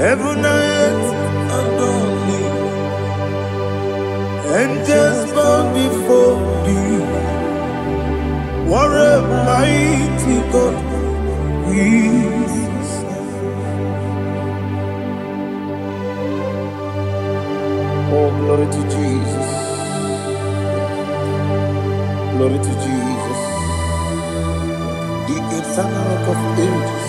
Heaven and earth adore thee. Angels bow before thee. What a mighty God we serve. Oh, glory to Jesus. Glory to Jesus. The eternal rock of ages.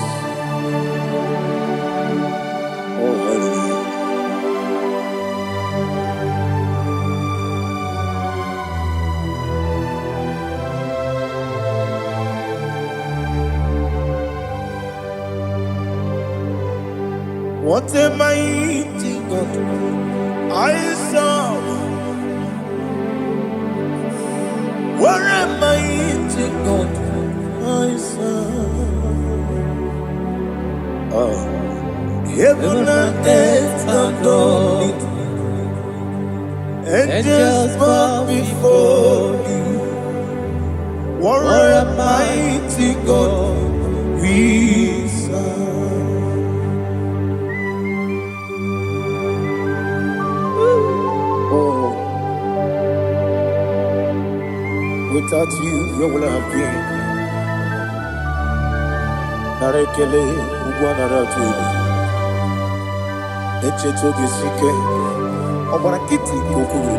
Oh, hallelujah. What a mighty God I serve. What a mighty God I serve. Oh. Heaven and earth adore it. Angels bow before thee. What a mighty God we serve. Oh, without you, where will I have been? Narekele, Ugwanaratu. Echetogizike, Obarakiti, Kokuru.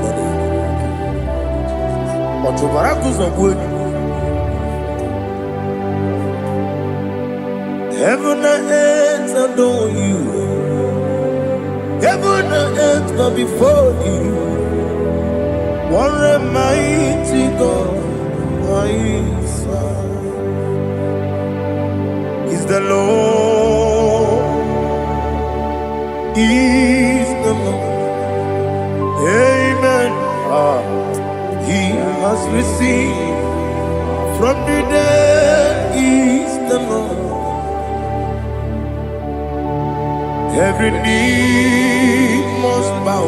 Otobarakus of wood. Heaven and earth adore you. Heaven and earth bow before you. What a mighty God I serve. Is the Lord. Is the Lord. Amen. He has received from the dead. Is the Lord. Every knee must bow.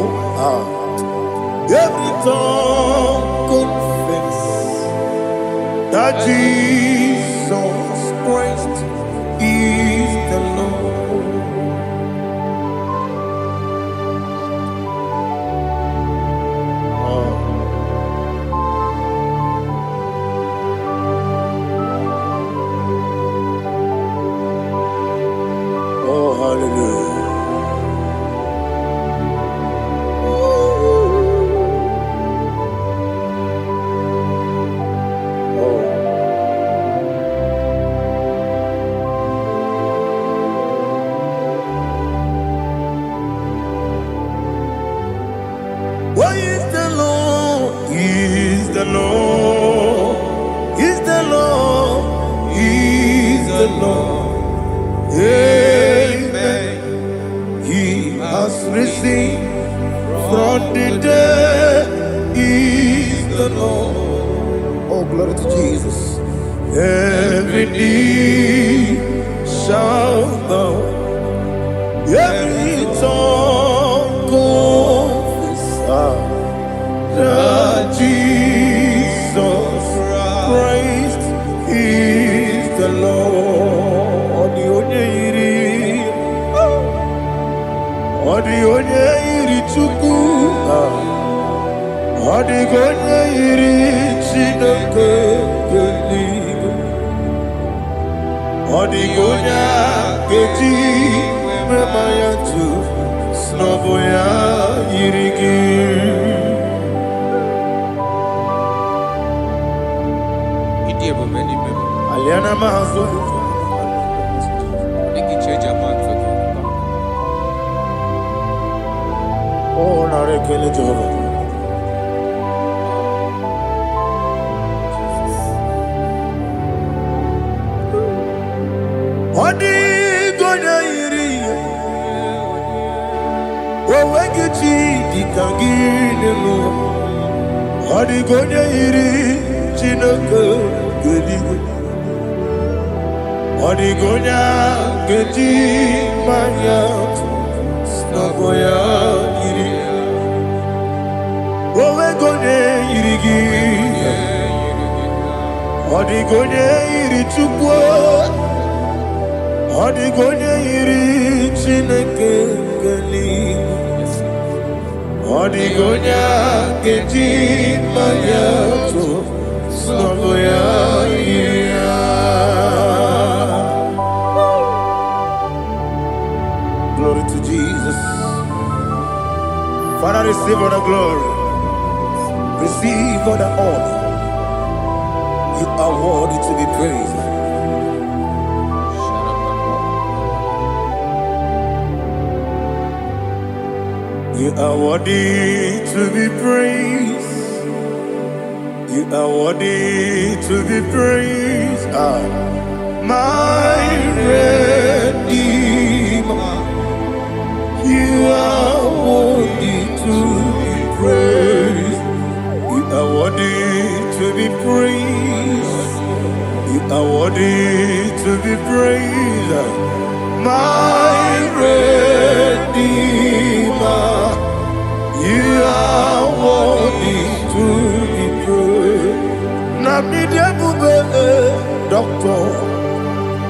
Every tongue confess that Jesus Christ is the Lord. Oh, hallelujah. What is the Lord? Is the Lord? Is the Lord? Is the Lord? Amen. He has risen from the dead. Is the Lord? Oh, glory to Jesus. Every knee shall bow. Every tongue confess that Jesus Christ is the Lord. The onye iri Chukwu, the onye iri Chineke eluigwe, the onye keji mema ya tu, n'ọbụ ya yiri gị. Aliana mahazo. Oh, narekele Jehovah. Odi gonya iri. Owegichi dikangine no. Odi gonya iri Chineke eluigwe. Odi gonya keji manya n'ọbụ ya yiri. Owe gonya yiri gị. Odi gonya iri Chukwu. Odi gonya yiri Chineke geli Odigonya keji mayato Soboya Glory to Jesus. Father, receive all the glory. Receive all the honor. You are worthy to be praised. You are worthy to be praised. You are worthy to be praised. My Redeemer. You are worthy to be praised. You are worthy to be praised. You are worthy to be praised. My Redeemer. You are worthy to be praised. Namidebube Doctor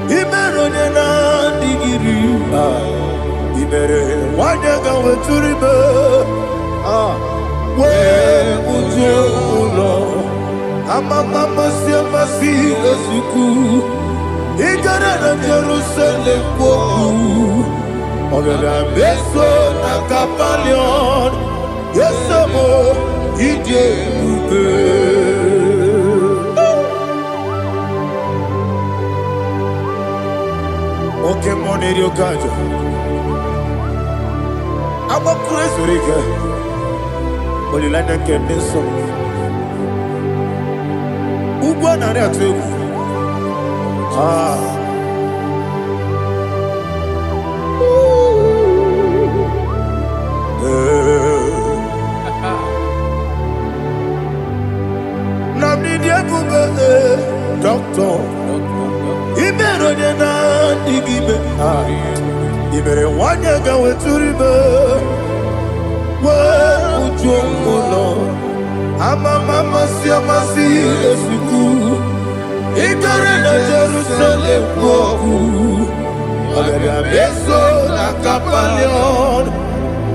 Imeronena digiri Ibere wanyaga weturibe we ujo ulo amama masi esuku igara na Jerusalem kwoku ogada beso na kapalion yesamo ije ube oke money yokajo I'm a crazy rigger. Only like that can be so. Ubana there too. Namni dia bube doctor. Ibero de na digibe. Ibere wanya gawe turibe. Ujomulo amama masi esuku igare na Jerusalem kwoku agara beso na kapalion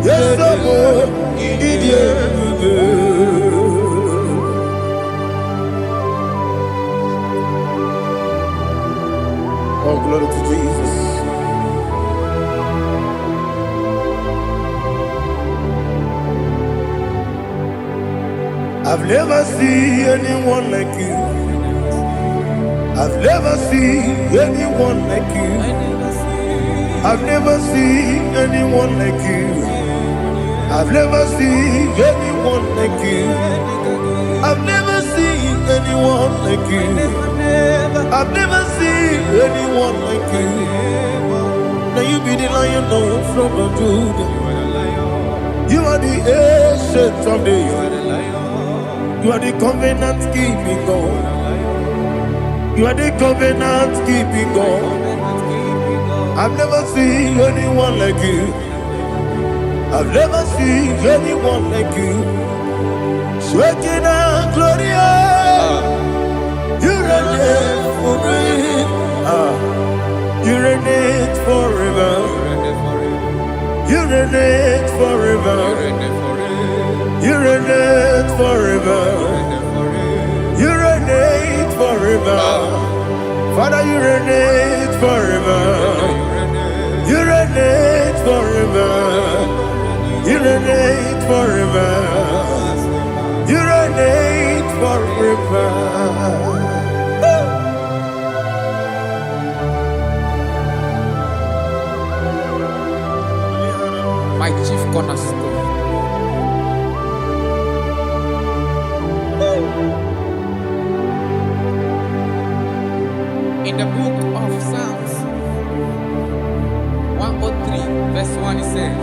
yesamo idie Oh, glory to Jesus. I've never seen anyone like you. I've never seen anyone like you. I've never seen anyone like you. I've never seen anyone like you. I've never seen anyone like you. I've never seen anyone like you. Now you be the Lion from the Judah. You are the ancient of days. You are the covenant keeping God. You are the covenant keeping God. I've never seen anyone like you. I've never seen anyone like you. Shekinah Gloria, you reign forever. You reign forever. You reign forever. You reign forever. You reign forever. Father, you reign forever. You reign forever. You reign forever. You reign forever. My chief cornerstone. In the book of Psalms 103 verse 1 it says,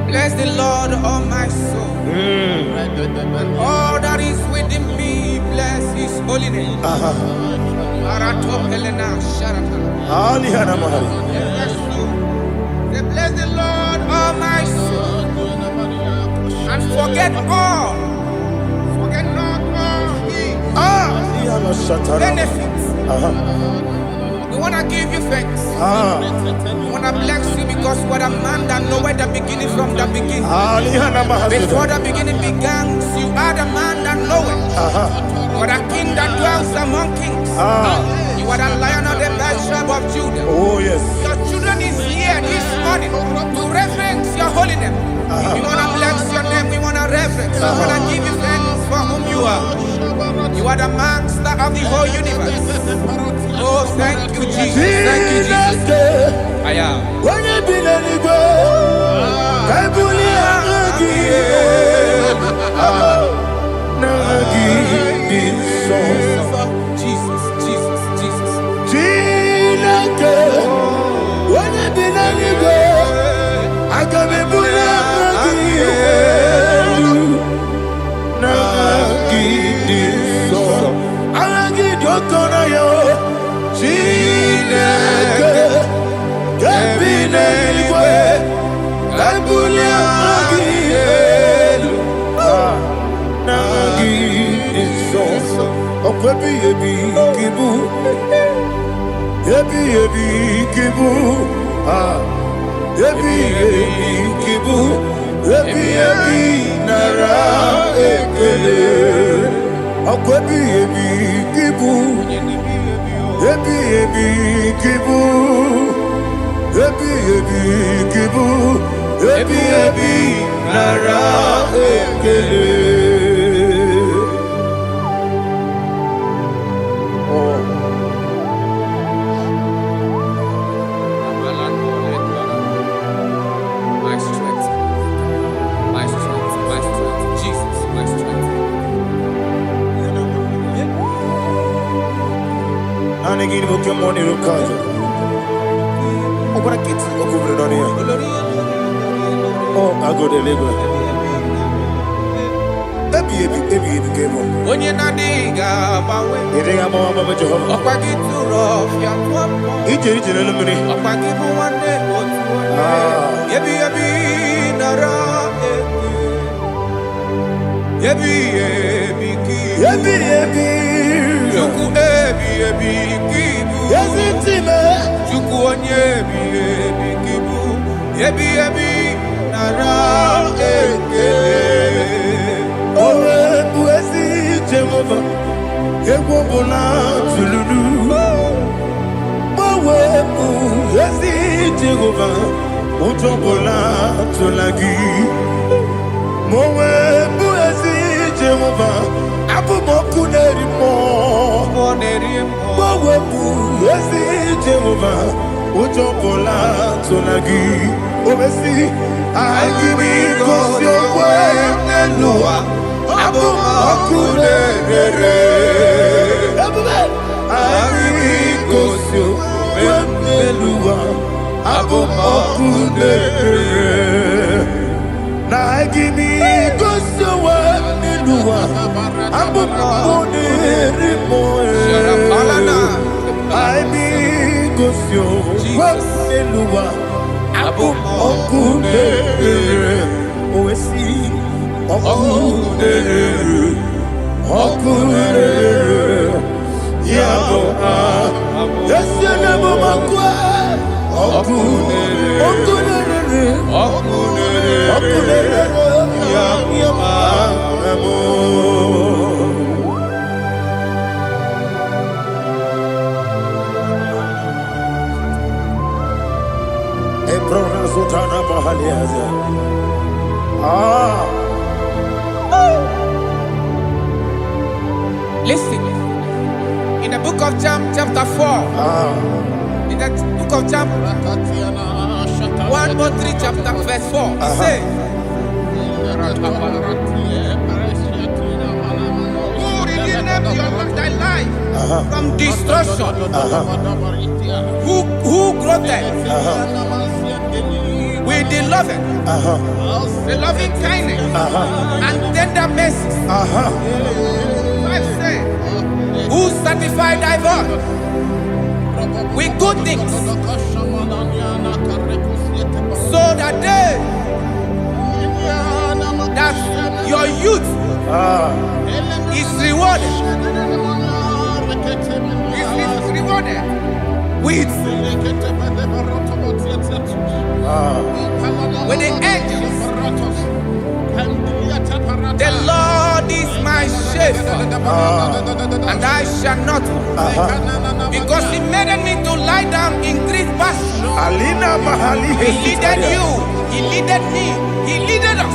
bless the Lord, all my soul, and all that is within me, bless his holy name. Bless the Lord, all my soul, and forget not all his benefits. The want to give you thanks. I want to bless you because you are a man that knows where the beginning from the beginning. Before the beginning began, you are the man that knows it. You are the king that dwells among kings. You are the lion of the tribe of Judah. Oh yes. Your children is here this morning to reverence your holy name. We want to bless your name. We want to reverence. We want to give you thanks for whom you are. You are the master of the whole universe. Oh, thank you, Jesus. Thank you, Jesus. I am. When you be let it go, I Jesus, Jesus, Jesus. When you be let it go, I can be Listen, in the book of John, chapter 4, in the book of John, 1:3, chapter verse 4, it says, who redeemed thy life from destruction? Who groweth with the loving kindness and tender mercies? Who satisfy thy voice with good things, so that your youth is rewarded. Is rewarded. with the angels. The Lord is my shepherd, and I shall not want, because He made me to lie down in green pastures. He leaded you, He leaded me, He leaded us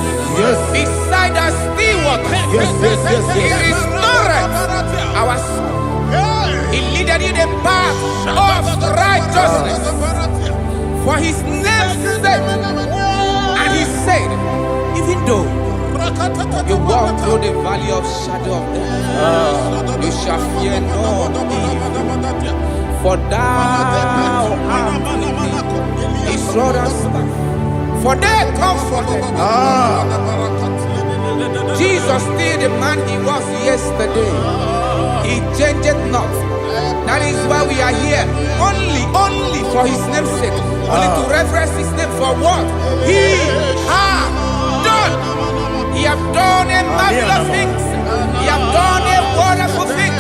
beside the still waters. He restored our soul. He leaded you the path of righteousness for His name's sake. And He said, even though you walk through the valley of shadow of death, you shall fear no evil, for thou art with me. His rod and staff, for they comforted. Jesus still the man He was yesterday. He changed not. That is why we are here. Only for His name's sake. Only to reverence His name for what He has done. He has done a marvelous things. He has done a wonderful thing.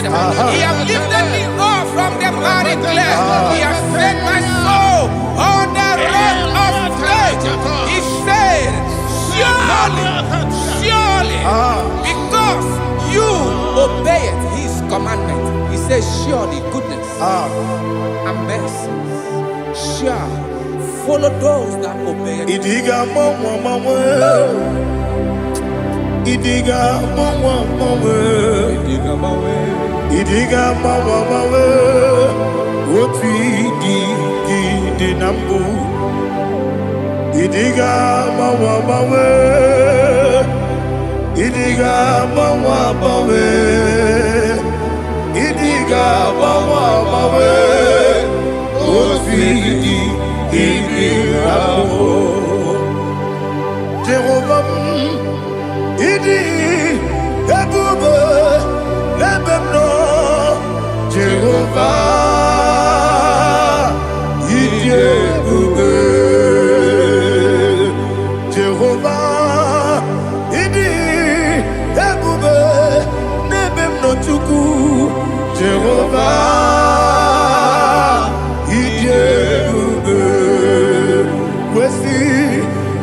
He has lifted me up from the miry clay. He has set my soul on the rock of faith. He said, surely, because you obeyed His commandment. He says, surely goodness and mercy shall follow those that obey it. Idiga mawe, woti di nambu. Idiga mawe, idiga mawe, idiga mawe, woti di nambu. Jehovah, idi ebube lebemno. Jehovah, idi ebube. Jehovah, idi ebube lebemno chuku. Jehovah, idi ebube. Wesi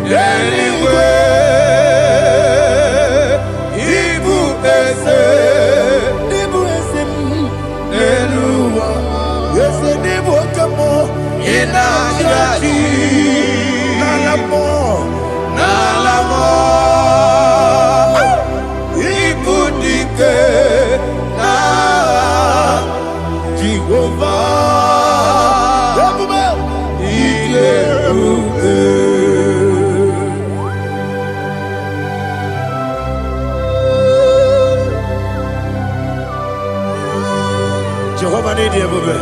anyway. Jehovah need you, baby.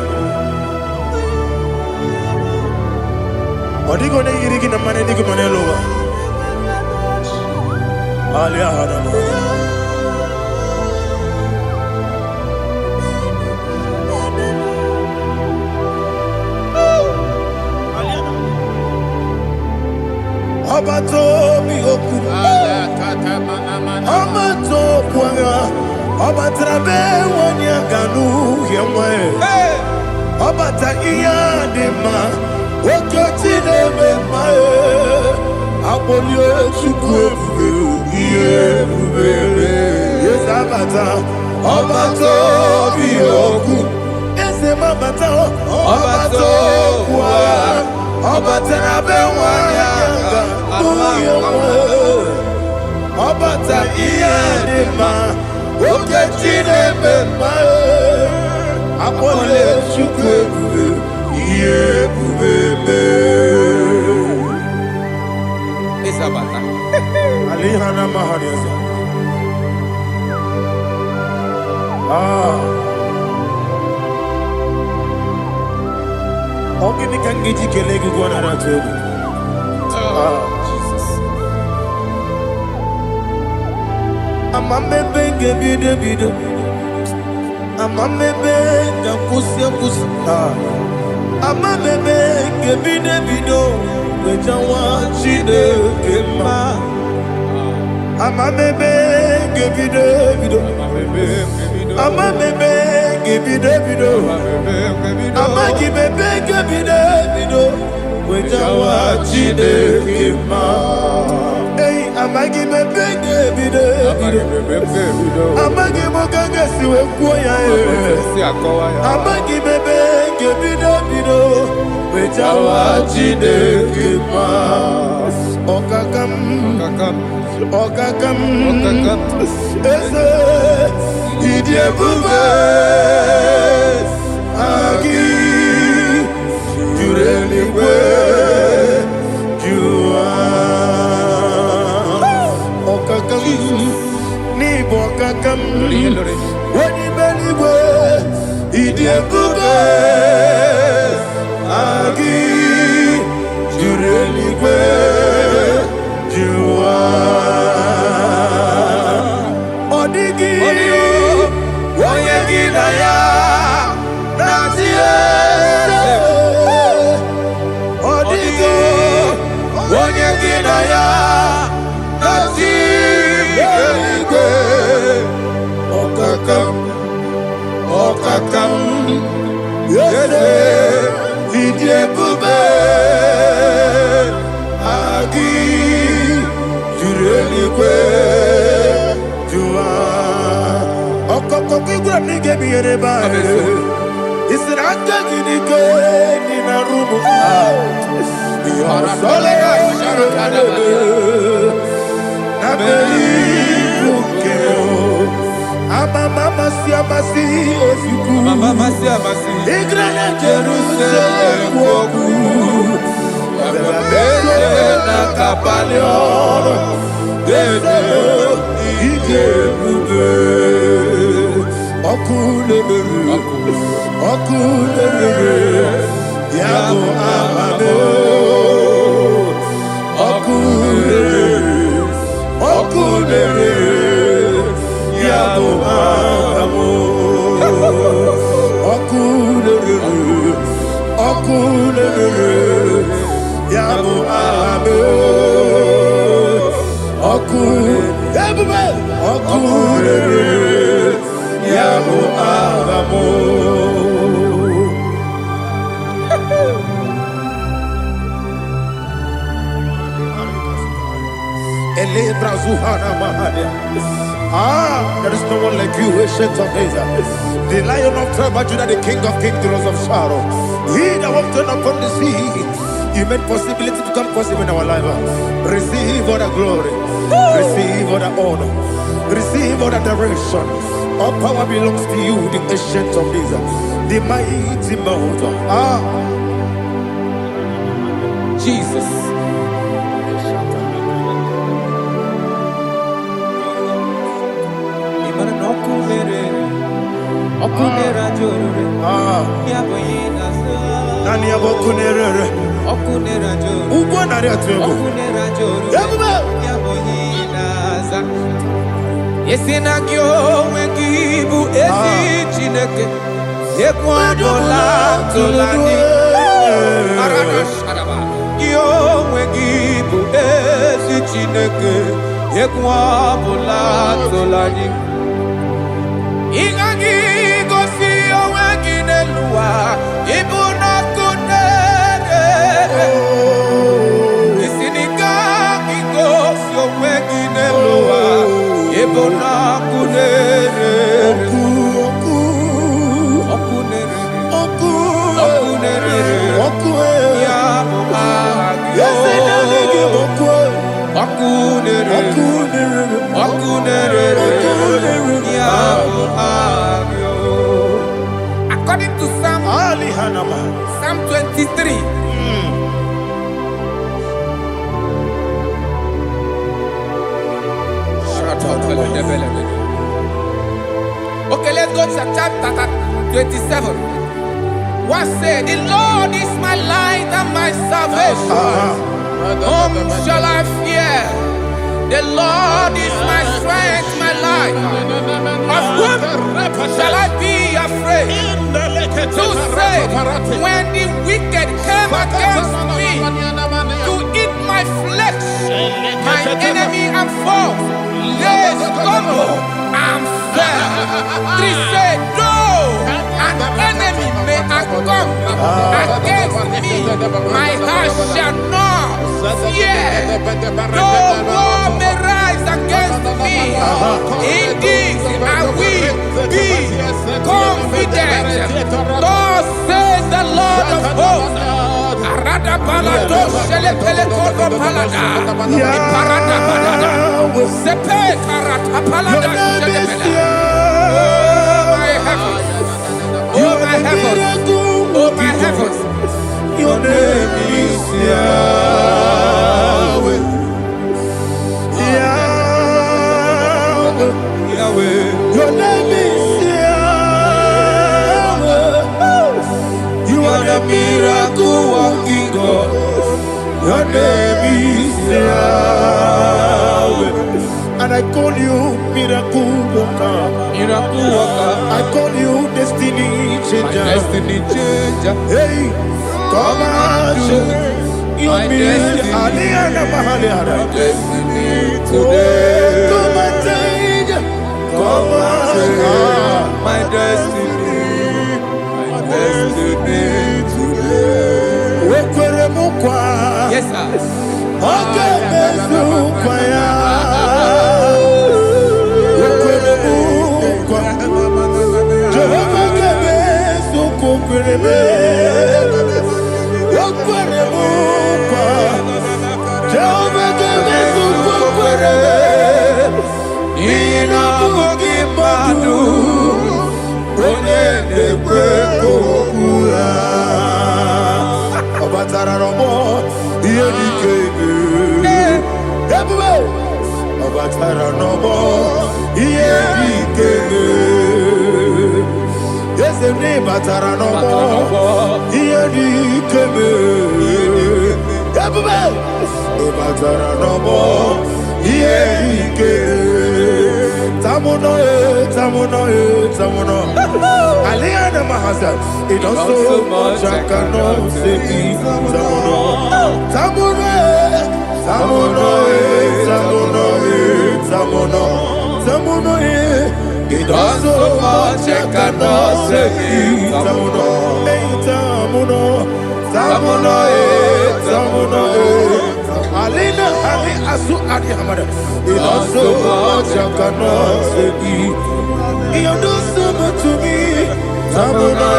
Odi go ne yiri na mane di go mane lowa. Alia hada. Abato mi oku. Abato kwanga. Abatrabe wanya ganu yemwe. Abata iya dema. Okoti deme mae. Abolio chukwe iye bubele. Yes abata. Abato bioku. Ese mabata. Abato kwa. Abatrabe wanya ganu yemwe. Abata iya dema. Oketi deme mae. Abolio chukwe iye bubele. Isabata. Alihana mahariasa. Ogini kangiji kelegi gwana ratobu. Jesus. Amamebe ngebido. Amamebe ngakusi. Amamebe ngebido. Wejawa chide kema. Amamebe ngebido. Ama bebe gibi de bido. Ama gibi gibi de bido. Wejawa chide kima. Hey, ama gibi gibi de bido. Ama gibi gaga siwe kuya e. Ama gibi gibi de bido. Wejawa chide kima. Okakam. Eze idie bube agi jureligwe jua okakam ni bokakam wani beligwe idie bube agi jureligwe jua odigi oyegi na ya natie odigi oyegi na ya natie okakam yese idie bube agi jureligwe jua okokokigura nige biyereba isiraka ginike nina rumu yosole nabeli ukeo amama siamasi ofiku igrana Jerusalem woku abebele na kapaleon dede ije bube okulere yabo amamo okulere yabo amamo okulere yabo amamo okulere yabo amamo. There is no one like you, ancient of days. The Lion of tribe of Judah, the King of kings, the Rose of Sharon. He that walked upon the sea, He made possibility to come possible in our life. Receive all the glory, receive all the honor, receive all the direction. All power belongs to you, the ancient of days, the mighty mountain. Jesus. Nani abokunere okunera joro ugo nari atwego okunera joro yaboyinaza yesinagyo wekibu esi chineke ekwadola tolani arana sharaba yo wekibu esi chineke ekwadola tolani ingagi gosi oweginelua ibuna kunere isinika gosi oweginelua ibuna kunere okunere ya muagyo okunere ya muagyo. According to Psalm 23. Okay, let's go to chapter 27. What said? The Lord is my light and my salvation. Whom shall I fear? The Lord is my strength, my life. Of whom shall I be afraid? To say, when the wicked came against me to eat my flesh, my enemy and foe, they stumble and fell. 3 say, though an enemy may come against me, my heart shall not fear. Though war may rise against me, in this I will be confident. Thus says the Lord of hosts. Arada balado shele pele kodo palada. Iparada balada. Sepe karata palada shele pele. Oh my heavens. Oh my heavens. Oh my heavens. Your name is Yahweh. Yahweh. Yahweh. Your name is Yahweh. You are the miracle working God. Your name is Yahweh. And I call you miracle worker. Miracle worker. I call you destiny changer. Destiny changer. Hey, come on, you mean Aliana Mahaliana. Destiny today. Come and change. Come on, my destiny. My destiny today. Yes, sir. Okay, Aliana Mahazan, it also much I cannot say. Tamuno, it also much I cannot say. Tamuno, Alina, Ali Asu Adi Hamada, it also much I cannot say. You do so much to me. Tamuno.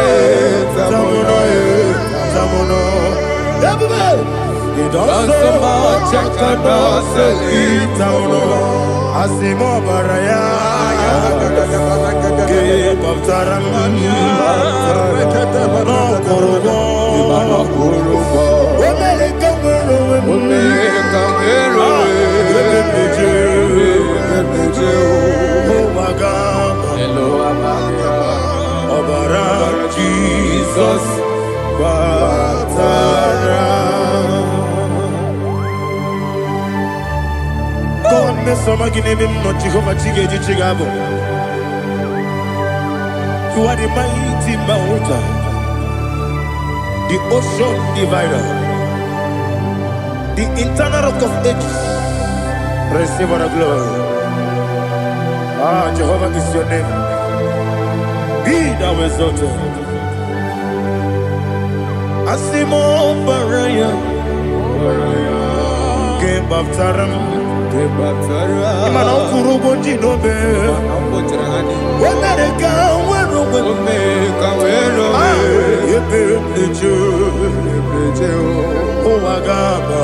You do so much I cannot say. Tamuno. Asimo Baraya. Give up Taram. No Kurubo. Jesus, God, me so magine me no Jehovah Chige Chigabo. You are the mighty mountain, the ocean divider, the internal rock of ages. Receive all the glory. Ah, Jehovah is your name. Be thou exalted. Asimo Baraya, Game of Taram, Imano Kurubo Jinobe, America, where oh, Agaba,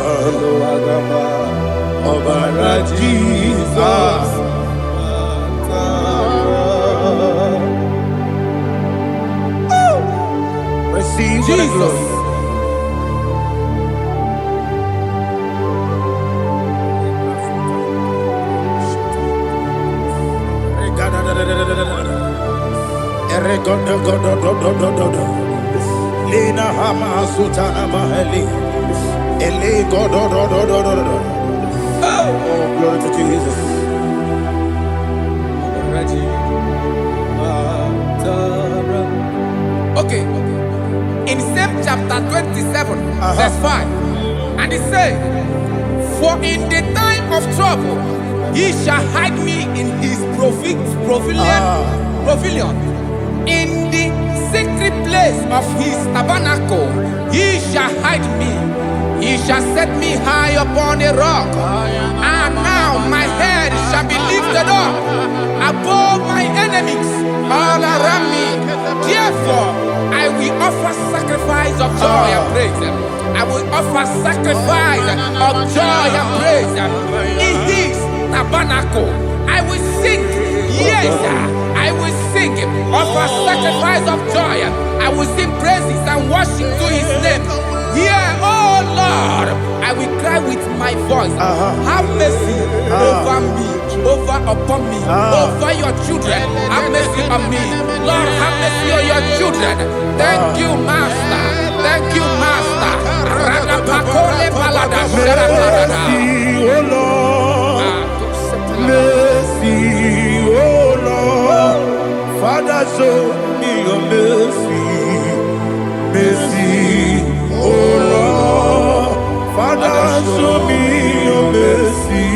Obara Jesus. Receive Jesus. Lina Hama Sutana Mahali. Ele Godo. Oh, glory to Jesus. Okay. In same chapter 27, verse 5, and it says, for in the time of trouble, he shall hide me in his pavilion pavilion. In the secret place of his tabernacle, he shall hide me. He shall set me high upon a rock. And now my head shall be lifted up above my enemies all around me. Therefore, I will offer sacrifice of joy and praise. I will offer sacrifice of joy and praise. In his tabernacle, I will sing. Yes, I will sing. Offer sacrifice of joy. I will sing praises and worship to his name. Here, oh Lord, I will cry with my voice. Have mercy over me, upon me, over your children. Have mercy on me. Lord, have mercy on your children. Thank you, Master. Thank you, Master. Mercy, oh Lord. Mercy, oh Lord. Father, show me your mercy. Mercy, oh Lord. Father, show me your mercy.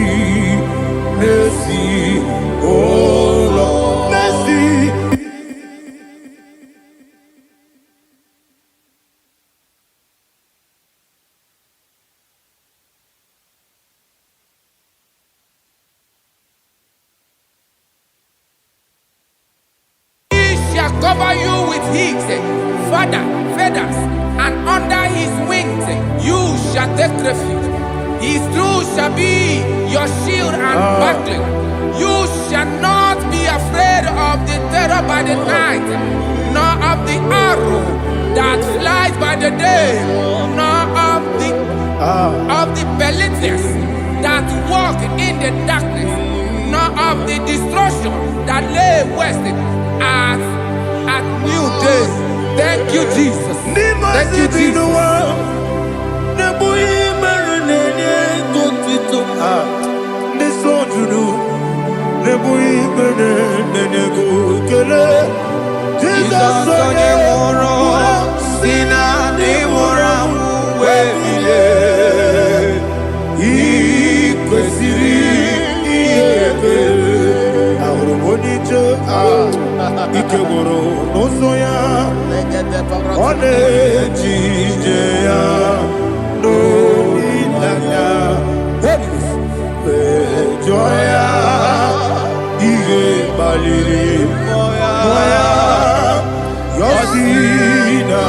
Mercy, oh Lord. Mercy. Cover you with his feathers, and under his wings you shall take refuge. His truth shall be your shield and buckler. You shall not be afraid of the terror by the night, nor of the arrow that flies by the day, nor of the pestilence that walk in the darkness, nor of the destruction that lay waste at new day. Thank you, Jesus. Thank you, Jesus. Ikegoro n'ụzọ one ejije ya n'olileanya mejọ ya ihe kpaliri mmụọ ya yọsi na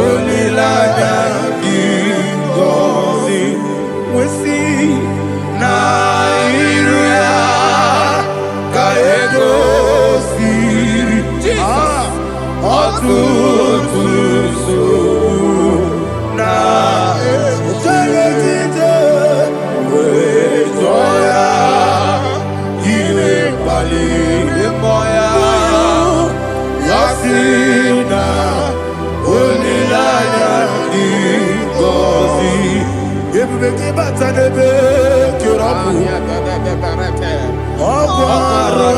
olileanya dị ngọzi nwesi na iru ya ka ego ọtụtụ nsogbu na ejije wee jụọ ya ihe kpaliri mmụọ ya si na olileanya dị ngọzi ebube gị bata n'ebe kere ọkụ ọkụ arụ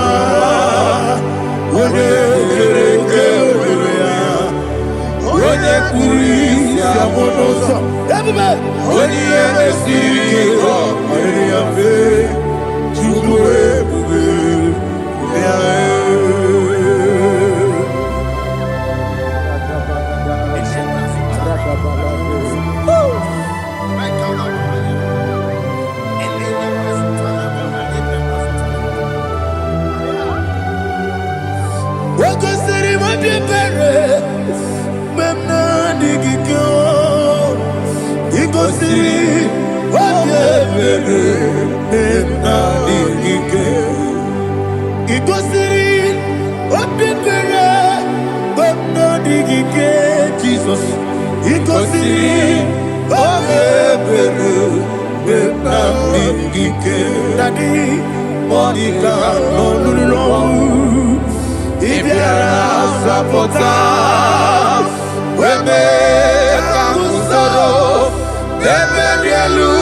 onye kere eke ohere ya onye kpụrụ isi abụ n'ụzọ ebube onye ihe na-esiri ike ọ nyere ya mfe Chukwu ebube ya Jesus, ikosiri obebere benamike dadi monika nolulu ibiara sapota weme kamusoro neberielu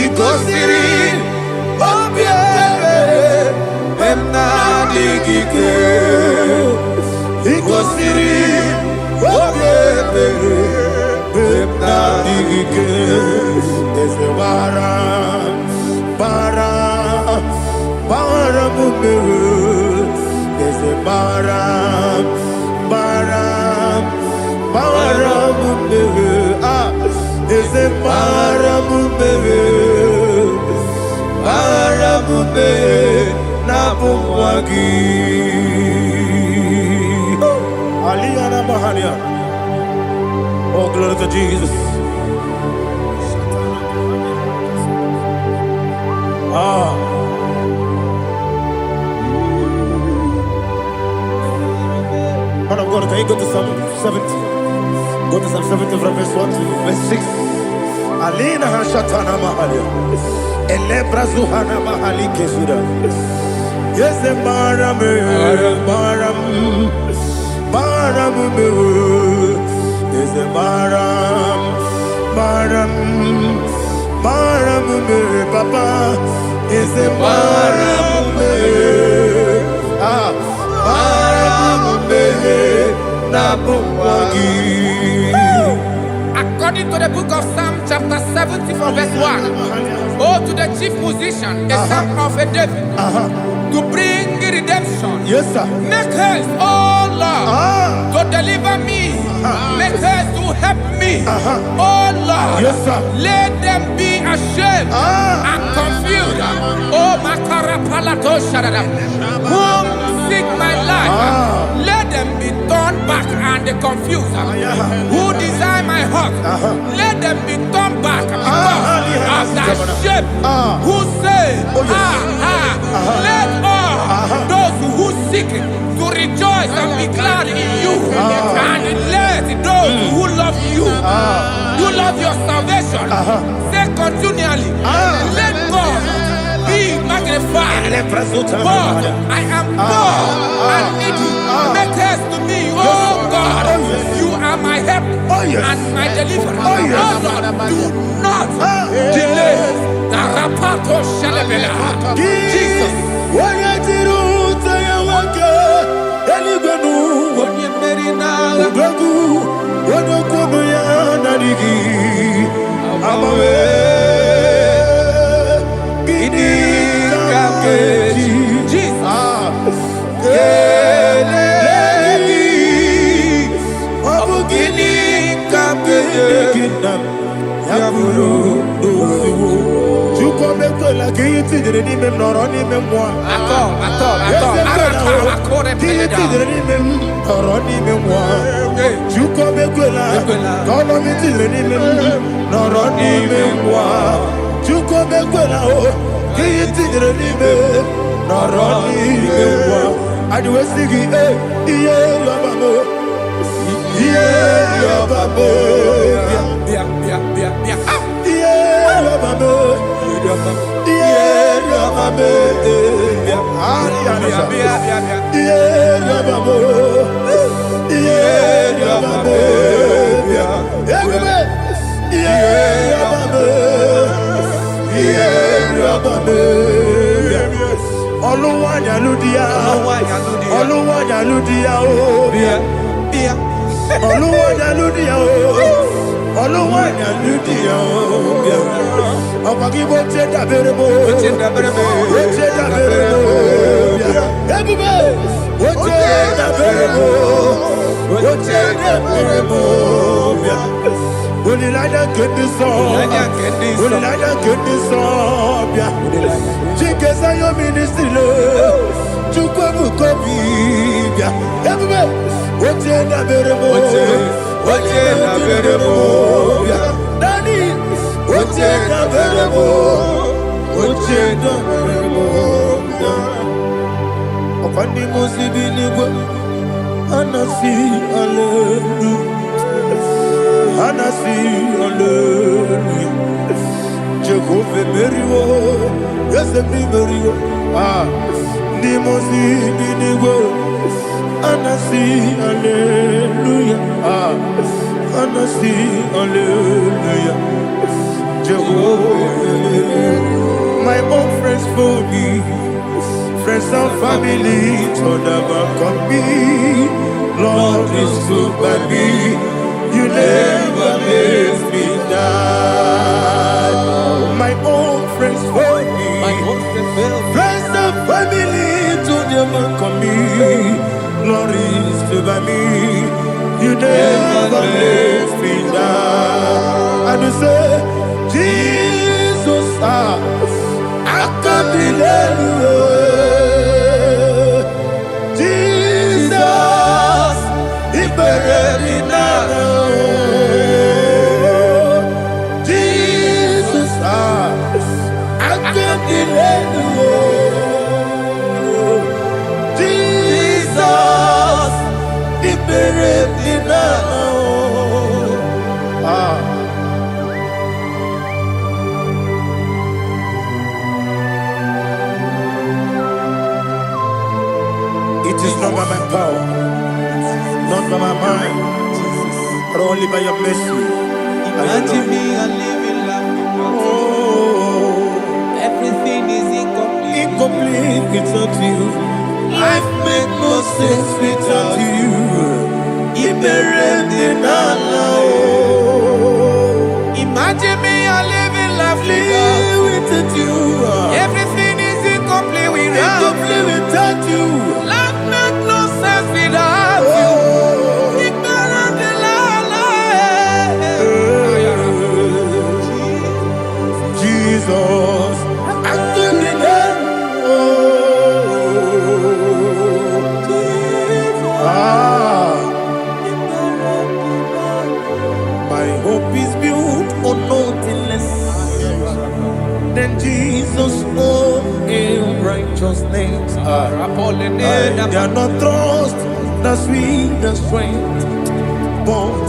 ikosiri obebere benamike ikosiri obebere benamike ese bara Baram, Baram, Baram, is a Baram, Baram, Nabumwagi. Aliyana Mahalia. Oh, glory to Jesus. Man of God, can you go to Psalm 70? Go to Psalm 70 from verse 1 to verse 6. Alina Hashatana Mahalia. Elebra Zuhana Mahali Kesuda. Yes, the Baram, Baram, Baram, yes, the Baram, Baram, Baram, Papa, yes, the Baram, According to the book of Psalm chapter 70 from verse 1, oh, to the chief musician, a son of a David, to bring redemption. Yes, sir. Make haste, oh Lord, to deliver me. Make haste to help me. Oh Lord, yes, sir. Let them be ashamed and confused. Oh, Makarapalato Shadada, whom seek my life, let them be turned back and confused. Who desire my heart, let them be turned back because of that shape. Who say, let all those who seek to rejoice and be glad in you, and let those who love you, you love your salvation, say continually, let God be magnified. God, I am God and needy. Make haste to me, oh God. You are my help and my deliverer. Oh Lord, do not delay. Jesus. My own friends for me, friends and family to never come me. Lord is good by me, you never let me die. My own friends for me, friends and family to never come me. never let me down. And you say, Jesus, I can't deny you. Jesus, He buried me now. Jesus, I can't deny you. Jesus, He buried me now. It is not by my power, not by my mind, but only by your mercy. Imagine me and living life without you. Everything is incomplete. Incomplete without you. Life makes no sense without you. Imagine me and living life without you. Everything is incomplete without you. Life makes no sense without you. Jesus, I couldn't my hope is built on nothing less than Jesus' own righteousness. They are not trust the sweet strength, but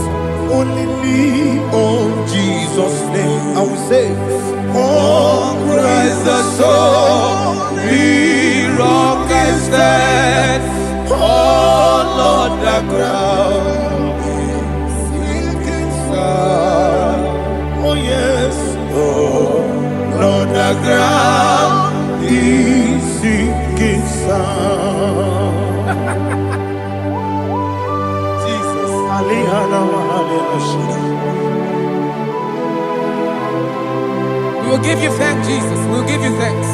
only lean on Jesus' name. I will say, oh, Christ the solid rock I stand. Oh, Lord, the ground is sinking sun. Oh, yes. Oh, Lord, the ground is sinking sun. Jesus. We will give you thanks, Jesus. We will give you thanks.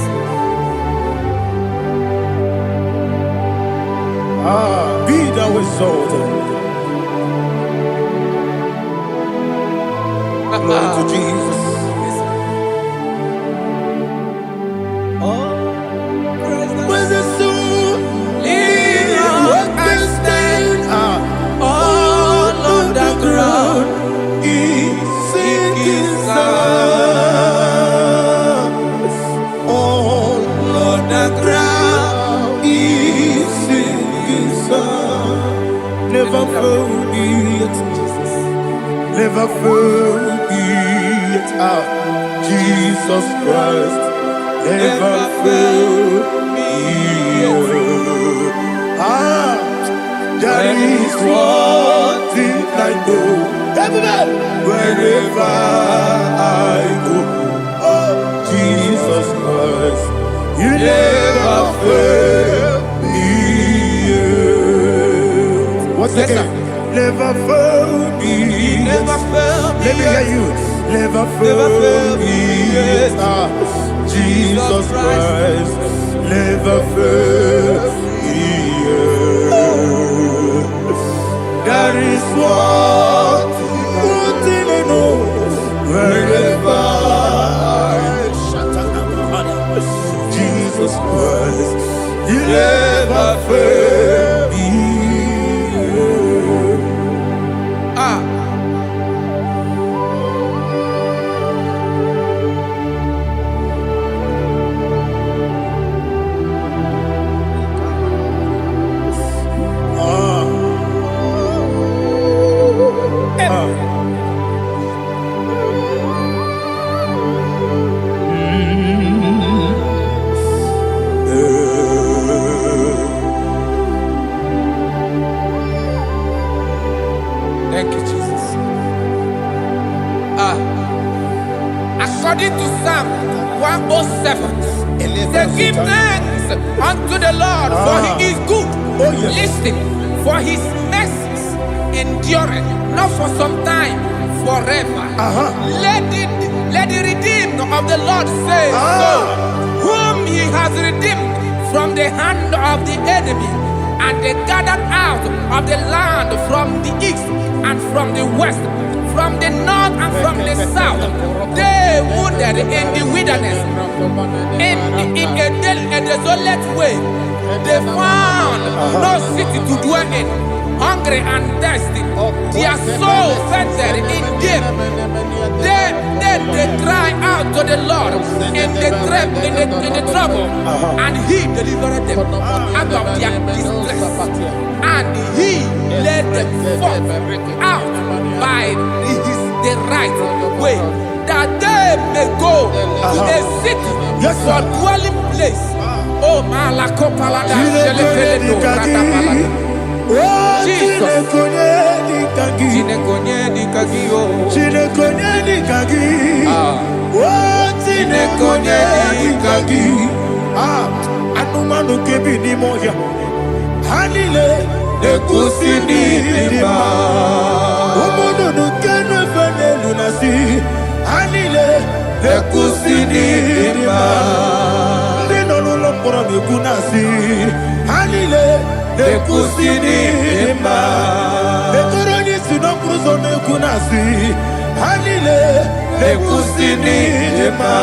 Be thou exalted. Glory to Jesus. Where's the soul? What can stand? All on the ground is sinking sun. All on the ground is sinking sun. Never forget, never forget, Jesus Christ. Never fail me. There is one thing I know. Everybody, wherever I go, oh, Jesus Christ, you never fail me. What's the name? Never fail me. Never fail me. Let me hear you. Never fail me. Jesus Christ, never fail me. There is one thing I know. Wherever Jesus Christ, you never fail me. Thank you, Jesus. According to Psalm 107, they give thanks unto the Lord, for He is good. Listen, for His mercies endureth not for some time, forever. Let the redeemed of the Lord say so, whom He has redeemed from the hand of the enemy, And they gathered out of the land from the east and from the west, from the north and from the south. They wandered in the wilderness, in a desolate way. They found no city to dwell in, hungry and thirsty. Their soul fainted in deep. They cry out to the Lord in the trouble, and He delivered them out of their distress, and He led them forth out by the right way, that they may go to a city for dwelling place. Oh, Malakopalada, Jesus. Anumanu kebi ni moya Hanile Nekusini lima Umudu nukenu fene lunasi Hanile Nekusini lima Ndino lulambura nukunasi Hanile Nekusini lima Nekuroni sinokruzo nukunasi Hanile Nekusini lima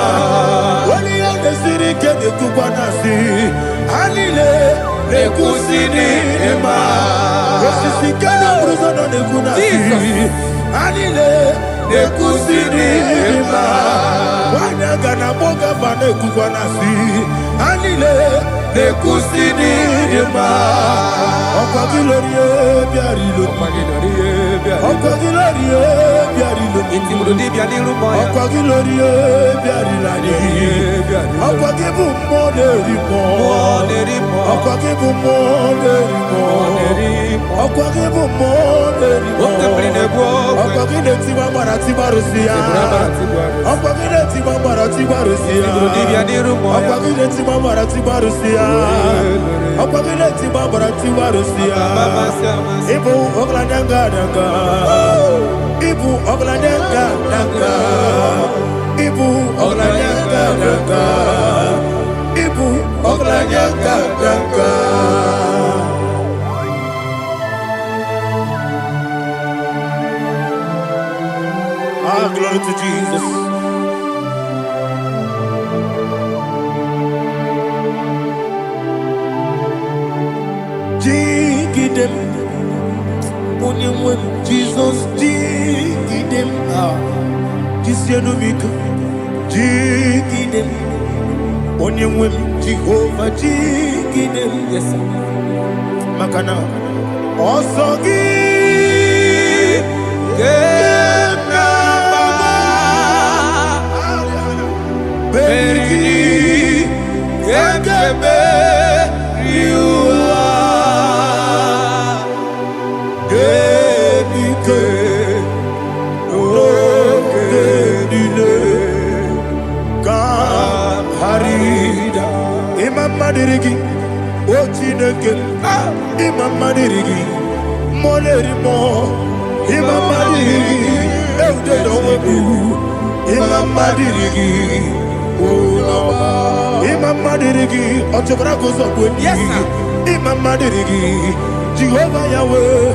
Wali yande sirike nekubanasi Hanile Nekusini lima Wesisikana bruzono nekunasi Hanile Nekusini lima Wanyaga na boga vane kubanasi Hanile Nekusini lima Okwa gilorie biarilo Okwa gilorie biarilo Okwa gilorie biarilani Okwa gibu moderimo Okwa gibu moderimo Okwa gibu moderimo Okwa gileti mamara tibarusia Okwa gileti mamara tibarusia Okwa gileti mamara tibarusia Okwa gileti mamara tibarusia Ibu oglanyanga danga Ibu oglanyanga danga Ibu oglanyanga danga Ibu oglanyanga danga Ah, glory to Jesus. Jigidem Onyemwem Jesus Jigidem Jisyenumika Jigidem Onyemwem Jehovah Jigidem Yes Makana Osogi Gena Baba Beri Gekebe Riua Genike Genine Harida Imam Madirigi Ochineke Imam Madirigi Molerimo Imam Madirigi Eudedowebu Imam Madirigi Imam Madirigi Ochobrago Zobweni Imam Madirigi Jehovah Yahweh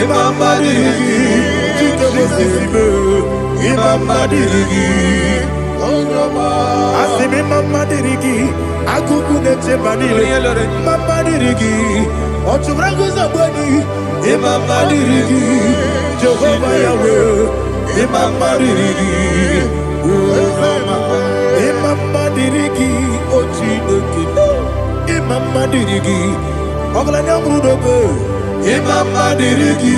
Imam Madirigi Jitobosisime Imam Madirigi Asim Imam Madirigi Akukune Chebanile Imam Madirigi Ochobrago Zobweni Imam Madirigi Jehovah Yahweh Imam Madirigi Imam Madirigi Ochineke Imam Madirigi Oglanya Mrudobe Imam Madirigi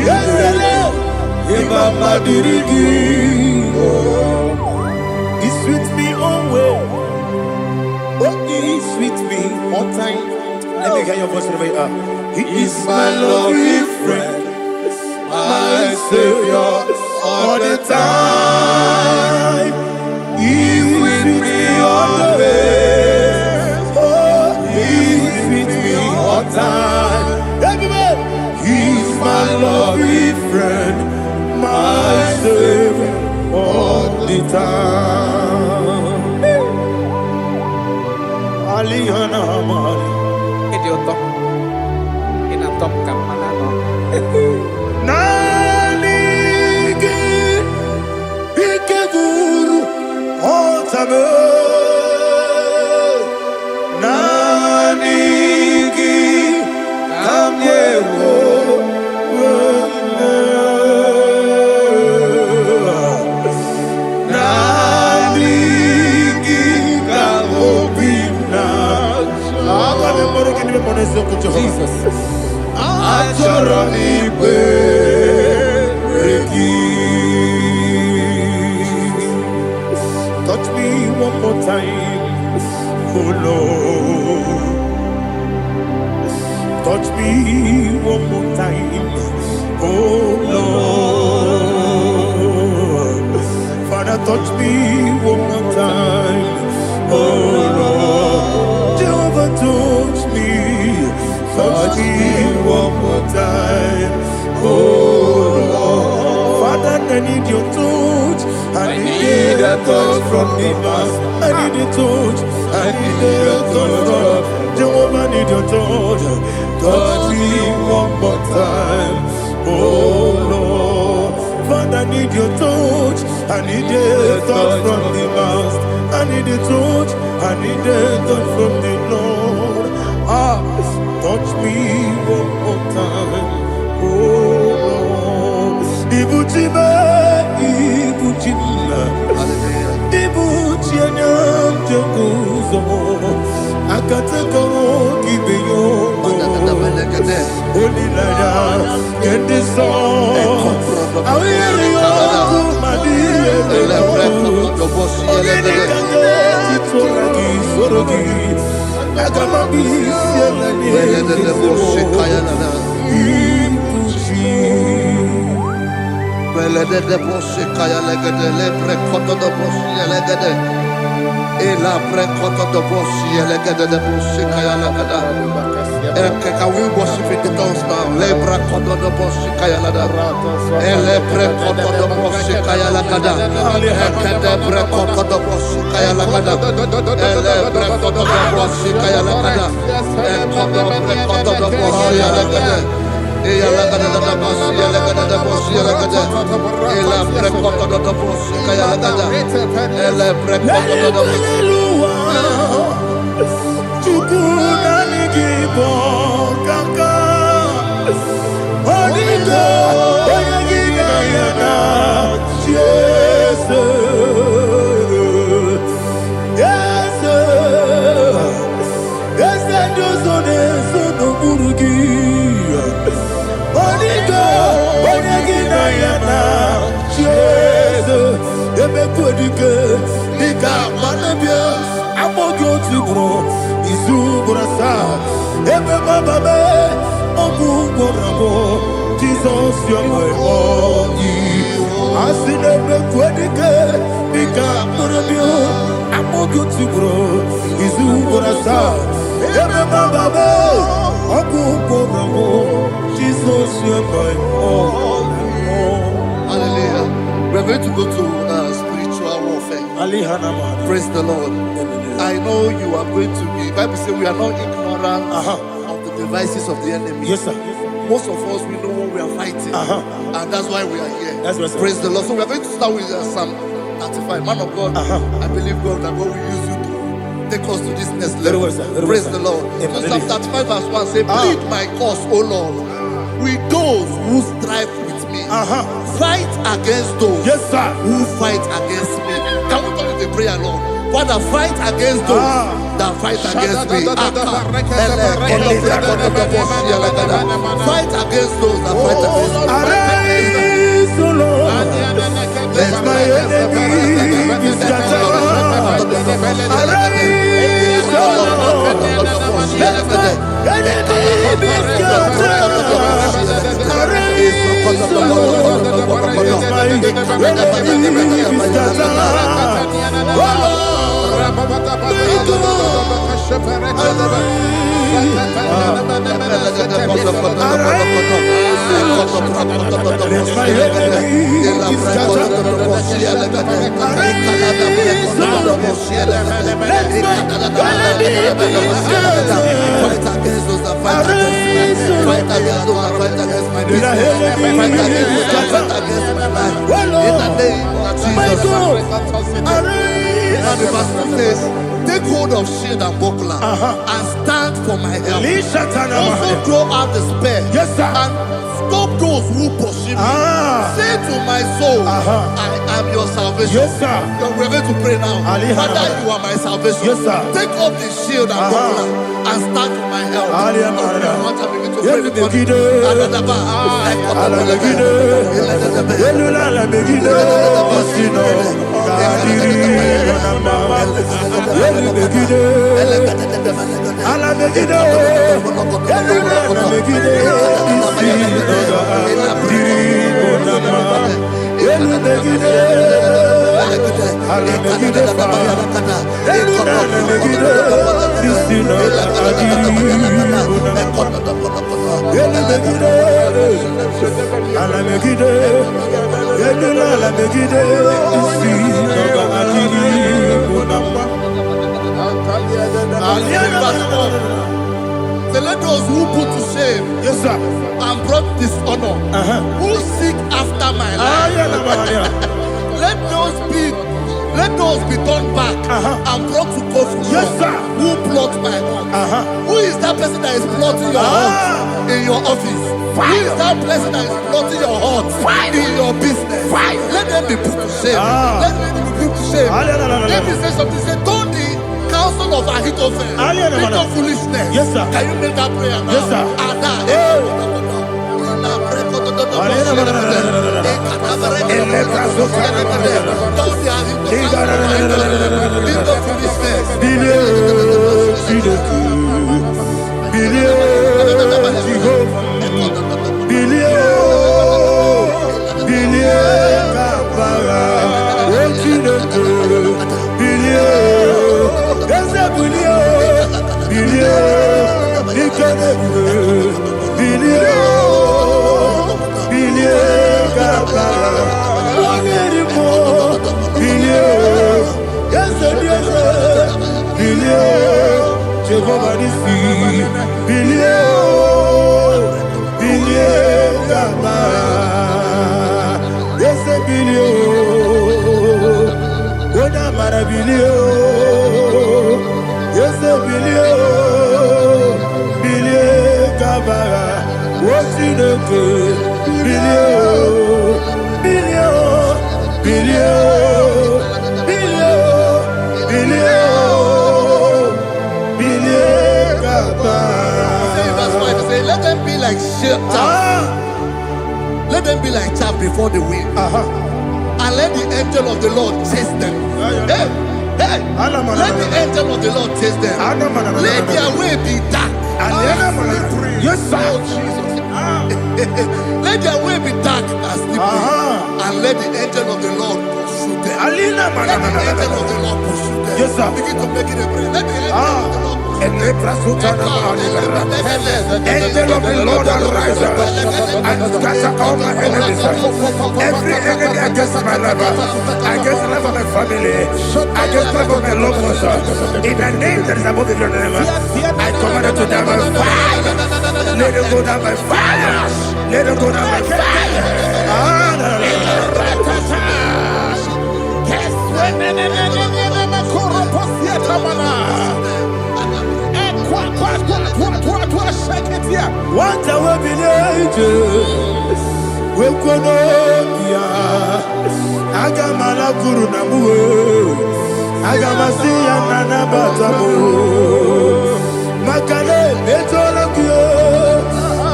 Yesele Imam Madirigi He sweet me always Oh, he sweet me all time. Let me hear your voice over here. He is my loving friend, my Savior all the time. He with me always. Oh, he with me all time. Everybody, he's my loving friend, my Savior all the time. Aliyana Mari. Touch me one more time, oh Lord. Touch me one more time, oh Lord. Father, touch me one more time, oh Lord. Jehovah, touch me one more time, oh Lord. Father, I need your touch. I need a touch from the Master. I need a touch. I need a touch from Jehovah. I need your touch. Touch me one more time, oh Lord. Father, I need your touch. I need a touch from the Master. I need a touch. I need a touch from the Lord. Touch me one more time, oh Lord. Ibuchima, Ibuchima, Ibuchina, Jaguzo, Akatako, Kibeyo, Olilaya, get this song. I hear you, Madia, Can we worship in the tongues now? Lebra kodo do boshi kaya lada. Ele pre kodo do boshi kaya lada. Ekede pre kodo do boshi kaya lada. Ele pre kodo do boshi kaya lada. Ekodo pre kodo do boshi lada. Eya lada da boshi lada da boshi lada. Ele pre kodo do boshi kaya lada. Ele pre kodo do boshi. Jesus, you're my all. I see them quedike, Nika Murabio, I'm more good to grow. Is who gonna start? Jesus, you're my all. Hallelujah. We're going to go to spiritual warfare. Praise the Lord. I know you are going to be. Bible says we are not ignorant of the devices of the enemy. Yes, sir. Most of us, we know what we are fighting, and that's why we are here. That's right, praise the Lord. So we are going to start with Psalm 35. Man of God, I believe God that God will use you to take us to this next level. Praise the Lord. So Psalm 35 verse 1 say, plead my cause, O Lord, with those who strive with me. Fight against those who fight against me. Can we call it a prayer, Lord? Father, fight against those that fight against me. Fight against those that fight against me. Arise, O Lord, let my enemy be scattered. Arise, O Lord, let my enemy be scattered. Arise, O Lord, let my enemy be scattered. Take hold of shield and buckler and stand for my help. Also throw out the spear and stop those who pursue me. Say Say to my soul, I am your salvation. Yes, sir. We're going to pray now. Father, you are my salvation. Yes, sir. Take off the shield and buckler and stand to my help. So let those who put to shame, yes, sir, and brought dishonor, who seek after my life, let those be turned back and brought to confusion. Yes, sir. Who plot my hurt? Who is that person that is plotting your hurt in your office? Who is that person that is plotting your hurt in your business? Let them be put to shame. Let them be put to shame. Let me say something. Say, don't the counsel of Ahithophel into foolishness. Yes, sir. Can you make that prayer now? Yes, sir. Let them be like chaff. Let them be like chaff before the wind. And let the angel of the Lord chase them. Hey, hey. Let the angel of the Lord chase them. Let their way be dark. Yes, sir. Let their way be dark and slippery. And let the angel of the Lord pursue them. Let the angel of the Lord pursue them. Yes, sir. Begin to make it a prayer. Let the angel of the Lord Angel of the Lord arise and scatter all my enemies. Every enemy against my life, against the life of my family, against the life of my loved ones. In the name that is above your name, I command it to die by fire. Let it go down by fire. Let it go down by fire. What I will be we kono ya agamala guru na muwe agamasi ya nana batamo makale etola kyo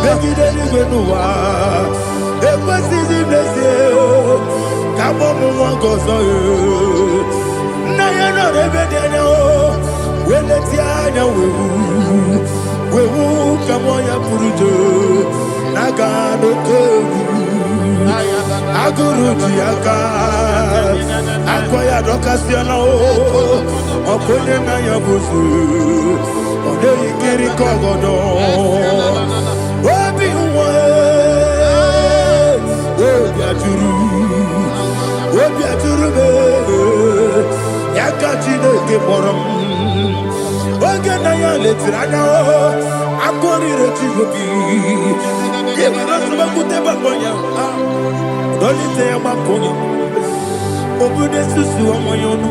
begide ni gbenuwa ekwesi ni blese kabo mu won gozo na ya no rebede na o wele ti anya wewu kamo ya purujo naga no kewu aguru jiaka akoya dokasiana o okonye na ya bozu ode ikiri kogodo obi nwa obi aturu be yaka chineke borom oge na ya letiranya o akori rechigobi yebiro subakute bakonya dolite ya bakonya obude susu omoyonu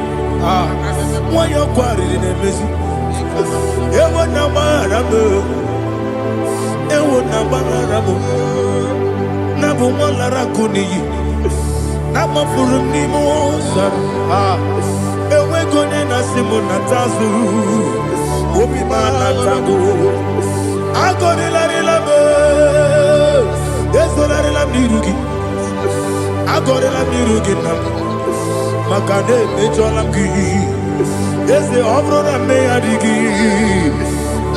moyo kwari ne mesu ewo na marabe Nabu Malara Kuni, Nama Furunimosa, Ewe Gonena Simonatazu, Obi Manatago, Agonela Labe, Esola Mirugi, Agorela Mirugi, Makade Mejolamgi, Ese Obrona Meadigi,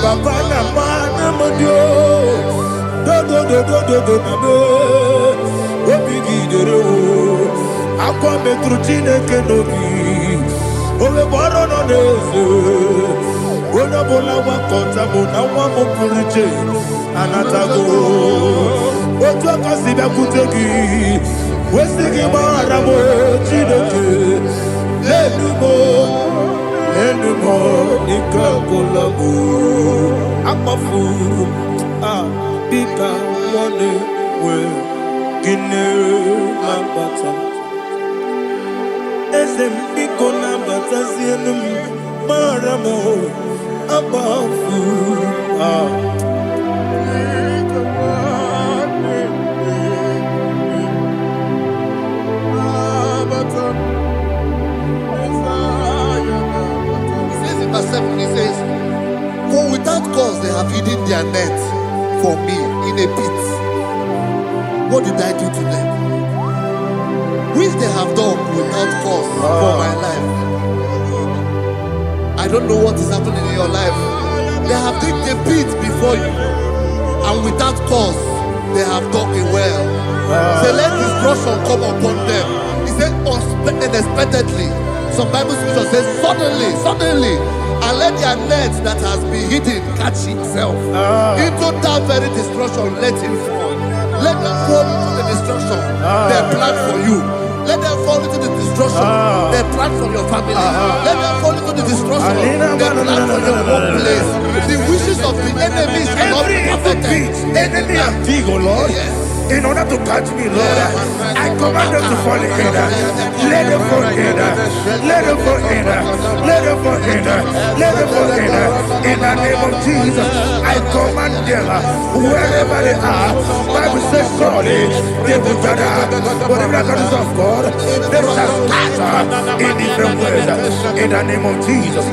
Papa Namana Modio, do Nabe, Obigi Dero, Aqua Metrutine Kenobi, Ole Barono Nese, Ona Bola Wakota Mona Wamo Puriche, Anatago, Otua Kasiba Kutegi, Westigi Maramo, Chineke, Lenumo, Nika Kolabu, Amafu, Bika, One, Gine, Lambata. Esem Bikona Batazianum, Maramo, Abafu, Verse 7, he says, for without cause they have hidden their net for me in a pit. What did I do to them? Which they have done without cause for my life. I don't know what is happening in your life. They have digged a pit before you, and without cause they have dug it well. Say, let destruction come upon them. He said, unexpectedly. Some Bible scripture says, suddenly, and let their net that has been hidden catch itself. Into that very destruction, let it fall. Let them fall into the destruction they plan for you. Let them fall into the destruction they plan for your family. Let them fall into the destruction they plan for your workplace. The wishes of the enemies are not perfected. Enemy of VIGIL, Lord. Yes. In order to catch me, Lord, I command them to fall in. Let them fall in. Let them fall in. Let them fall in. Let them fall in. In the name of Jesus, I command them wherever they are. Bible says surely they will gather. But the miracles of God, they shall scatter in different ways. In the name of Jesus.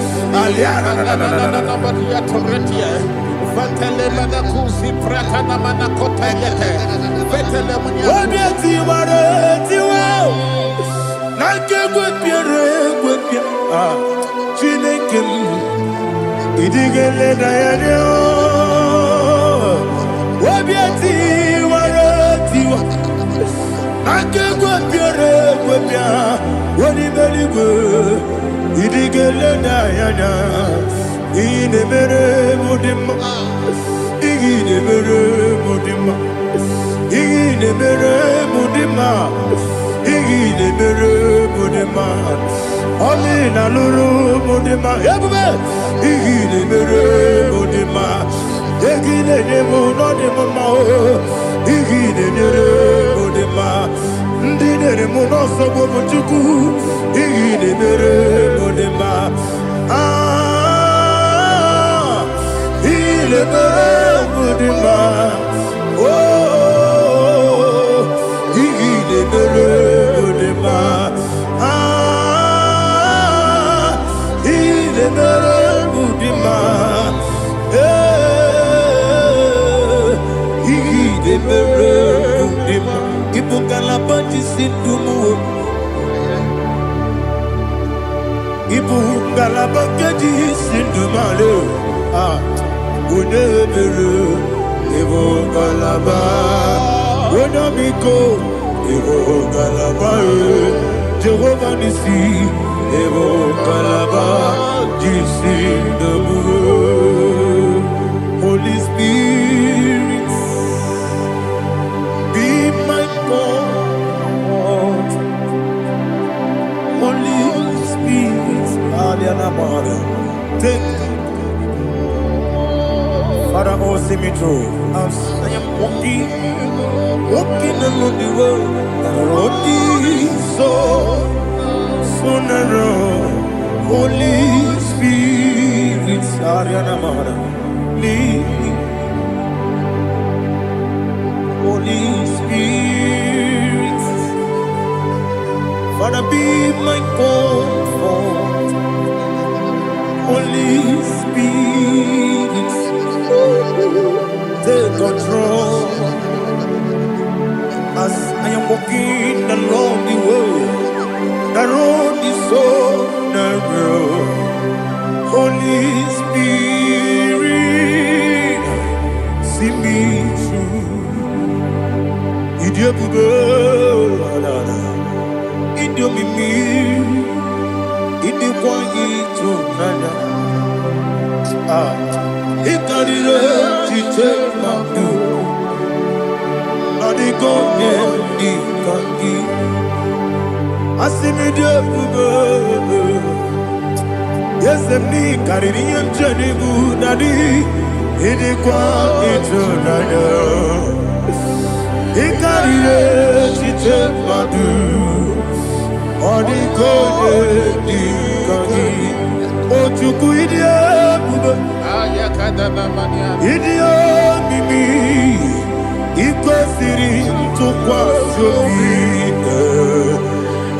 Jehovah Nissi, Evo Kalaba, Jisi Dabu, Holy Spirit, be my God. Holy Spirit, Aliana Mara, take Father, oh, see me through. As I am walking along the road, the road is so narrow. Holy Spirit, Ariana Mara, lead me. Holy Spirit. Father, be my comfort. Holy Spirit, take control as I am walking along the way. The road is so narrow. Holy Spirit, see me through. Idiabube, Idiomimi, Idikwani to Nana. Ikanire, Chitemaku, Adigone, Ikangi. Asimidiabube. Yes, me carrying Jenny Budadi, Idikwa Itunana. He carried it, she took my do. On the code, oh, to Guidia, Idia, Mimi, Icosiri, to Quashobi.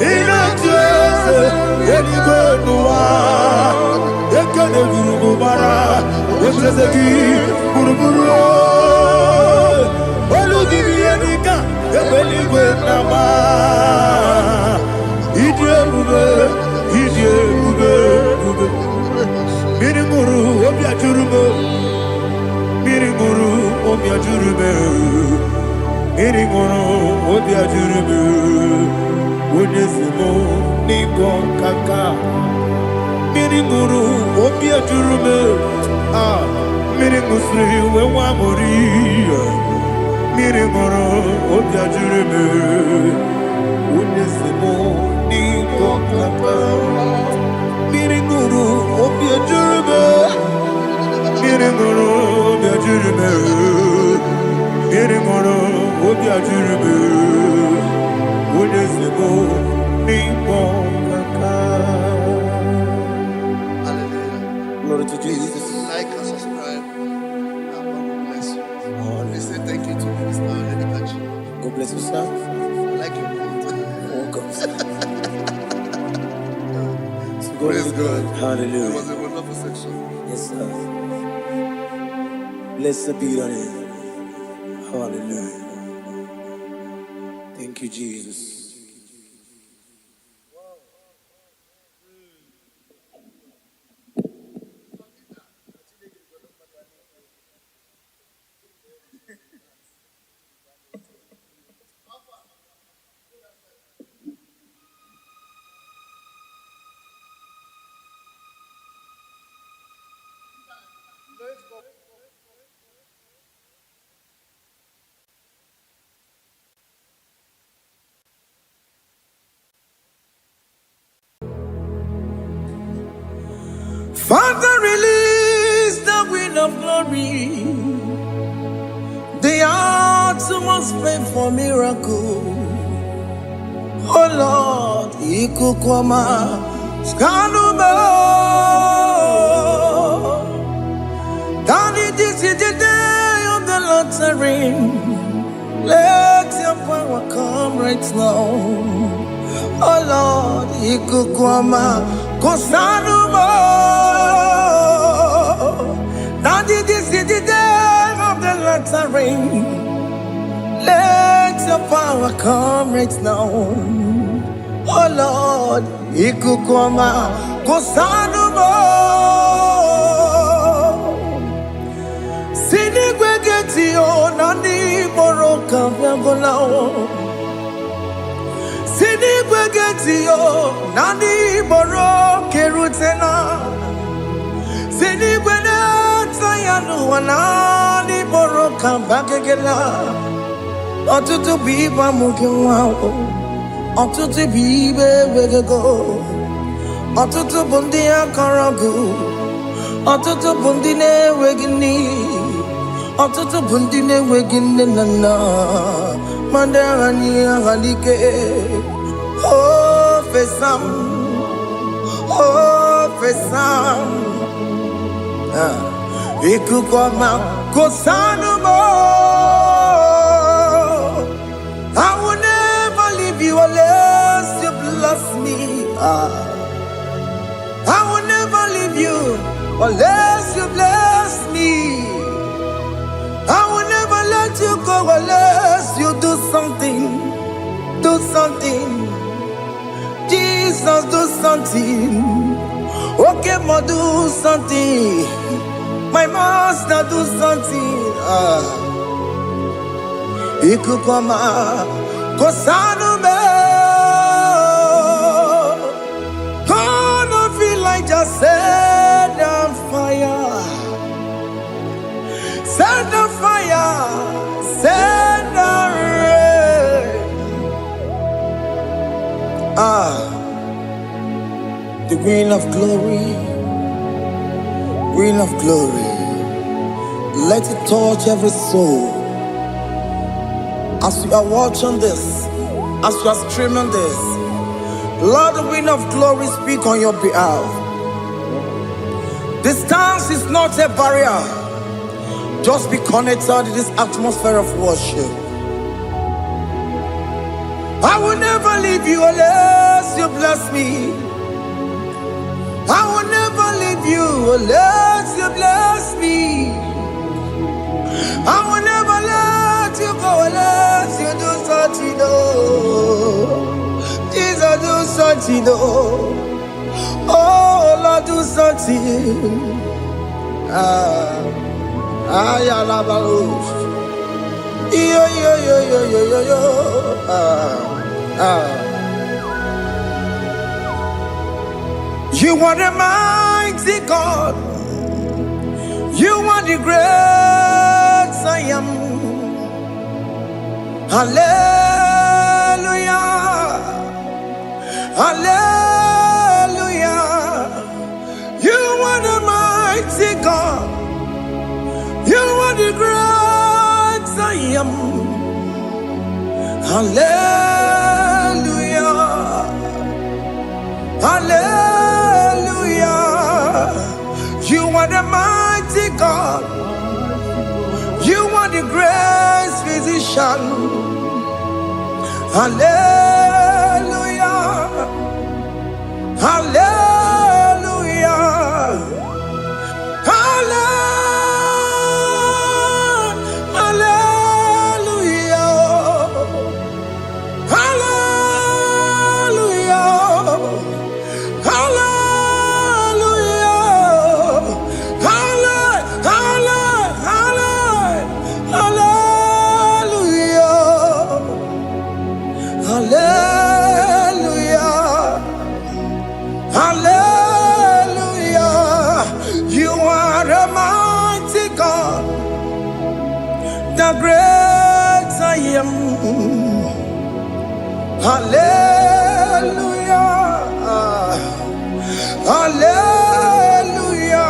In a chest, any good one. Ekane Guru Bara, Wesezeki, Buruburu, Oludibianika, Ebeligwe Nama, Idiabube, Mirimuru, Obiajurube, Mirimuru, Obiajurube, Mirimuru, Obiajurube, Wodesimo, Ningon Kaka. Mirimuru, Obia Jurume, Mirimusri, Wamori, Mirimuru, Obia Jurume, Unesimo, Nigo Papa, Mirimuru, Obia Jurume, Mirimuru, Obia Jurume, Mirimuru, Obia Jurume, Unesimo, Nigo Papa. Glory to Jesus. Like and subscribe. God bless you. Please say thank you to Minister Lady. God bless you, sir. I like you. Welcome. Praise God. Hallelujah. It was a wonderful section. Yes, sir. Blessed be your name. Hallelujah. Thank you, Jesus. Father, release the wind of glory. The hearts must pray for miracle. Oh Lord, Ikukwama, Skanuma. Daddy, this is the day of the Lord's ring. Let your power come right now. Oh Lord, Ikukwama, Kosanuma. Daddy, this is the day of the Lord's ring. Let your power come right now. Oh Lord, Ikukwama, Kosanuma. Sinigwegetio, Nani Moroka, Viagolao. Sinigwegetio, Nani Moroke Rutena. Sinigwena, Tayanu, Nani Moroka, Bagagela. Otutu biba mukiwao, otutu bibe wegego, otutu bundi akaragu, otutu bundi ne wegini, otutu bundi ne wegini nana, mandarani ahalike, oh fesam, Ikukwama kosanumo. I will never leave you unless you bless I will never leave you unless you bless me. I will never let you go unless you do something. Do something. Jesus, do something. Okay, ma, do something. My master, do something. Ikukoma, Kosanume. Gonna feel like just set on fire. Set on fire. Set on rain. The green of glory. Green of glory. Let it touch every soul. As you are watching this, as you are streaming this, Lord, the wind of glory speak on your behalf. Distance is not a barrier. Just be connected to this atmosphere of worship. I will never leave you unless you bless me. I will never leave you unless you bless me. I will never let you go unless you do something. Jesus, do something. Oh, Lord, do something. Yo. You are the mighty God. You are the great I am. Hallelujah. Hallelujah. You are the mighty God. You are the great I am. Hallelujah. Hallelujah. You are the mighty God. You are the great physician. Hallelujah. Hallelujah. The great I am. Hallelujah. Hallelujah.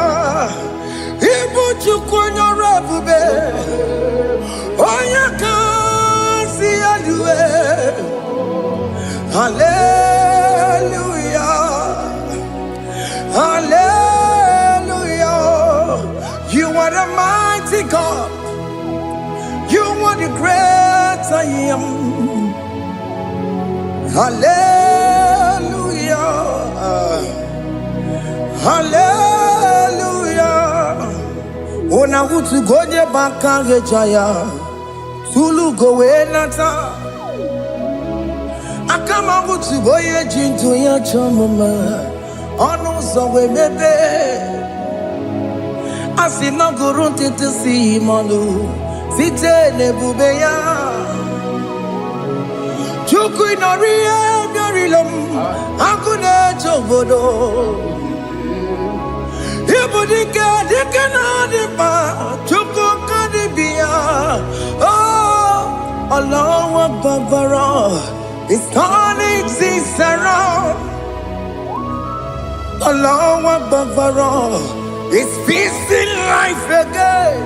Ibuchukwanya rabube. Oya kasi alue. Hallelujah. Hallelujah. You are the mighty God. You are the great I am. Hallelujah. Hallelujah. Ona utu goje bakage jaya. Tulu gowe nata. Akama utu goye jinto ya chomama. Ono sowe mebe. Asina gurunti tisi manu. Site nebubeya Chuku inoria garilom Akune chobodo Ibudika dikana dipa Chuku kadibia Oh Allah Akbar It's turning things around Allah Akbar It's feasting life again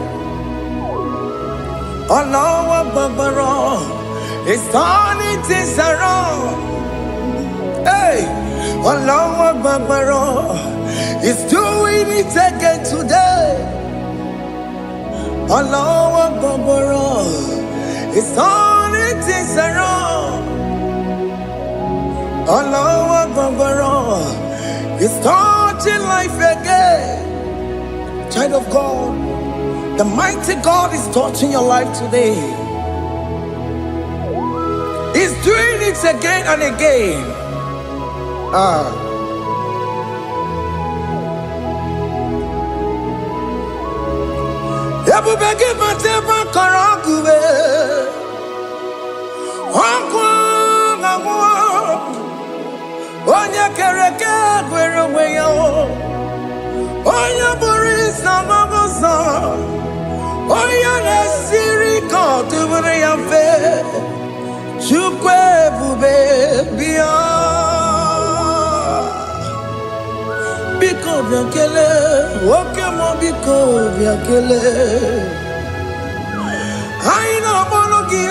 Allah Akbar, it's turning things around. Hey, Allah Akbar, it's doing it again today. Allah Akbar, it's turning things around. Allah It's touching life again. Child of God, the mighty God is touching your life today. He's doing it again and again. Onye kereke gwere onwe ya, onye bụrụ isi ọmụmụzọ, onye na-esiri ka ọ dịbụrụ ya mfe, Chukwu ebube bịa. Biko bịa kelee, nwoke m biko bịa kelee. Anyị na-akpọrọ gị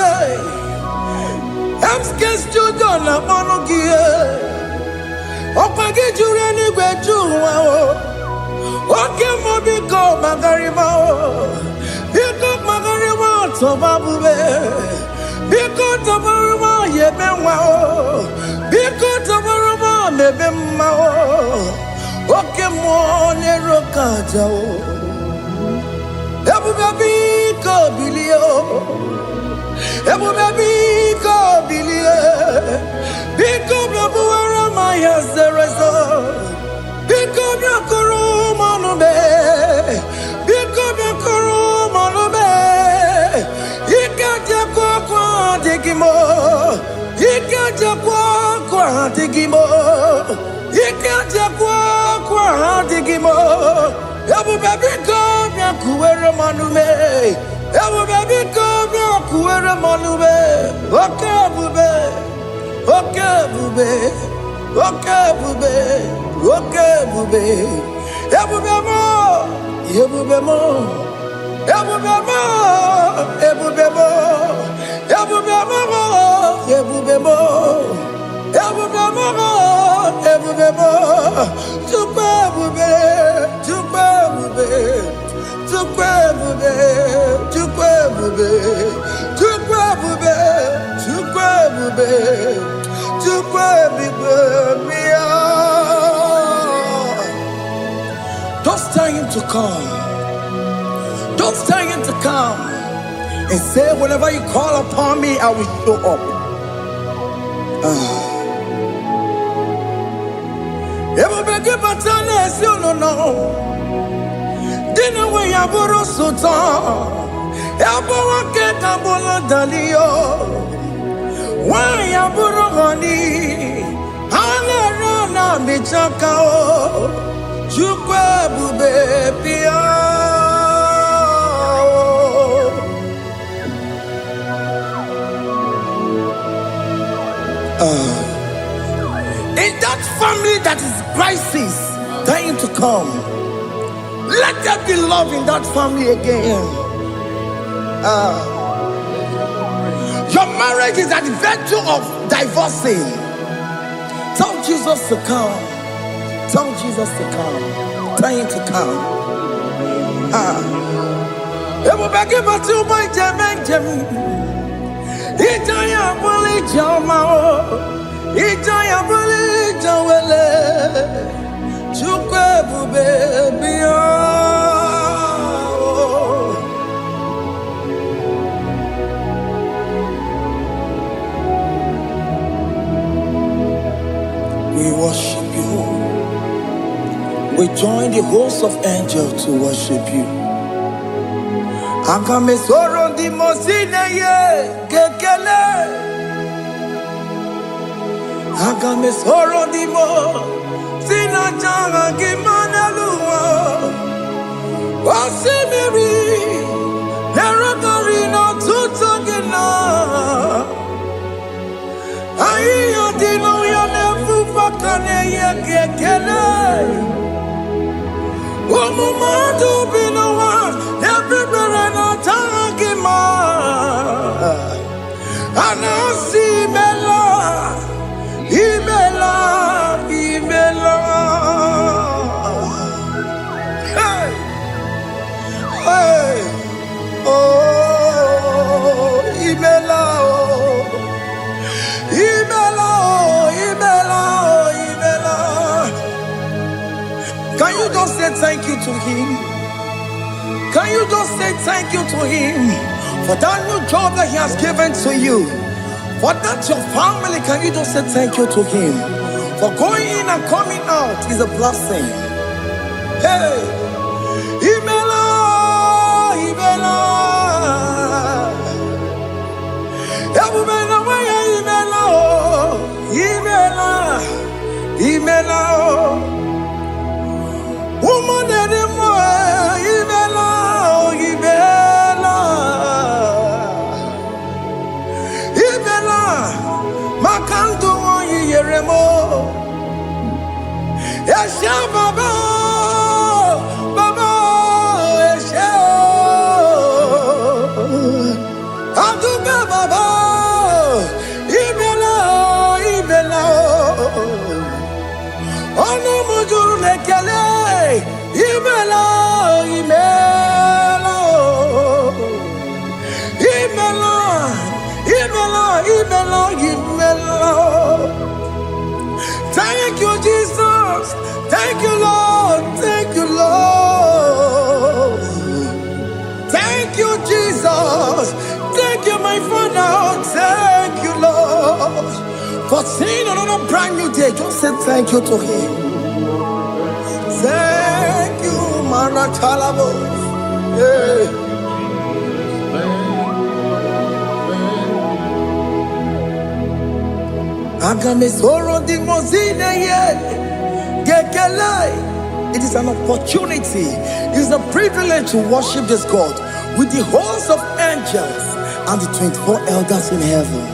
MSK Studio na-akpọrọ gị ọkwa gị juru eluigwe ju ụwa nwoke m biko magarịba biko magarịba tọba bube biko tọbarịba yebe nwa biko tọbarịba mebe mma nwoke m na-ero ka aja ebube biko bilie ebube biko bilie biko bịabuwara ma ya zerezo biko bịakọrọ manube biko bịakọrọ manube ike jakwa kwa adịghị m ike jakwa kwa adịghị m ike jakwa kwa adịghị m ebube biko bịakuwere manube ebube biko bịakuwere manube oke ebube oke ebube oke ebube oke ebube ebube mo ebube mo ebube mo ebube mo ebube mo ebube mo ebube mo ebube mo Chukwu ebube Chukwu ebube Chukwu ebube Chukwu ebube Chukwu ebube Chukwu ebube Chukwu ebube bịa. Don't tell him to come. Don't tell him to come and say whenever you call upon me I will show up. Ebube gị bata na-esi ụlọ dị na nwe ya bụrụ sultan ya bụ nwoke ka bụrụ dalio nwaanyị abụrụ honey ha na-ere na michaka Chukwu ebube bịa. In that family that is crisis dying to come, let there be love in that family again. Your marriage is at the verge of divorcing. Tell Jesus to come. Tell Jesus to come. Tell him to come. Ebubegi batu boy jemenjem. Ijaya buli jamao. Ijaya buli jawele. Chukwu ebube bịa. We worship you. We join the host of angels to worship you. Akame soro di mosine ye kekele. Akame soro di mo sina changa kimanaluwa. Wasimiri nerokari no tutogina. Ayo dino ya nefu fakane ye kekele. Omumadu binowa everybody no tangima. Anasi mela imela imela. Hey hey oh imela oh imela oh imela oh thank you to him? Can you just say thank you to him for that new job that he has given to you? For that your family, can you just say thank you to him? For going in and coming out is a blessing. Hey, Imela, Imela, Imela, Imela, Imela, woman anymore, Imela, Imela, Imela, Makanto, Yeremo, Yasha Baba, Baba, Yasha, Aduka Baba, Imela, Imela, Ono Mujuru Lekele, Imela, Imela, Imela, Imela, Imela, Imela. Thank you, Jesus. Thank you, Lord. Thank you, Lord. Thank you, Jesus. Thank you, my Father. Thank you, Lord. For seeing another brand new day, just say thank you to him. Thank you, Manatalabo. Yeah. It is an opportunity, it is a privilege to worship this God with the host of angels and the 24 elders in heaven.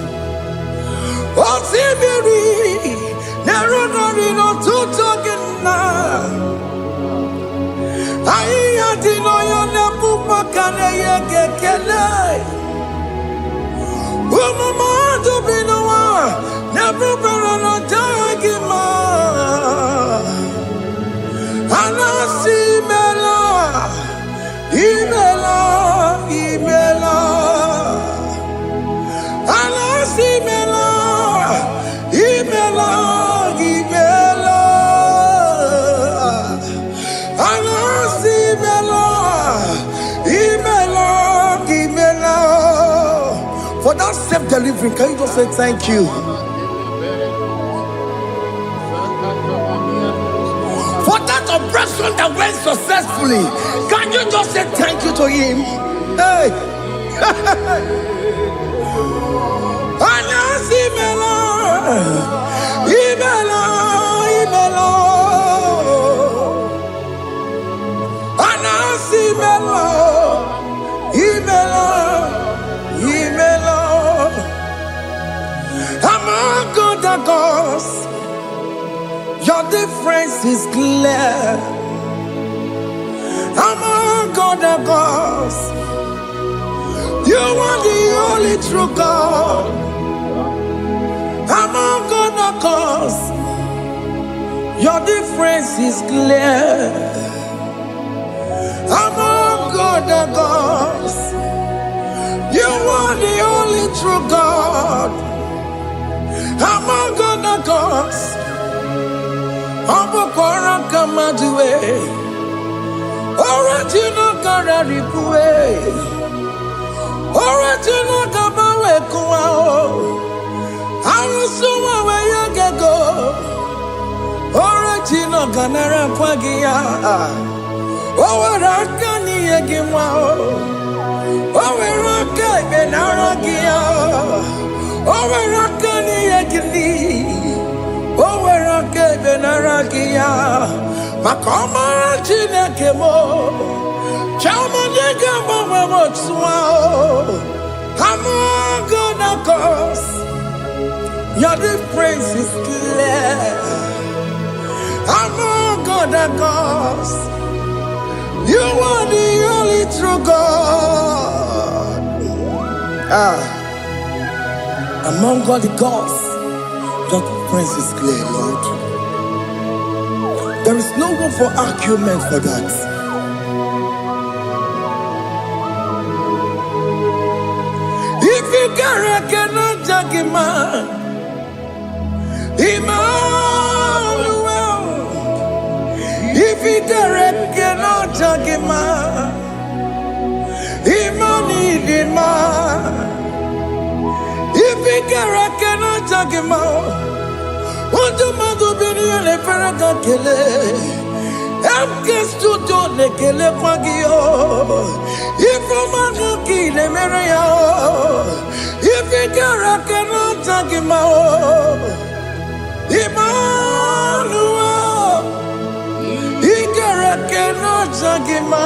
For that self-delivery, can you just say thank you? For that operation that went successfully, can you just say thank you to him? Hey. Among other gods, your difference is clear. Among other gods, you are the only true God. Among other gods, your difference is clear. Among other gods, you are the only true God. Among other gods, Abokora Kamadue, original Kararipue, original Kabawe Kuao, Arusuma Wayagego, original Ganara Kwagia, Owarakani Yagimao, Owaraka Benaragia, Owarakani Yagini. Owerake benaragia, makoma chinekemo, chamanega mamamotswao. Among other gods, your difference is clear. Among other gods, you are the only true God. Among all the gods, your difference is clear, Lord. There is no room for argument for that. If you cannot judge him, Emmanuel. If Ifigere cannot jagima. Imani dima. Ifigere cannot jagima. Ojo madu bini ele feraka kele. Emke studio le kele kwagio. Ifomanu ki le mereya. Ifigere cannot jagima. Emmanuel, Igara cannot jagima.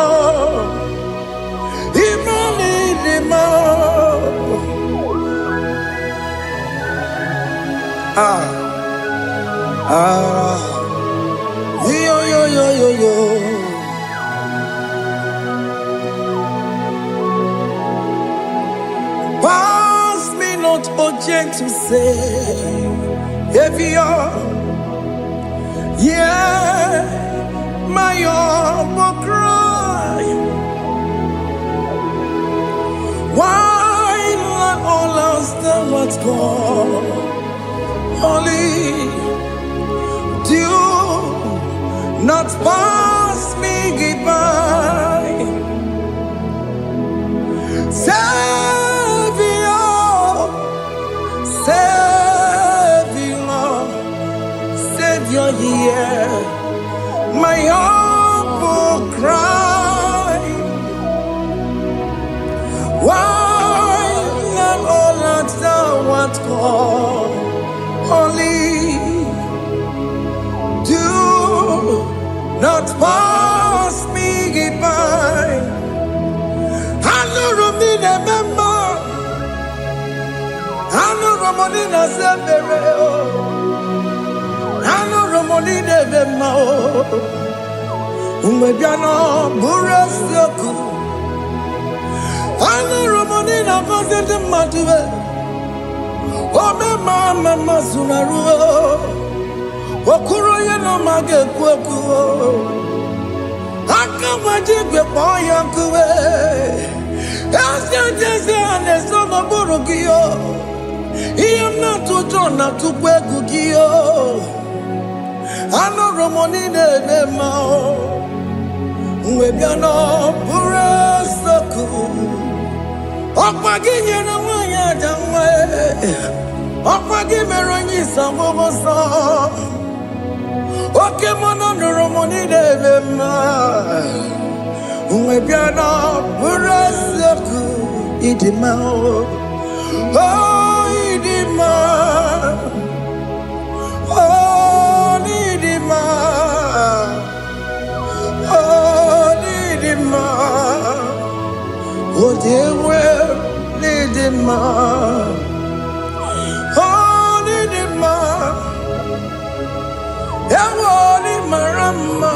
Yo. Pass me not object to say, if you're, yeah, my will cry. Why let all else than what's gone? Only do not pass me by. Savior, yeah, my humble cry. Why not all that thou art called? Only do not pass me by. I know Romina member. I know Romonina Severo. I know Romonina member. Umebiano Burasioku. I know Romonina Vaset Matue. Oh, Mama Sunaru. Okuro Yano Mage Kweku. I can't magic with boy uncle. As I'm a Borogio. I am not to turn up to Kwekugio. I know Romonine Mao. Webiano Burasoku. Okwaginya na wanya jamwe. Okwagimeronyi samobosa. Okemono Romonine Mao. Webiano Burasoku. Idimao. Oh, Idima. Oh, Idima. Oh, Idima. Oh, dear, well, Idima. Oh, Idima. Ewoni Marama.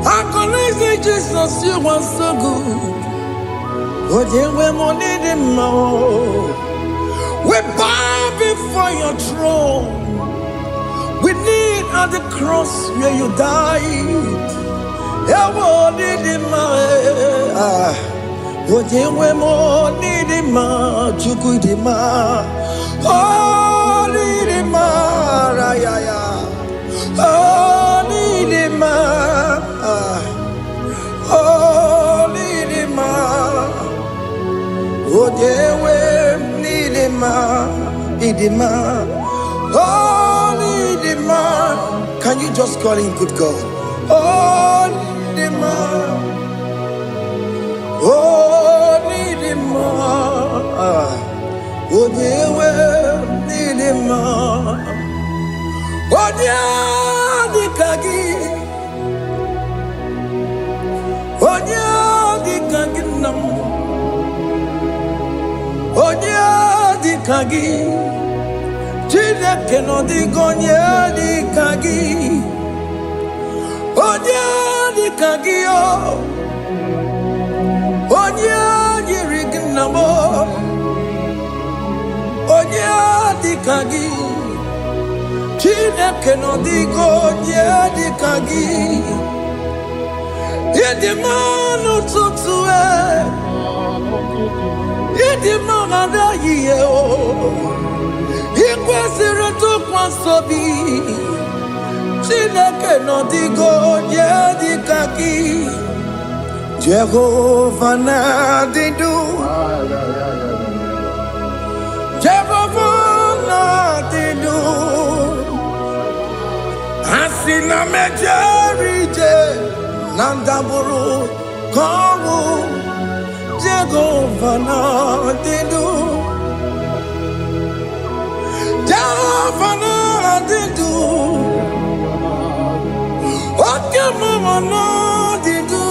I can say Jesus, you are so good. Oh, dear, we need him more. We bow before your throne. We need at the cross where you died. Yeah, we need him more. Oh, dear, we need him more. Chukwu him more. Oh, need him more. Oh, need him more. Oh, need him more. Oh, dear, we need him, oh, need him. Can you just call him good God? Oh, need him, oh, need him, oh, dear, we need him, oh, dear, the Kagi, oh, dear, the Kagi, no. Onya di kagi, chile que no digo onya di kagi, onya di kagi oh, onya di rignamo, onya di kagi, chile que no digo onya di kagi, y de mano tutue. Idi mangada yeo, ikwesire to kwasobi. Chineke no digo yedikaki Jehovah na didu Jehovah na didu Asina mejerije Nandaburu Kongu Jehovah na didu Jehovah na didu Oke mama na didu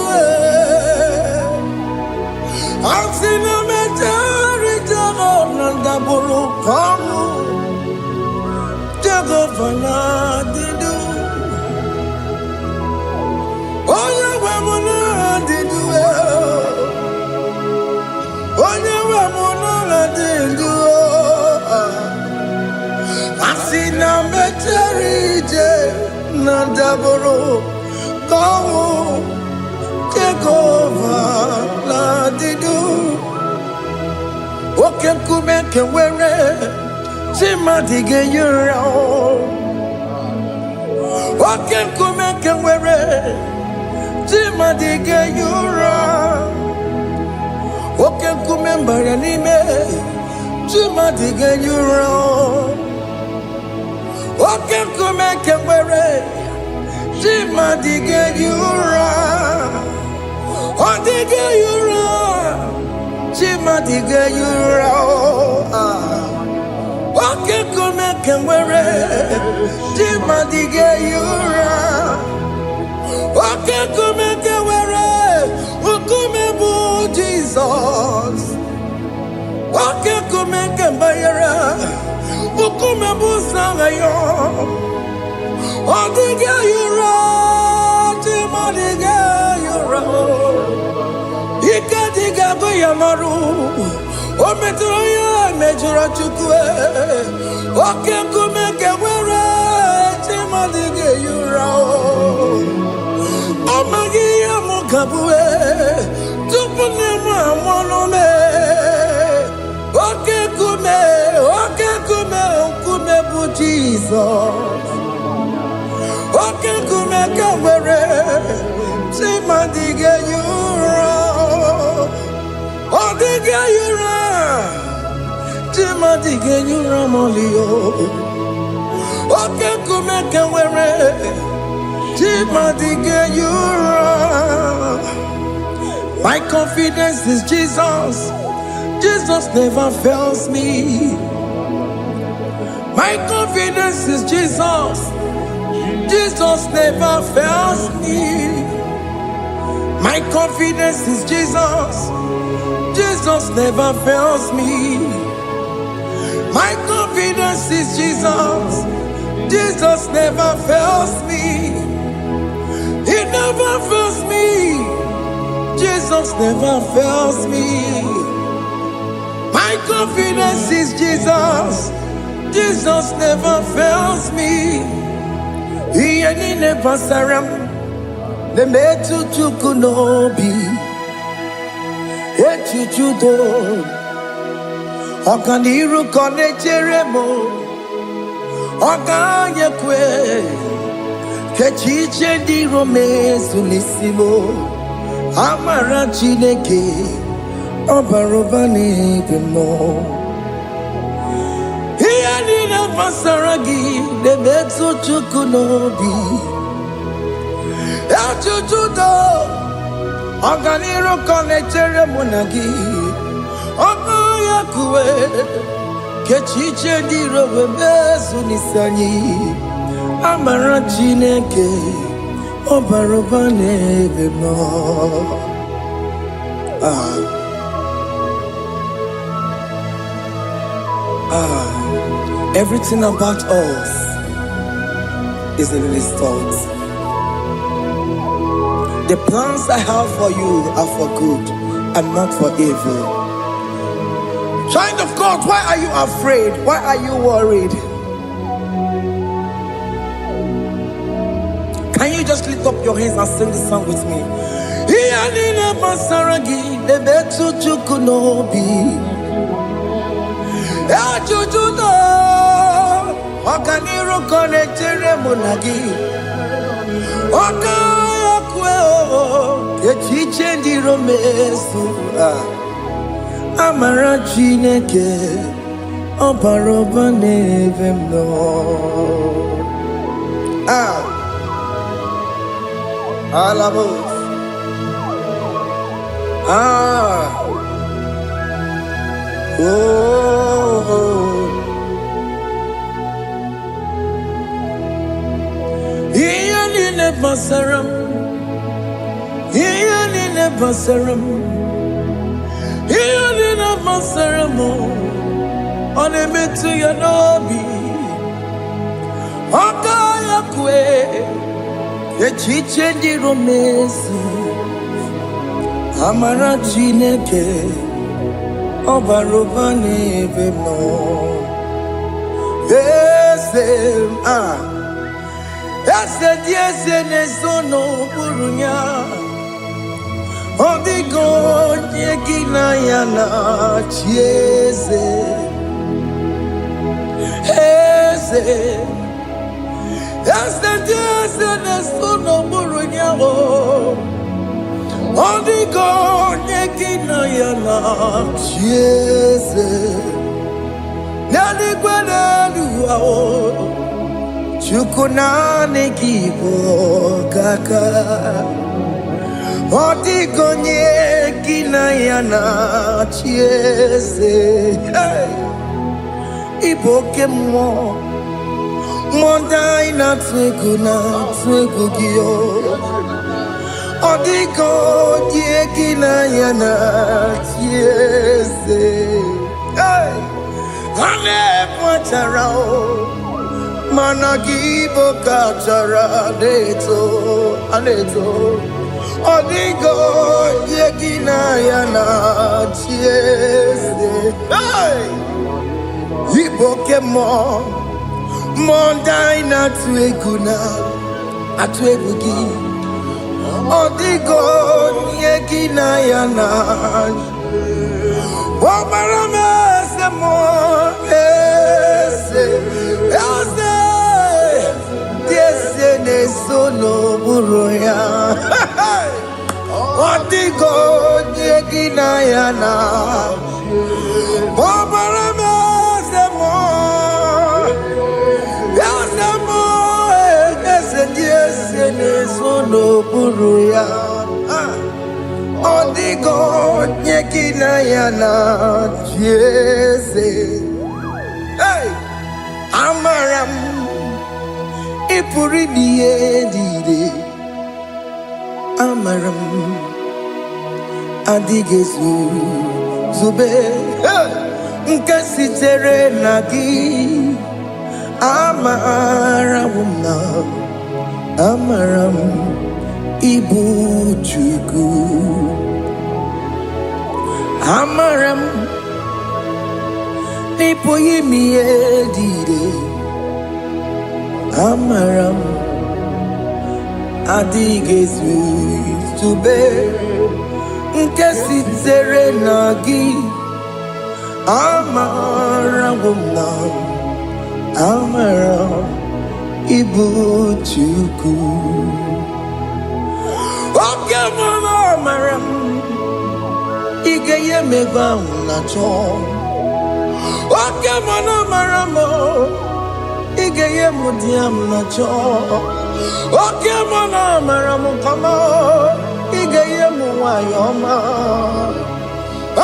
Asina mejerije Nandaburu Kongu Jehovah na didu Onye we muna didu Onye we muna didu Asina meterije Nandaburu Kongu Jehovah na didu Oke kume kewere Chimadige yura Oke kume kewere Chimadige yura Oke kume mbaranime Chimadige yura Oke kume kewere Chimadige yura Odige yura Chimadige yura Oke kume kewere Chimadige yura Oke kume kewere Ukume bu Jesus Oke kume kembayera Ukume bu sangayo Odige yura Chimadige yura Ikadiga goyamaru Ometroya mejura chukwe Oke kume kewere Chimadige yura Omagiya mukabwe Tupune mwamonome Oke kume bu Jesus Oke kume kewere Chimadige yura Odige yura Chimadige yura molio Oke kume kewere Chimadige yura My confidence is Jesus Jesus never fails me My confidence is Jesus Jesus never fails me My confidence is Jesus Jesus never fails me My confidence is Jesus Jesus never fails me He never fails me Jesus never fails me My confidence is Jesus Jesus never fails me He ain't never saram The metu chukunobi Echuchudo Okaniru kone cheremo Okanye kwe Kechiche di rome sunisimo Amara chineke Obarobane gemo He ain't never saragi The metu chukunobi Echuchudo Oganiru konechere munagi Oya kuwe Kechiche diro wemezu nisanyi Amara chineke Obarobane bemo Everything about us is in His thoughts. The plans I have for you are for good and not for evil. Child of God, why are you afraid? Why are you worried? Can you just lift up your hands and sing this song with me? Okaniru kone chere monagi. Oka yakweo echiche ndi romesu. Amara Chineke Obaroba nevem no. Alabos. Iyanine basaram. Iyanine basaram. Iyanine basaram. Onemetu ya nobi. Okaya kwe. Echiche ndi romesi. Amara Chineke Obaroba nevem no. Ese diese nesono burunya. Odigo nyekina yana chiese. Ese diese nesono burunya. Odigo nyekina yana chiese. Nani kwenelu Chukuna nekibo kaka. Odigo nyekina yana chiese. Iboke mo Mondai na twegu giyo. Odigo nyekina yana chiese. Ane pacharao Managibo kachara aneto. Odigo yekina yana chiese. Iboke mo Mondai na atwegugi. Odigo yekina yana Omarame semo Diese nesono buruya. Odigo nyekina yana Omarame semo Diese nesono buruya. Odigo nyekina yana chiese. Amaram ipuri diye. Amaram adigezu zube. Nkasitere nagi. Amaram ibu chuku. Amaram nipo yimi edide. Amaram adigezu zube. Nkasitere nagi. Amaram ibu chuku. Oke mama amaram igeye meba unacho. Oke mama maramo igeye mudiam nacho. Oke mama maramo kama igeye muwayoma.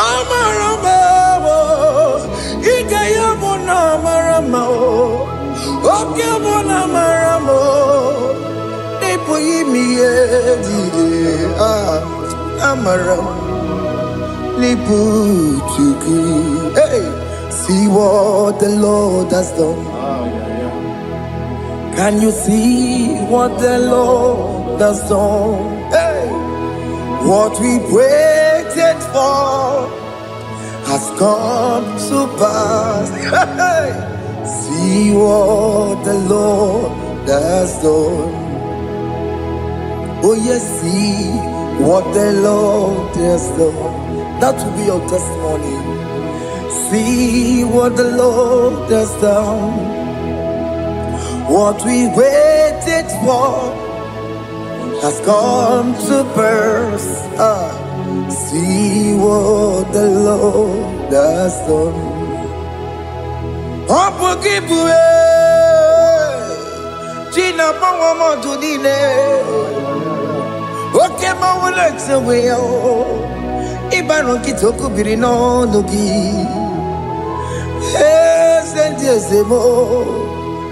Amaramo igeye muna maramo. Oke mama maramo Nipoyimi edide. Amaram Nipuchuku. See what the Lord has done. Can you see what the Lord has done? What we waited for has come to pass. See what the Lord has done. Oh yes, see what the Lord has done. That will be your testimony. See what the Lord has done. What we waited for has come to pass. See what the Lord has done. Opokibue, China Pawamo Tudine, Okemawalex away. Ibano Kitoku Birino Nogi, yes, and yes, the more.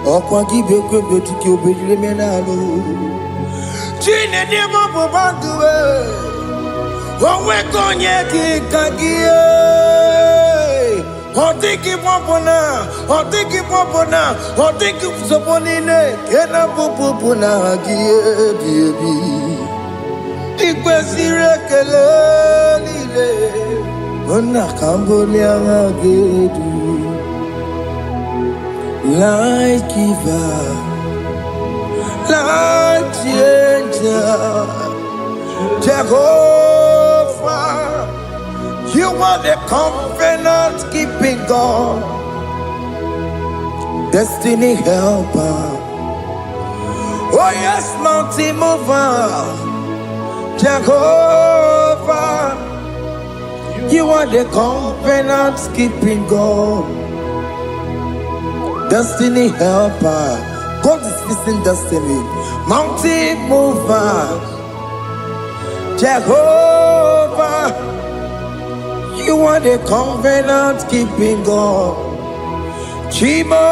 Okwagi Beko Betiki Obedimenalo, China Demo Bobandue, Owekonyeki Kagie, Otiki Popona, Otiki Popona, Otiki Soponine, Kena Popona, Gie, baby. Ikwesire Kelele, Ona Cambodia Gedu. Light giver, light changer, Jehovah, you are the covenant keeping God, destiny helper. Oh yes, mountain mover, Jehovah, you are the covenant keeping God. Destiny helper, God is fixing destiny. Mountain mover, Jehovah, you are the covenant keeping God. Chimo,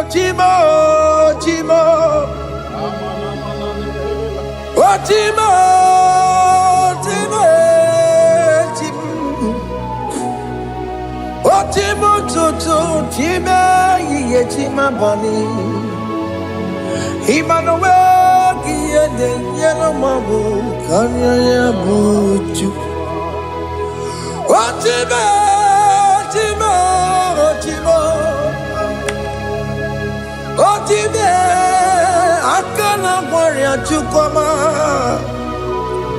Chimo, Chimo, oh Chimo, Chimo, Chimo. Otimo toto time ye tima bani Emmanuel kiye de yelo mabu kanya ya buchu Otimo Otimo Otimo Otimo akana warrior chukoma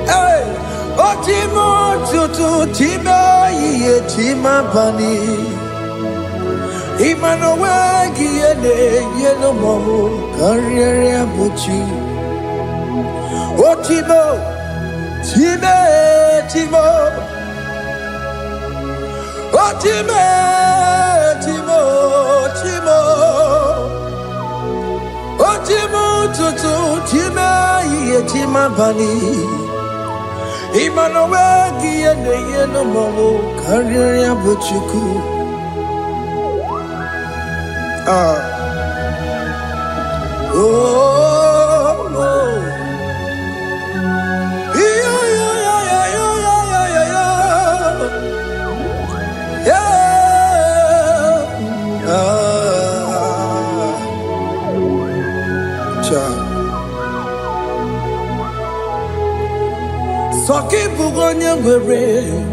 Hey Otimo toto time ye tima bani Emmanuel Giene Yeno Momo Carriere Buchi Otimo Time Timo Otime Timo Timo Otimo Tutu Time Yetima Bani Emmanuel Giene Yeno Momo Carriere Buchiku oh, oh. Yeah, yeah, yeah, yeah, yeah, yeah, yeah. Soki bugonye were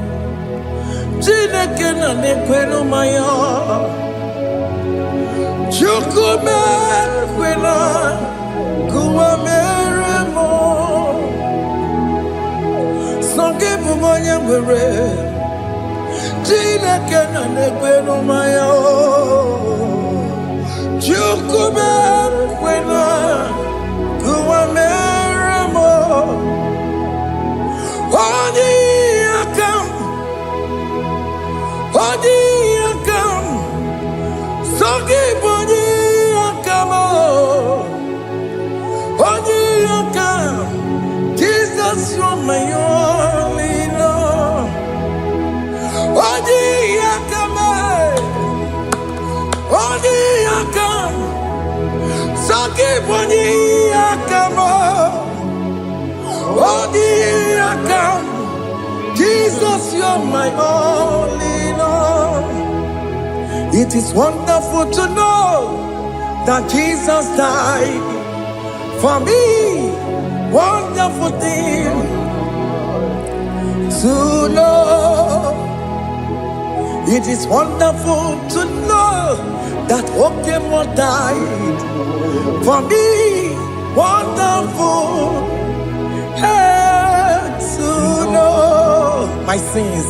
Chineke na nekwenu maya Chukume kwena kuwa meremo Soki bugonye were Chineke na nekwenu maya Chukume kwena kuwa meremo Odi akam Soki boni akamo Odi akam Jesus you're my only love Odi akam Soki boni akamo Odi akam Jesus you're my only love It is wonderful to know that Jesus died for me. Wonderful thing to know. It is wonderful to know that Okemo died for me. Wonderful to know my sins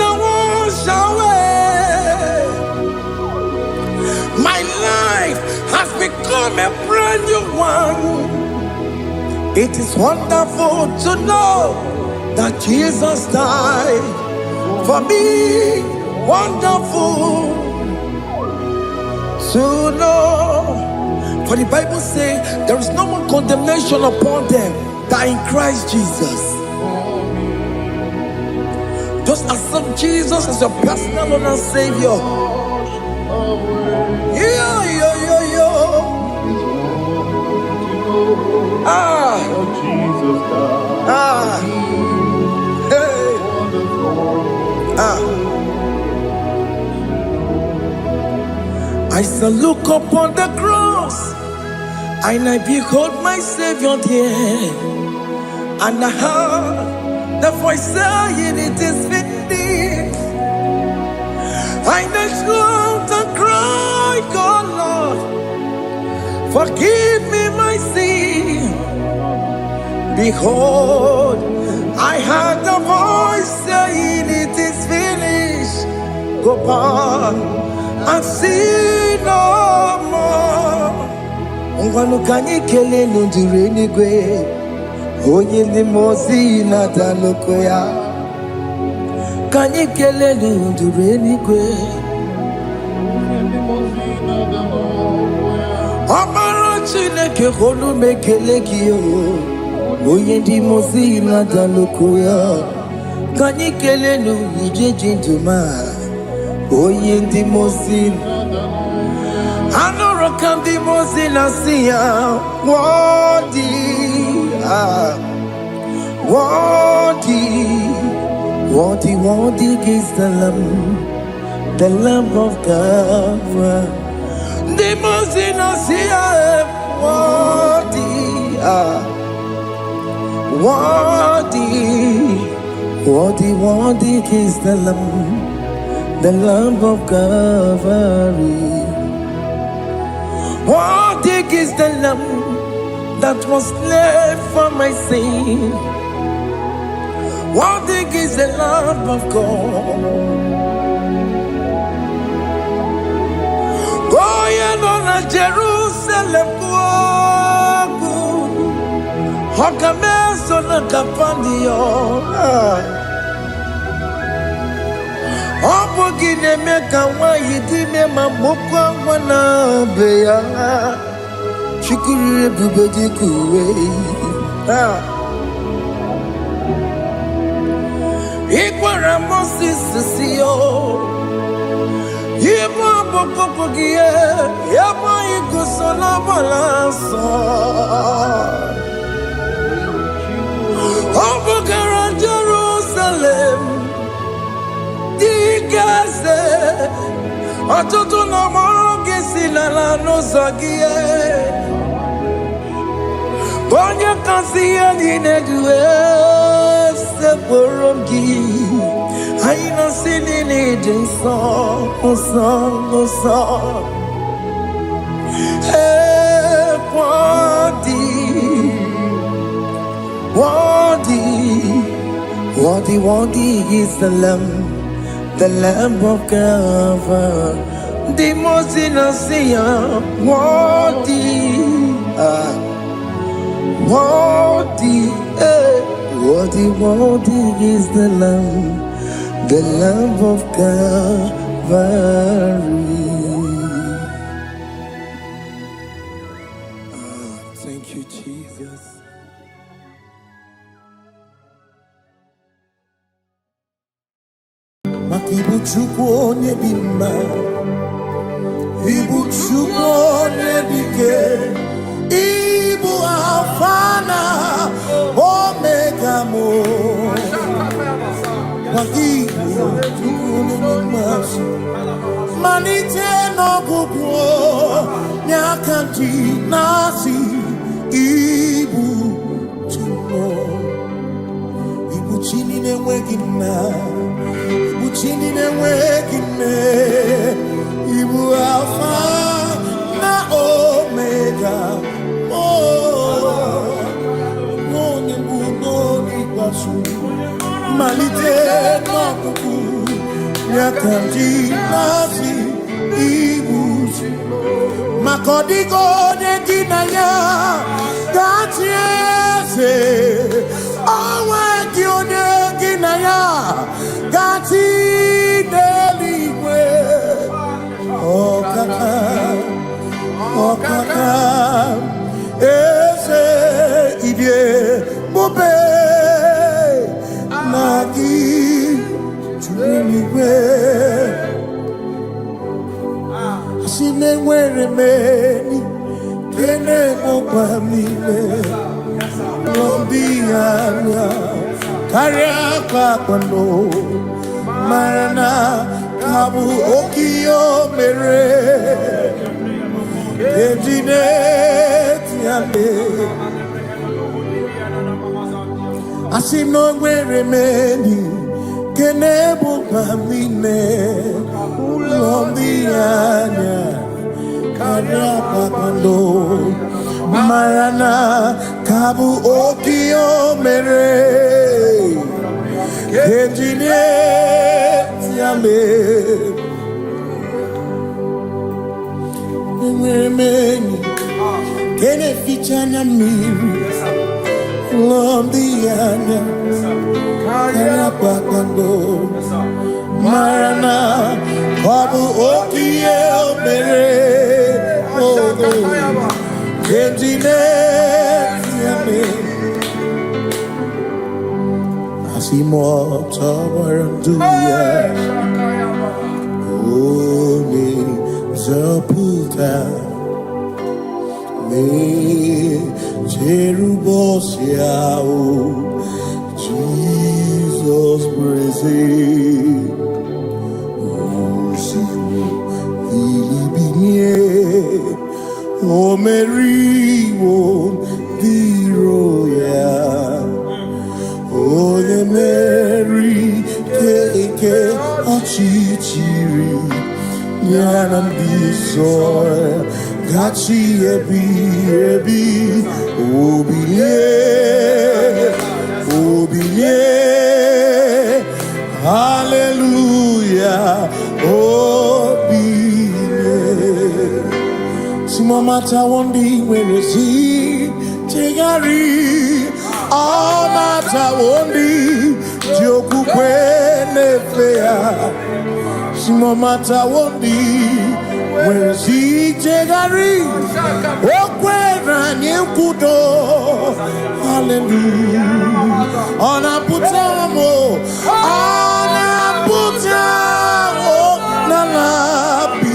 are washed away. My life has become a brand new one. It is wonderful to know that Jesus died for me. Wonderful to know. For the Bible says there is no more condemnation upon them that in Christ Jesus. Just accept Jesus as your personal Lord and Savior. I shall look upon the cross, and I behold my Savior there, and I heard the voice saying, "It is finished." I knelt and cried, "God, Lord, forgive me my sin." Behold, I heard the voice saying, "It is finished. Go back and sin no more." Ngwanukanye kele nundure nigwe, onye ndi mozi na daloko ya. Kanye kele nundure nigwe, Amara Chineke holu mekele kiyo, onye ndi mozi na daloko ya. Kanye kele nu ije jintuma, onye ndi mozi. Anoro kandi mozi na siya, worthy, worthy, worthy is the Lamb of God. The mozi na siya, worthy, worthy is the Lamb of Calvary. Worthy is the Lamb that was slain for my sin. Worthy is the Lamb of God. Going on a Jerusalem, Hokameso na kapandio. Opogine meka wa yidime mamokwa wana beya. Shukuru bubedi kuwe. Ikwara Moses siyo. Yema bokopogie. Yema igusola balanso. Opogara Jerusalem. Digase. Atoto na moge silala no zagie. Bonya kansiya dinedue seporomgi. Aina sinini jinso song. Hey, worthy is the Lamb of God. The most innocent, worthy is the Lamb of Calvary. Thank you, Jesus. Ibu chukwu onye dị mma, Ibu chukwu onye dike, Ibu Alfa na Omega mo. Ibu chukwu onye dị mma, malite n'ọgwụgwụ n'akantị n'asị. Ibu chukwu, Ibu chini na-enweghị nna. Chini na-enweghị nne, Ibu Alfa na Omega, onye mbụ n'oge ikpeazụ, malite n'ọgwụgwụ ya ka ndị na-asị. Ibu Makodigo neginaya gatiese awe gione ginaya gati deligwe okaka ese idie bobe nagi chuligwe Sinewere meni kene mopamile Lombianya Kariaka kwano Marana Kabu okio mere Ejine tiale Asinewere meni kene mopamile Lombianya Kariaka kwando Marana Kabu okio mere Ejine tiale Mweni Kene fichana miri Lombianya Kariaka kwando Marana Kabu okio mere Ejine tiale Asimo tabaranduya Oni zaputa Me Jerubosia Jesus praise O Mary, O the royal, O the Mary, Keke, Achichiri, Yanam Bisor, Gachi Ebi, Obiye, Hallelujah, Mata wondi werezi tegari all mata wondi joku kwene fea Simo mata wondi werezi tegari okwena nyekudo hallelujah ona putamo nalabi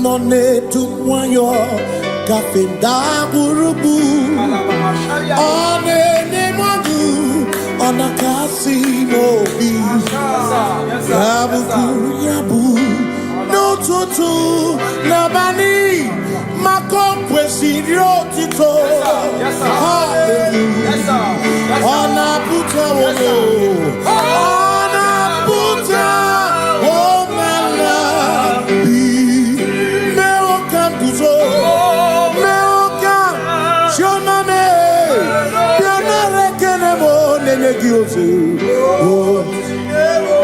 None to moyo kafenda burubu one nemadu ona kasimo bi yabu no tutu nabani makompwe sirio tito hallelujah ona puta wono ona puta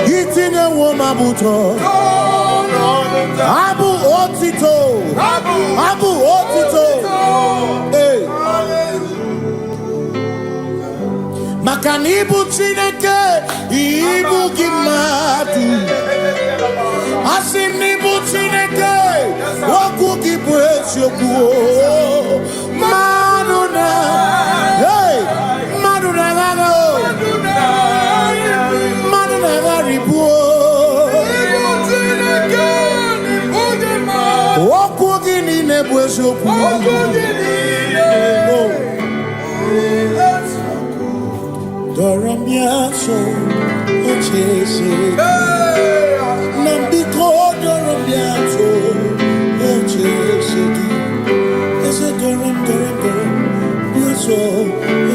Itine woma buto Abu otito Hey Makanibu chineke Ibu gimatu Asinibu chineke Woku gibwesyoku Maduna Hey Maduna gano Doramiaso, Ochese, Nambiko Doramiaso, Ochese, Doram,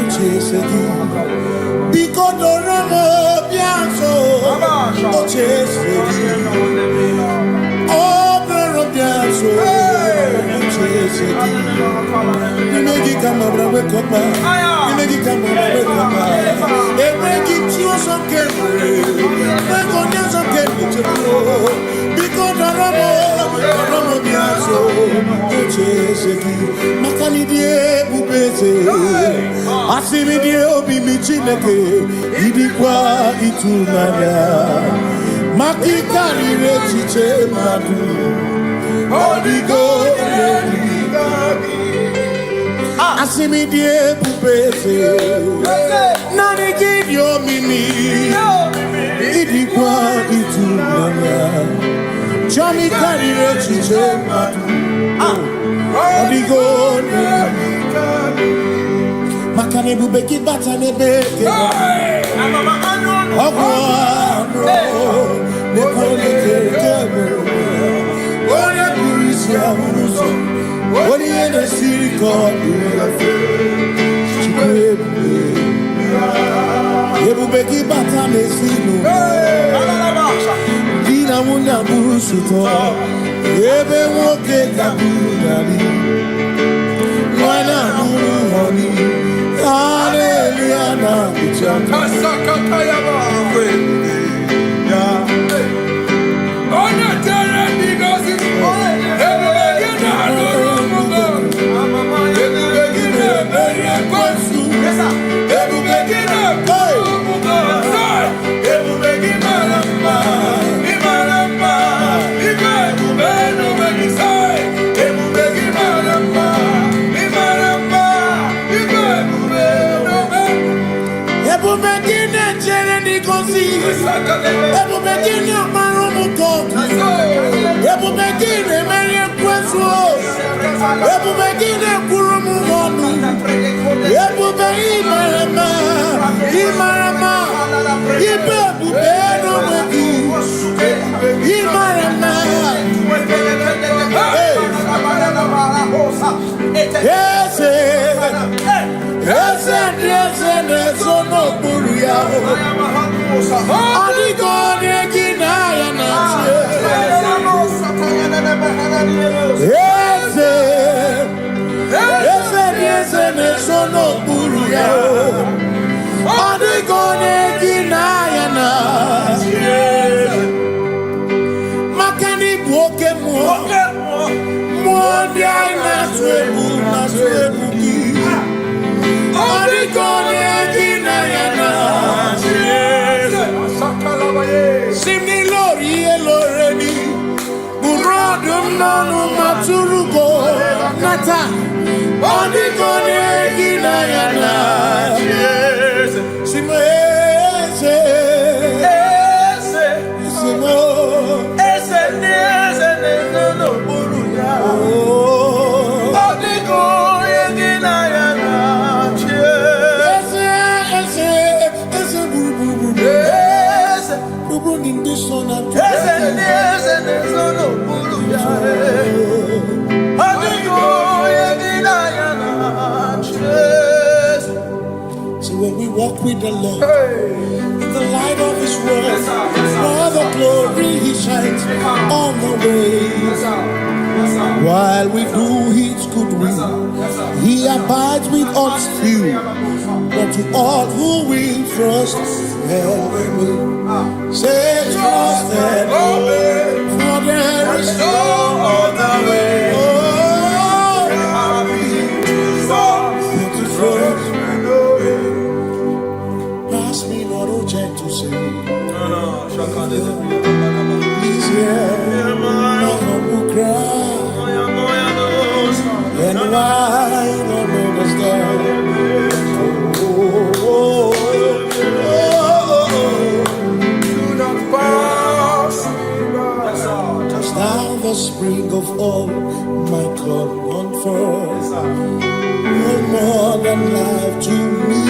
Ochese, Biko Bigodoramo Bianso, Ochese, Obero Bianso, Ochese, Nimegi Kamabra Wekopa, Nimegi Kamabra Wekopa, Emegi Chioso Kemre, Megonyaso Kemre, Bigodoramo Bianso, Ochese, Makanidie Bubeze, Asimidie Obi Michineke, Idikwa Itunanya, Makikari Rechiche Madu, Odigo Asimidie Bubeze, Nani Gidio Mimi, Idikwa Itunanya, Chami Kari Rechiche Madu, Odigo Makane bubeki batane beke Ogwano Nekone kekebe Oye kurisia unuso Oni ene siriko Chikwebe Yebubeki batane sinu Dina muna busuto Yebe woke kabunari Wana nuru honi Hallelujah, na bichaka. Kasakatayaba. Ya. Ona tere bigosi. Everybody na romugo. Everybody na beria kwasu. Yes sir. Everybody na romugo. Everybody na lamba. Imaramba. Ibebu beno benisai. Everybody na lamba. Imaramba. Ibebu Ebu begine jere ni kosi. Ebu begine marumu koki. Ebu begine merie kwesu. Ebu begine kurumu wonu. Ebu be imarama. Imarama. Ibebu beno wegi. Imarama. Yes, no buria. Adigo negina ya na. Yes, no buria. Adigo negina ya na. Makani buoke mo. Dia na swebu ki. Adigo negina ya na. Simni lori eloreni. Burodum nonu maturugo nata. Adigo negina ya na. So when we walk with the Lord, in the light of His word, for the glory He shines on the way. While we do His good will, He abides with us few. But to all who will trust and obey, say trust and obey, for there is no other way. Oh, but to trust and obey. Pass me not, O gentle say. He's here, my humble cry. And I don't understand. Thou the spring of all my God comfort, no more than life to me,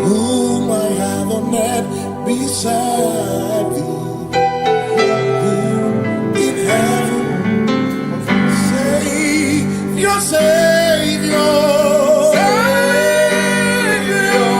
whom I have on earth beside thee, in heaven, Savior, Savior, Savior,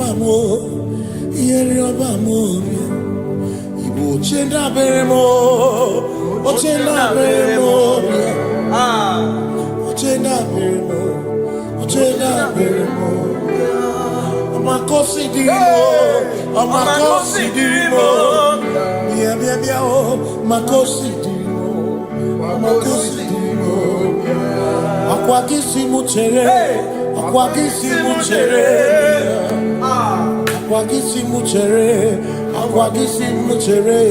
Obamo, Yeri Obamo, Ibu Chenda Beremo, Ochenda Beremo, Ochenda Beremo, Ochenda Beremo, Amakosi Dirimo, Amakosi Dirimo, Bia, Makosi Dirimo, Amakosi Dirimo, Akwagisi Muchere, Akwagisi Muchere, Akwagisi Muchere, Akwagisi Muchere,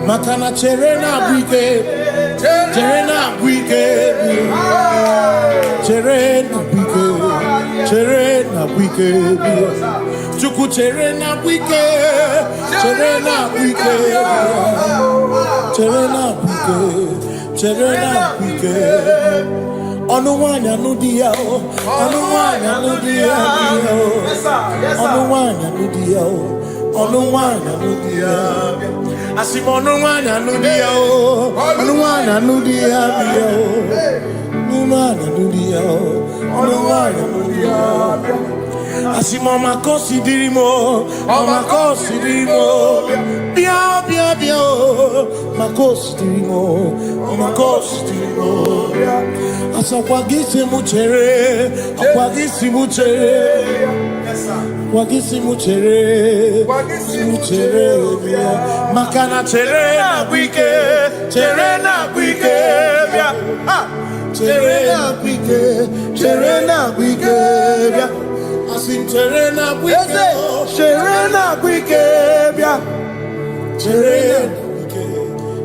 Makana Cherena Bike, Cherena Bike, Cherena Bike, Cherena Bike, Chuku Cherena Bike, Cherena Bike, Cherena Bike, Cherena Bike. Onuwanya nudia o, Onuwanya nudia o, Onuwanya nudia o, Onuwanya nudia. Asim Onuwanya nudia o, Onuwanya nudia o, Onuwanya nudia o, Onuwanya nudia. Asim Omakosi dirimo, Omakosi dirimo, bia o, Makosi dirimo, Omakosi dirimo. Akwagisi Muchere, Akwagisi Muchere, Akwagisi Muchere, Muchere, Makana Cherena Bike, Cherena Bike, Cherena Bike, Cherena Bike, Asim Cherena Bike, Cherena Bike,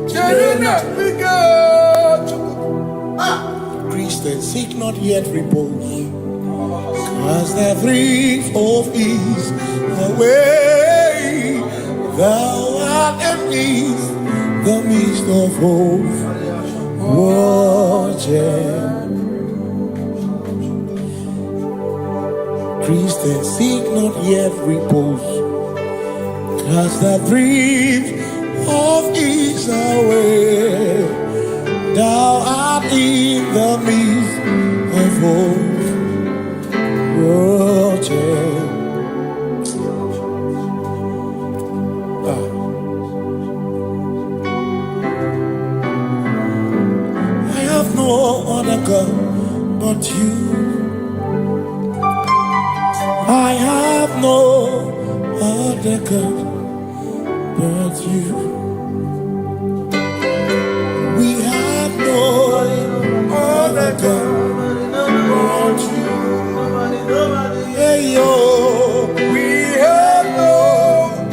Cherena Bike, Christians seek not yet repose, cause the brief of ease away. Thou art amidst the midst of hope, watching. Christians seek not yet repose, cause the brief of ease away. Thou art in the midst of hope, watching. I have no other God but you. I have no other God but you. We have no other God but you. Hey yo, we have no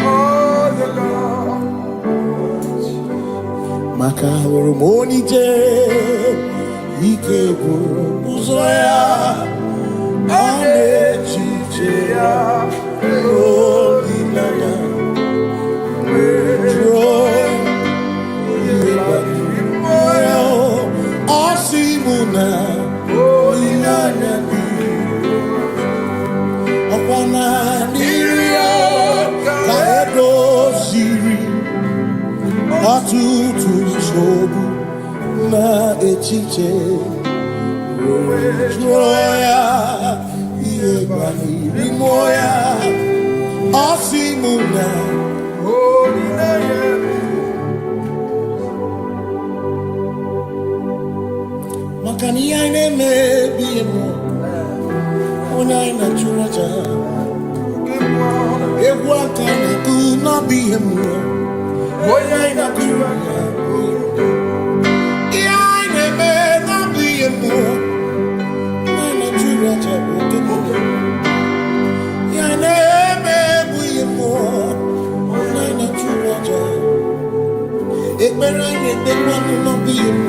other God. Makahuru monije, ikeburu uzoya, anechicheya, olinaya, joy. Osimuna, Olinana, Okwana Niria, Kaedo Siri, Atutu Sobu, Na Echiche, Joya, Iebani, Rimoya, Osimuna, Olinana. Makani aine me biemo, onai na churaja. Ewa kana tu na biemo, onai na churaja. Aine me na biemo, onai na churaja. Aine me biemo, onai na churaja. Ekbera ne tekwa na biemo.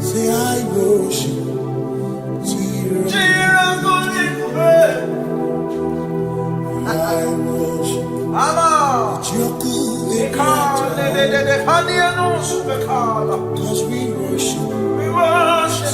Say I worship. I worship. Cause we worship. We worship.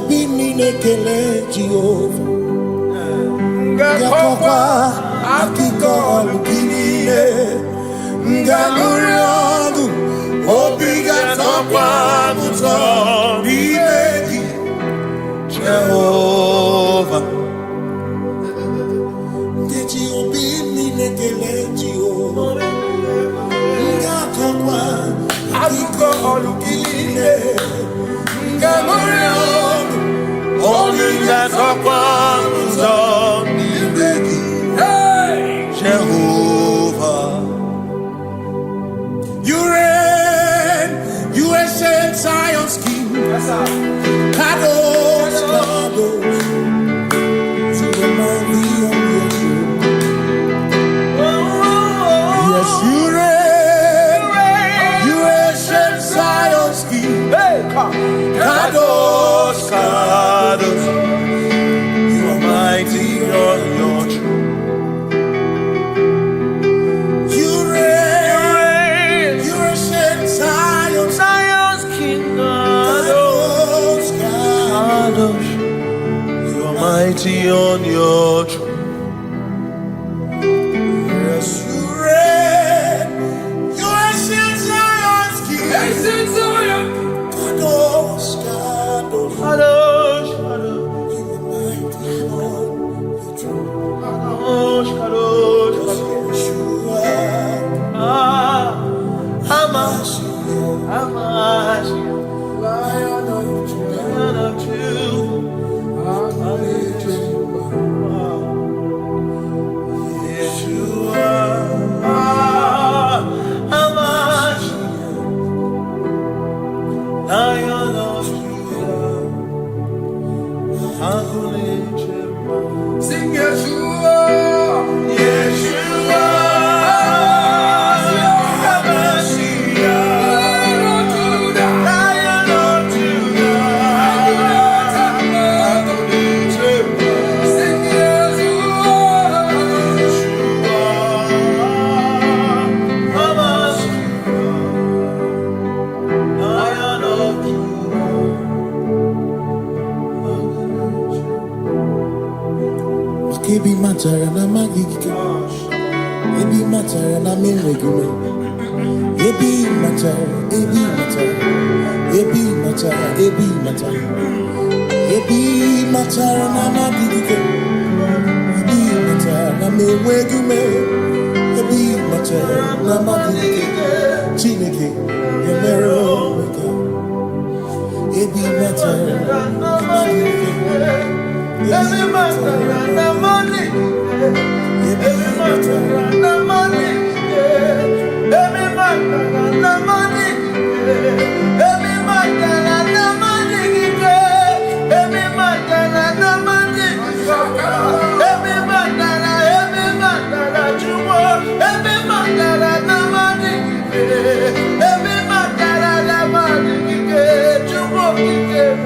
Obi minekele Jehovah Ngakokwa akiko lukile Ngamuriangu Obi gatokwa muto Bimeki Jehovah Ngeji obi minekele Jehovah Ngakokwa akiko lukile Ngamuriangu Jehovah, you reign, you ancient Zion's King. Kadosh, Kadosh, to the mighty on your throne. Yes, you reign, you ancient Zion's King. Kadosh, Kadosh, you are mighty on your throne. You reign, you ancient Zion's King. Kadosh, Kadosh, you are mighty on your throne. Yes, you reign, you ancient Zion's King. Ancient Zion. Kadosh, Kadosh, Kadosh, Kadosh, you are mighty on your throne. Kadosh, Kadosh, Kadosh, you are Hamash, Lion of sing Yeshua, Yeshua, Lion of Judah, sing Yeshua, Lion of Judah. Ebi matara na magigike, ebi matara na menwegume, ebi matara, ebi matara, ebi matara, ebi matara, ebi matara na magigike, ebi matara na menwegume, ebi matara na magigike, Chineke yemero weka, ebi matara na magigike. Every matter and the money, every matter and the money, every matter and the money, every matter and the money, every matter and the money, every matter that you want, every matter and the money, every matter and the money, you want to give.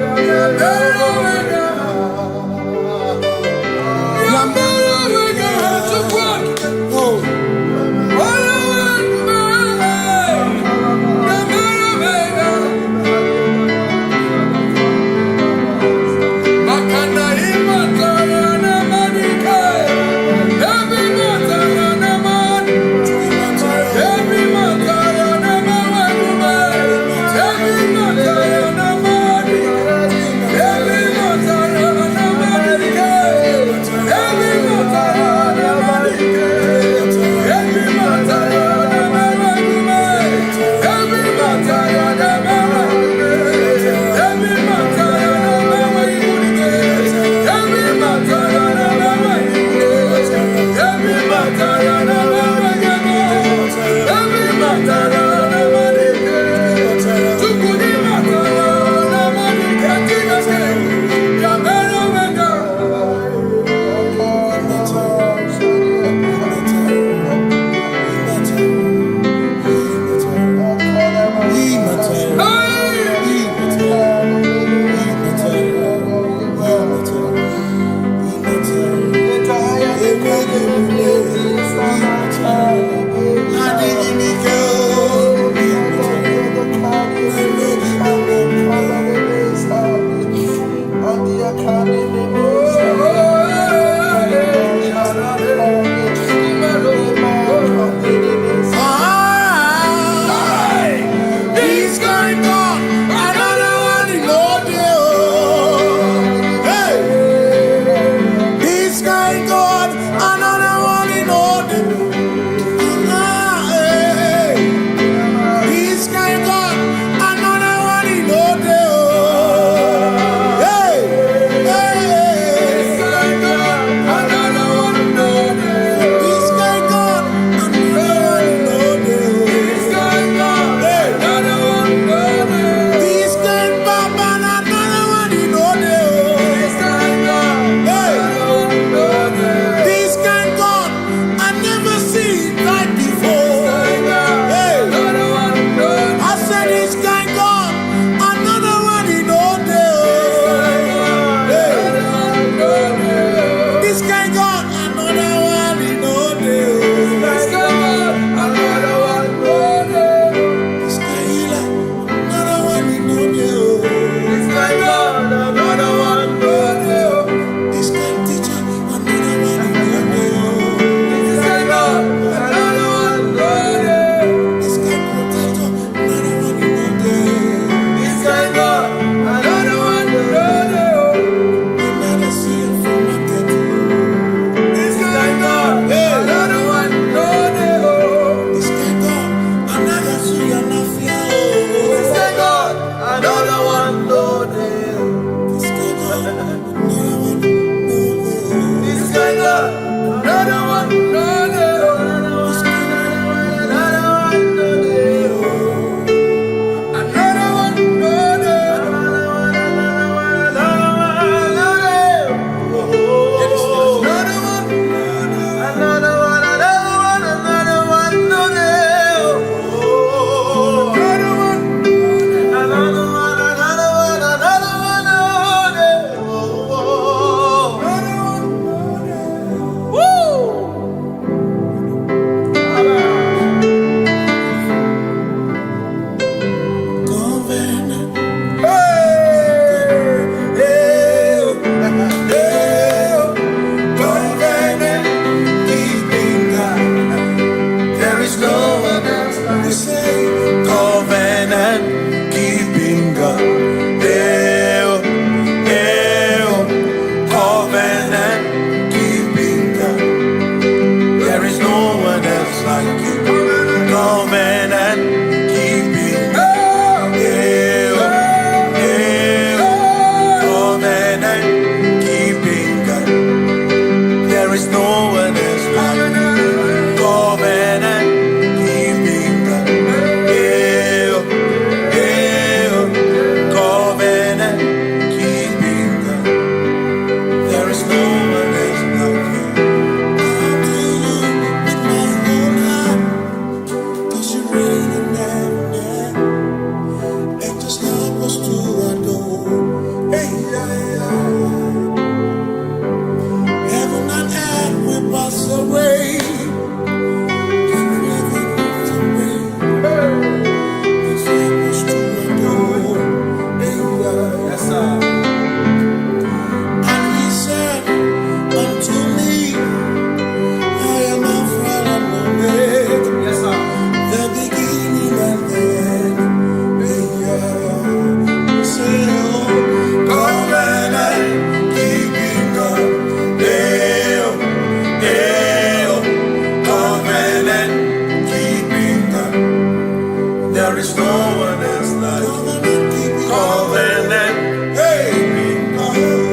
is no one else like you. Covenant. Hey.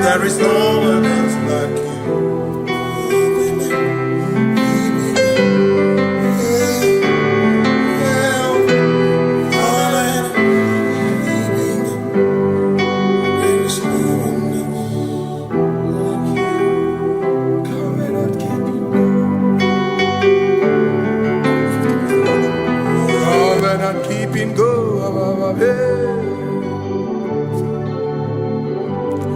There is no one else like you. Covenant keeping go.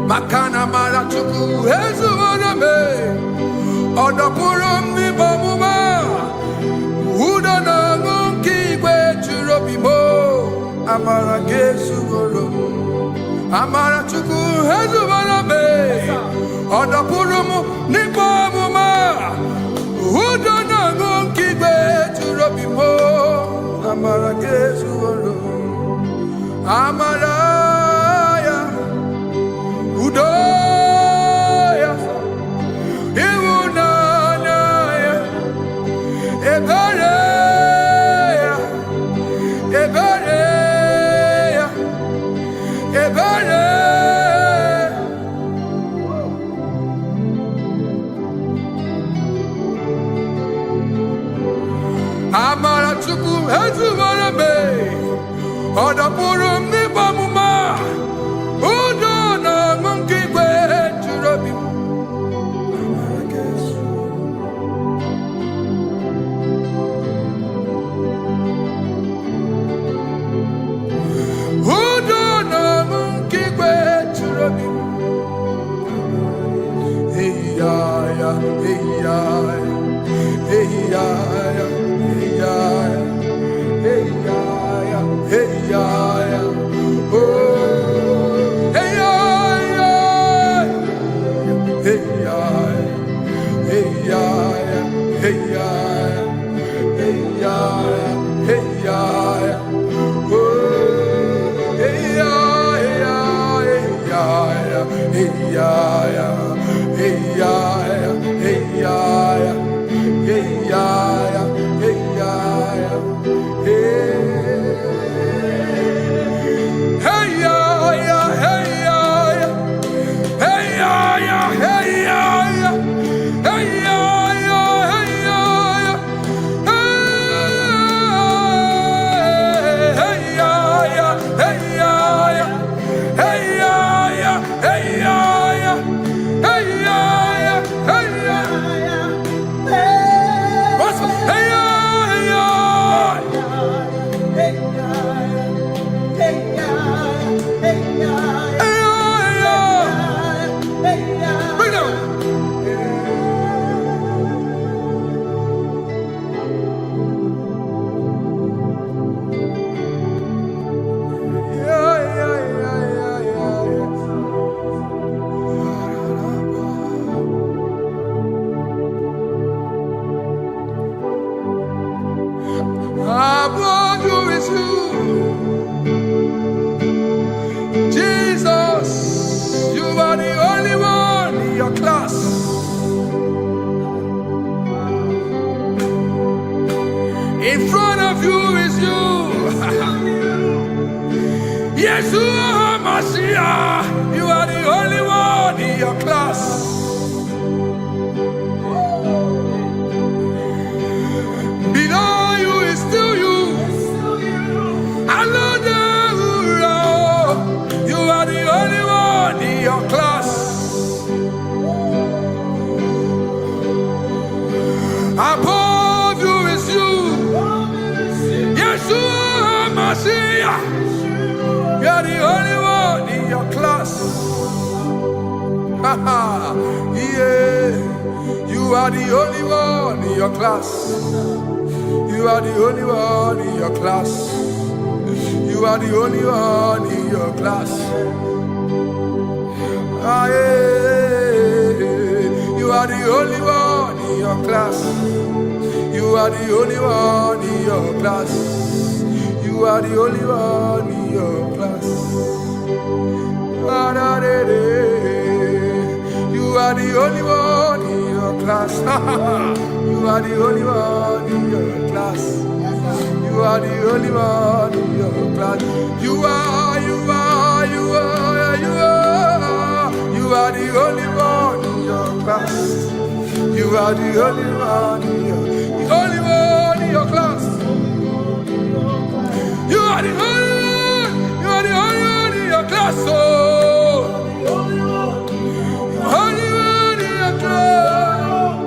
Makana mara chuku hezu waname odapurum ni bamuma uda na ngonki kwe churobimo amara gesu worum amara chuku hezu waname odapurum ni bamuma uda na ngonki kwe churobimo amara gesu worum amara Udoya, Iwunanaya, Ebereya, Ebereya, Ebereya. Amara chuku hezu warame, odapurum ni bamuma. In front of you is you. Yeshua Mashiach, you are the only one in your class. Below you is still you. You are the only one in your class. Above you is you. Yeshua Mashiach, you are the only one in your class. Yeah, you are the only one in your class. You are the only one in your class. You are the only one in your class. Ah, yeah. You are the only one in your class. You are the only one in your class. You are the only one in your class. Ah, da, da, da. You are the only one. class. You are the only one in your class. You are the only one in your class. You are the only one in your class. You are the only one in your class. You are the only one in your class. Oh, only one in your class.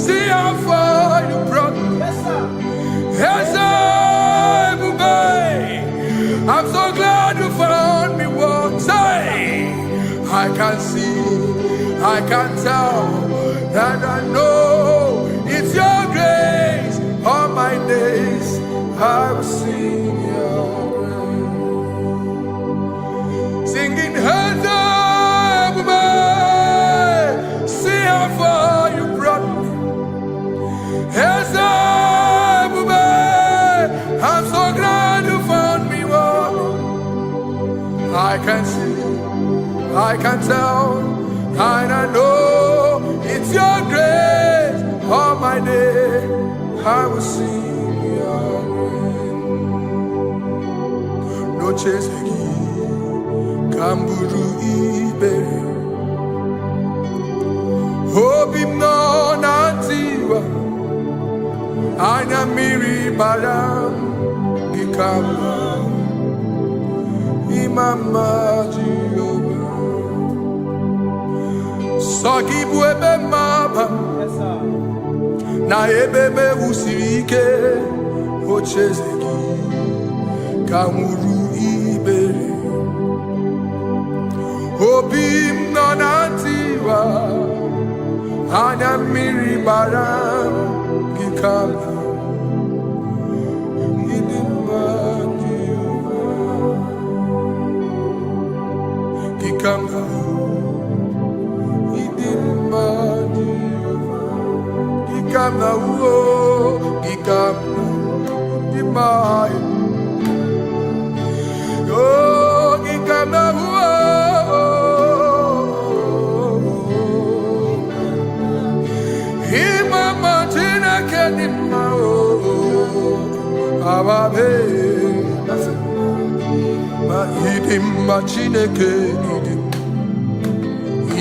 See how far you brought me. I'm so glad you found me once. I can see, I can tell, and I know it's your grace. All my days I will sing your grace. Singing, see how far you brought me. I'm so glad you found me one. I can see, I can tell, and I know it's your grace. All my day I will sing your grace. No chase again, Kamburu Ibe. Hope him no nantiwa. Anya miri baram gikama imama Jehovah Sagibu ebe maba na ebe me usirike ochezegi kamuru ibere obim nanatiwa anya miri baram gikama Chineke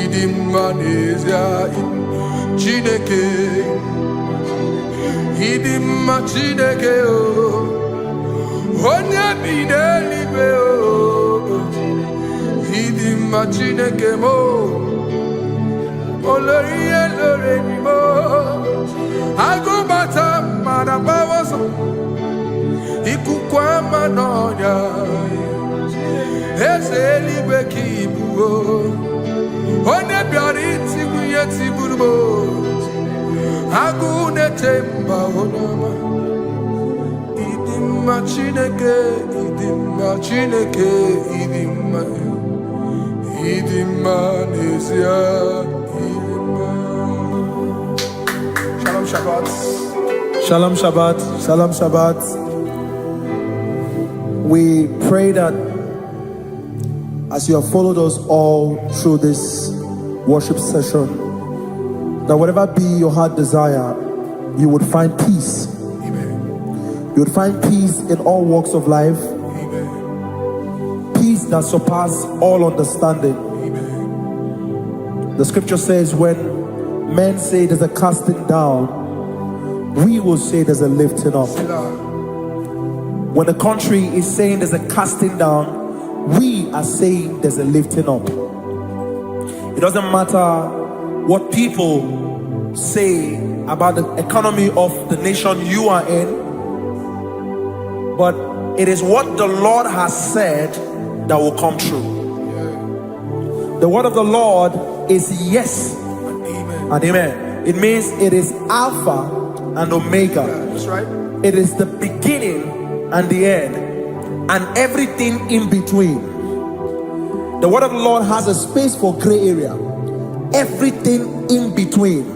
idim manezia Chineke idim Chineke o onye bidelibe o idim Chineke mo oloriye loreni mo agubata marabawoso ikukwa manonya Ezeligwe kibuo One biari tibuye tiburbo Agune temba onama Idimma Chineke Idimma nezia Idimma. Shalom Shabbat. Shalom Shabbat. We pray that as you have followed us all through this worship session, that whatever be your heart desire, you would find peace. Amen. You would find peace in all walks of life. Amen. Peace that surpasses all understanding. Amen. The scripture says when men say there's a casting down, we will say there's a lifting up. When the country is saying there's a casting down, we are saying there's a lifting up. It doesn't matter what people say about the economy of the nation you are in, but it is what the Lord has said that will come true. The word of the Lord is yes and amen. It means it is Alpha and Omega. That's right. It is the beginning and the end, and everything in between. The word of the Lord has a space for gray area. Everything in between.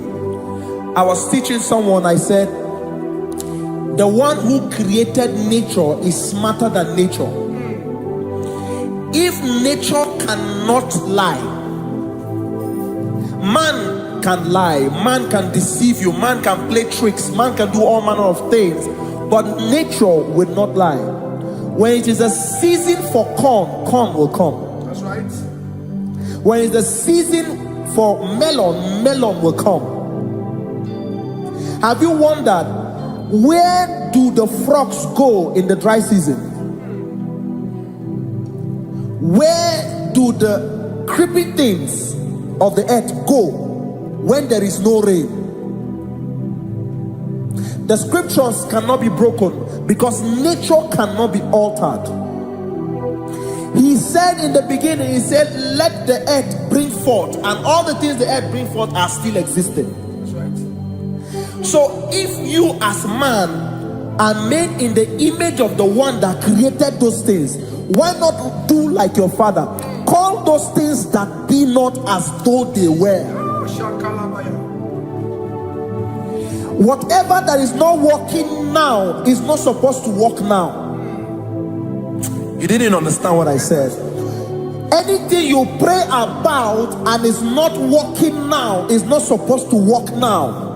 I was teaching someone, I said, The one who created nature is smarter than nature. If nature cannot lie, man can lie, man can deceive you, man can play tricks, man can do all manner of things, but nature will not lie. When it is a season for corn, corn will come. That's right. When it's the season for melon, melon will come. Have you wondered, where do the frogs go in the dry season? Where do the creeping things of the earth go when there is no rain? The scriptures cannot be broken because nature cannot be altered. He said in the beginning, he said, let the earth bring forth, and all the things the earth bring forth are still existing. That's right. So if you as man are made in the image of the one that created those things, why not do like your father? Call those things that be not as though they were. Whatever that is not working now is not supposed to work now. You didn't understand what I said. Anything you pray about and is not working now is not supposed to work now.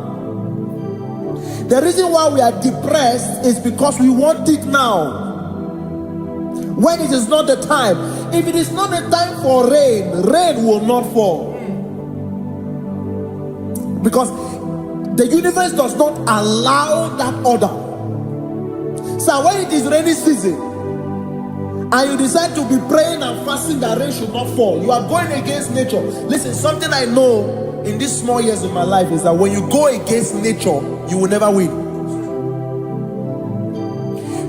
The reason why we are depressed is because we want it now, when it is not the time. If it is not the time for rain, rain will not fall, because the universe does not allow that order. So when it is rainy season and you decide to be praying and fasting that rain should not fall, you are going against nature. Listen, something I know in these small years of my life is that when you go against nature, you will never win.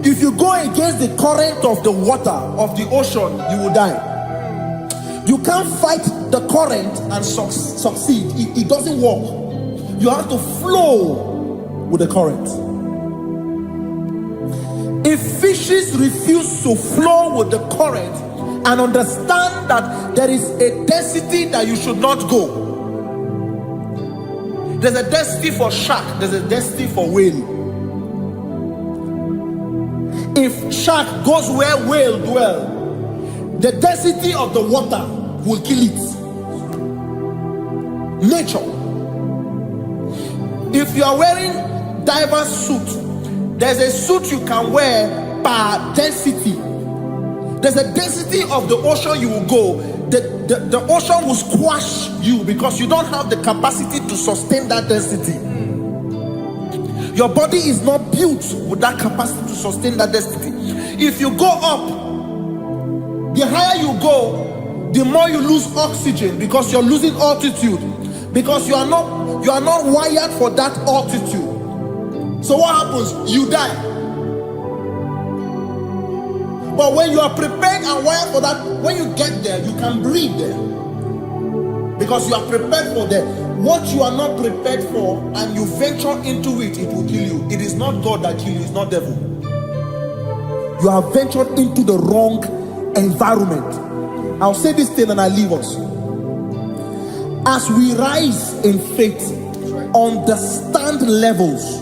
If you go against the current of the water of the ocean, you will die. You can't fight the current and succeed. It doesn't work. You have to flow with the current. If fishes refuse to flow with the current and understand that there is a density that you should not go, there's a density for shark, there's a density for whale. If shark goes where whale dwell, the density of the water will kill it. Nature. If you are wearing diver's suit, there's a suit you can wear per density. There's a density of the ocean you will go. The ocean will squash you because you don't have the capacity to sustain that density. Your body is not built with that capacity to sustain that density. If you go up, the higher you go, the more you lose oxygen because you're losing altitude, because you are not wired for that altitude. So what happens? You die. But when you are prepared and wired for that, when you get there, you can breathe there, because you are prepared for that. What you are not prepared for and you venture into it, it will kill you. It is not God that kills you, it's not devil. You have ventured into the wrong environment. I'll say this thing and I leave us. As we rise in faith, understand levels.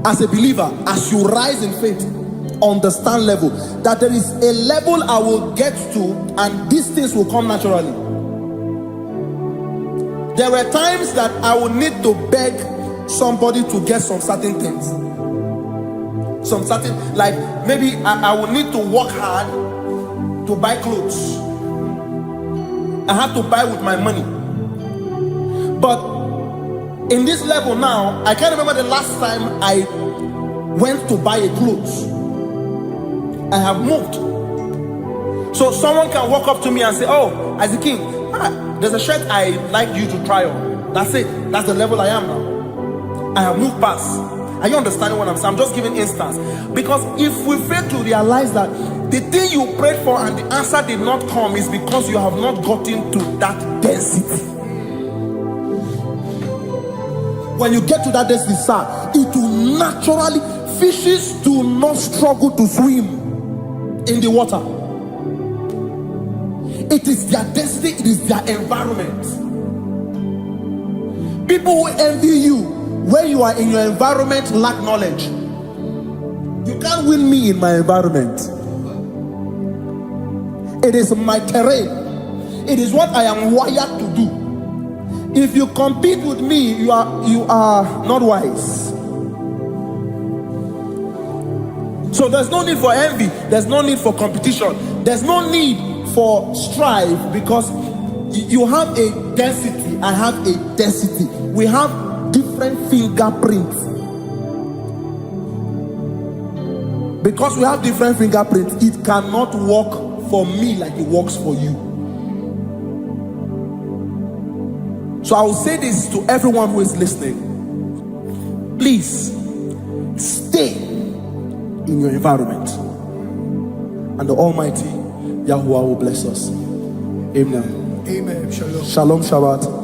As a believer, as you rise in faith, understand level. That there is a level I will get to and these things will come naturally. There were times that I would need to beg somebody to get some certain things. Some certain, like maybe I would need to work hard to buy clothes. I have to buy with my money. But in this level now, I can't remember the last time I went to buy a clothes. I have moved. So someone can walk up to me and say, oh, as a king, there's a shirt I like you to try on. That's it. That's the level I am now. I have moved past. Are you understanding what I'm saying? I'm just giving instance. Because if we fail to realize that the thing you prayed for and the answer did not come is because you have not gotten to that density. When you get to that density, sir, it will naturally, fishes do not struggle to swim in the water. It is their density, it is their environment. People who envy you Where you are in your environment, lack knowledge. You can't win me in my environment. It is my terrain. It is what I am wired to do. If you compete with me, you are not wise. So there's no need for envy. There's no need for competition. There's no need for strife, because you have a density. I have a density. We have different fingerprints. Because we have different fingerprints, it cannot work for me like it works for you. So I will say this to everyone who is listening. Please stay in your environment, and the Almighty Yahuwah will bless us. Amen. Amen. Shalom. Shalom Shabbat.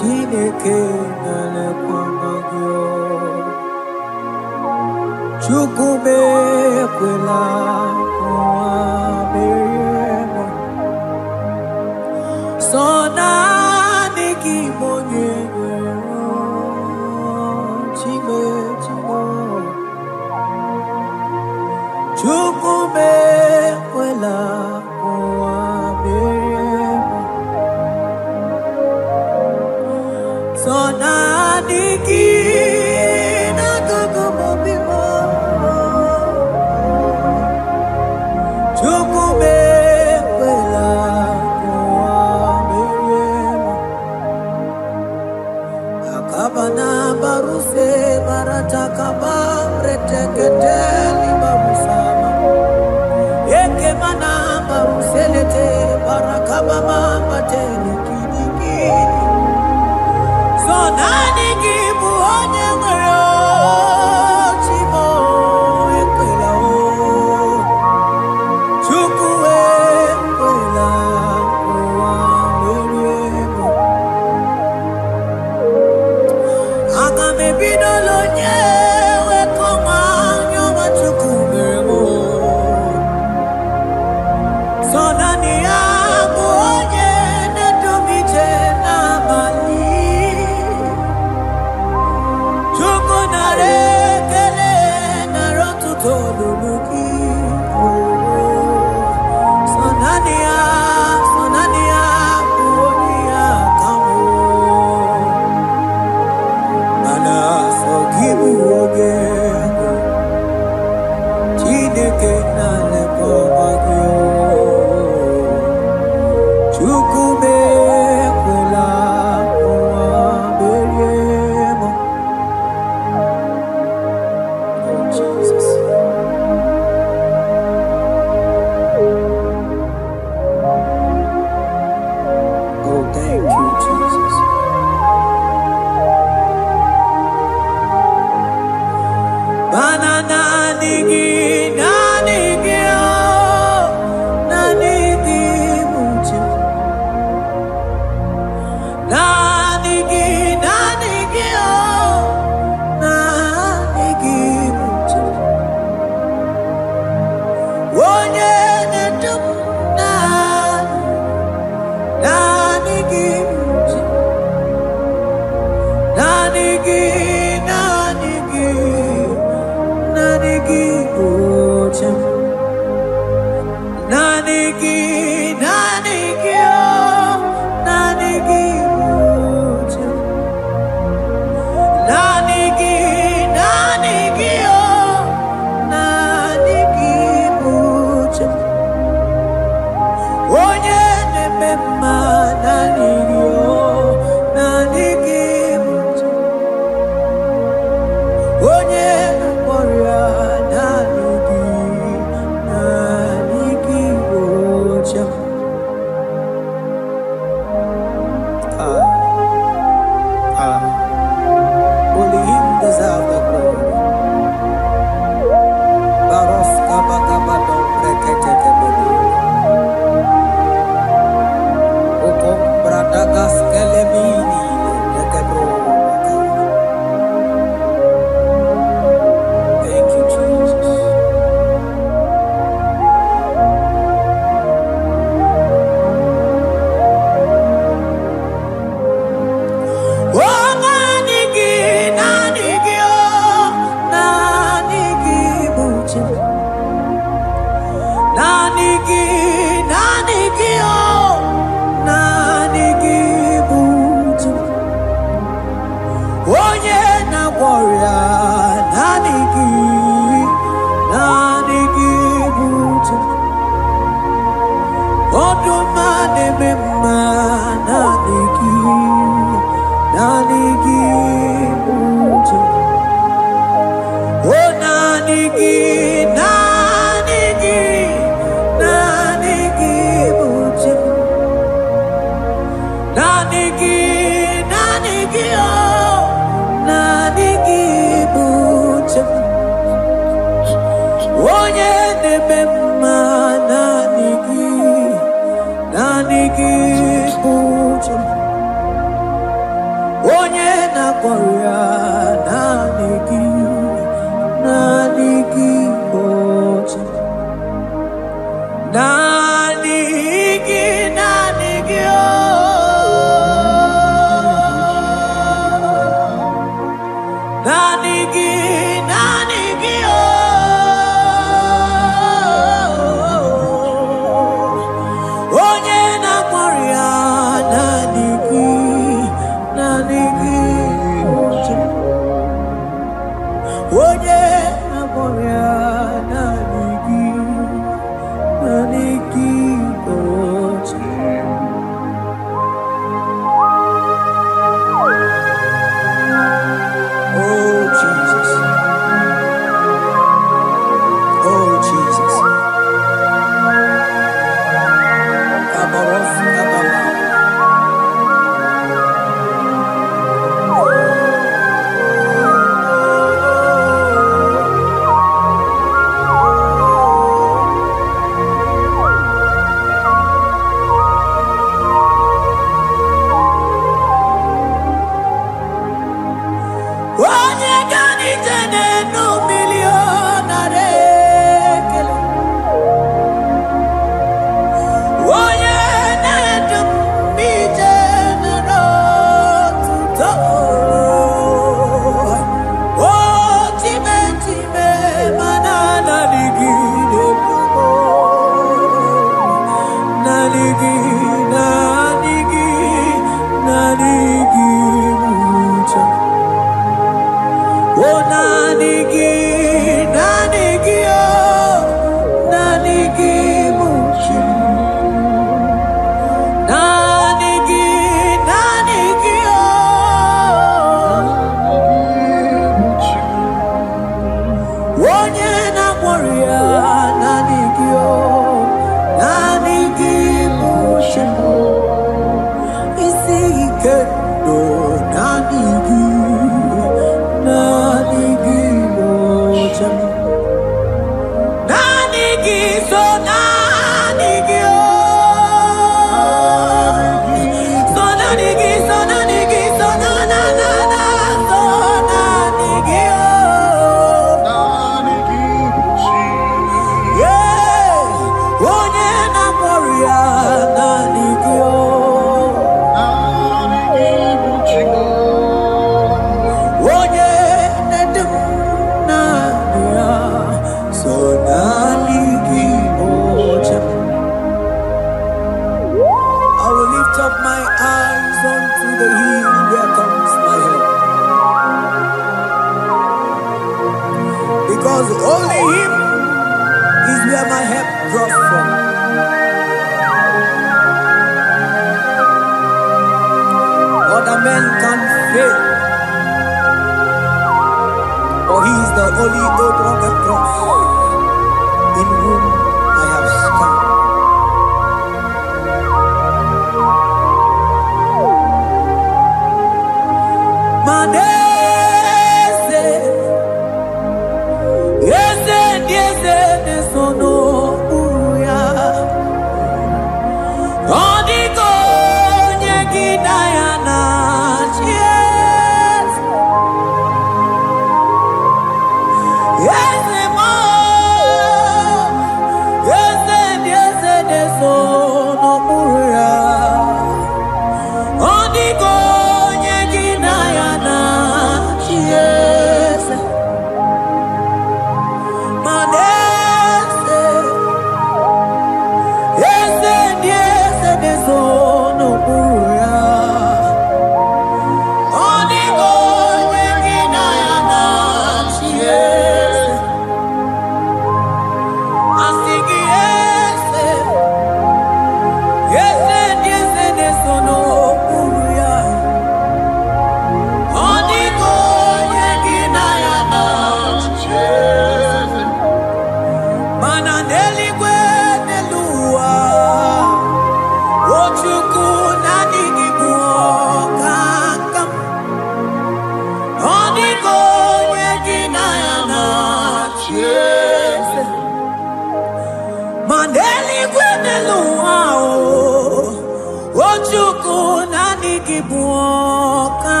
muoka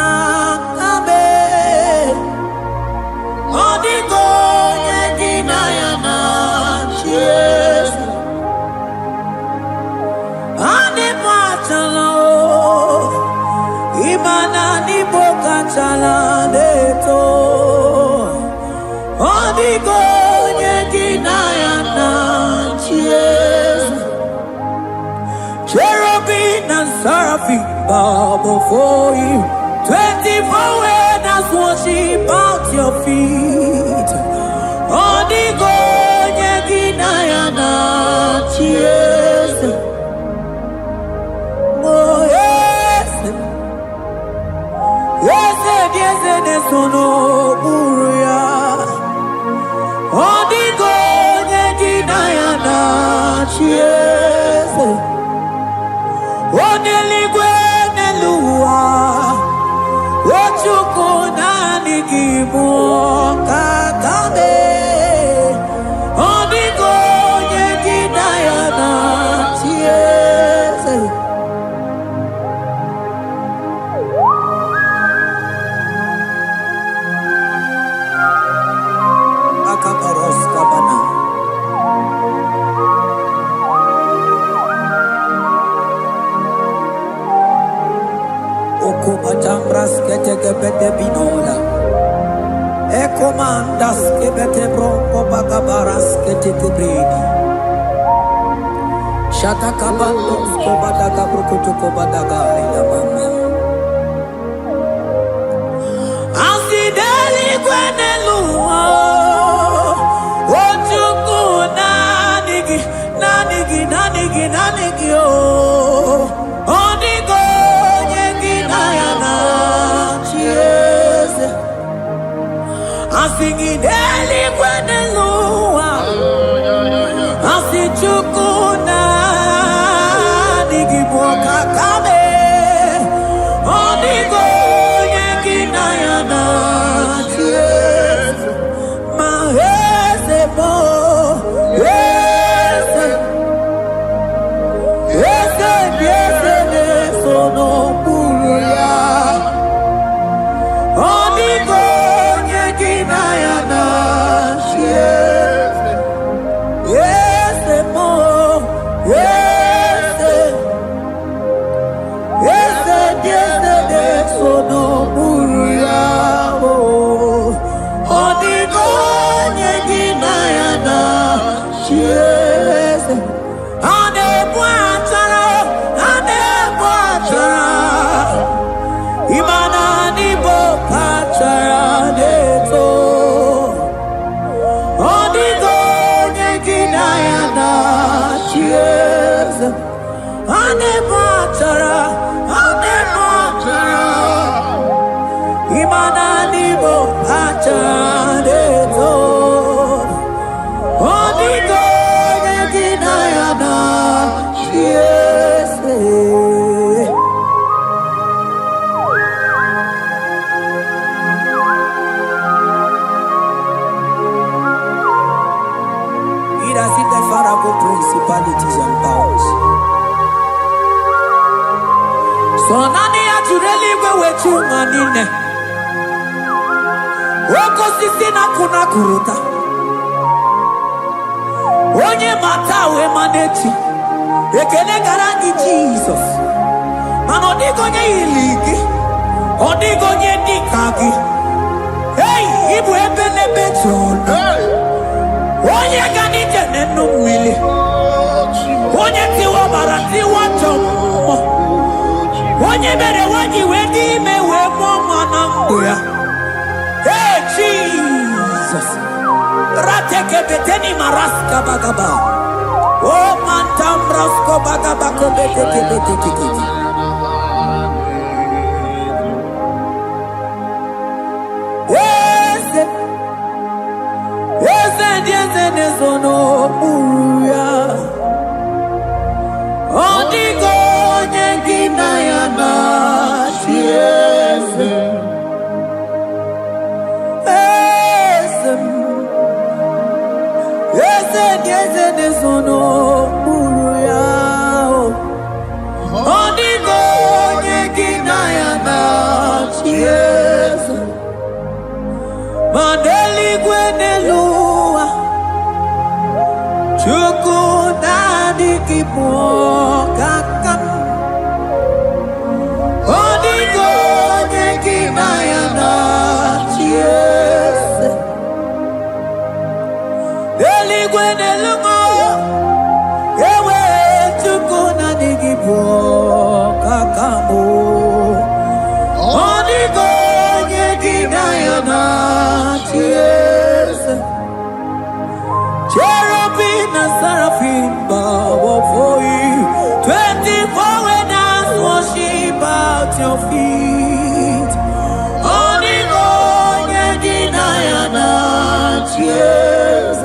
kabe odigo yegina yana cheers ane pachalo imana ni boka chala deto odigo yegina yana cheers cherubim and seraphim bow before you. 24 elders worship at your feet. Odigo yegina yana cheers. Oh yes, yes, yes, yes, no buruya. Odigo yegina yana cheers. Oneligwe neluwa Ochuku nani gibu kakabe Odigo yegina yana tiese Akaparos kabana Patambras kete kebete binola Ekomandas kebete bronco bagabaras kete kebredi Shata kabandos kobadaga brokoto kobadaga ila mama Asideli kwenelua Ochuku nanigi nanigi nanigi nanigi oh Odigo Singing daily when the Lord, I see Chukuna, Nigiboka Kabe, Odigo, Yakinayana, my Hesebo, yes, so no Buria, Odigo. Principalities and powers. So nani actually go with you manine. Woko sisi na kuna kuruta. Onye matawe maneti. Ekele garangi Jesus. Manodigo nye iligi. Odigo nye dikagi. Hey, ibu ebele bechono. Onye gani jene numili. Onye tiwa barati wachomo. Onye bere waji wedi mewe mwana mbuya. Hey Jesus. Rateke beteni maraska bagaba. Oh mantambrasko bagaba kobeteke beteke. Yes, no buya. Odigo yegina yana tiese. Yes, no buya. Odigo yegina yana. kakam Odigo neki mayana Yes Eligwe nelungo Ewe tukuna nigibo kakamo Odigo neki mayana Yes Cherubim and seraphim bow for you. 24 elders worship at your feet. Onigo yedinayana yes,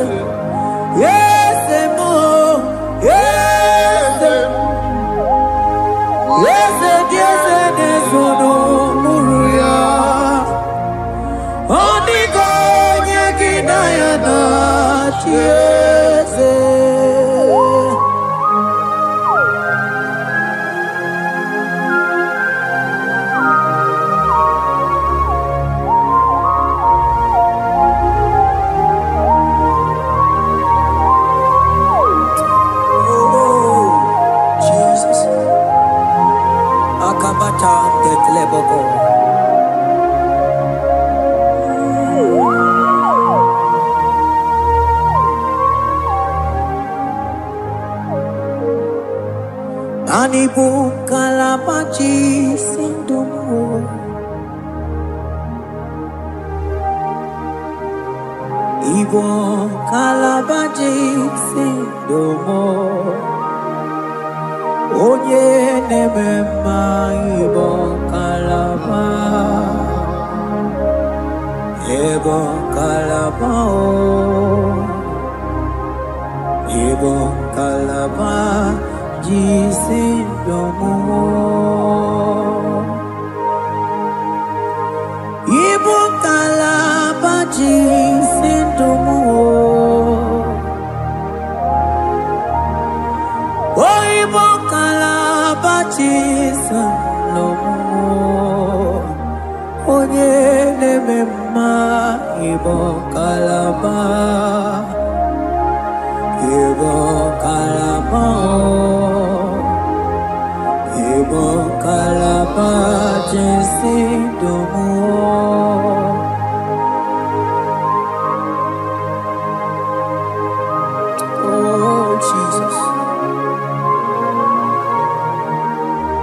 yes mo, yes, yes, yes, yes, no muruya. Onigo yedinayana yes. Anibu kalabaji sindumu Ibo kalabaji sindumu Onye nemema Ibo kalaba Ibo kalaba Ibo kalaba Jisindomo Ibo kalaba jisindomo Oh Ibo kalaba jisindomo Onye nemema Ibo kalaba Ibo kalaba Ibo kalaba jisindomo Oh Jesus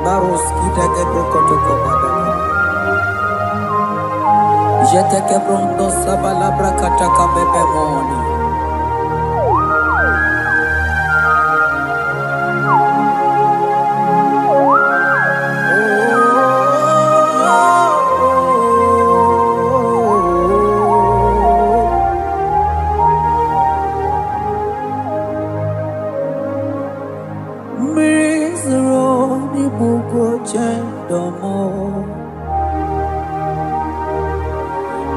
Baros kita ke prokotoko badaka Jete ke pronto sabalabra kataka bebe moni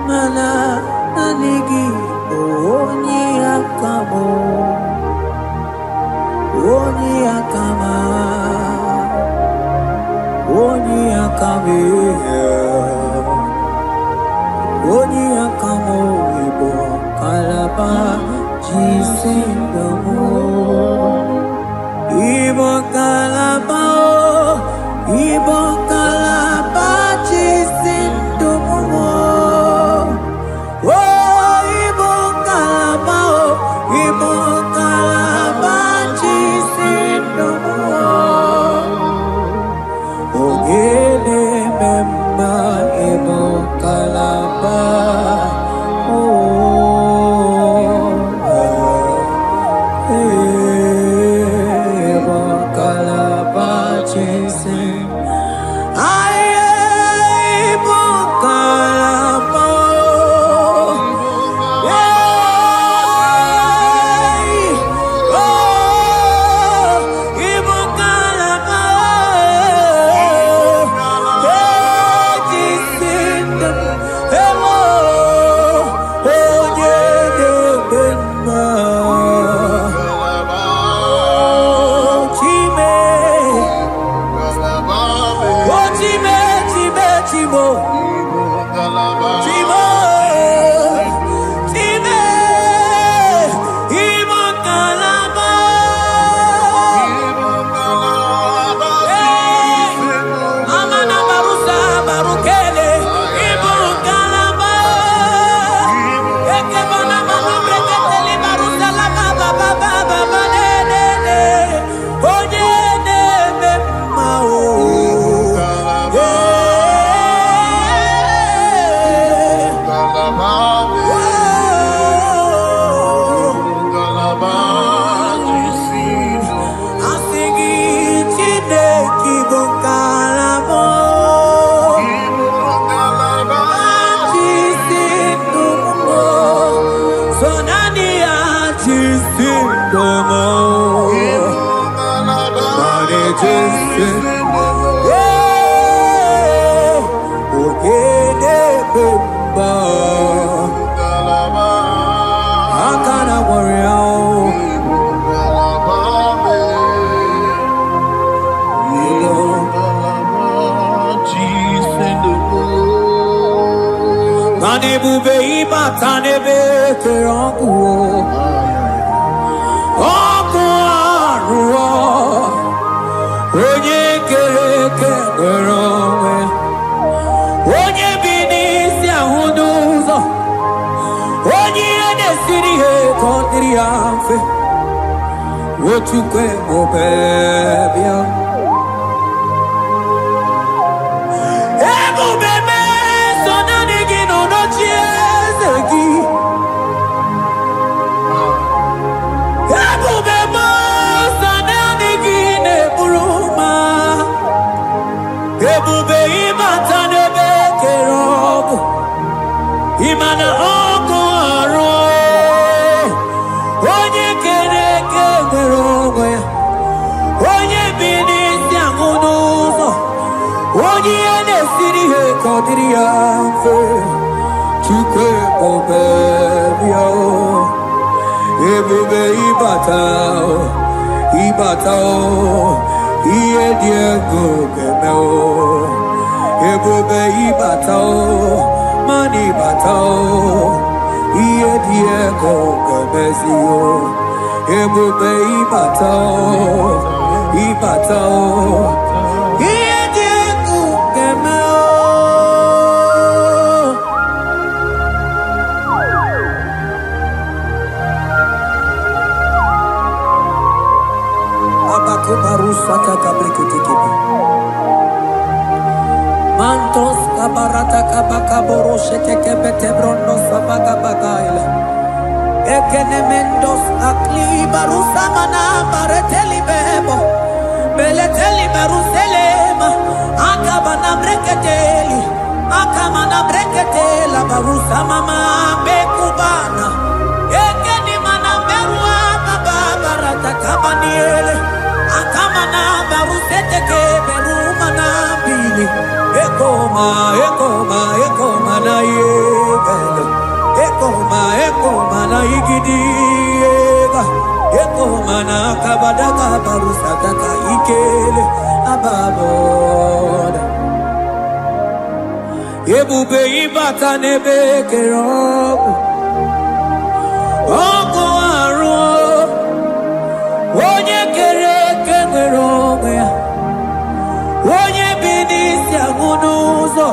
Mana nanigi oni akamo oni akama oni akame oni akamo ibo kalaba jisindomo ibo kalaba jisindomo ebube ịbata n'ebe kere ọkụ ọkụ arụọ onye kere eke nwere onwe onye bi n'isi ahụ n'ụzọ onye ihe na-esiri ihe ka ọ dịrị ya mfe Ochukwu ebube bịa ebube mee so naanị gị nọ n'ochi eze gị ebube mee so naanị gị na-eburu ma ebube ịbata n'ebe kere ọkụ ịma na ọkụ arụ onye kere eke nwere onwe ya onye bi n'isi ahụ n'ụzọ onye ihe na-esiri ihe ka ọ dịrị ya mfe Chukwu ebube bịa ebube ịbata ịbata ihe dị ego ga-eme ebube ịbata mana ịbata ihe dị ego ga-emezi ebube ịbata ịbata ihe dị ego ga-eme abakubarusaka kabriketekebe mantos kabarata kabakaboroshetekebete brondo sabagabagaila Ekenemendos aklibarusa mana bareteli bebo beleteli beruselema akabana breketeli akamana breketela barusa mama bekubana ekeni mana berua babarata kabaniele akamana baruseteke berumana bili ekoma na yegalo Ekoma na igidiega Ekoma na kabadaka barusataka ikele ababoda Ebube ịbata n'ebe kere ọkụ ọkụ arụ onye kere eke nwere onwe ya onye bi n'isi ahụ n'ụzọ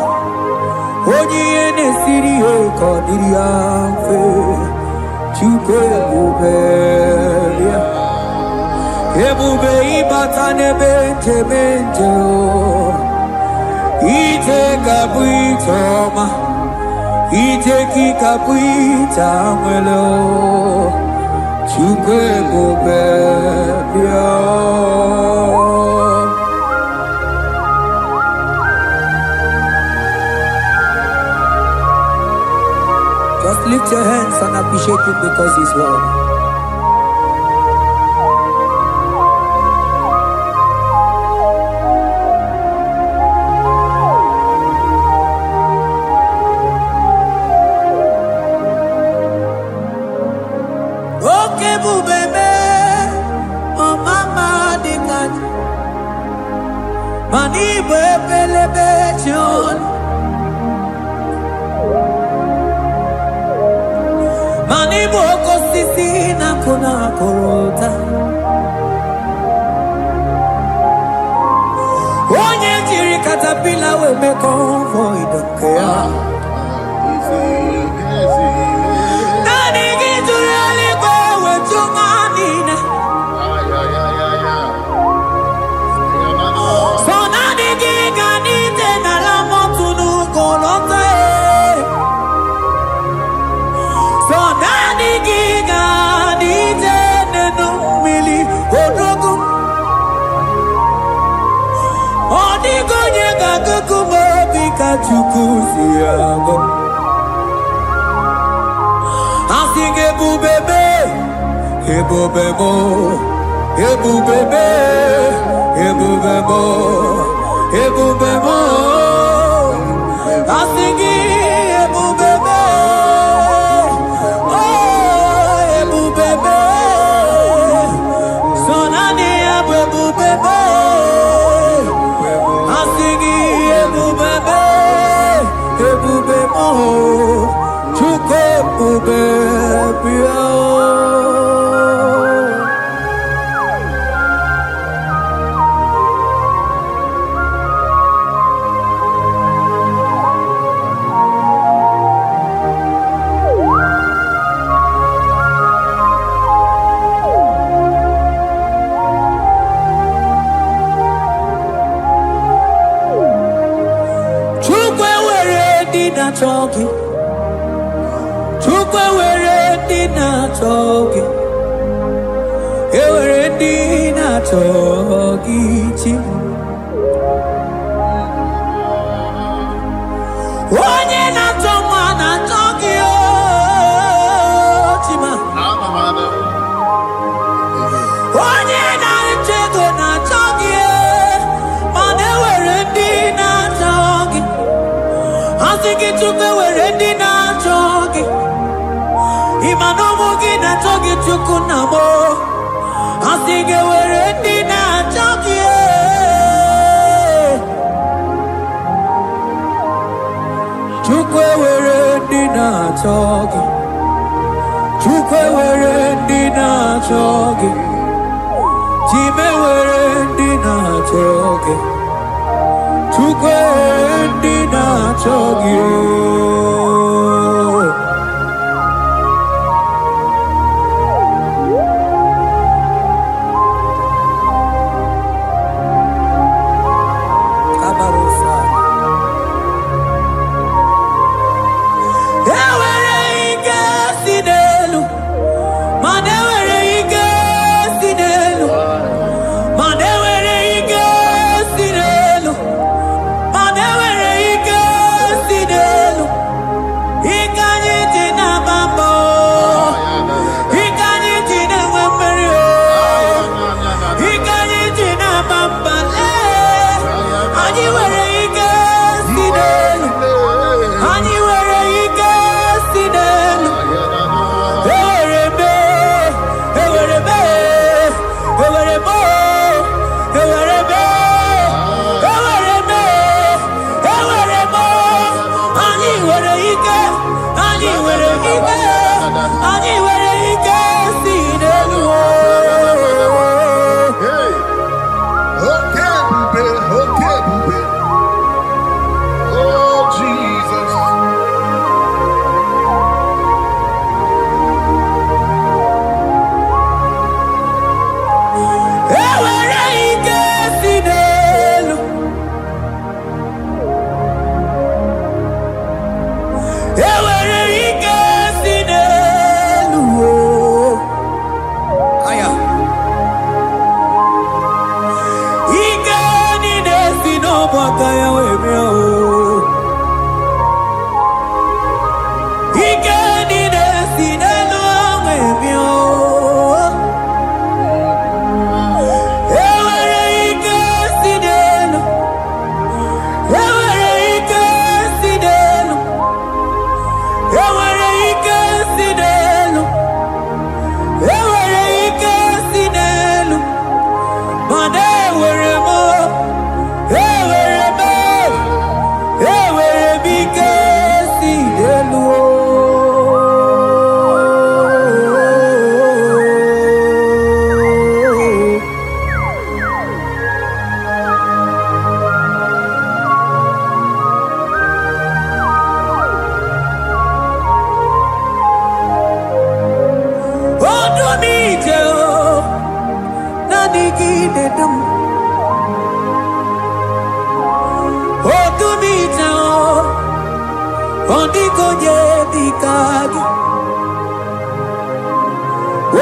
onye ihe na-esiri ihe ka ọ dịrị ya mfe Chukwu ebube bịa ebube ịbata n'ebe nchebe nche ije ga-abụ ije ọma ije gị ga-abụ ije nwere Chukwu ebube bịa Just lift your hands and appreciate him because he's worthy. Okay, bubebe, oh mama dikat, mani bebelebe chon. Mani boko sisi na kuna korota onye jiri katapila we me convoy don't care nani gijuri aligwe we chunganina so nani giganite na la motunu kolota so nani giganite nenu mili odogu odigonye gakukumo bika chukuziago asige bubebe ebubebo ebubebe ebubebo ebubebo asige ebubebe Oh na-achọ gị. Chukwu ewere ndị na-achọ gị. Ewere ndị na-achọ gị chi. Onye na-achọ nwa na-achọ gị chima. Onye na-achọ ego na-achọ gị, mana ewere ndị na-achọ gị. Asị gị Chukwu ewere ndị na-achọ gị. Ịma na ụmụ gị na-achọ gị Chukwu na mbụ. Asị gị ewere ndị na-achọ gị. Chukwu ewere ndị na-achọ gị. Chukwu ewere ndị na-achọ gị. Chime ewere ndị na-achọ gị. Chukwu ewere ndị na-achọ gị.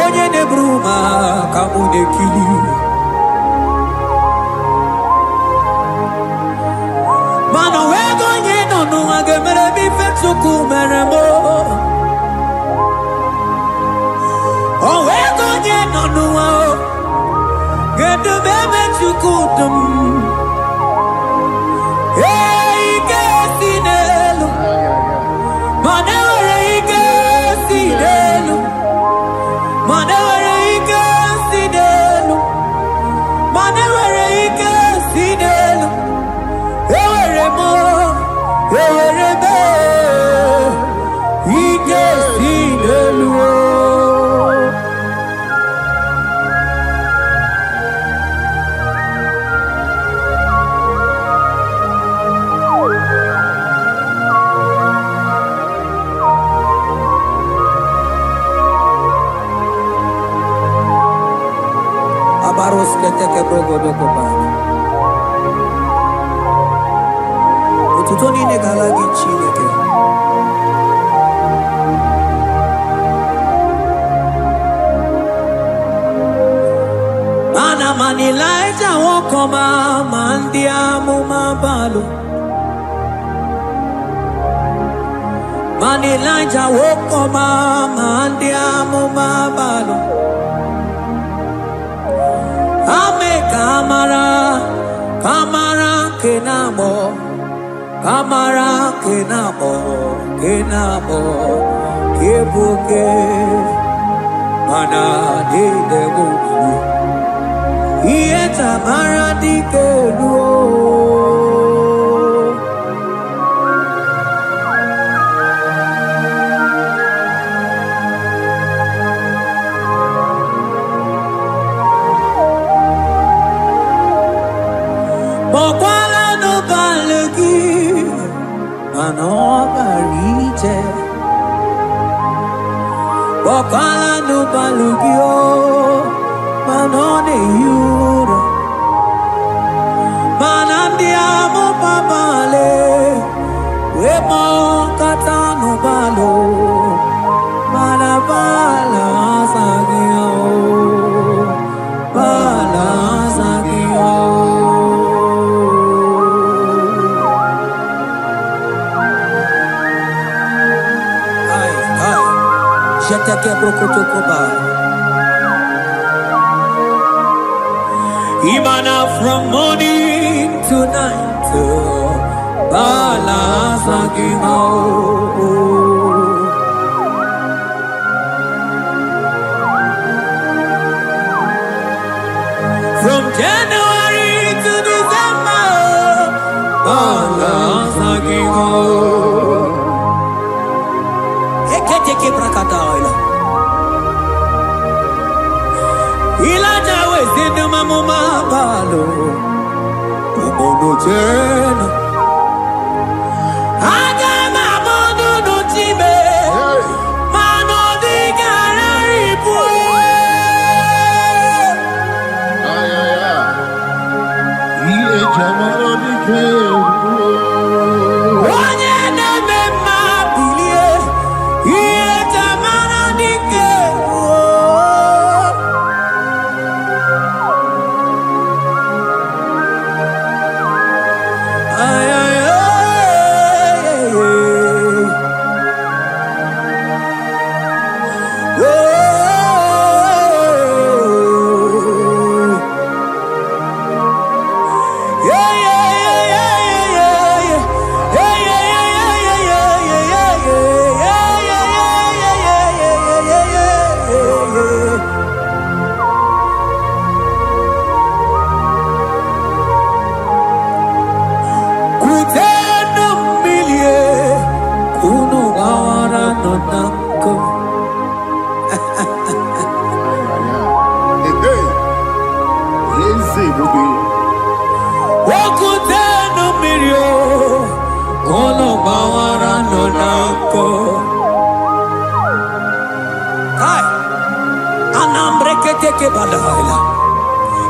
Onye neburu ma ka mụ na-ekiri. Mana wee go onye nọ n'ụwa ga-emere m ife Chukwu mere m. O wee go onye nọ n'ụwa ga-edube ebe Chukwu dum. Ike si n'elu, mana enwere ike si n'elu. Mana enwere ike si n'elu. Mana enwere ike si n'elu. Enwere m ike si n'elu. Otuto niile ga-ala gị Chineke. Man Elijah won't come out, man diamuma balu. Man Elijah won't come out, man diamuma balu. Ame kamara, kamara kenamo, kamara kenamo, kenamo, kebuke, mana de debu. Ieta maradike luo. Bokwala no balegi, mano barite. Bokwala no balegi o. Manone yura, manandiamo babale, wemo katano balo, manabala sagio, bala sagio. Ay, jete que prokotokoba. Imana from morning to night, balance again. From January to December, balance again. Eketeke brakadaila. Ilaja wezinu mamuma balo, umono jena. Aga mamono no tibe, mano di gararipu. Ay, ay, ay. Iye jamaro di kebu. Onye neme mabilie, iye jamaro di kebu. Ay, ay, ay, ay, ay.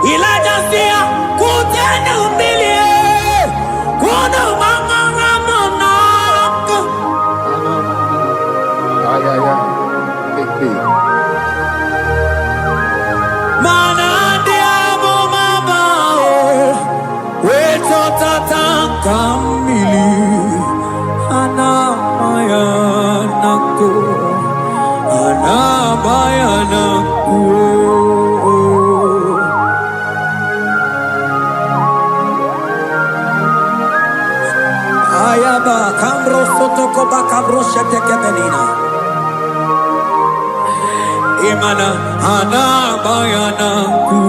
Elijah sia kutenu milie kuno mama ramonako. Ay, ay, ay. Mana diamo mama weto tatanka mili ana mayanako Ayaba kambro sotoko bakabro sheteke belina. Imana ana bayana ku,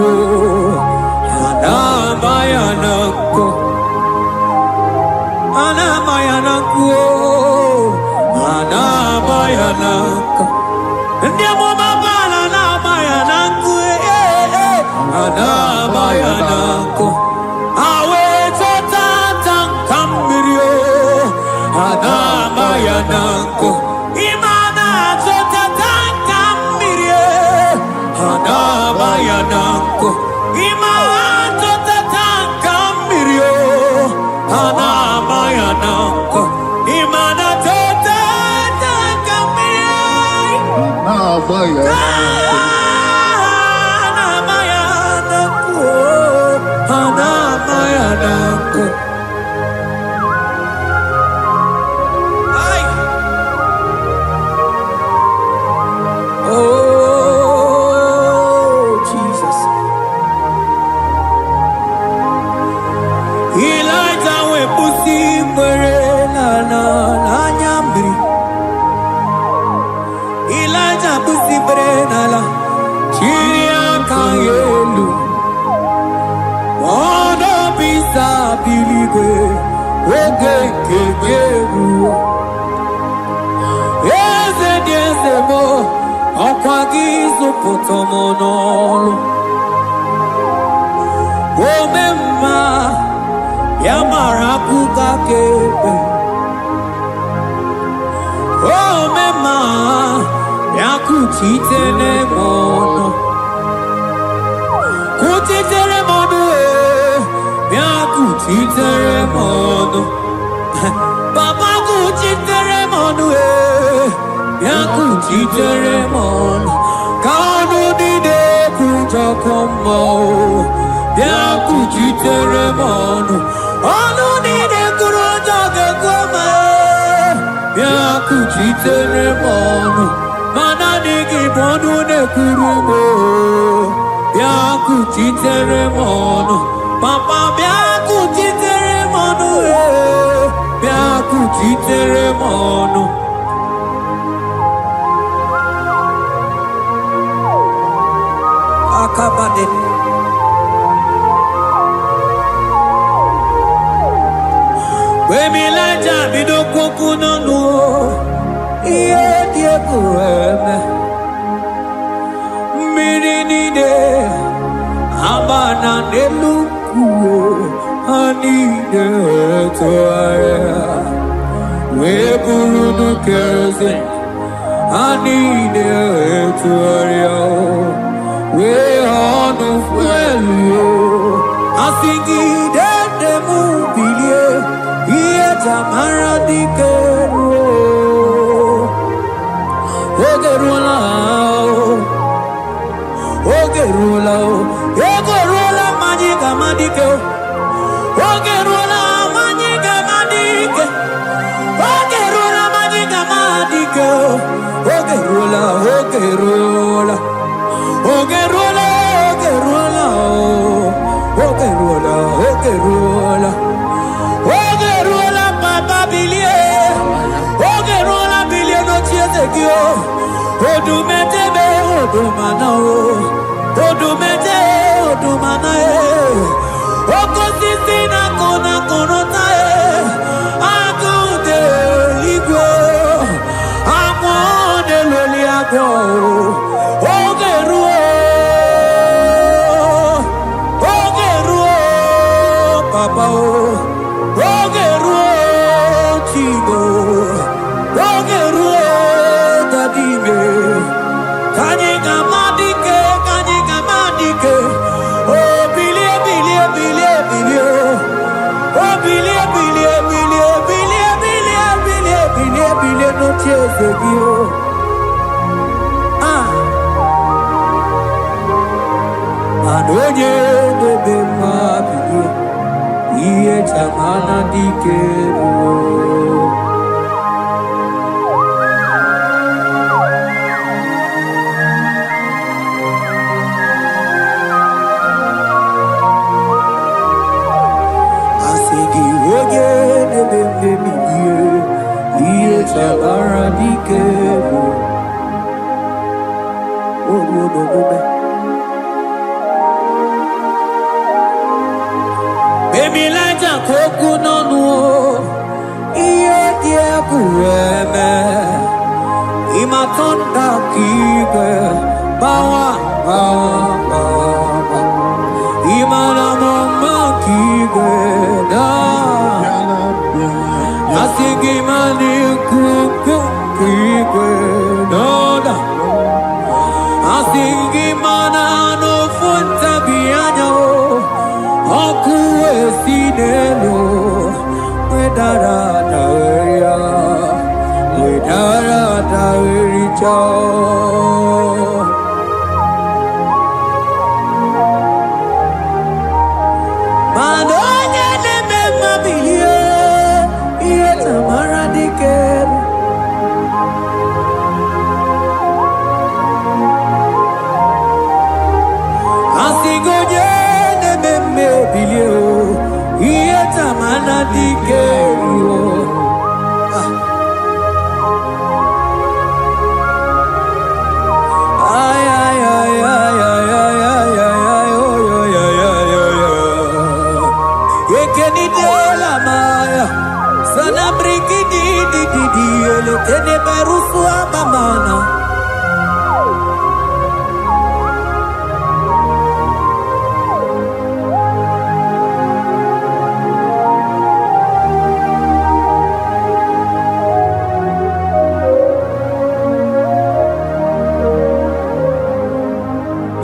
ana bayana ku, ana bayana ku, ana bayana ku. Ndiamo mabala na bayana ku, ana bayana ku. Awe totata kambirio, ana bayana ku. Imana totata kambirio, ana bayana ku. Imana totata kambirio, ana bayana ku. Imana totata kambirio, ana bayana ku. oge kegeru eze dị eze mo ọkwa gị zụpụta m n'ọrụ ome mma ya mara akụkọ kebe ome mma ya kuchitere m ọnụ kuchitere m ọnụ ya kuchitere m ọnụ papa kuchitere m ọnụ ya kuchitere m ọnụ ka ọnụ niile kwujọkọ mma ya kuchitere m ọnụ ọnụ niile kwuru ụjọ ga-ekwe ya kuchitere m ọnụ mana n'ihi bụ ọnụ na-ekwuru m ya kuchitere m ọnụ papa bịa kuchitere m ọnụ bịa kuchitere m ọnụ akabade wemilaja bido kwoku n'ọnụ ihe dị egwu eme mmiri niile agba na n'elu kwuo ha niile tụgharịa wee bụrụ n'kerozin ha niile tụgharịa wee ọnụ fuelu asị gị dede m bilie ihe jamara dike ruo oge ruola oge ruola ego ruola mmanya ga-ama dike oge ruola mmanya ga-ama dike oge ruola mmanya ga-ama dike oge ruola oge ruola oge ruola oge ruola oge ruola oge ruola oge ruola papa bilie oge ruola bilie n'ochie eze gị odumetebe odumana odumete odumana okosisi na kona konota agụde igwe amụ n'eloli agwọ oge ruo papa oge ruo chigo oge ruo dadime kanye gamadike oh bilie bilie bilie bilie oh bilie bilie bilie bilie bilie bilie bilie bilie no tieze gio adonye debe ma bilie iye chamana dikero Chabara dikero Baby laja koku nonu iye die kueme imatonda kige bawa imana mama kige da asigi mani kuku kige da asigi mana no funta bianyo oku esinelo wedara daweria wedara dawericha Madonya neme mabilie iye tamara dikeru asigoje neme mabilie iye tamara dikeru le tene berusu abamana.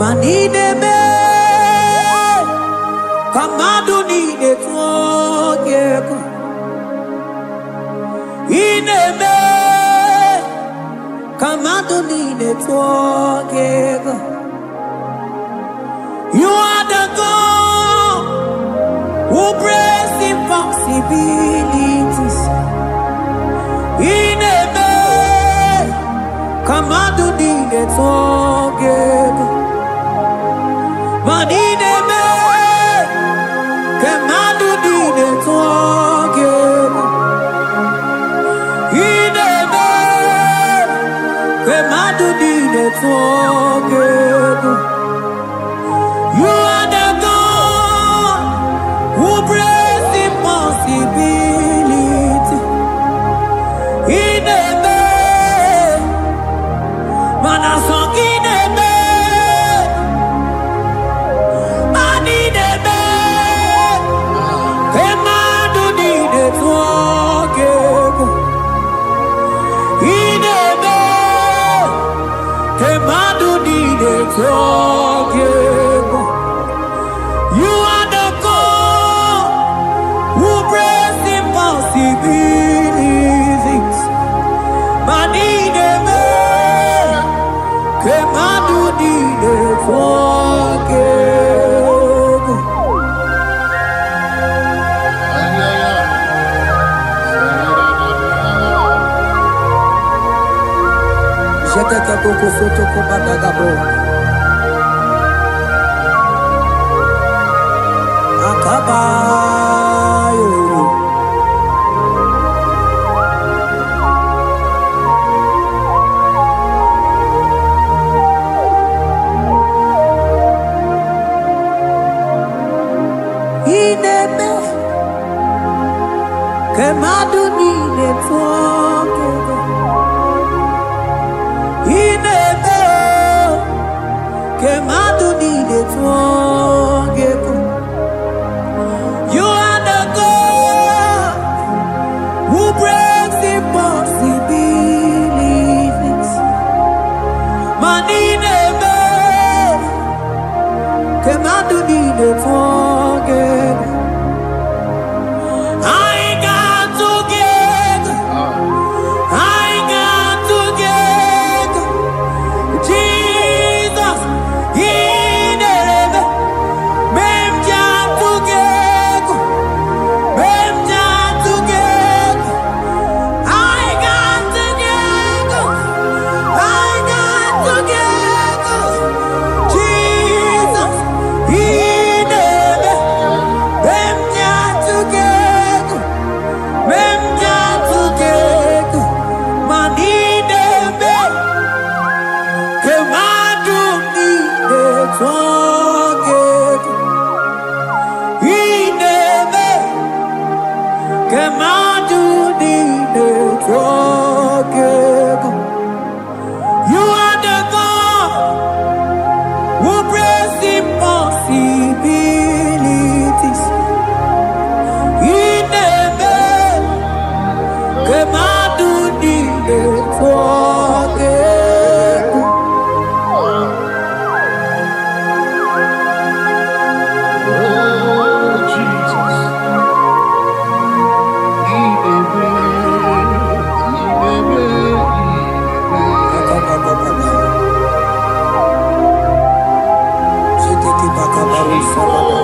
Manine me kamadu ni de tuogeko. Ine me kamadu ni de tuogeko. You are the God who breaks impossibilities. Ine me kamadu ni de tuogeko. Manine me kamadu ni de tuogeko. Ine me kamadu ni de tuogeko. You are the God who breaks impossibility. Ine me manasong ine me. You are the God who breaks impossibilities. Manine me kemadu dide fogego. Jeteke boko soto ko badagabo. Akabayo. Ineme kemadu nine tuogego. Ineme kemadu nine tuogego. You are the God who breaks impossibilities. Manine me kemadu nine tuogego. I got together. I got together. Jesus, ineme mem jam together. Mem jam together. I got together. I got together. Jesus, ineme mem jam together. Mem jam together. Manine me kemadu nine tuogeko. Ineme kemadu nine tuogeko. You are the God who breaks impossibilities. Ineme kemadu nine tuogeko. Jeteki bakabaru sababa.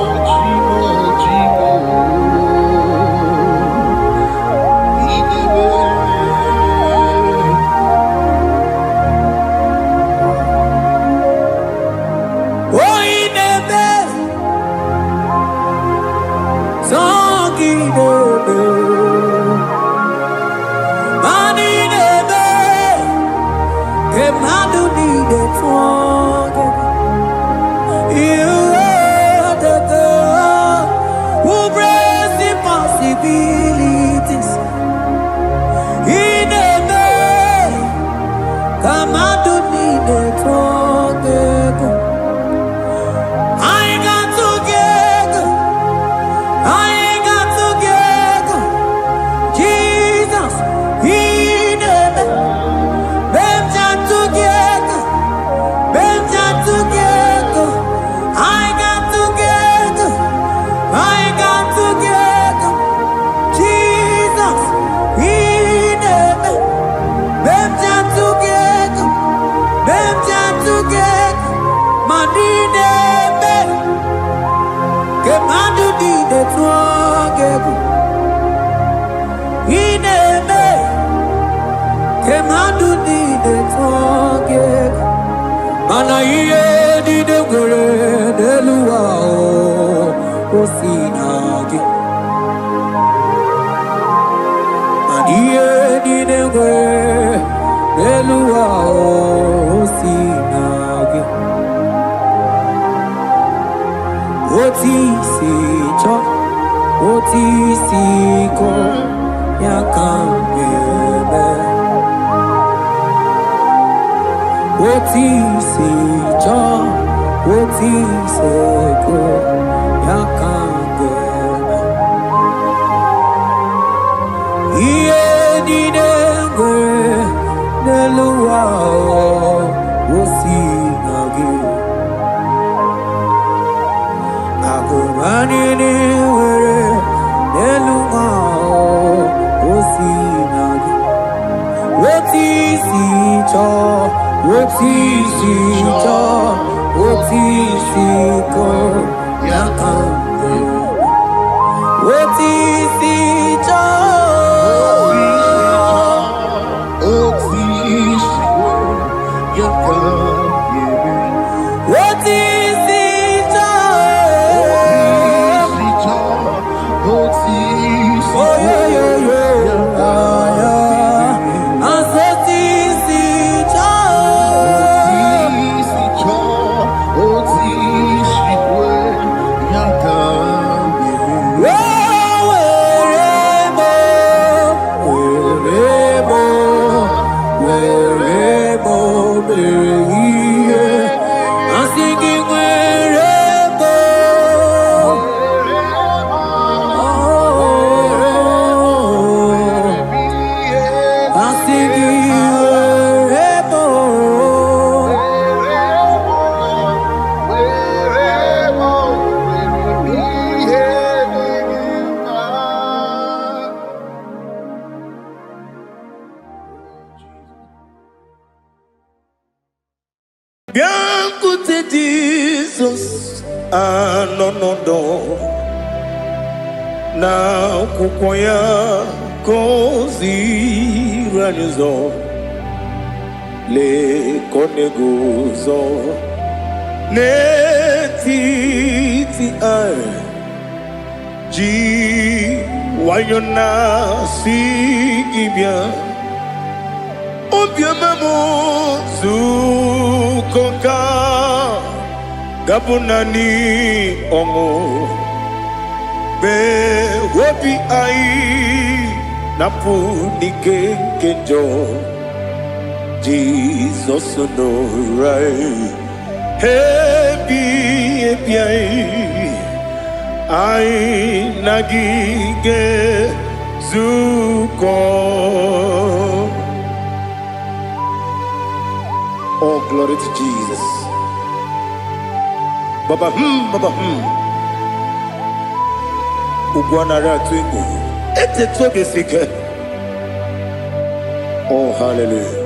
Oh, ineme songineme. Manineme kemadu nine tuogeko. You are the God who breaks impossibilities. Ineme tuangegu ineme kemadu dide tuangegu mana iye dide gore deluwa o sinagi iye dide gore deluwa o sinagi oti si cho oti si ko yakambebe oti si cho oti se ko yakambebe iye didengwe neluwa o sinagi Agoranini were neluma osinagi. Woti si cho, woti si cho, woti si ko yakambe. Woti si cho, woti si ko yakambe. Woti Biancote Jesus, anonodo na kukoya kozi ranizo le koneguzo ne titi ai ji wayona sigibia obiamamu zukoka gabunani omo be wobi ai napu nikenjo Jesus no right hebi ai nagige zuko. Oh, glory to Jesus. Baba Baba Ugwanara twingu. Ete tobe sike. Oh, hallelujah.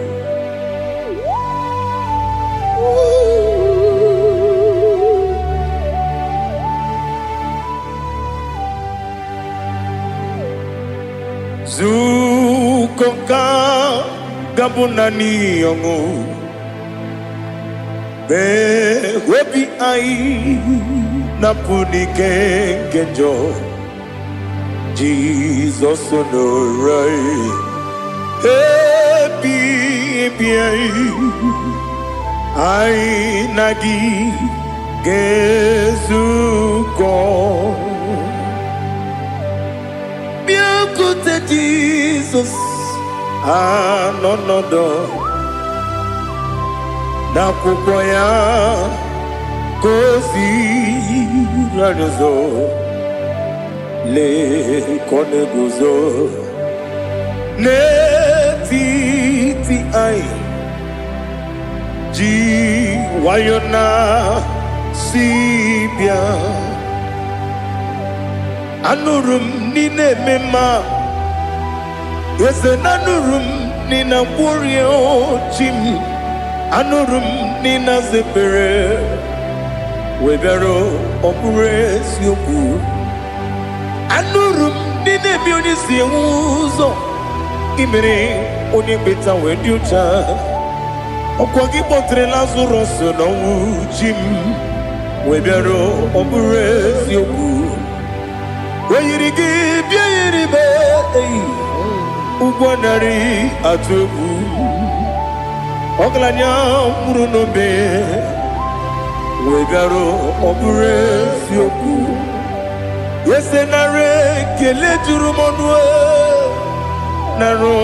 Zukoka gabunani yongu. Be webi ai napuni kenjo Jesus no right happy ai nagi gezuko biancote Jesus anonodo na kukoya kozi ranizo le koneguzo ne titi ai ji wayona sibia anurum nine mema yese nanurum nina warrior chim anurum nina zepere webero opure sioku Anurum nine bi oni si uzo imere oni beta we diucha okwogi potre Lazarus no jim we biaro obure si oku we yirigi bi yiribe ugwanari atugu oglanya muru no be we biaro obure si oku yesenare kele jurumonwe naro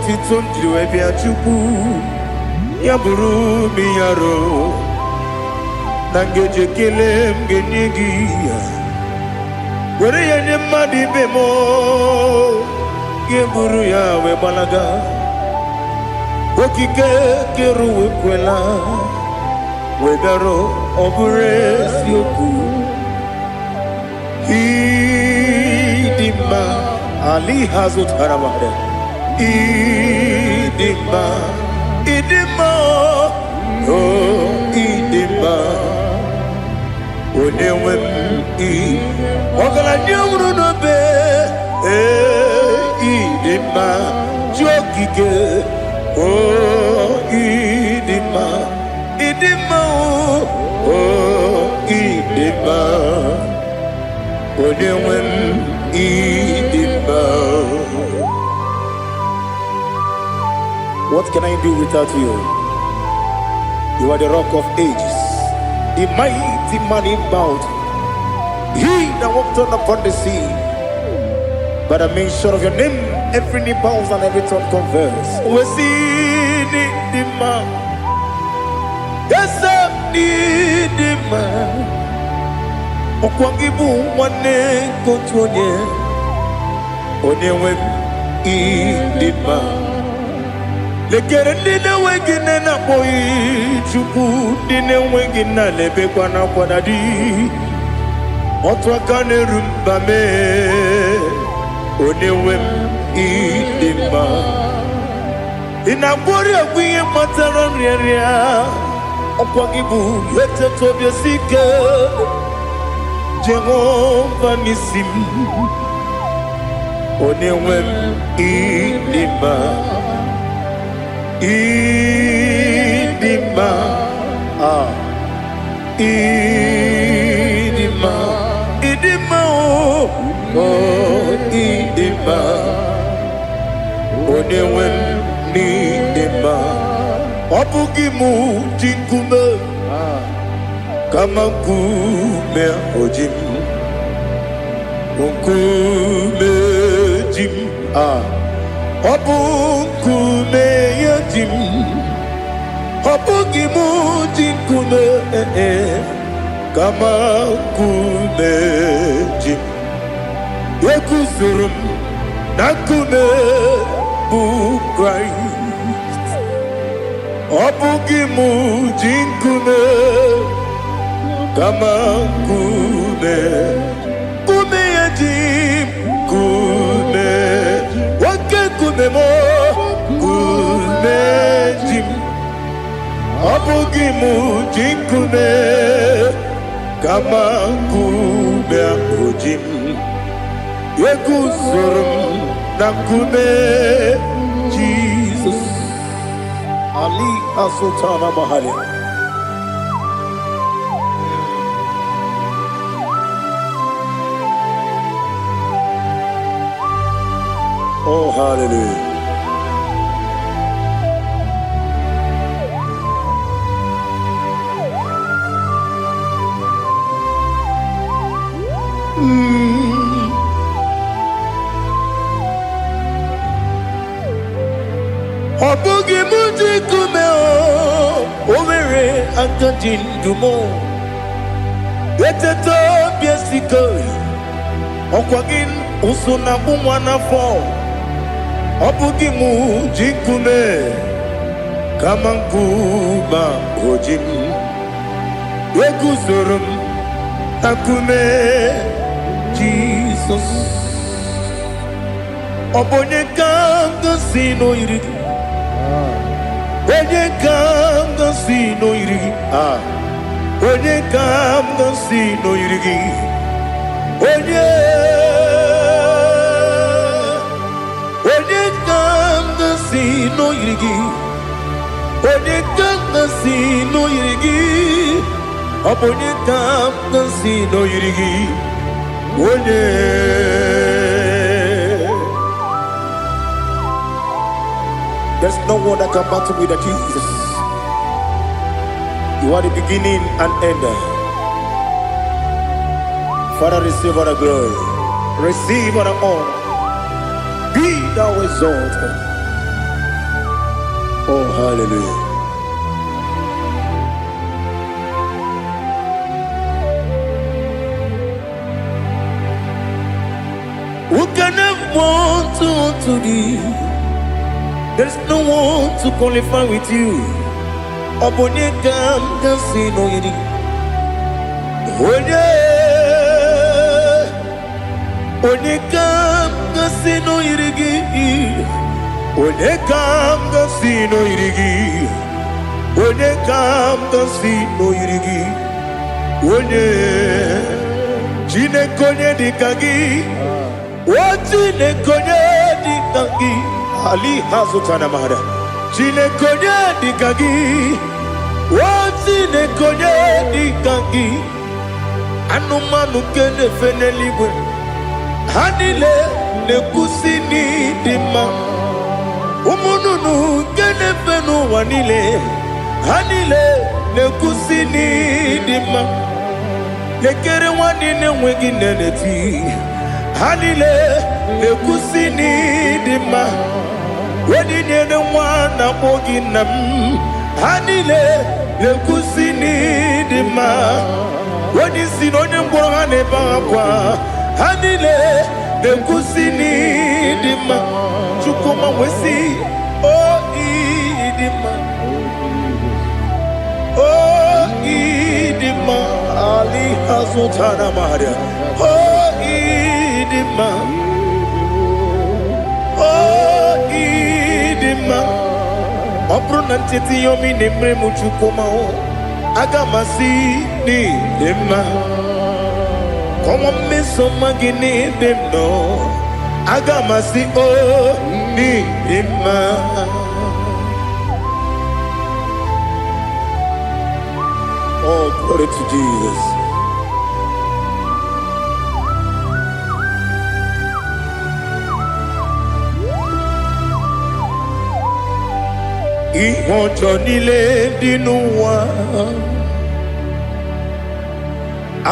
titondriwe bia chuku yaburu miyaro nangeje kele mgenigi were yenye madi bemo yeburu ya we balaga okike keru we kwela we daro obure sioku Idima Ali Hazut Haramade Idima Oh Idima Onewem Ogala nyamru no be Idima Jokike Oh Idima Oh Idima What can I do without you? You are the rock of ages, the mighty man in mountain. He that walked on upon the sea. By the mention of your name, every knee bows and every tongue confess. We see the man. Yes, the man. Okwangibu wane kotonye Onyewe idima Lekere nine wengine na boyi Chuku nine wengine lebe kwa na kwa nadi Otwa kane rumbame Onyewe idima Inabori akwiye matara nyeria Okwangibu yete tobye sike Jehovah Nisim Onewem Idima Idima Idima Idima Oh Idima Onewem Idima Obugimu Jinkume Kama kume ojim kume jim obu kume yajim obu gimu jinkume kama kume jim yekusurum nakume bu Christ obu gimu jinkume Kama kume yajim kume wake kume mo kume jim abugi mujim kume kama kume ujim yekusurum na kume Jesus Ali Asultana Mahali. Oh, hallelujah. Obugi muji kume omere antajindumo eteto biesikoi okwagin usuna bumwana fo Obugi muji kume kama nkuba ojim Yeguzorum akume Jesus Obonye kanga sino irigi Onye kanga sino irigi Onye kanga sino irigi Onye no yirigi. Onye kamgasi no yirigi. Onye kamgasi no yirigi. Onye. There's no one that can battle with Jesus. You are the beginning and end. Father, receive all the glory. Receive all the honor. Be thou exalted. Oh, hallelujah. Who can have one to thee? There's no one to qualify with you. Onye kamgasi no yirigi. Onye kamgasi no yirigi. Onye kamgasi no yirigi. Onye kamgasi no yirigi. Onye Chineke onye dịka gị. O Chineke onye dịka gị. Ali hazutana mahada. Chineke onye dịka gị. O Chineke onye dịka gị. Anụmanụ nke na-efe n'eluigwe ha niile na-ekwusi n'ịdị mma. Ụmụ nnụnụ nke na-efe n'ụwa niile ha niile na-ekwusi n'ịdị mma. Lekere nwanne na-enweghị nne n'eti ha niile na-ekwusi n'ịdị mma. Odinyere nwa na-akpọ gị nna m ha niile na-ekwusi n'ịdị mma. Onye si na onye mkpọrọ ha na-ebe akwa ha niile na-ekwusi n'ịdị mma. Chukwuma nwesi o ịdị mma. O ịdị mma. Ali hazụtara Maria. O ịdị mma. O ịdị mma. Ọ bụrụ na ncheta ihe omi na-emere m Chukwuma aga m asị n'ịdị mma. Kọnwa mmeso mma gị n'ebe m nọ aga m asị o n'ịdị mma. Oh, glory to Jesus. Ihe ọjọọ niile dị n'ụwa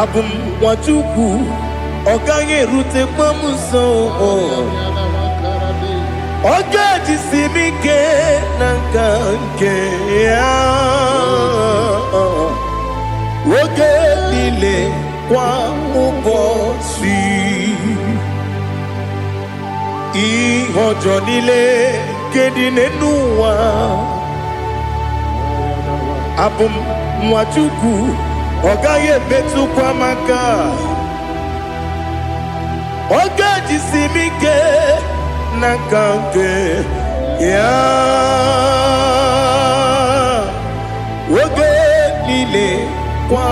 abụ m nwa Chukwu ọ gaghị erutekwa m nso. Ọ ga-ejisi m ike na nka nke ya oge niile kwa ụbọchị. Ihe ọjọọ niile nke dị n'ụwa abụ m nwa Chukwu ọ gaghị emetụkwa m aka. Ọ ga-ejisi m ike na nka nke ya oge niile kwa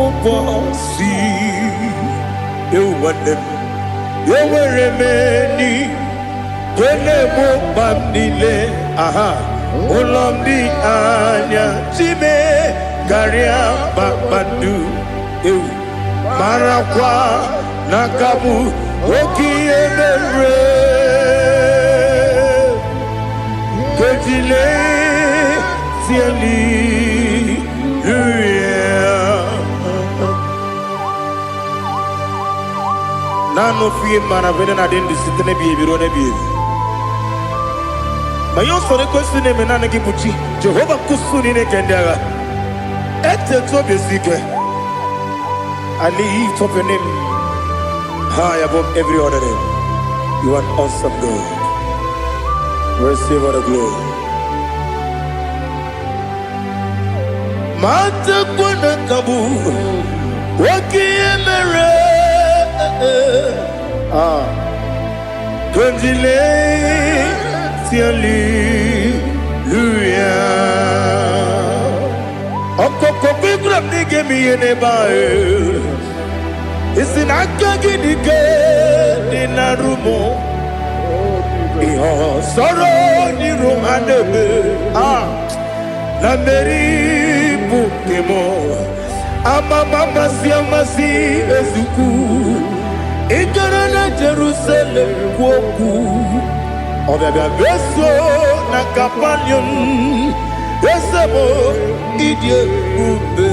ụbọchị. Ewu nwanne m enwere m enyi na-egbo mkpa m niile. Ụlọ m dị anya chime karịa kpakpando. Ewu marakwa n'aka m oke ihe mere kejile tieli nano fie mana vene na den disitene biebiro ne biebi. Mayo sore kwesi ne menane kipuchi Jehova kusuni ne kendaga ete to besike. I lift up your name high above every other name. You are awesome God. Receive all the glory. Mata kwana kabu waki emere Gondile tiali luya Okoko bigram nige miye nebae Isinaka gidike dinarumo Iho soro ni romanebe. La meri bukemo. Amama siamasi ezuku. Igarana Jerusalem woku. Obebe beso na kapanion. Besamo idie ube.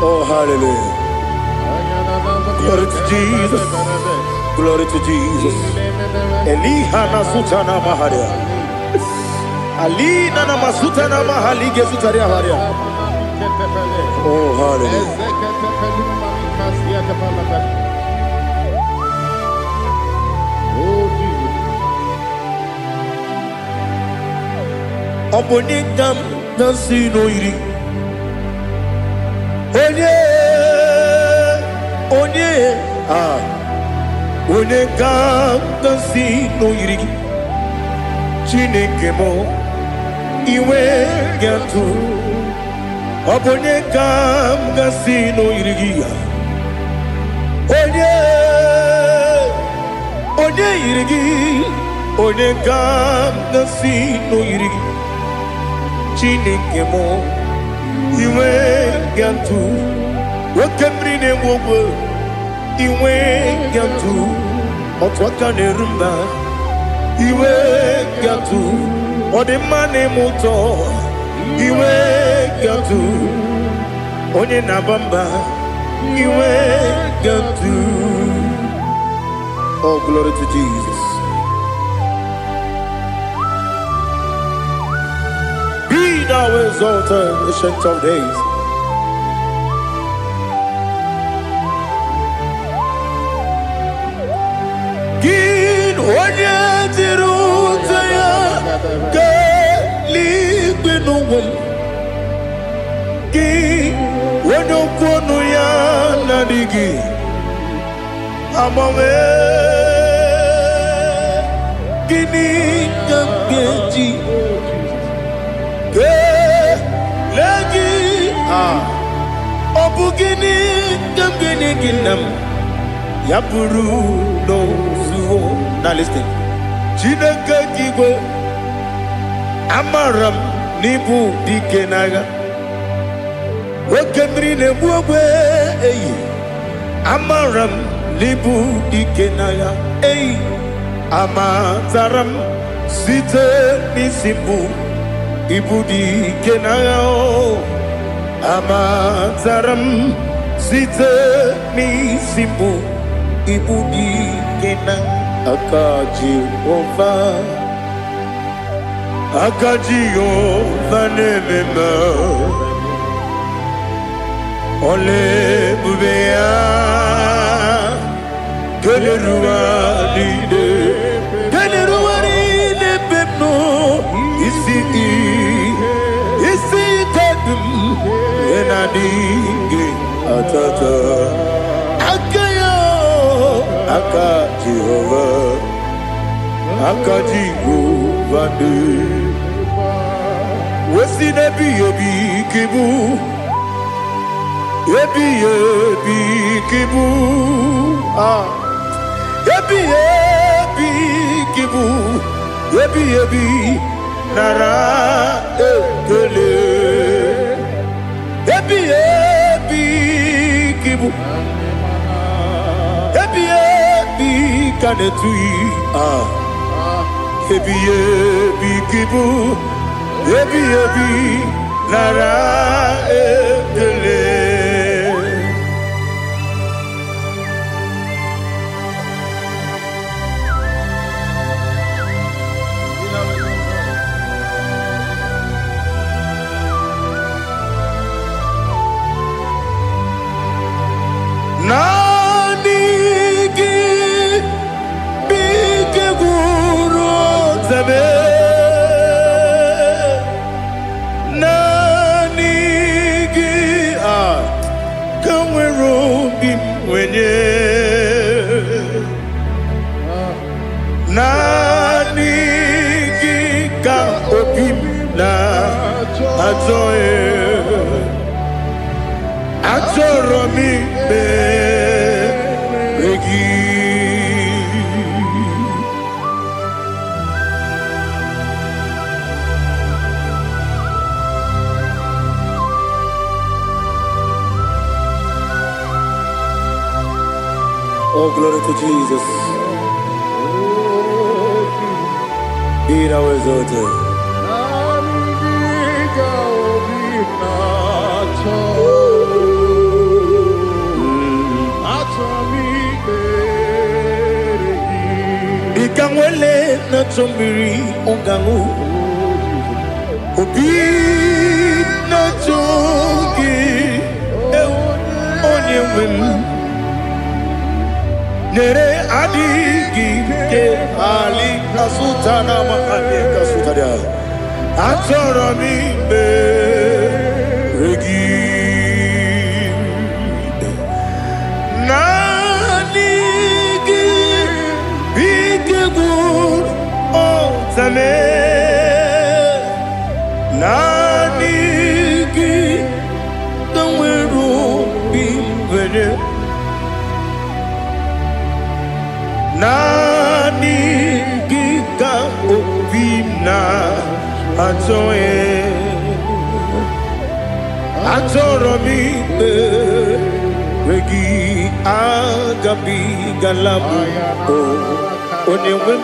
Oh, hallelujah. Glory to Jesus. Glory to Jesus. Elihana sutana maharia. Alina na masutana mahali gesutaria haria. Oh, hallelujah. Oh, Jesus. Obonikam nasino iri. Onye ga-agasi n'oyiri gị Chineke m iwe ga-atụ ọ bụ onye ga-agasi n'oyiri gị onye yiri gị onye ga-agasi n'oyiri gị Chineke m iwe ga-atụ nwoke mmiri na-enwe ogwe iwe ga-atụ otu aka na-eru mba iwe ga-atụ ọ dị mma na-eme ụtọ iwe ga-atụ onye na-aba mba iwe ga-atụ. Oh, glory to Jesus. Be thou exalted, ancient of days. Onye dịrị ụzọ ya ka eluigwe n'ụwa gị onye okwu ọnụ ya na-adịghị agbanwe gịnị ka m ga-eji kelee gị ọ bụ gịnị ka m ga-enye gị nna m ya bụrụ n'ozuo. Now listen. Chineke kigwe amaram n'ibu dike n'agha nwoke mmiri na-egbu ogwe eyi amaram n'ibu dike n'agha eyi amatara m site n'isi mbụ ibu dike n'agha amatara m site n'isi mbụ ibu dike n'agha aka Jehova na-ememe ole ebube ya keleruwa niile bepno isi tedum enadinge atata aka Jehova de wesi nebi ebi kibu ebi kibu ebi kibu ebi nara ekele ebi kibu kanetui ebi kibu ebi nara ekele. Oh, glory to Jesus. Be thou exalted. Ikangwele na chombiri ongangu. Obi na chogi. Onye wim. Nere adigi ke ali kasutana mahali kasutaria atoro mi be regi nanigi bigud otame nanigi danweru bimvere nani giga obina atoe atoro mi regi agabi galabu onyewe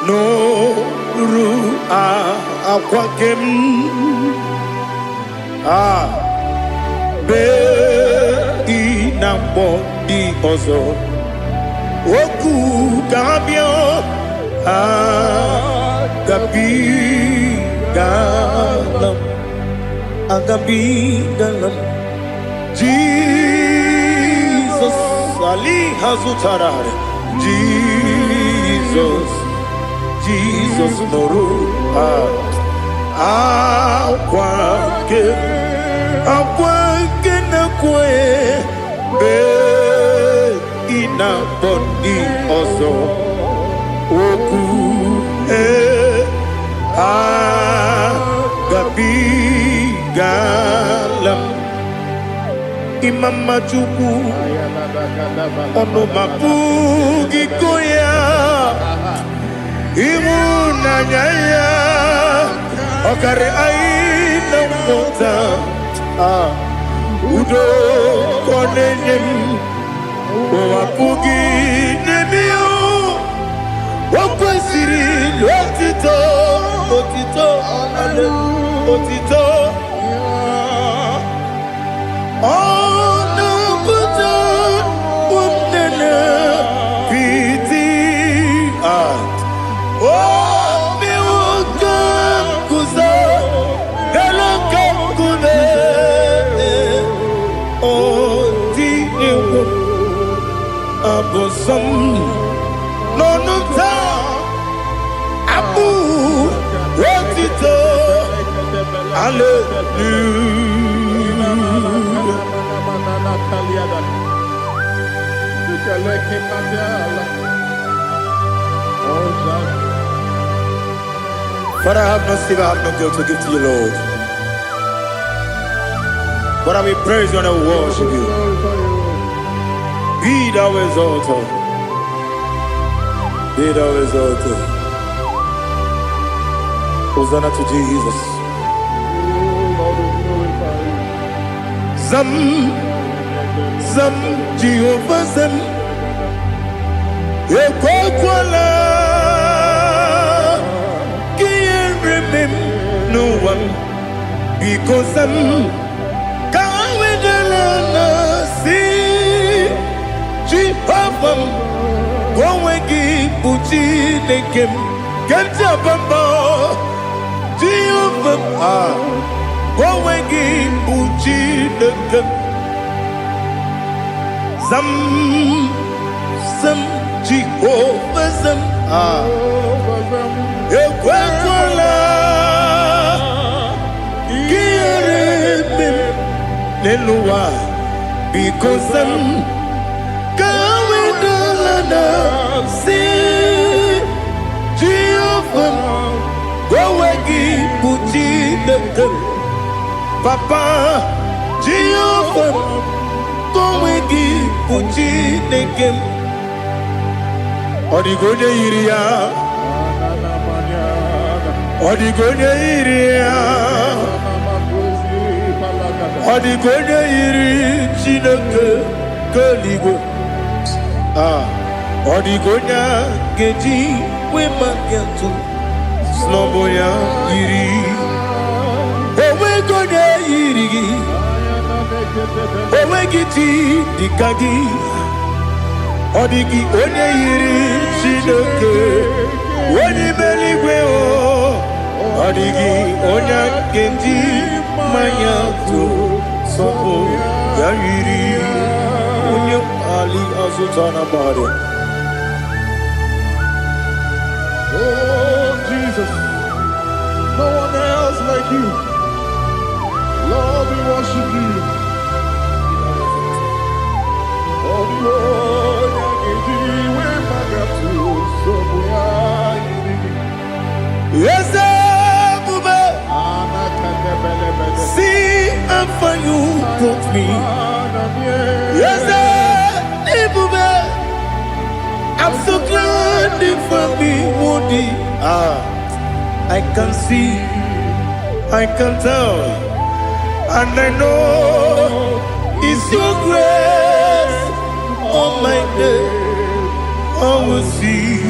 no ru akwakem be inambo di ozo Oku kabio agabi galam Jesus Ali hazutarare Jesus noru akwake na kwe be ina bondi ozo oku agabi galam imama chuku ono mapugi koya imuna nyaya okare aina mota udo konenyem Wapugi nebio wakwesiri lotito otito ono buto umnene piti mi woka kuzo eloka kune Abosom no ta abu wotito But I have no silver, I have no gold to give to you, Lord. But I will praise you and I will worship you. Be thou exalted. Be thou exalted. Hosanna to Jesus. Zam Jehovah Zam Ekwakwala Can't remember no one because Zam Kawedalana see Jehovah Gwawegi Buchi Nekem Ganja Bamba Jehovah Gwawegi Buchi Nekem Zam Jehovah Zam Ekwakwala Kieremem Nelua because Zam Kawedalana see Jehovah Gwawegi Buchi Nekem Papa Jehovah Gwawegi Puchi nekem Odigonye iria Odigonye iria Odigonye iri Chineke Keligo Odigonya Geji Wemagetu Sloboya iri Owegonye iri Owegiti Dikagi Odigi onye yiri Chineke Onye meligwe o Odigi onye Geji Mayatu Sopo ya yiri Onye Ali Azutana Bade. Oh, Jesus. No one else like you. Lord, we worship you. Oh, Lord, yes, see how far you brought me. Yes, I'm so glad for me, Woody. I can see, I can tell, and I know it's your grace on my day. I will see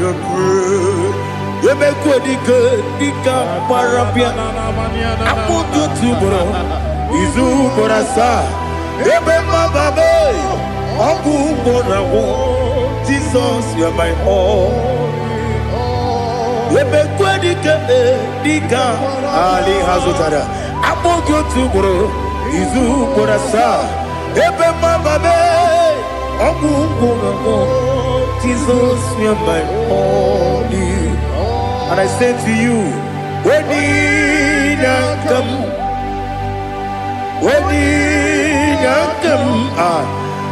your grace. You make what you good, Dika Parapia. I put you to bro. Izu Borasa. Ebema Babe. Abu Borawo. Jesus, you're my all. You make what you good, Dika Ali Hazutara. I put you to bro. Izu Borasa. Ebema Babe. Abu Borawo. Jesus, you're my all. And I say to you, when you come,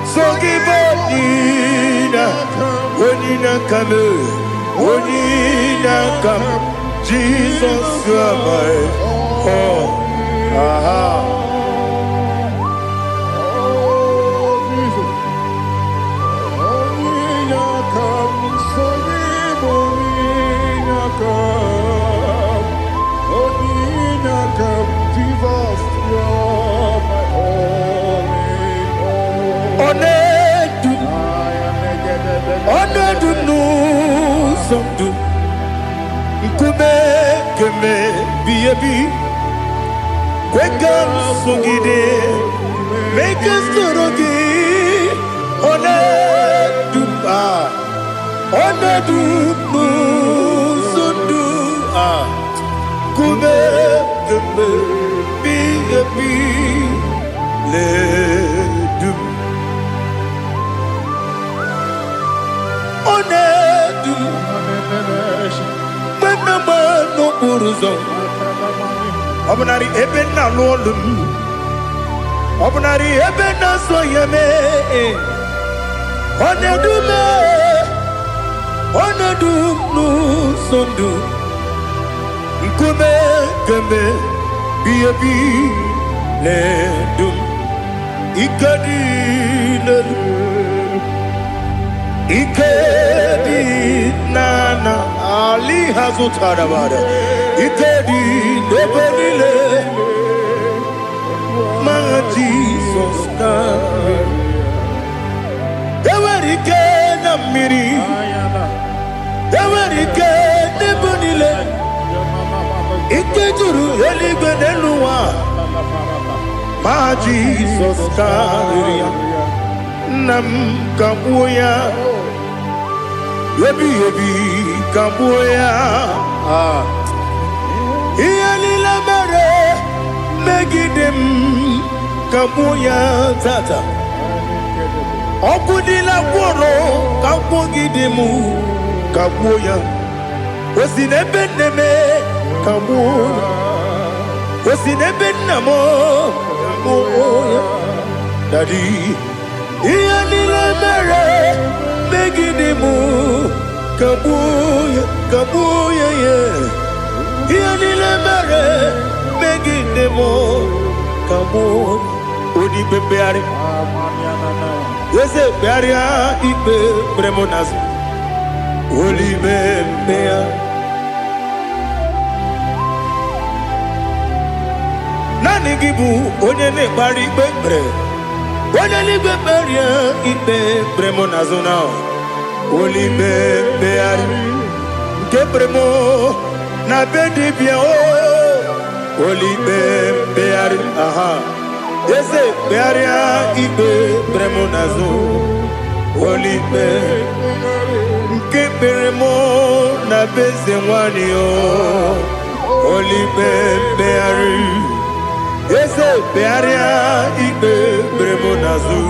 so give up, when you come, Jesus, you are my all. Make us Obnari ebena lolum Obnari ebena soyeme Onedu sondu Nkume keme biyebi ledum Ikedi nana Ali Hazutara Bada Ikedi Nebelile Ma Jesus Name Ewerike Namiri Ewerike Nebelile Ikejuru Eligwe Neluwa Ma Jesus Name Nam Kabuya Yebi Kabuya Iyalila mere Megidem Kabuya Tata Okudila Kworo Kabugidemu Kabuya Osinebeneme Kabuya Osinebenamo Kabuya Daddy Iyalila mere Megidemu Kabuya yeah Iyalila mere Megidemu Kabuya Odi Bebeare Eze Bearia Ibe Bremonas Olibe Bea Nani Gibu Onye Bari Bebre Onye Libe Beria Ibe Bremonazona Olibe Beari Kebremo Na Bedi Bia Olibe Beari Aha Eze Bearia Ibe Bremonazo Olibe Kebremo Na Beze Wanio Olibe Beari Eze Bearia Ibe Bremonazo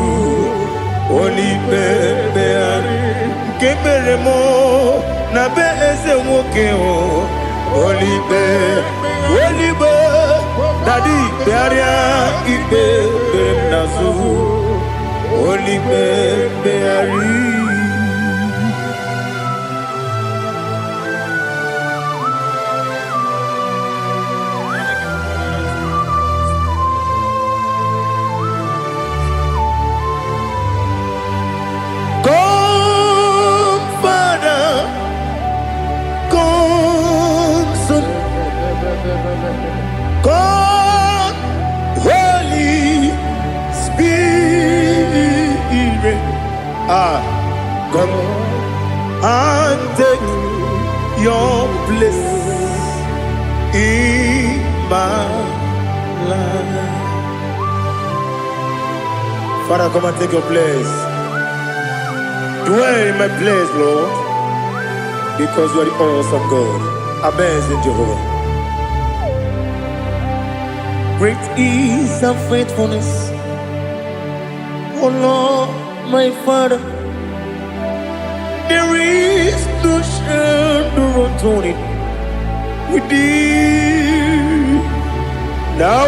Olibe Beari Kebremo Na Beze Wokeo Olibe Olibe Daddy Bearia Ibe Bremonazo Olibe Beari God, Holy Spirit, come and take your place in my life. Father, come and take your place. Dwell in my place, Lord, because you are the awesome God. Amazing Jehovah. Great is thy faithfulness, O Lord, my Father. There is no shadow of turning with thee. Now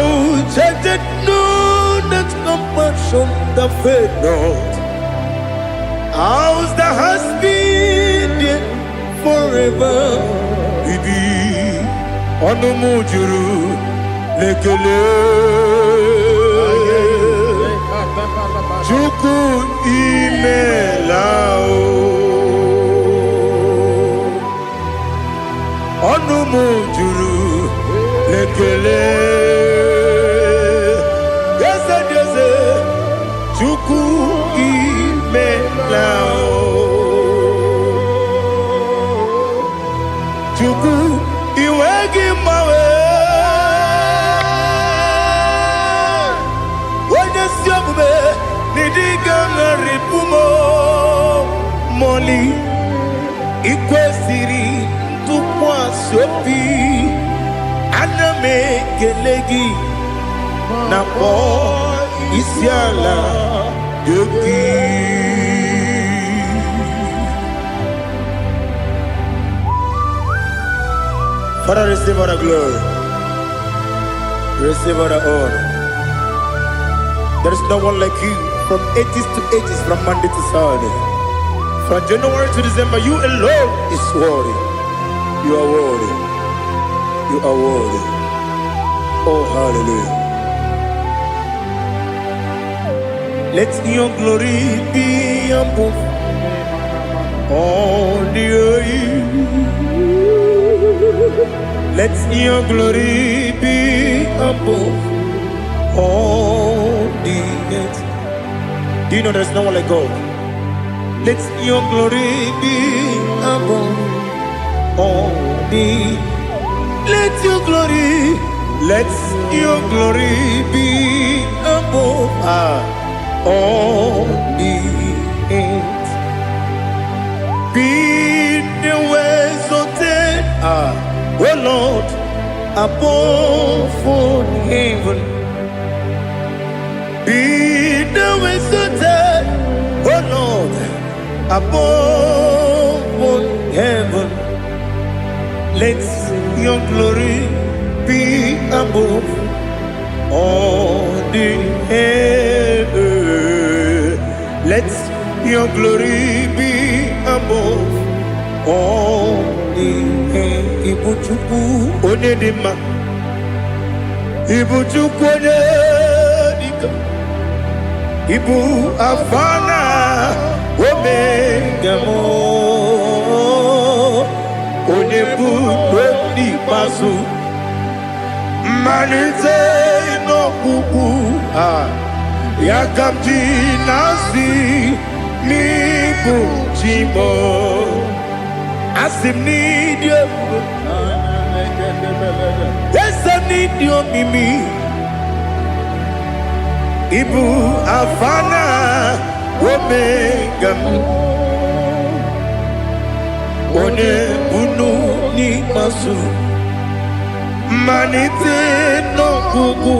check that no that compassion that faith not. Ours that has been there forever with thee. Onomujuru Lekele Chuku Imelao Onumujuru Lekele Yese Chuku Imelao Chuku Iwegi Mawe Moli Ikwesiri Tukwa Sopi Aname Kelegi Napo Isiala Yoki. Father, receive all the glory, receive all the honor. There is no one like you. From ages to ages, from Monday to Saturday, from January to December, you alone is worthy. You are worthy. You are worthy. Oh, hallelujah. Let your glory be above all the earth. Let your glory be above all the earth. Do you know there's no one like God? Let your glory be above all the. Let your glory be above all the earth. Be the ways of death, oh Lord, above all heaven. Be the ways of death, oh Lord, above all heaven. Let your glory be above all the earth. Let your glory be above all the earth. Ibuchuku onedima, Ibuchuku onedika, Ibu Afana Omega mo Onebu Weni Masu Manite no kuku Yakamji Nasi Nibu Jimo Asim need you Yes I need you Mimi Ibu Afana Omega One Bunu Ni Masu Manite no Kuku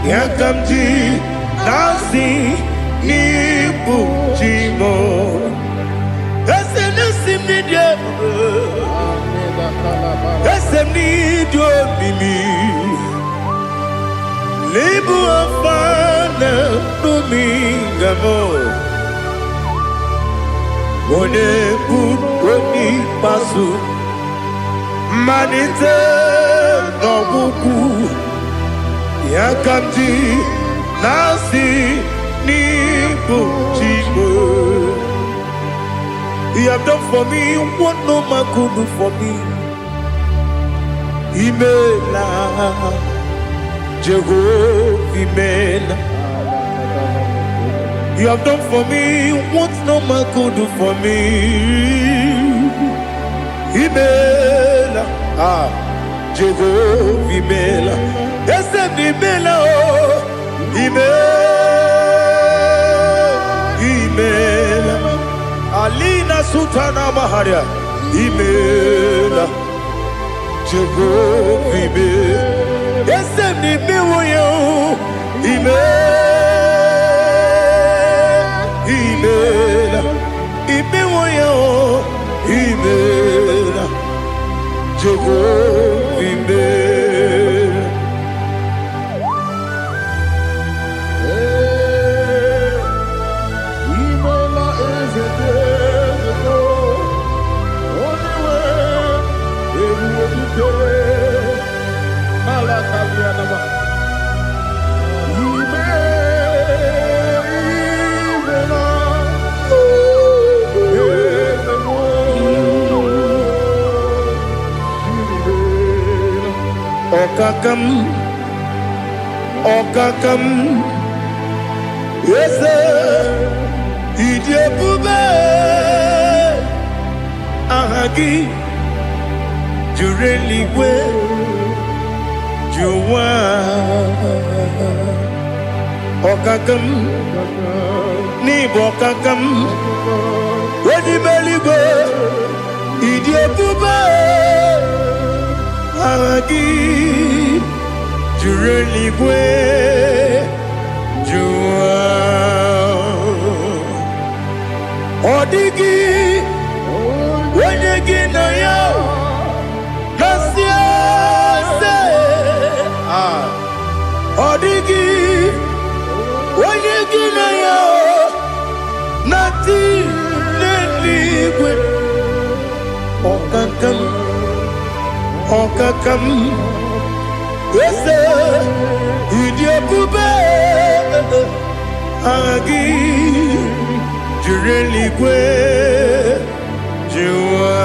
Yakamji Nasi Nibu Jimo Ese Nasim Nidia Ese Nidio Mimi Libu Afana Numingamo One Buni Pasu Manite no Buku Yakamji Nasi Nibu Chibu. You have done for me what no man could do for me. Imela Jehovah Imela. You have done for me what no man could do for me. Imela, Jehovah Imela. Yes, Imela, Imela. Alina Sutana Maharia. Imela, Jehovah Imela. Yes, Imela, Imela, Imela, Jehovah Imela. Imela is a day only way every day. Malakalianaba. Okakam, yes, Idiabube, Ahagi, Jureli, where you are. Okakam, Nibokakam, when you belly go, Idiabube, Ahagi. Jureli bwe jua Odigi Wenyegi na yo Nasiase Odigi Wenyegi na yo Nati Neligwe Okakam Okakam Yes, Idiabube, Agi, Jureli Gwe, Jua,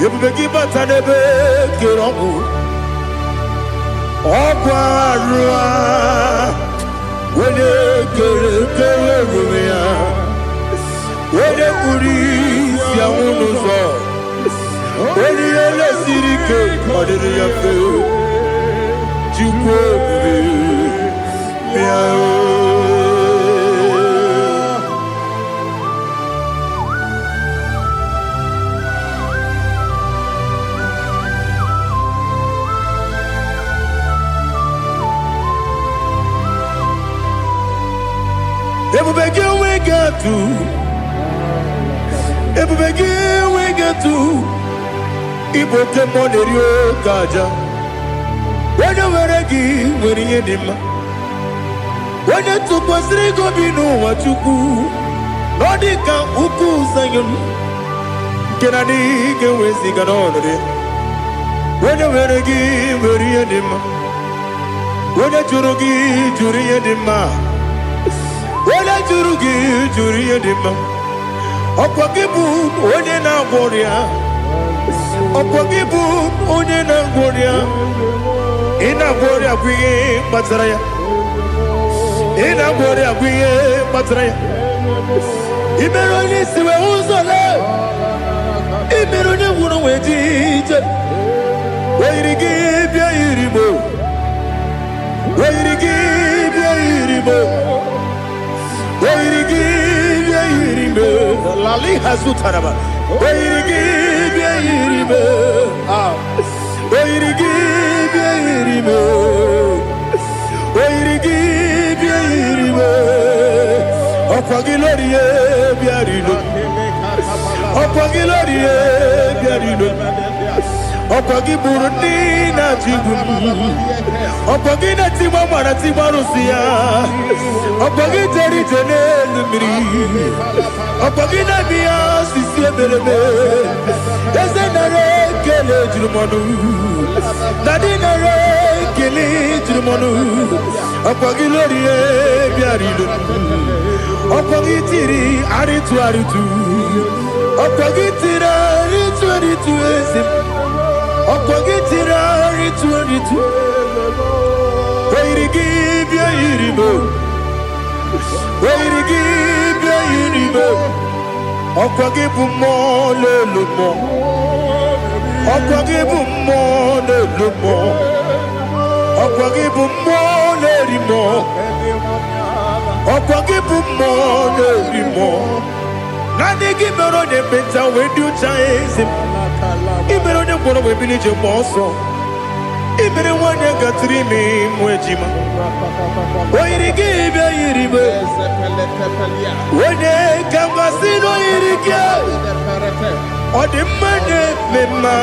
Yabubeki Batanebe, Kiroku, Okwarua, Wede Kerumia, Wede Kuris, Yamunuzo, Wede Yele Sirike, Kodiri Yafu. Everybody we get to. Everybody we get to. Ibote monerio kaja. When you were when you did, when you took was Rico Bino, what you do, Nordica, Uku, Sayon, can I get with Sigan on it? When you were when you did, Onye jụrụ gị jụrụ ihe dị mma. Onye jụrụ gị jụrụ ihe dị mma. Ọkwa gị bụ onye na-agwọ ọrịa. Ọkwa gị bụ onye na-agwọ ọrịa. Ị na-agwọ ọrịa bụ ihe kpatara ya. Ị na-agwọ ọrịa bụ ihe kpatara ya. Ị mere onye isi wee ụzọ lee. Ị mere onye nwụrụ wee dị ije. Oyiri gị bịa yiri mo. Oyiri gị bịa yiri mo. Oyiri gị bịa yiri mo. Lali hazutara ba. Oyiri gị bịa yiri mo. Oyiri gị bịa yiri mo. Oyiri gị bịa yiri mo. Ọkwa gị lórí ye bịa rilo. Ọkwa gị lórí ye bịa rilo. Ọkwa gị bụrụ ndị na-achịgbu m. Ọkwa gị na-etigbu mara tigbu arụsị ya. Ọkwa gị jere ije n'elu mmiri. Ọkwa gị na-eme ya osisi emereme. Eze nara ekele juru m ọnụ. Dadi nara ekele juru m ọnụ. Ọkwa gị lórí ye bịa rilo. Ọkwa gị tiri arịtụ arịtụ. Ọkwa gị tiri arịtụ arịtụ eze m. Ọkwa gị tiri arịtụ arịtụ. Oyiri gị bịa yiri mo. Oyiri gị bịa yiri mo. Ọkwa gị bụ mmụọ n'elu mmụọ. Ọkwa gị bụ mmụọ n'elu mmụọ. Ọkwa gị bụ mmụọ n'eri mmụọ. Ọkwa gị bụ mmụọ n'eri mmụọ. Naanị gị mere onye mkpenta wee dị ụcha eze m. Ị mere onye gwọrọ wee bili ije gba ọsọ. Ị mere nwanyị gatụrụ ime mụ ejima. Oyiri gị bịa yiri mo. Onye ka m gasị n'oyiri gị. Ọ dị mma na-eme mma.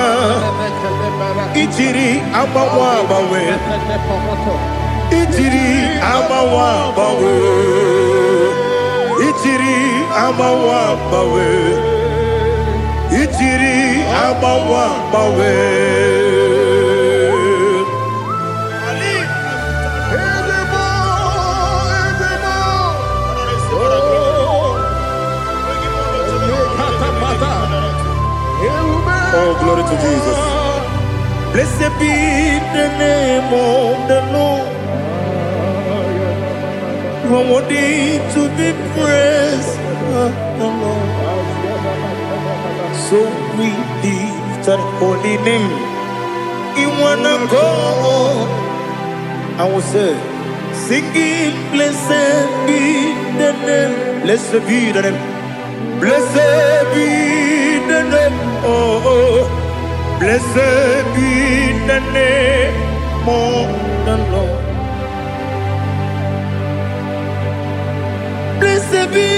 Ijiri agbanwe agbanwe. Ijiri agbanwe agbanwe. Ijiri agbanwe agbanwe. Ijiri agbanwe agbanwe. Oh, glory to Jesus. Blessed be the name of the Lord. You are worthy to be praised, the Lord. So we lift that holy name. You wanna go? I will say, singing, blessed be the name. Blessed be the name. Blessed be the name. Oh, blessed be the name of the Lord. Blessed be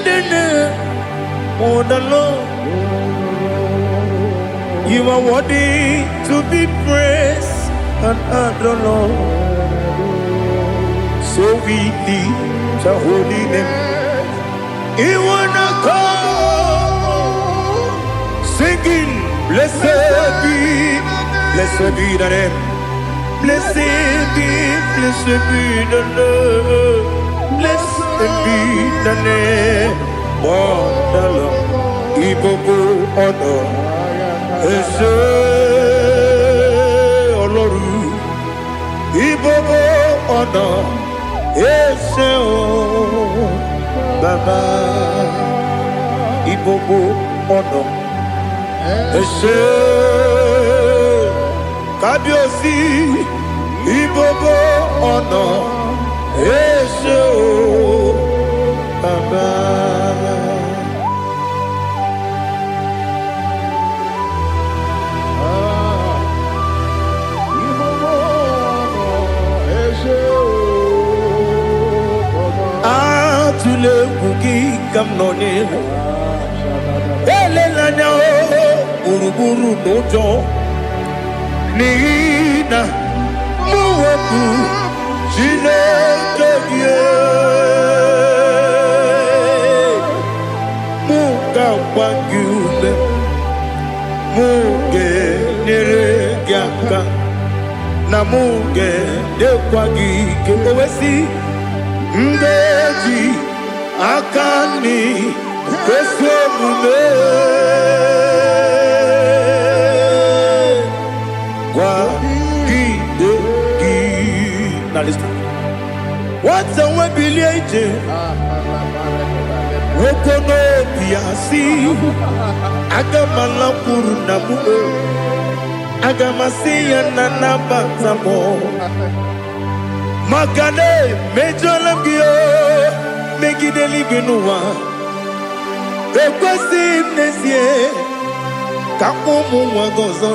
the name of the Lord. You are worthy to be praised and adored, Lord. So we lift the holy name. You wanna come singing, blessed be the name. Blessed be the Lord. Blessed be the name of the Lord. Ibobo honor. Ese Oloru. Ibobo honor. Ese o Baba. Ibobo honor. Ese Kabiosi. Ibobo honor. Ese o Baba. Atule kuki kamnoni. Elelanya o uruburu nojo. Nina muweku Chineke muga wangule muge nere gyaka na muge dekwagi ke owesi ndeji akani kesomume kwa gidegi. Now listen. What's the way biliaje? Wokono biasi agamala kurunamu agamasiya nanabatamo magane mejolamgio megideli benua ekwesi nesie kakomu wagozo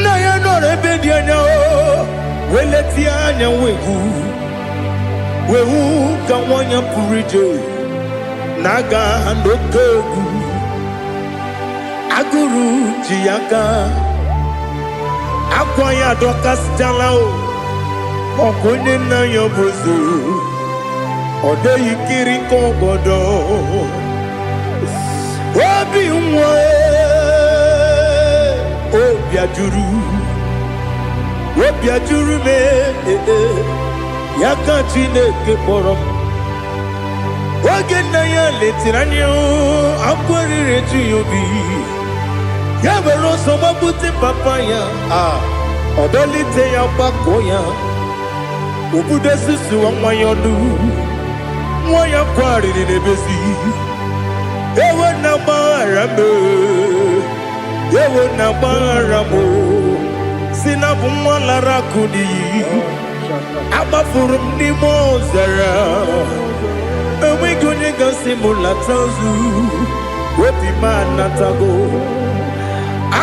na ya no rebedianya weletianya wehu kawanya purije naga ndokogu aguru jiyaka akwanya dokas jalao okonye na yobozu ode yikiri kogodo obi nwa obi ajuru me yaka Chineke kpọrọ oge nna ya letiri anya akwarịrị eju ya obi ya were ọsọ gbapute papa ya ọdọlite ya gbakọ ya obodo susu nwa ya ọnụ nwa ya kwarịrị n'ebezi ewe na gbaghara m si na bụ nwa lara akụ n'iyi agbafuru m n'ime ọzara enweghị onye gasị m lata ozu obi m anatago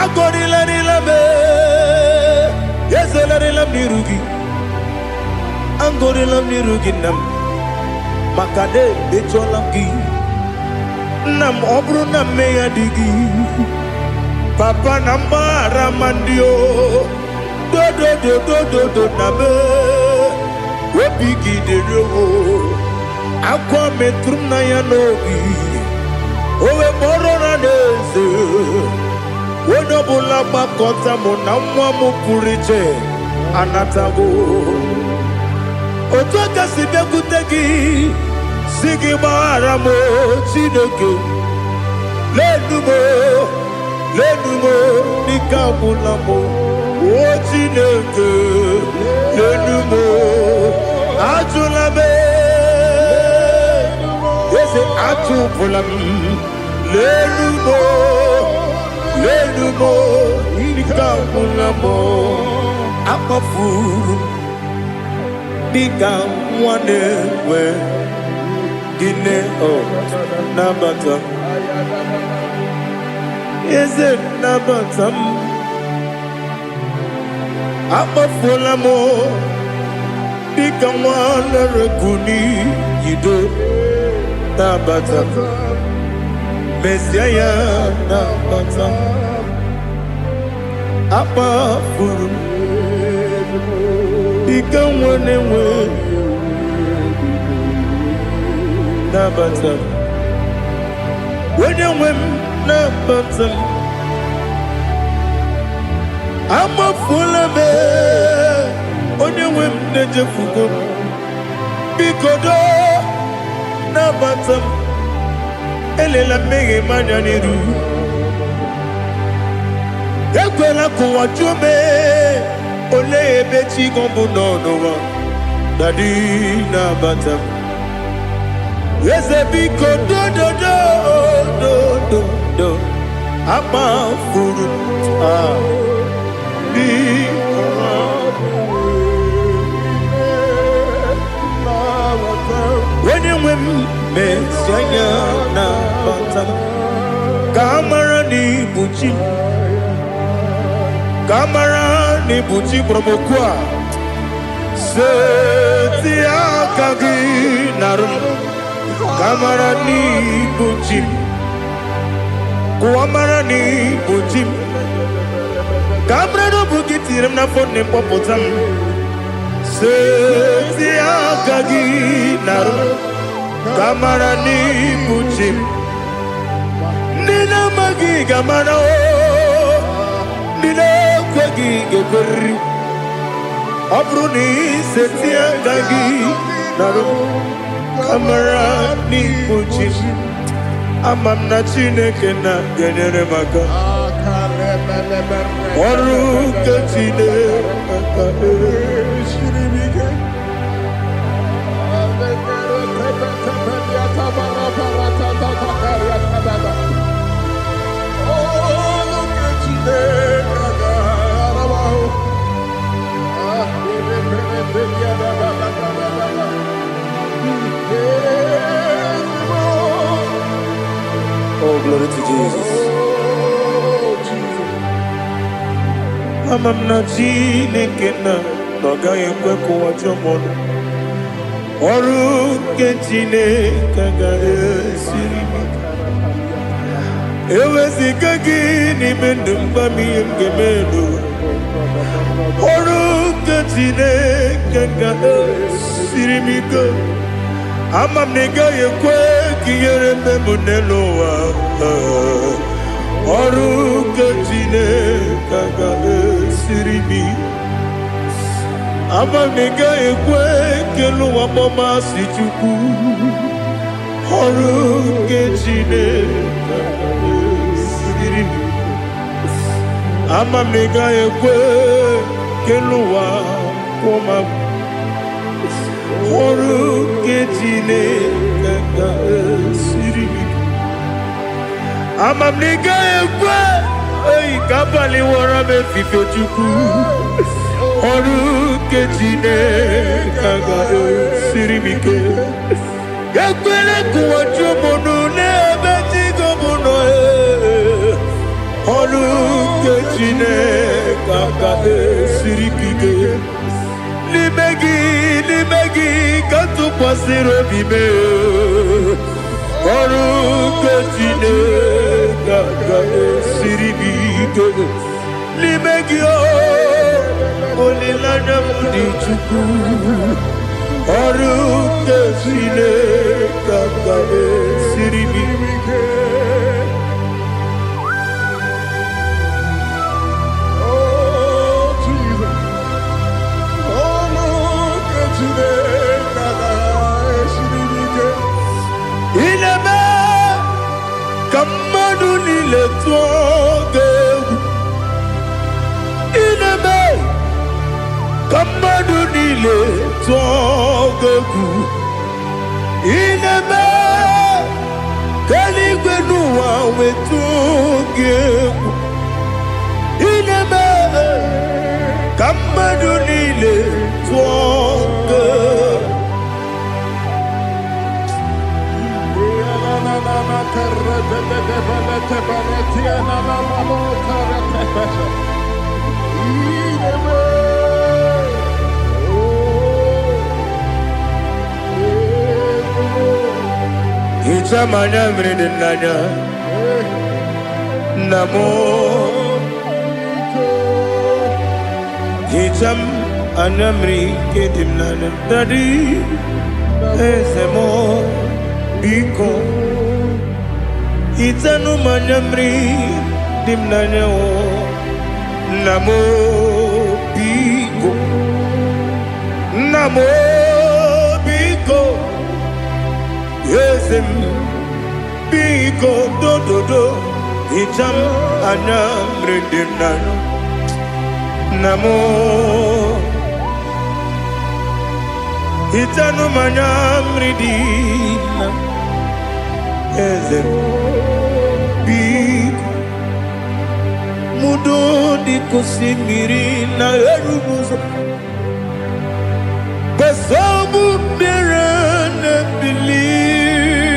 agọrịlarịla m ezelarịla m n'iru gị agọrịla m n'iru gị nna m maka na emejọla m gị nna m ọ bụrụ na mmehie dị gị papa na mgbaghara ma ndị o dodododododo na be obi gị dịrị o akwa metụrụ m na ya n'obi owe kpọrọ na n'eze onye ọbụla gbakọta mụ na nwa m pụrụ iche anatago otu aka si bịakwute gị si gị gbaghara m Chineke lenumo dịka ọbụla m o Chineke lenumo ajụla m eze atụpụla m lenumo dịka ọbụla m akpafuru dịka nwa na-enwe gịnị nabata eze nabata m akpafuola m dịka nwa na-erekuni yido nabata mesia ya nabata akpafuru dịka nwa na-enwe nabata onye nwe m nabata m amafuola m onye nwe m na-ejefugo m biko do nabata m elela mmehie m anya n'iru ekwela ka ụwa jụọ m olee ebe chi gị bụ n'ụwa dadi nabata m eze biko do akpafuru onye nwe m mesi anya nabata m ka amara n'ibu chi ka amara n'ibu chi kpọrọ m okwu a seti aka gị narụ ka amara n'ibu chi kuamara n'ibu chi ka amara n'obu gị tiri m n'afọ nne mkpọpụta m seti aka gị narụ ka amara n'ibu chi ndị na-amaghị ga-amara ndị na-ekweghị ga-ekweriri Abruni setia gagi naru kamera ni puchim amam na Chineke na genyere maka ọrụ nke Chineke Oh, glory to Jesus. Amam na Chineke na n'ọgaghị ekwe ka ụwa jọọ m ọrụ nke Chineke ga-esiri m eweziga gị n'ime ndụ mgbam ihe m ga-eme ọrụ nke Chineke ga-esiri m ike ama m na ị gaghị ekwe ka ihere mbe m n'elu ụwa ọrụ nke Chineke ga-esiri m ama m na ị gaghị ekwe ka elu ụwa gbamasị Chukwu ọrụ nke Chineke ga-esiri m ama m na ị gaghị ekwe ka elu ụwa kwụma ọrụ nke Chineke ga-esiri m ama m na ị gaghị ekwe ka abalị wara m efife Chukwu ọrụ nke Chineke ga-esiri m ike ekwere ka ụwa jụọ m n'ebe Chigo m nọ ọrụ nke Chineke ga-esiri m ike n'ime gị ka tụkwasịrị obi m ọrụ nke Chineke ga-esiri m ike n'ime gị olileanya m dị Chukwu ọrụ nke Chineke ga-esiri m ike ineme ka mmadụ niile tụọ gị egwu ineme ka mmadụ niile tụọ gị egwu ineme ka eluigwe n'ụwa wee tụọ gị egwu ineme ka mmadụ niile tụọ gị egwu Hicham anya mmiri dị n'anya nna m hicham anya mmiri nke dị m n'anya dadi eze m biko hitanụ m anya mmiri dị m n'anya nna m biko nna m biko eze m biko dododo hicham anya mmiri dị m n'anya nna m hitanụ m anya mmiri dị na eze m biko mudo di kosimiri na erubuzo besobu mirane believe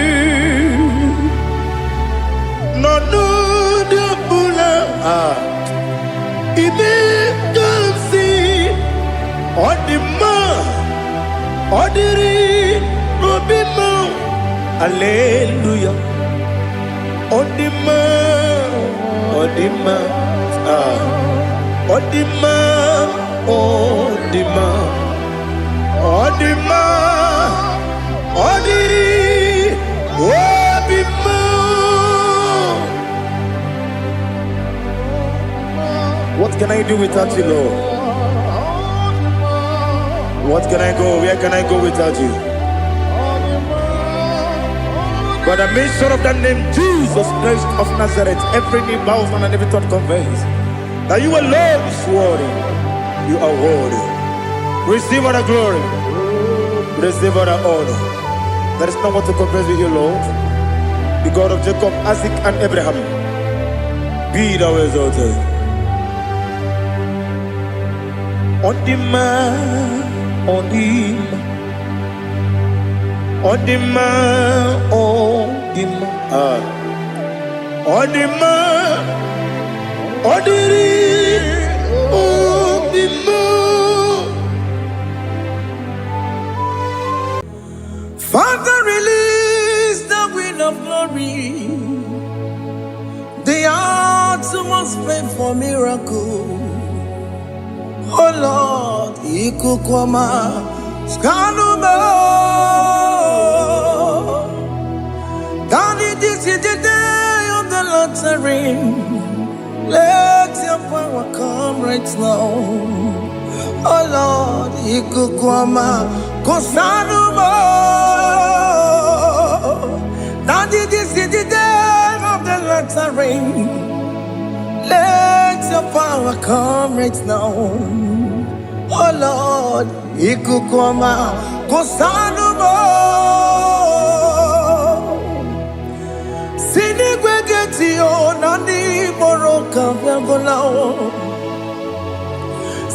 no no de bula ibe kamsi odima odiri obima hallelujah odima odima odima odima odima odiri obima. What can I do without you, Lord? What can I go? Where can I go without you? By the mention of that name, Jesus Christ of Nazareth, every knee bows and every thought conveys that you alone is worthy. You are worthy. Receive all the glory. Receive all the honor. There is no one to compare with you, Lord. The God of Jacob, Isaac, and Abraham. Be thou exalted. On the man, on the man. On the man, on the man, on the man, on the man. Father, release the wind of glory. The heart must pray for miracle. Oh Lord, Ikukwama, Skanuma. Daddy, this is the day of the lottery. Let your power come right now. Oh Lord, Ikukwama, Kosanuma. Daddy, this is the day of the lottery. Let your power come right now. Oh Lord, Ikukwama, Kosanuma. Sinigwegetio nani boroka vyangolao.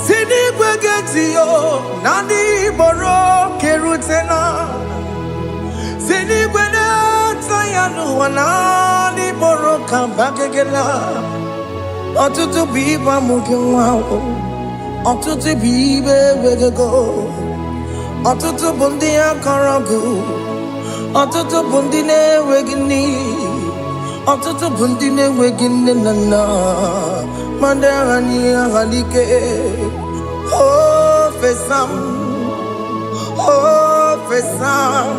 Sinigwegetio nani boroke rutena. Sinigwenata yanu wanani boroka bagegela. Otutu biba mukiwao. Otutu bibe wegego. Otutu bundi akaragu. Otutu bundi ne wegini. Otutu bundi ne wegini nana. Mandarani ahalike. Oh fesam. Oh fesam.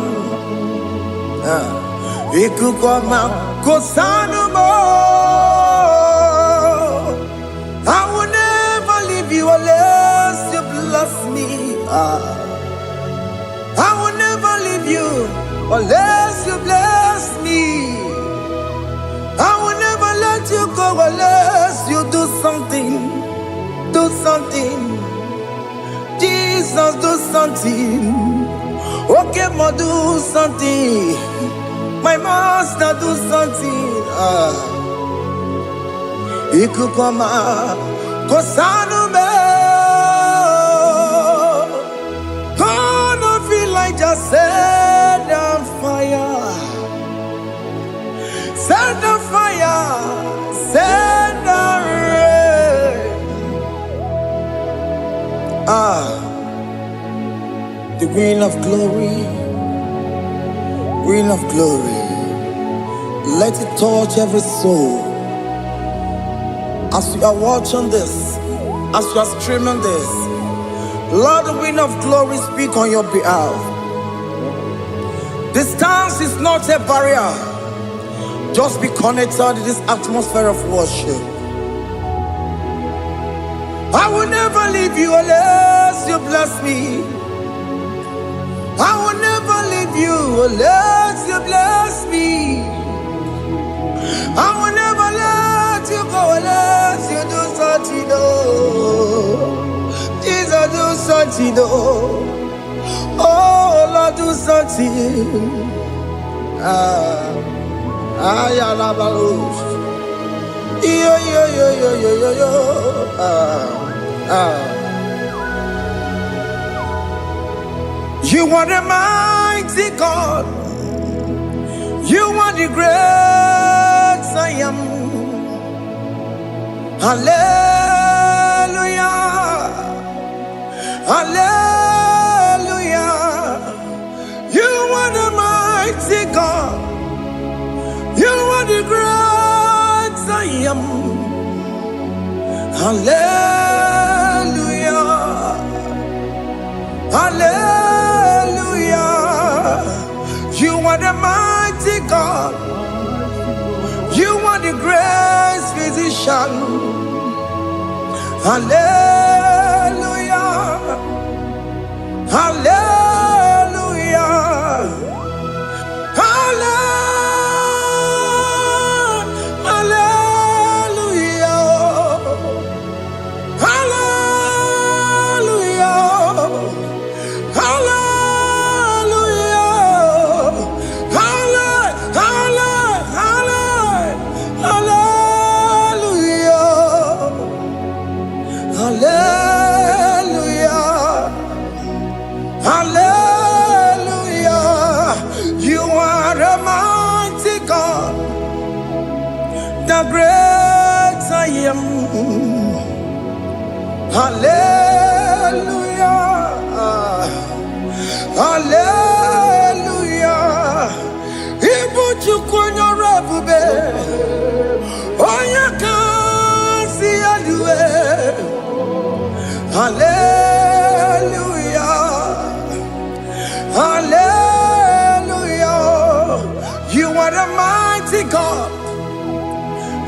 Ikukwama kosanumo. I will never leave you unless you bless me. I will never leave you unless you bless me. I will never let you go unless you do something. Do something. Jesus, do something. Okay, ma, do something. My master, do something. Ikukwama, Kosanume. Gonna feel like just set on fire. Set on fire. Set on rain. The wind of glory. Wind of glory. Let it touch every soul. As you are watching this, as you are streaming this, Lord, the wind of glory speak on your behalf. Distance is not a barrier. Just be connected to this atmosphere of worship. I will never leave you unless you bless me. I will never leave you unless you bless me. I will never let you go unless you do something. Jesus, do something. Oh Lord, do something. Yo. You are the mighty God. You are the great I am. Hallelujah. Hallelujah. You are the mighty God. You are the great I am. Hallelujah. Hallelujah. You are the mighty God. You are the great physician. Hallelujah. Hallelujah. Hallelujah. You are a mighty God, the great I am. Hallelujah. Hallelujah. Ibuchukunyo rebube. Oya kasi adue. Hallelujah. Hallelujah. You are the mighty God.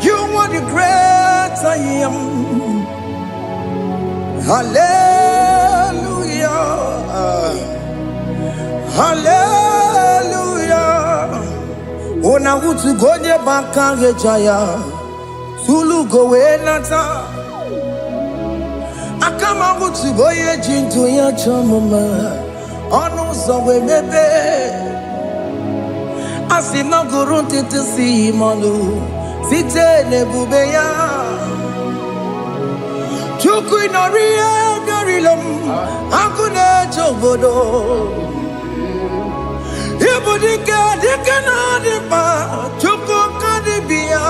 You are the great I am. Hallelujah. Hallelujah. Ona utu gonye bakange jaya. Sulu gowe nata. Akama utu boye jintu ya chamama. Onu sowe mebe. Asina gurunti tisi manu. Site nebubeya. Chuku inorie garilom. Akune chobodo. Ibudika dikana dipa. Chuku kadibia.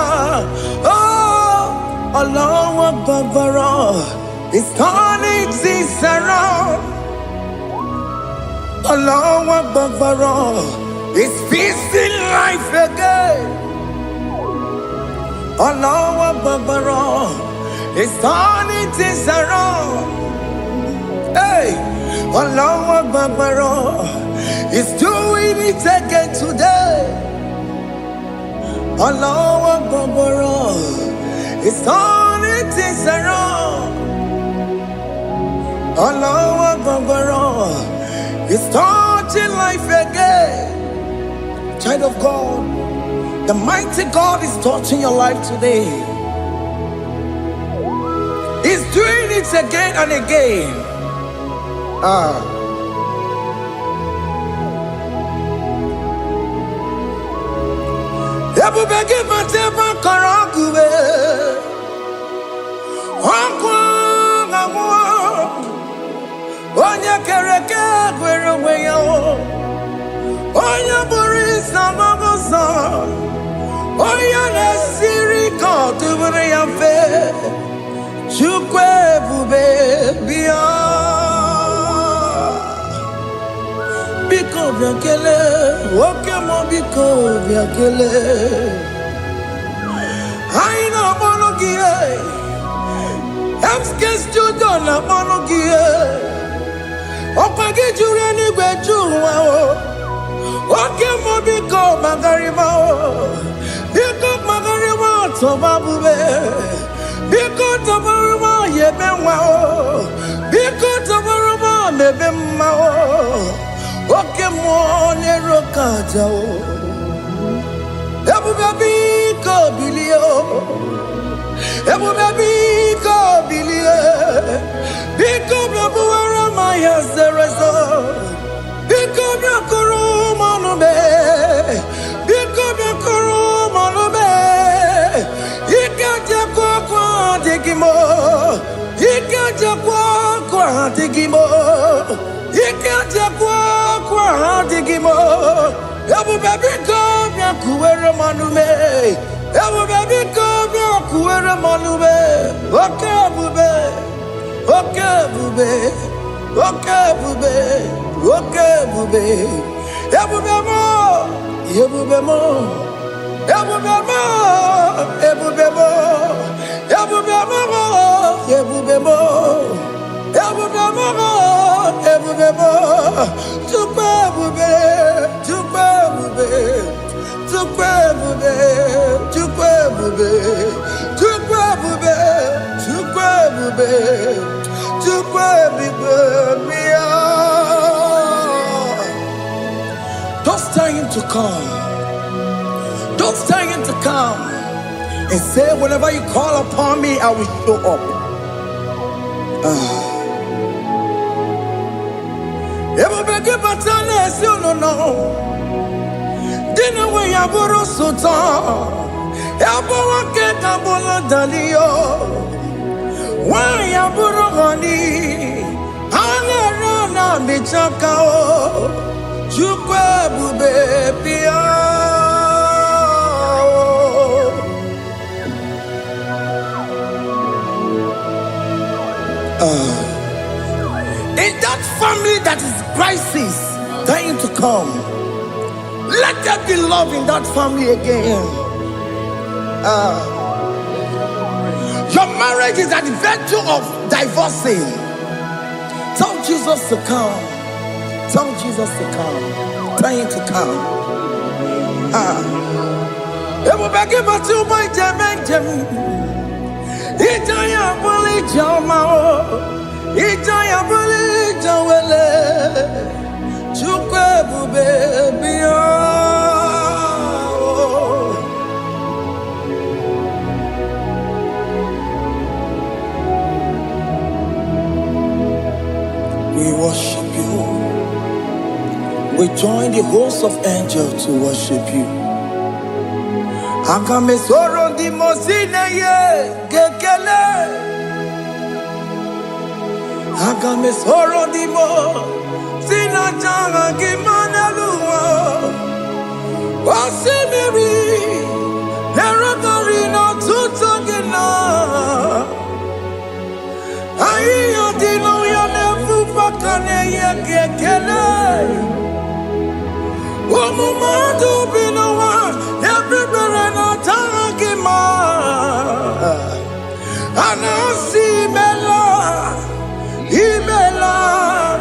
Oh, Allah Akbar. It's turning things around. Allah Akbar. It's feasting life again. Allah Akbar. It's turning things around. Hey, Allah Akbar. It's doing it again today. Allah Akbar. It's turning things around. Allah Akbar. It's touching life again. Child of God, the mighty God is touching your life today. He's doing it again and again. Ebubegi mateba karagube. Onya kereke gwerewe yo. Onya burisa magosa. Onya nesiri kotubure ya fe. Chukwe bube biya. Biko biakele. Okemo biko biakele. Aina monogie. Emskes judo na monogie. Opagi jure ni gwejuwa o. Okemo biko magarima o. Biko magarima toba bube. Biko tabaruma yebenwa o. Biko tabaruma mebemma o. Okemo nero kaja o. Ebube biko bilio. Ebube biko bilie. Biko blabuara maya zerezo. Biko blakuru manube. Biko blakuru manube. Ikaja kwa digimo. Ikaja kwa digimo. Ikaja kwa digimo. Ebube biko blakuere manume. Ebube biko blakuere manume. Okay bube. Okay bube. Okay bube. Okay bube. Ebube mo. Ebube mo. Ebube mo. Ebube mo. Ebube mo. Ebube mo. Ebube mo. Ebube mo. Tukwe bube. Tukwe bube. Tukwe bube. Tukwe bube. Tukwe bube. Tukwe bube. Tukwe bube. Mia. to come. Don't stay in to come. And say, whenever you call upon me, I will show up. Dina we yaburu sultan, yabuwa ke kabula dalio, wa yaburu gani, ana na michakao, chukwe bube pia. In that family that is crisis, dying to come, let there be love in that family again. Your marriage is at the verge of divorcing. Tell Jesus to come. Tell Jesus to come. Dying to come. It will be given to my Jemen. Itaya buli jamao, itaya buli jawele, chukwe bube biya. We worship you. We join the host of angels to worship you. Akame soro di mosine ye gekele. Akame soro di mo sina janga gimana luwa. Wasimiri nerogari no tutogina. Ayo dino ya nefu pakane ye gekele. Umumadu binowa everybody no tangima. Anasi mela, imela,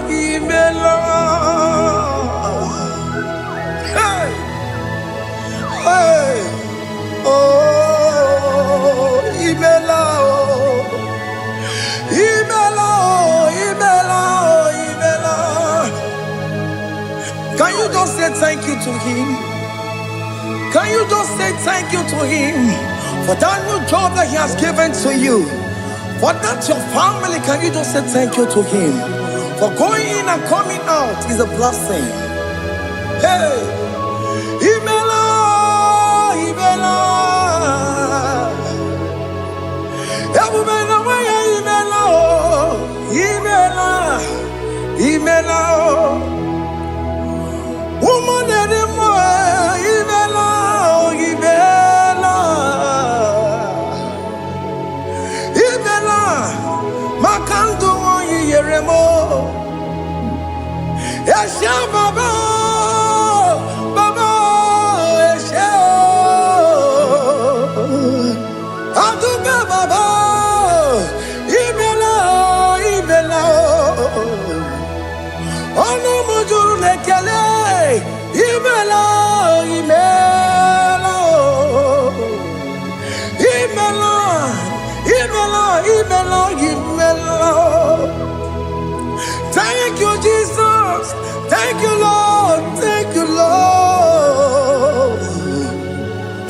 imela. Hey, hey, oh, imela, oh, imela, oh, imela, oh, imela. Can you just say thank you to him? Can you just say thank you to him for that new job that he has given to you? For that your family, can you just say thank you to him? For going in and coming out is a blessing. Hey, Imela, Imela, Imela, Imela, Imela, woman anymore, Imela, Imela, Imela, Makandu Yeremo, Yasha Baba, Baba, Yasha, Aduba Baba, Imela, Imela, Ono Mujuru Lekele. Imela, Imela, Imela, Imela, Imela, Imela. Thank you, Jesus. Thank you, Lord. Thank you, Lord.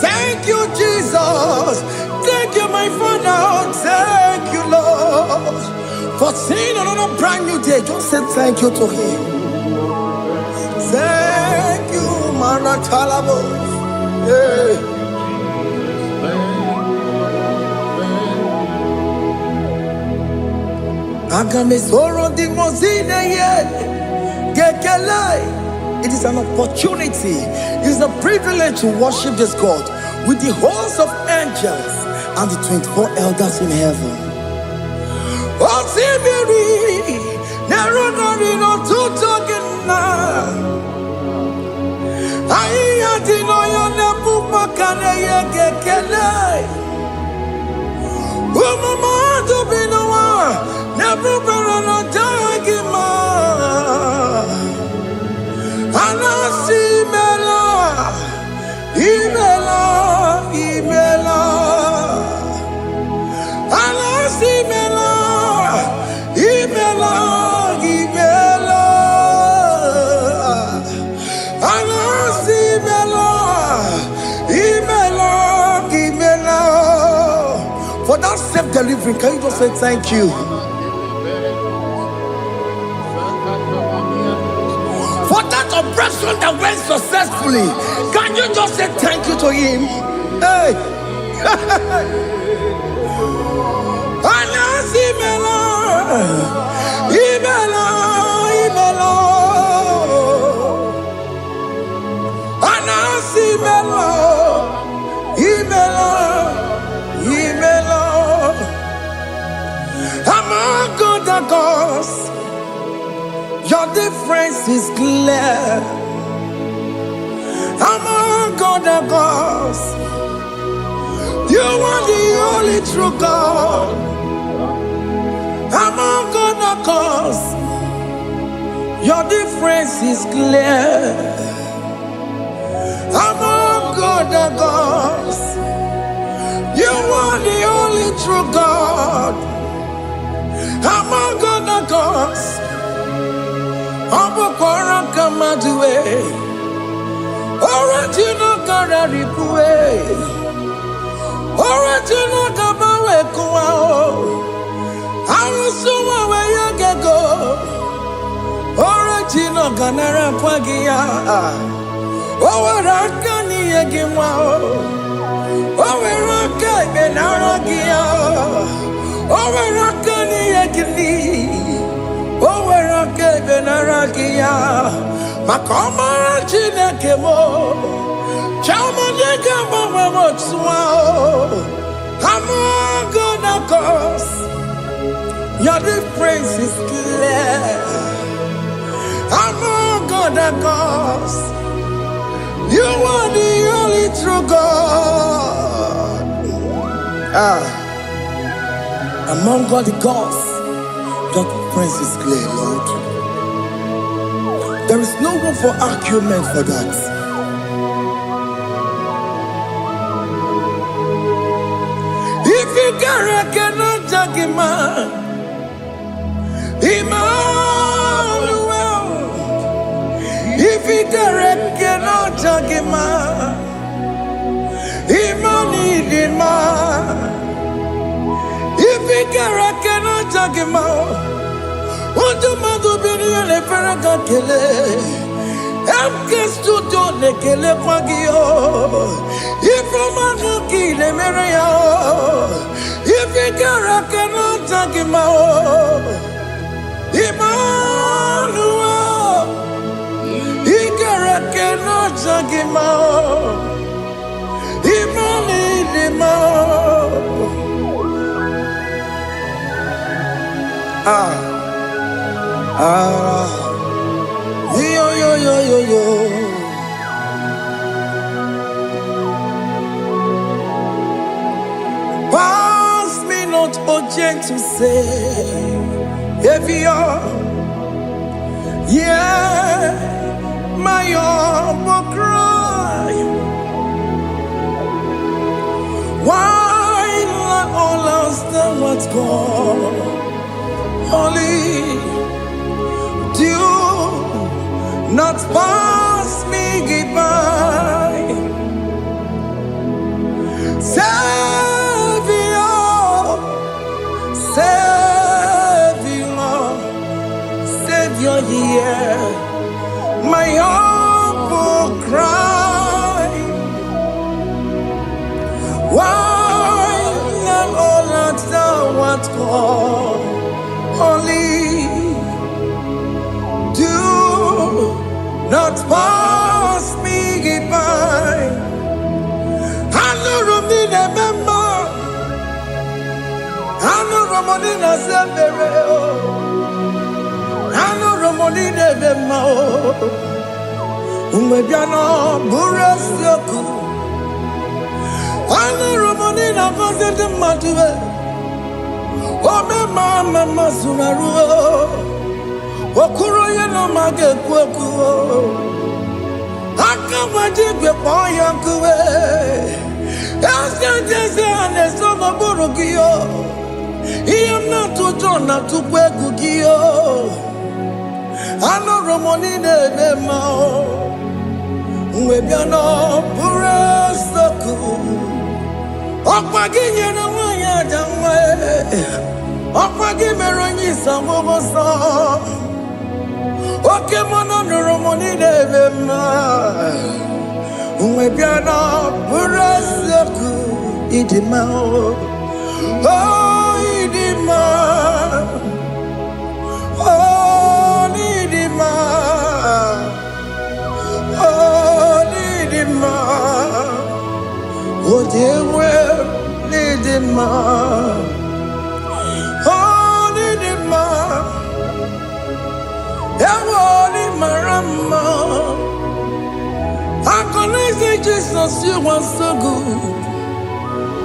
Thank you, Jesus. Thank you, my Father. Thank you, Lord. For seeing another brand new day, just say thank you to him. Thank you, Manatalabo. Yeah. It is an opportunity, it is a privilege to worship this God with the host of angels and the 24 elders in heaven. living, can you just say thank you? For that operation that went successfully, can you just say thank you to him? Hey! Among other gods, your difference is clear. Among other gods, you are the only true God. Among other gods, your difference is clear. Among other gods, you are the only true God. Among other gods, Obokora Kamaduwe, Original Kararikue, Original Kabawe Kuao, Arusuma Wayagego, Original Ganara Pagia, Owarakani Yagimao, Owaraka Benaragia, Owarakani Yagini, Owaraka Benaragia, Makoma Chinakemo, Chamanega Mamamotswao, Among other gods, your difference is clear. Among other gods, you are the only true God. Among all the gods, your difference is clear, Lord. There is no room for argument for that. If you cannot judge him, Emmanuel. If you cannot judge him, Emmanuel. If you cannot judge him, what do you do? Le Ferraga Kele, Studio le Kele Pagio, if you Maki le Merea, if you cannot judge him, Emmanuel, he cannot judge him, yo. Pass me not, O gentle Savior, yeah, my humble cry. Why not all else than what's gone? Only do not pass me by. Savior, hear my humble cry. Why not all that thou art called? Only do not pass me by. I know Romina member, I know Romonina Sembereo, I know Romonina Vemo, Umbebiano Burasioku, I know Romonina Vaset Matue, oh, Mama Masunaru. Okuro yeno mage kweku Akamaji boya kuwe Jese aneso maburugiyo Iyam na tuto na tukwegu giyo Ano romoni nebe mao Mwebiano pure soku Okwa ginye na wanya jamwe Ọkwagi mere onye isa mụbọsọ. Oke mmanụ nụrụ m niile eme mma. Mgbe bịa na bụrụ eziokwu ịdị mma. Oh, ịdị mma. Oh, ịdị mma. Oh, ịdị mma. Oh, dewe ịdị mma. Oh, ịdị mma. Ewo ịdị mara mma. I can say Jesus, you are so good.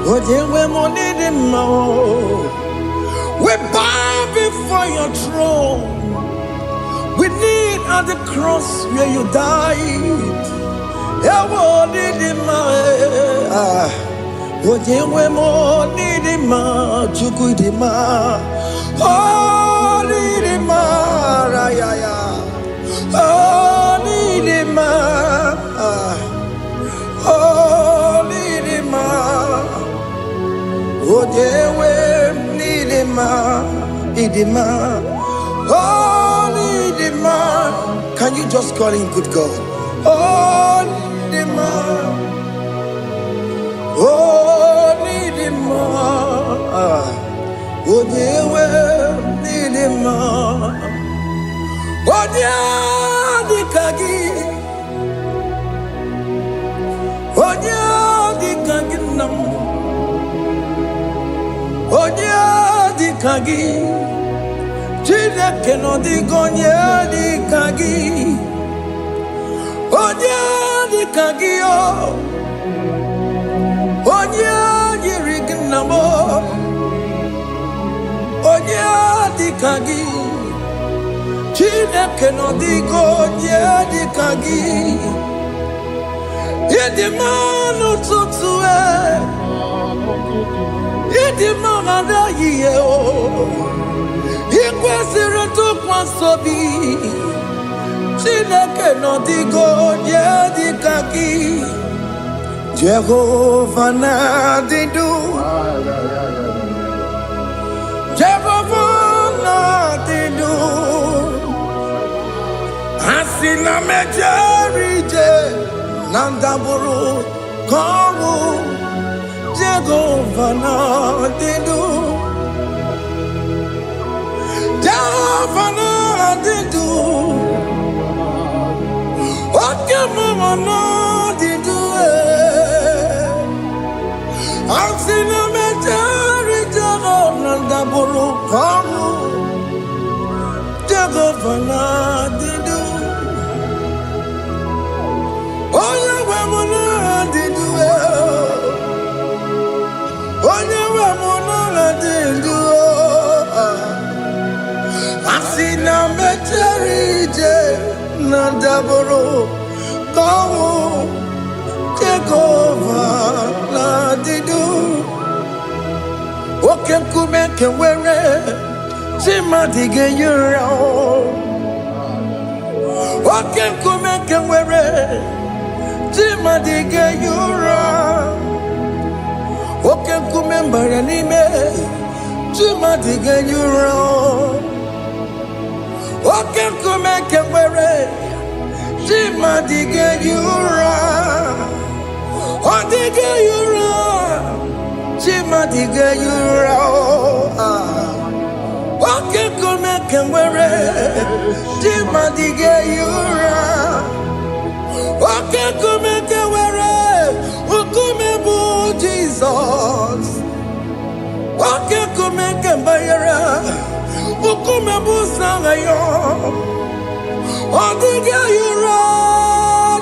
Oh, dewe mo ịdị mma. We bow before your throne. We kneel at the cross where you died. Ewo ịdị mma. Ojewe mo ịdị mma, Chukwu ịdị mma. Oh, ịdị mma, rayaya. Oh, ịdị mma. Oh, ịdị mma. Ojewe ịdị mma, ịdị mma. Oh, ịdị mma. Can you just call him good God? Oh, ịdị mma. Oh, need him more. Oh, dear, need him more. Oh, dear, the kagi. Oh, dear, the kagi. Oh, dear, the kagi. Chile cannot go near the kagi. Oh, dear, the kagi. Onye yiri gị nna m, onye dịka gị, Chineke nọ dịka onye dịka gị. Ịdị mma n'ụtụtụ ịdị mma n'ehihie ị kwesịrị ntụkwasị obi. Chineke nọ dịka onye dịka gị. Jehovah Nadidu, Jehovah Nadidu, Asina Mejerije, Nandaburu, Koru, Jehovah Nadidu, Jehovah Nadidu, Okemama Nadidu. Asina mejari Jehovah buru kamu Jehovah Nadidu. Oye we Nadidu. Oye we Nadidu. Asina mejari Jehovah buru kamu Jehovah Nadidu. Oke nkume nke nwere chimadige yura. Oke nkume nke nwere chimadige yura. Oke nkume mbara n'ime chimadige yura. Oke nkume nke nwere chimadige yura. Odige yura, chimadige yura. Oke kume kemwere, chimadige yura. Oke kume kemwere, ukume bu Jesus. Oke kume kembayera, ukume bu sangayo. Odige yura,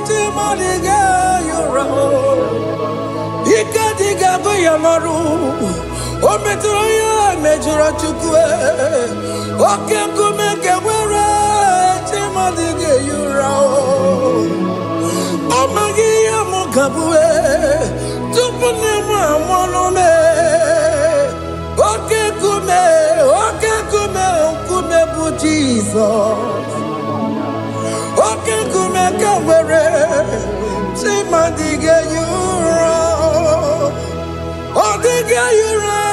chimadige yura. Ikadiga goyamaru, o metro ya mejura chukwe. Oke kume kewere, chimadige yura. Omagi ya mukabue, tupune mwanome. Oke kume bu Jesus. Oke kume kewere, chimadige yura. Odige yura,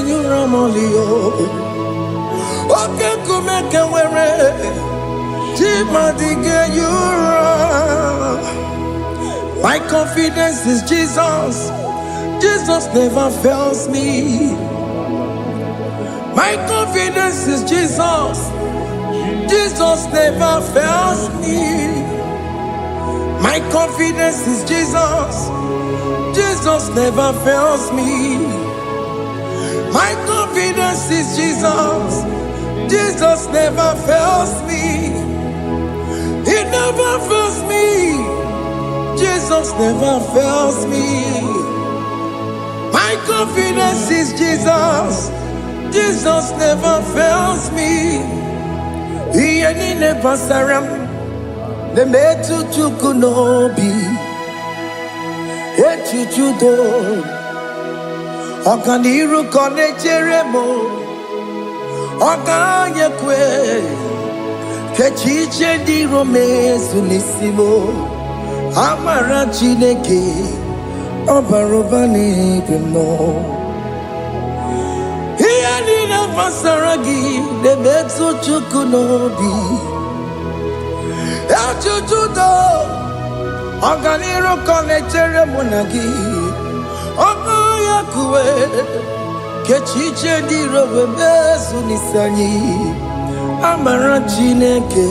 you ramolio. Okay, come make a were. Chimadi you ram. My confidence is Jesus. Jesus never fails me. My confidence is Jesus. Jesus never fails me. My confidence is Jesus. Jesus never fails me. My confidence is Jesus. Jesus never fails me. He never fails me. Jesus never fails me. My confidence is Jesus. Jesus never fails me. He ain't never saram. The metu chukunobi. Echuchudo. Okaniru kone cheremo. Okanye kwe. Kechiche di rome sunisimo. Amara chineke. Obarobane gno. Nina Masaragi, the Metsu Chukunobi, Achuchudo, Oganiro Conectere Monagi, Omayakue, Kechiche di Robebesu Nisani, Amarachineke,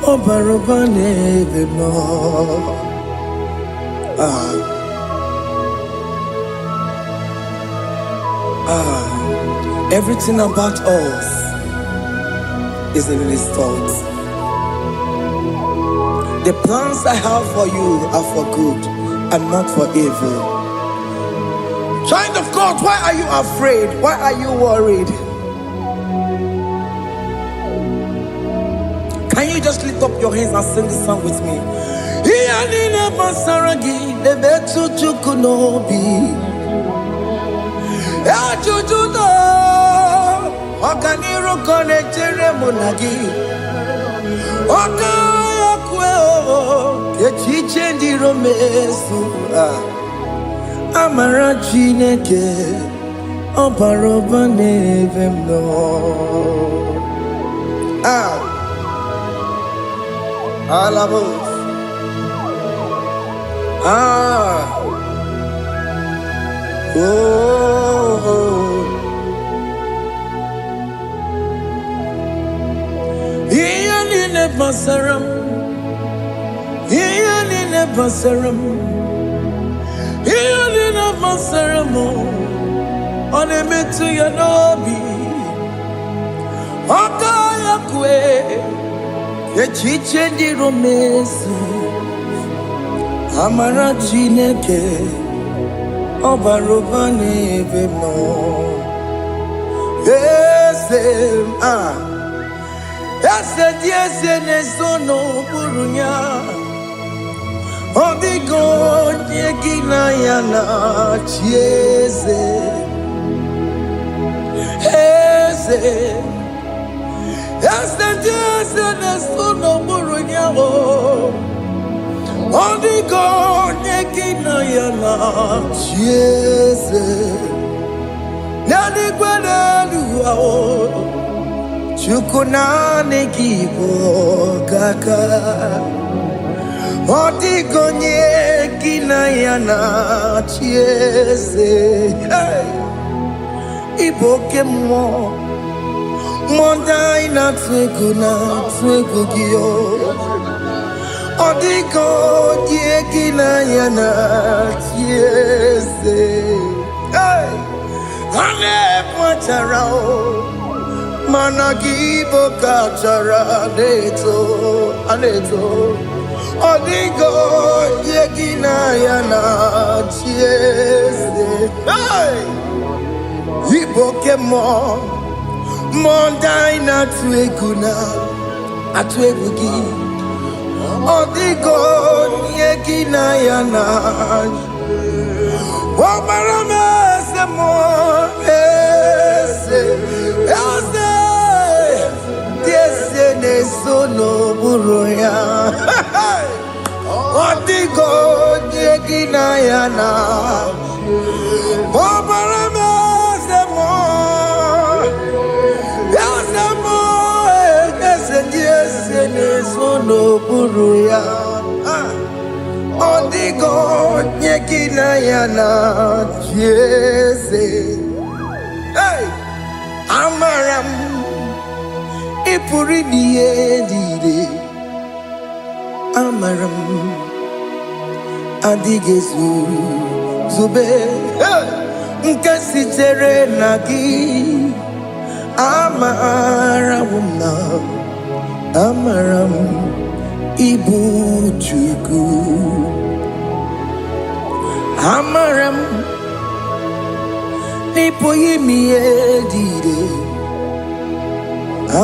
Obarobane Veno. Everything about us is in His thoughts. The plans I have for you are for good and not for evil. Child of God, why are you afraid? Why are you worried? Can you just lift up your hands and sing this song with me? Okaniro konechere monagi. Okaya kweo. Kechiche ndi romesu. Amara chineke. Obaroba nevemno. Alabos. Basaram, Ianina Basaram, Ianina Basaramo, on a metu yanobi, Okaya kwe, Echiche di romesu, Amara chineke, Obarobane vemno, yes, yes, nesono burunya. Odigo yegina yana chieze. Eze. Yes, nesono burunya. Odigo yegina yana chieze. Nani gwalu Chukuna negibo kaka Otikonye kinayana chiese Iboke mo Monda ina twegu giyo Otikonye kinayana chiese Ane pwacharao Managibo kachara aneto Odigo yegina yana chiese Iboke mo Monda ina tweguna Atwegugi Odigo yegina yana Wabarame se mo Nesono buruya Odigo yegina yana Obarame se Odigo nyekina yana jese. Hey, amaram ipuri diye dide. Amaram adigezu zube. Hey, nkasi tere nagi. Amaram na amaram ibu chuku. Amaram nipo yimi edide.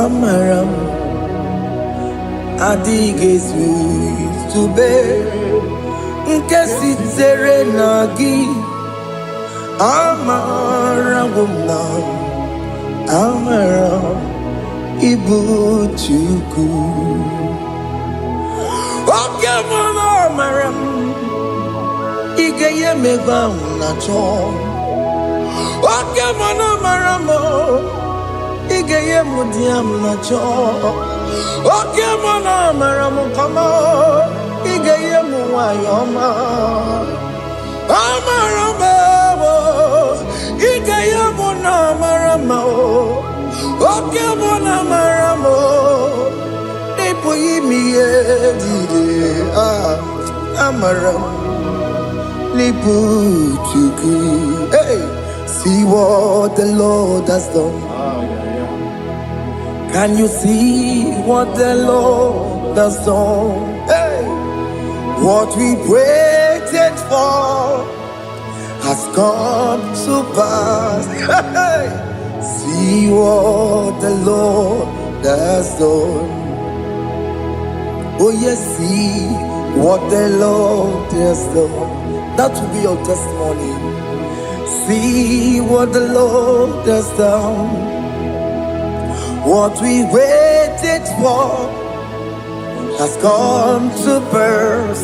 Amaram adigezu zube. Nkesi tere nagi. Amaram na amaram ibu chuku. Okay, mama, amaram igeye meba unacho. Okay, mama, maramo igeye mudiam nacho. Okay, mama, maramo kama igeye muwayoma. Amaramo igeye muna maramo. Okay, mama, maramo nipo yimi edide. Amaram nipo chuku. Hey, see what the Lord has done. Can you see what the Lord has done? Hey, what we waited for has come to pass. Hey, see what the Lord has done. Oh yes, see what the Lord has done. That will be your testimony. See what the Lord has done. What we waited for has come to pass.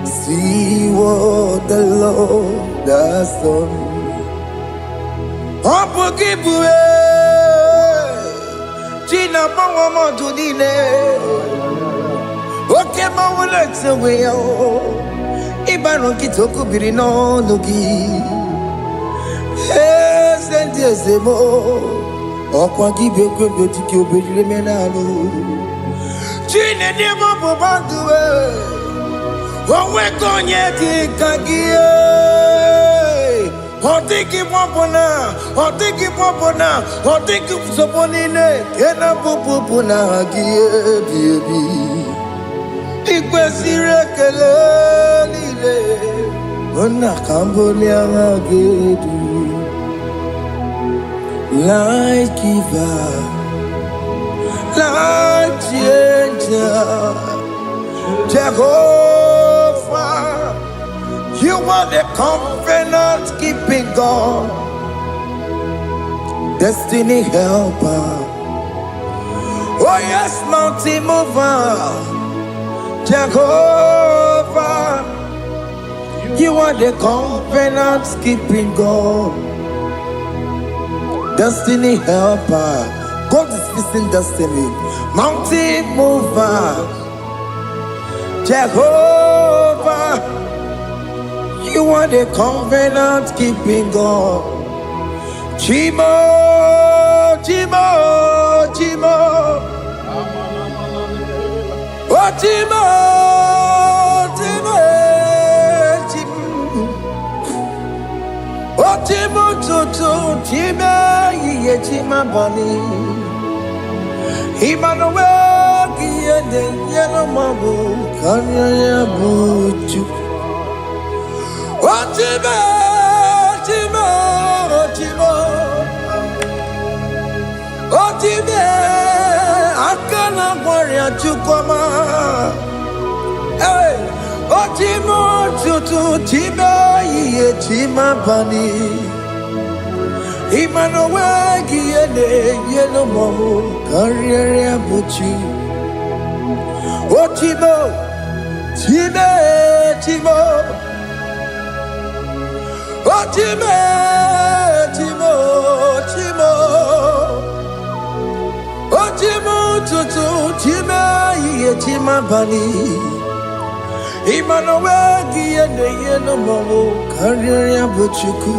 See what the Lord has done. Opokibue, Gina Bawa Modudine. Okay, my legs away. Ibano Kitoku Birino Nugi. Yes, and yes, more. Okwa give you good to kill Bimenano. Gina Demo Bobandue. When we're going yet, Kagia. Or take him up on her, or take him up on her, or take him upon in it. Get up, Pupuna, baby. Ikwesire kelele ona kambolia gedu like giver, like changer. Jehovah, you are the covenant keeping God, destiny helper. Oh yes, mountain mover. Jehovah, you are the covenant keeping God, destiny helper. God is fixing destiny, mountain mover. Jehovah, you are the covenant keeping God. Chimo, Chimo, Chimo. Oh, Chimo, Chimo, Chimo. Oh, Chimo, Chimo, Chimo, ye Chimo, Bonnie. Emmanuel, Kiende, Yellow Mabu, Kanya Buchu. Oh, Chimo, Chimo, Chimo. Oh, Chimo. Akana warrior chukoma. Hey, Otimo tutu tima ye tima bani. Emmanuel giene yeno mo career buchi. Otimo time timo. Otime timo timo. Otimo tutu tima ye tima bani. Imanowegi ene yeno momo Karya buchuku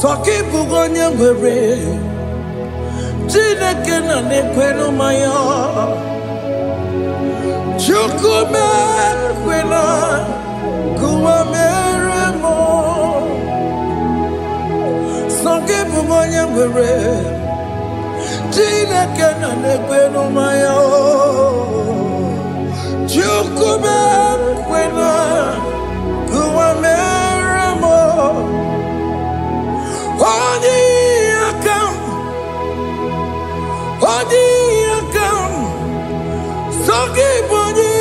Soki bugonye ngwere Chineke na nekwenu maya Chukume kwena Kuwa meremo Soki bugonye ngwere Chineke na nekwenu maya Chukume kwena Kuwa meremo Odi akam, soki bodi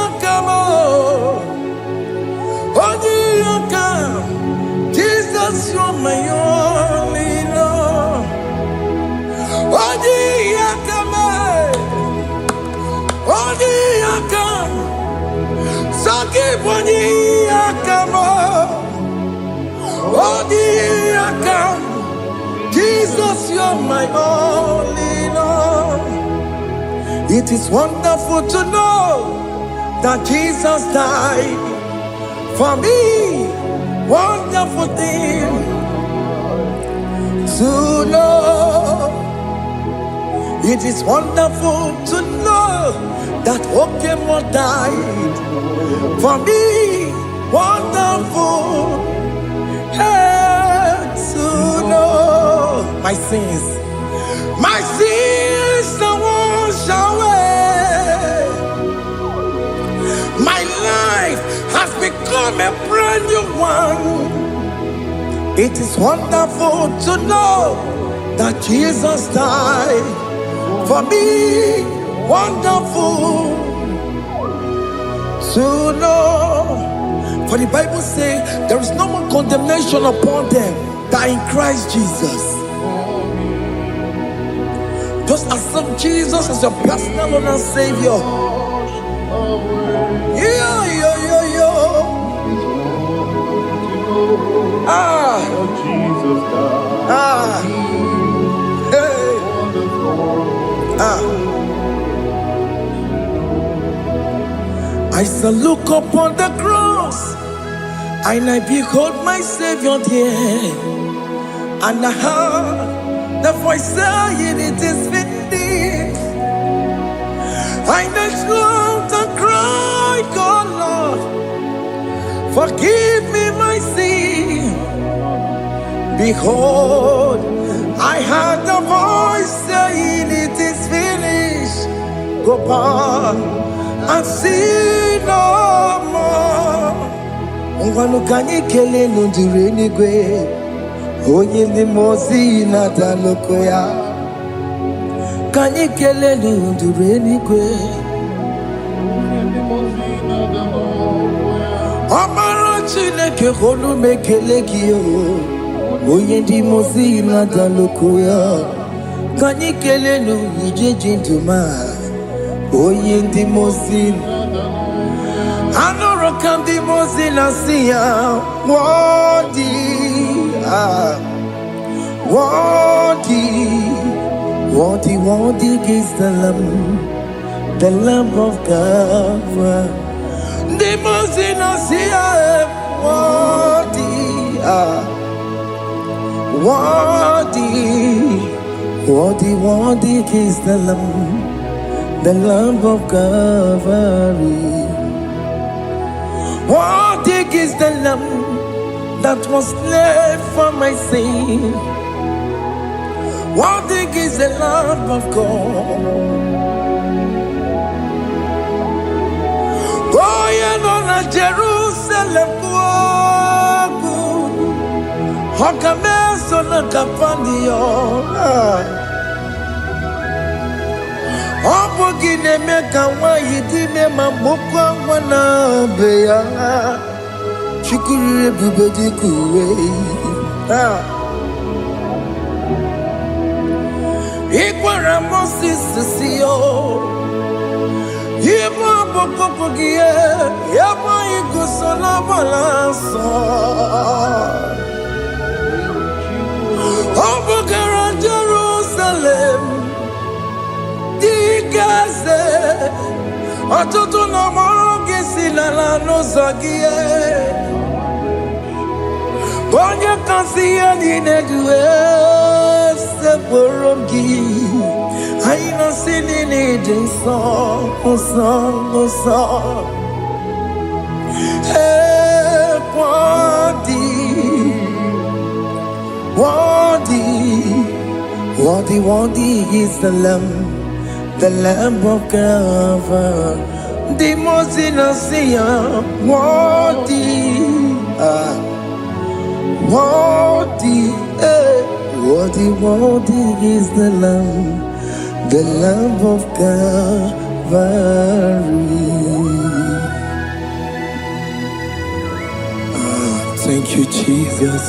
akamo. Odi akam, Jesus you're my only Lord. Odi akam, soki bodi akamo. Odi akam. Jesus, you're my only Lord. It is wonderful to know that Jesus died for me. Wonderful thing to know. It is wonderful to know that Okemo died for me. Wonderful to know my sins are washed away. My life has become a brand new one. It is wonderful to know that Jesus died for me. Wonderful to know. For the Bible says there is no more condemnation upon them that in Christ Jesus. Just accept Jesus as your personal Lord and Savior. I shall look upon the cross and I behold my Savior there, and I heard the voice saying, "It is finished." I knelt down and cried, "God, Lord, forgive me my sin." Behold, I heard the voice saying, "It is finished." Go back and sin no more. Ungwanu kanyi kele nundure nigwe, onye ndi mozi na dalokoya. Kanyi kele nundure nigwe, Amara Chineke honu mekele kiyo, onye ndi mozi na dalokoya. Kanyi kele nu ije jintuma, onye ndi mozi. Anoro kandi mozi na siya, worthy is the Lamb of God. The mozi na siya, worthy is the Lamb of God. Worthy is the Lamb that was slain for my sin. Worthy is the Lamb of God. Going on a Jerusalem, Hokameso na kapandio. Opogine meka wa yidime mamukwa wana beya. Chukuru bubedi kuwe. Moses Sio. Yebo Bokogie, Yebo Igusala Balanso. Obogara Jerusalem, Digaze, Atoto Namoge Silala Nozagie. Bonja Kansia Dinedue, Seporogi. I know sinning it in song. Hey, Worthy is the Lamb of God, the most innocent, worthy is the Lamb of Calvary. Thank you, Jesus.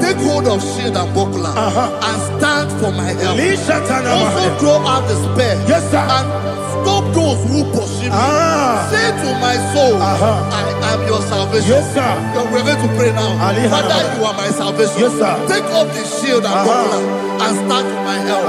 Take hold of shield and buckler and stand for my help. Also throw out despair and stop those who pursue me. Say to my soul, I am your salvation. We're going to pray now. Father, you are my salvation. Take off the shield and buckler and stand for my help.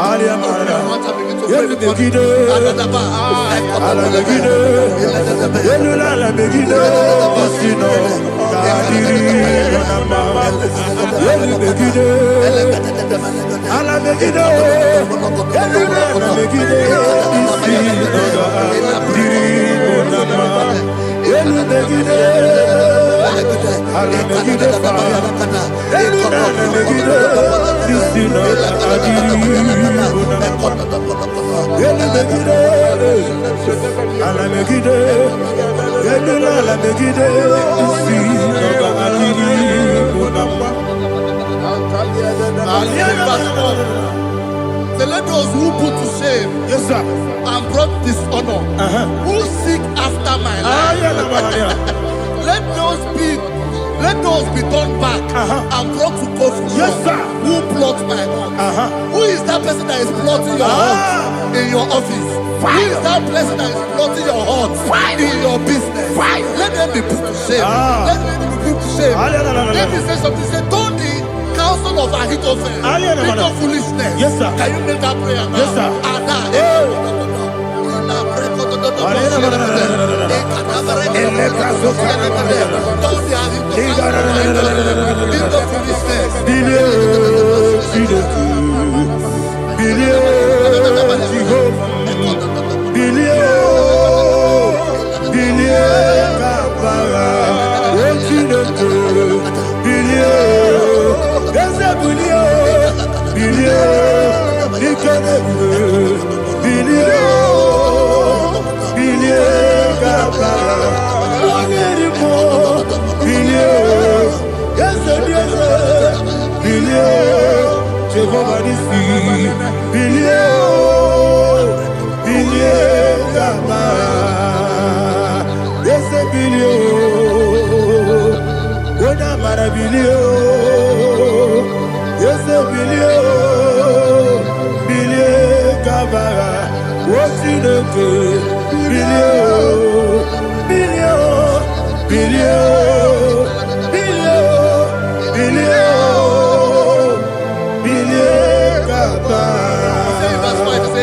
Let those who put to shame and brought dishonor, who seek after my life, let those be turned back and brought to confusion. Who plot my heart? Who is that person that is plotting your heart in your office? Who is that person that is plotting your heart in your business? Let them be put to shame. Let them be put to shame. Let me say something. Say, don't the counsel of Ahithophel, bit of foolishness. Can you make that prayer now?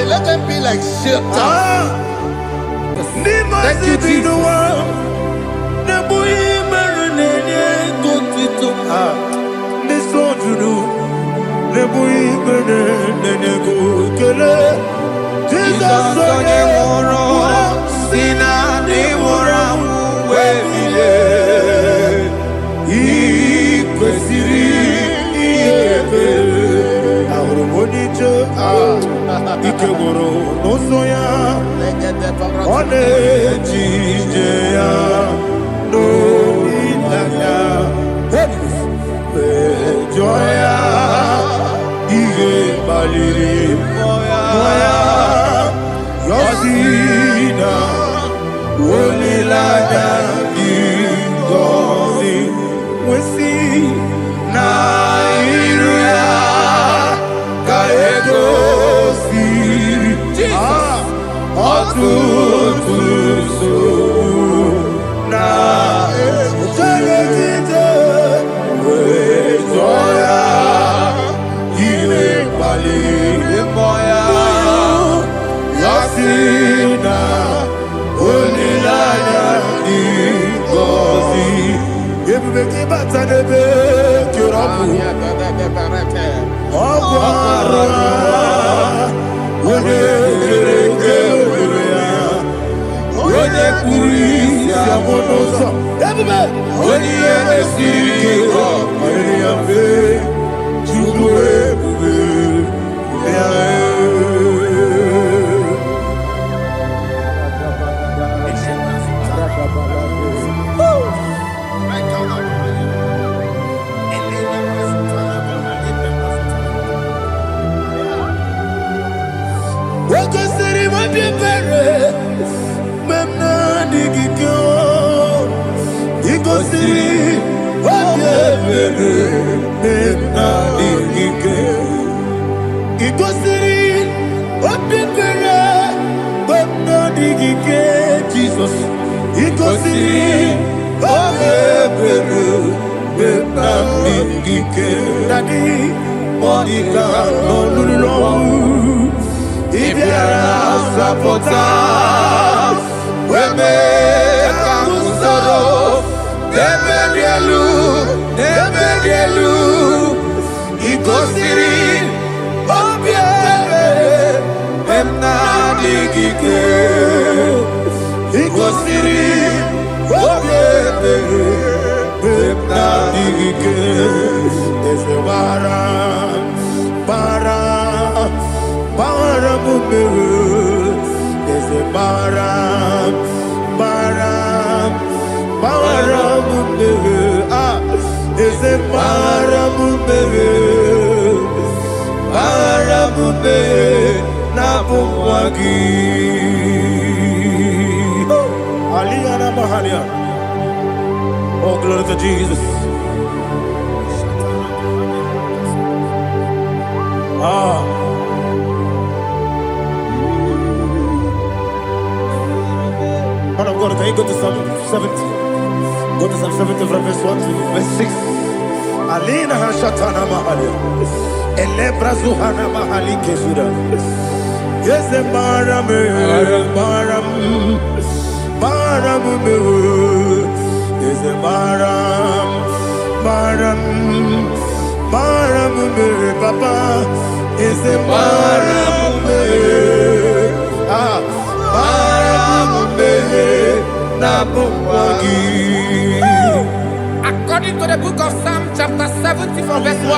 Let them be like shelter. Thank you, Joya, Ige Baliri, Moya, Yosina, Olilada, Ingozi, Wesi, Nairia, Kaego, Siri, Jesus, Otutusu, Na, Teletite, Joya, Ile Bali, Moya, Yasina, Olilaya, Ingozi, Ebubeki Batanebe, Kirabu, Okwara, Ode, Ode, Kuri, Siamonosa, everybody, Ode, Esiri, Ode, Abe, Chukwe, Wakasiri mabibere, memna digikyo. Ikosiri mabibere, memna digikyo. Ikosiri mabibere, memna digikyo. Jesus. Ikosiri mabibere, memna digikyo. Daddy, Monica, no lulu. Ibiara sapota, weme kamusoro, nebedielu, ikosiri, obiere, emna digike, ikosiri, obiere, emna digike, ese bara. There's a baram, there's a baramumbe, Napumwagi. Aliyana Mahalia. Oh, glory to Jesus. Man of God, can you go to Psalm 70? Go to Psalm 70 from verse 1 to verse 6. Alina Hashatana Mahalia. Elebra Zuhana Mahali Kesura. Yes, the Baram. Yes, the Baram. Papa. Yes, the Baram. According to the book of Psalm chapter 70 from verse 1,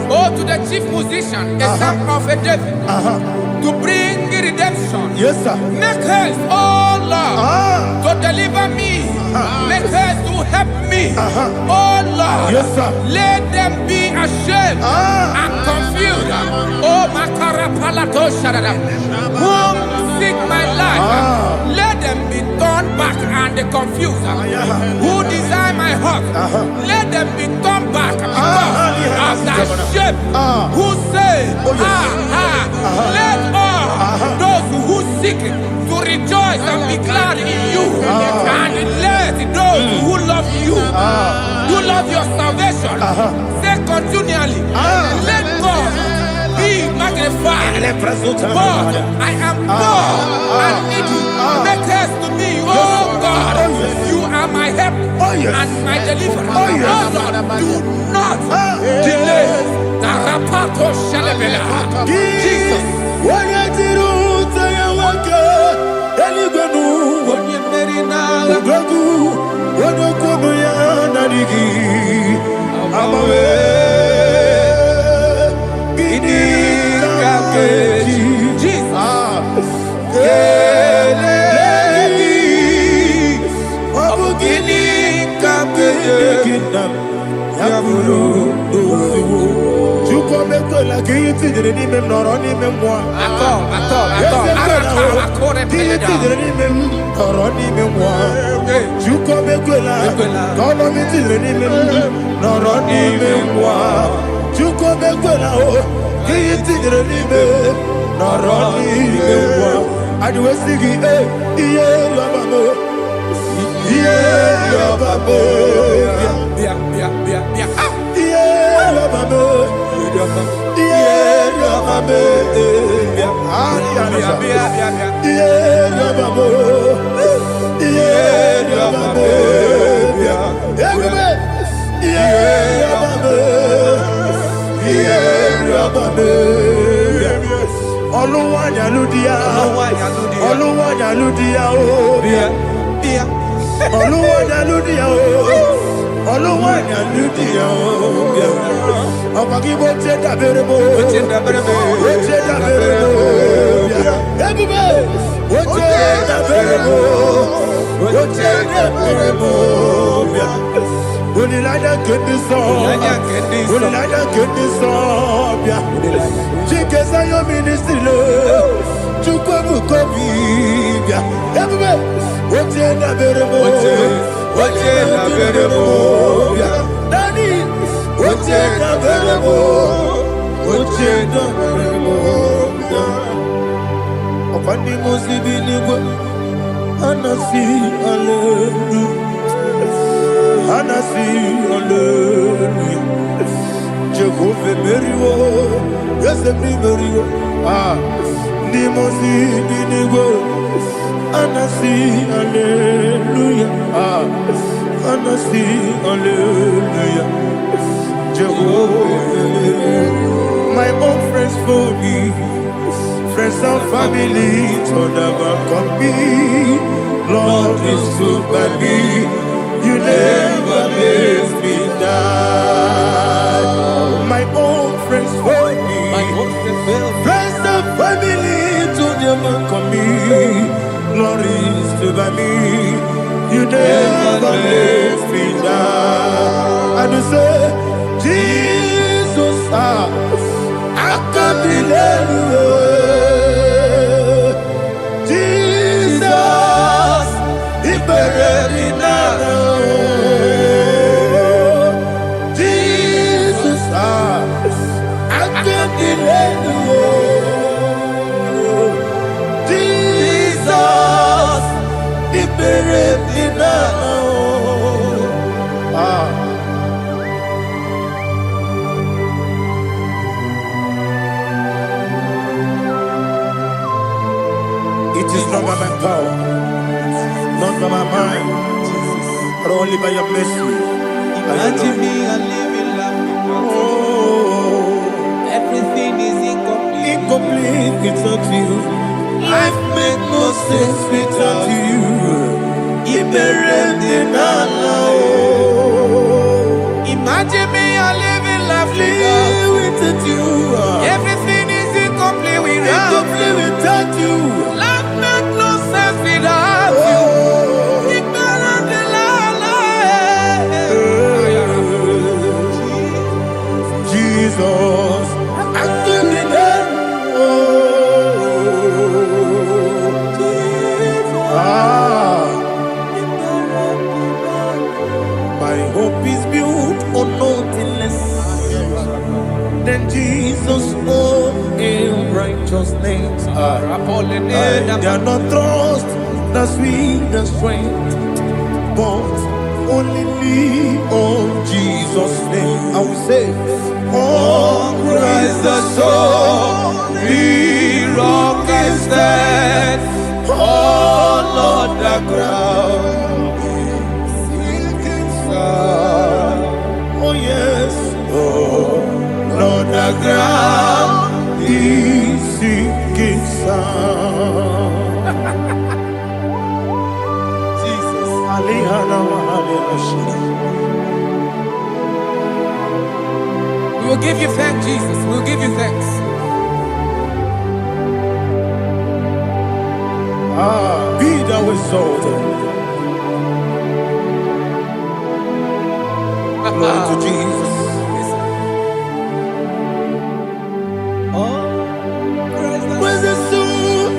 oh, to the chief musician, a psalm of a David, to bring redemption. Yes, sir. Make haste, oh Lord, to deliver me. Make haste to help me. Oh Lord, yes, sir. Let them be ashamed and confused. Oh, Makara Palato Shadada, whom seek my life, let them be turned back and confused. Who desire my heart, let them be turned back because of that shame. Who say, let all those who seek to rejoice and be glad in you, and let those who love you, who love your salvation, say continually, let God be magnified. God, I am poor and needy. Make haste to me, oh God. You are my help and my deliverer. Oh Lord, do not delay. Tarapato Shalabela. Jesus. Apuru, Chukomeko la kiti ni mem noroni mem moi. Kiti ni mem noroni mem moi. Chukomeko la kono miti ni mem noroni mem moi. Chukomeko la kiti ni mem noroni mem moi. Adiwe sigi iye yabamo. Iye yabamo. My own friends for me, friends and family told never come me. Lord is good by me, you never let me die. My own friends for me, friends and family told never come me. Lord is good by me, you never let me die. And you say, Jesus, I can't believe you. Jesus, He buried in Jesus, I can't believe you. Jesus, He buried in It is not by my power, not by my mind, but only by your mercy. Imagine me a living life without you. Everything is incomplete. Incomplete without you. Life makes no sense without you. Imagine me a living life without you. Everything is incomplete without you. Life makes no sense without you. Jesus, I give it my hope is built on nothing less than Jesus' own righteousness. They are not trust the sweetest strength, but only me on Jesus' name. I will say, on Christ the solid rock is stand. Oh Lord, the ground is sinking sand. Oh yes, oh Lord, the ground is sinking sand. Jesus, We will give you thanks, Jesus. We will give you thanks. Be thou exalted. Glory to Jesus. Where's the soul?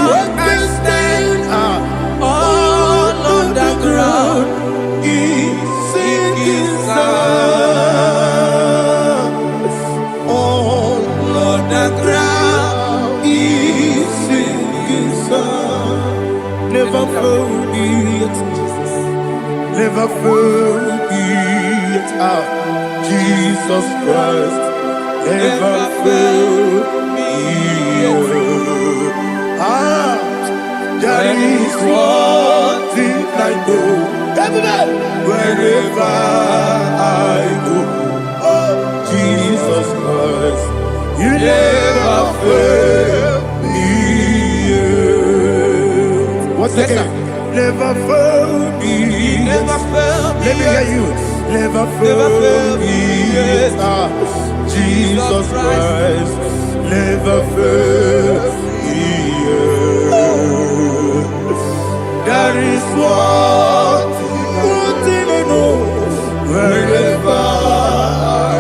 What can stand? All on the ground is sinking sand. All on the ground is sinking sand. Never forget, never forget, Jesus Christ. Never fail me. There is one thing I know. Wherever I go, oh Jesus Christ, you never fail me. What's the name? Never fail me. Never fail me. Let me hear you. Never fail me. Jesus Christ, never fail me. There is one thing I know. Wherever I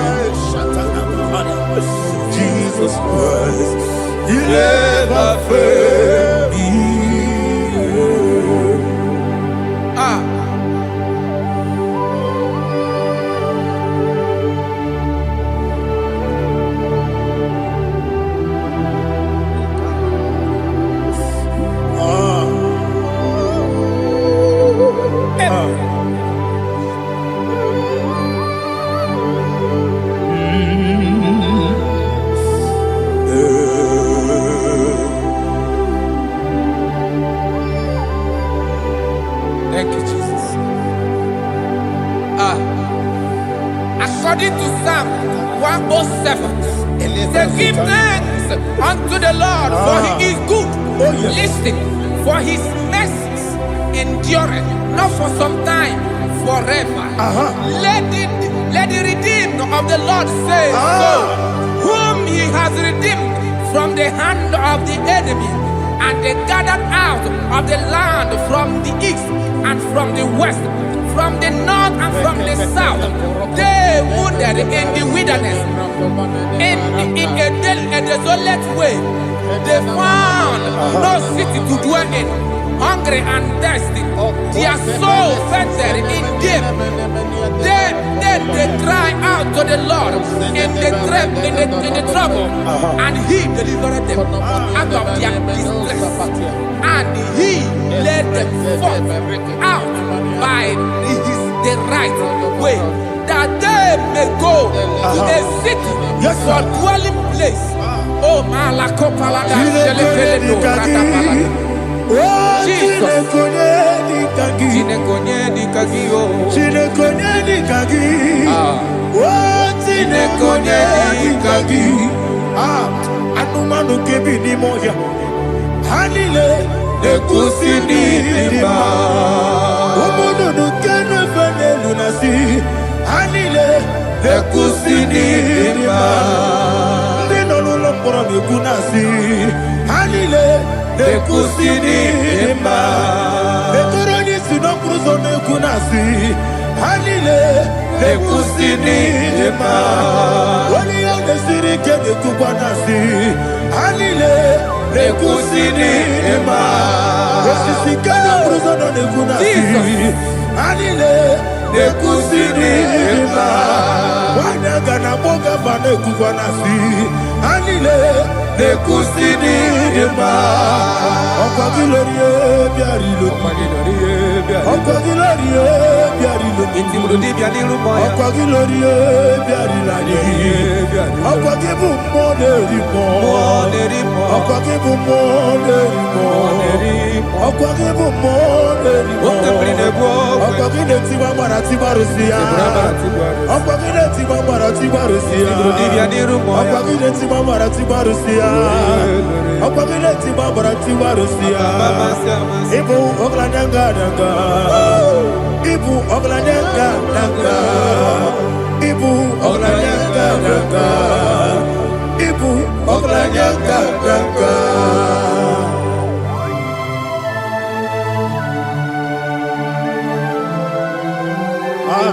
Jesus Christ, you never fail me. Thank you, Jesus. According to Psalm 107, say, give thanks unto the Lord, for he is good. Listen, for his mercies endureth, not for some time, forever. Let the redeemed of the Lord say so, whom he has redeemed from the hand of the enemy, and they gathered out of the land from the east and from the west, from the north and from the south. They wandered in the wilderness, in a desolate way. They found no city to dwell in, hungry and thirsty. Their soul fainted in deep. Then they cry out to the Lord in the trouble, and he delivered them out of their distress. And he led them forth out by the right way, that they may go to a city for dwelling place. Oh, Malakopalada, Jesus. Anumanu kebi ni moya. Hanile nekusini lima. Omono nukene fene lunasi. Hanile nekusini lima. Nino lulopora nukunasi. Hanile nekusini lima. Netoroni sinokruzo nekunasi. Hanile nekusini lima. Wali yane sirike nekubwanasi. Hanile nekusini lima. Wasisikana bruzo nekunasi. Hanile nekusini lima. Wanaga na boga bane kubwanasi. Hanile nekusini lima. Okwa gilorie biarilo. Okwa gilorie biarilo. Okwa gilorie biarilani. Okwa gibu monerimo. Okwa gibu monerimo. Okwa gibu monerimo. Okwa gile tiba mara tiba rusia. Okwa gile tiba mara tiba rusia. Okwa gile tiba mara tiba rusia. Okwa gile tiba mara tiba rusia. Ibu oglanyanga daga. Ibu oglanyanga daga. Ibu oglanyanga daga. Ibu oglanyanga daga.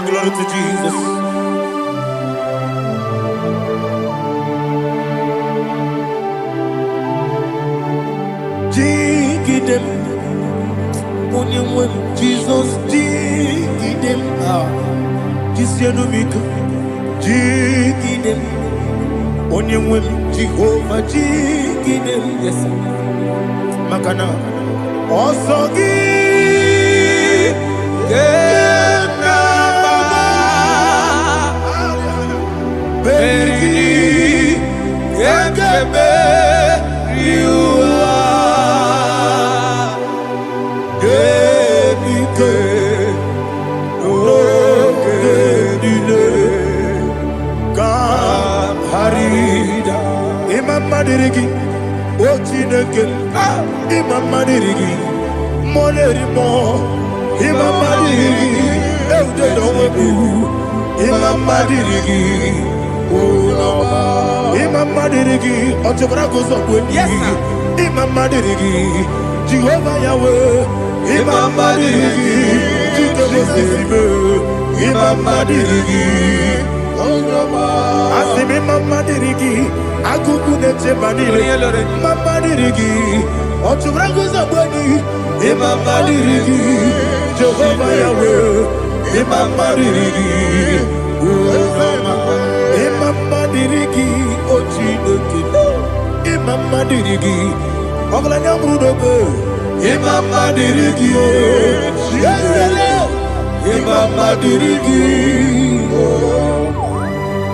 Glory to Jigidem, Onyemwem, Jesus, Jigidem, Jisianumika, Jigidem, Onyemwem, Jehovah, Jigidem, yes, Makana, Osogi, Genaba, Beri, Gengebe, Madirigi, Ochineke, Imam Madirigi, Monerimo, Imam Madirigi, Eudedowebu, Imam Madirigi, Imam Madirigi, Otobragos of Winnie, Imam Madirigi, Jehovah Yahweh, Imam Madirigi, Imam Madirigi, Asimi Mama Dirigi, Akuku Neche Manile, Mama Dirigi, Otubrago Zabani, Imama Dirigi, Jehovah Yahweh, Imama Dirigi, Imama Dirigi, Ochinoki, Imama Dirigi, Oglanya Brudobe, Imama Dirigi, Imama Dirigi,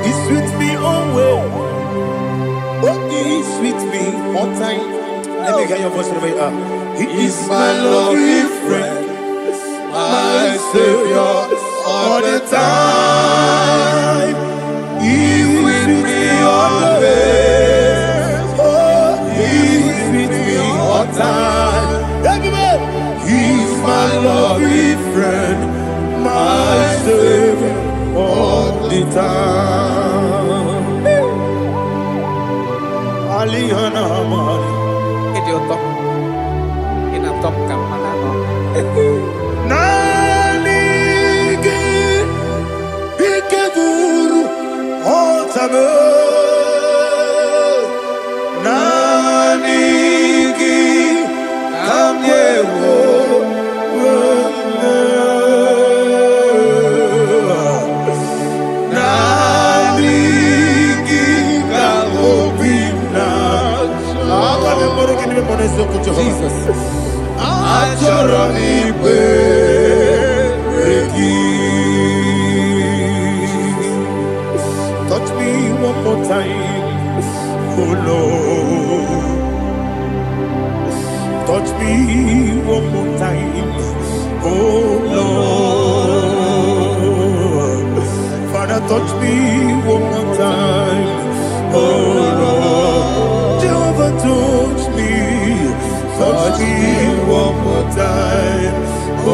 He sweet me always. Oh, he sweet me all time. Let me hear your voice from here. He is my lovely friend, my Savior all the time. He with me always. Oh, he with me all time. He is my lovely friend, my Savior all the time. Alihana Mari. Idiotok. Inatok kamanano. Nanigi Ikeguru Otame. Nanigi Kamyewo. Jesus. Touch me one more time, oh Lord. Touch me one more time, oh Lord. Father, touch me one more time, oh Lord. Jehovah, touch me. Touch me one more time, oh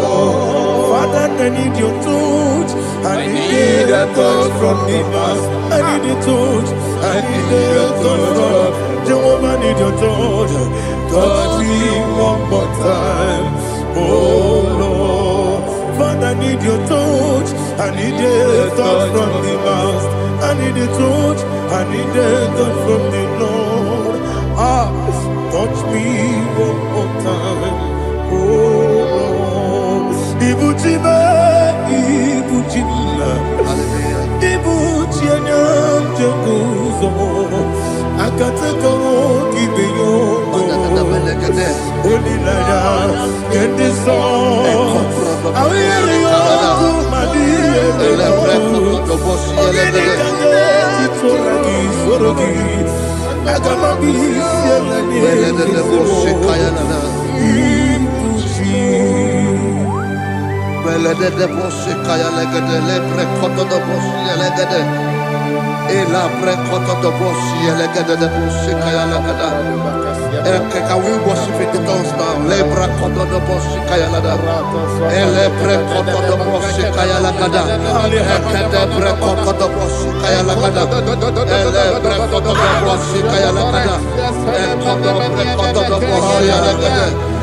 Lord. Father, I need your touch. I need a touch from the past. I need a touch. I need a touch from Jehovah. I need your touch. Touch me one more time, oh Lord. Father, I need your touch. I need a touch from the past. I need a touch. I need a touch from the Lord. Touch me one more time, oh Lord. Ibuchime, Ibuchime, Ibuchianya Jaguzo, Akatako Kibeyo, Olilaya, get this song. I will hear you, Madi, Can we worship in the tongues now? Lebra koto do bosi kaya lada. Ele pre koto do bosi kaya lada. Ekede pre koto do bosi kaya lada. Ele pre koto do bosi kaya lada. Ekodo pre koto do bosi kaya lada.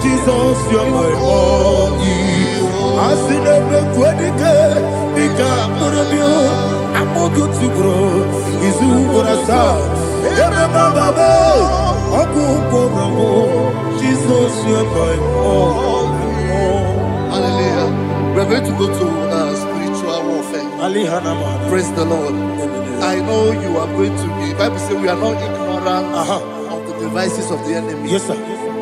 Jesus, you're my all. I see never quedike, Nika Murabio, I'm more good to grow. Is who gonna start? Jesus, you're my all. Hallelujah. We're going to go to spiritual warfare. Praise the Lord. I know you are going to be. Bible says we are not ignorant of the devices of the enemy. Yes, sir.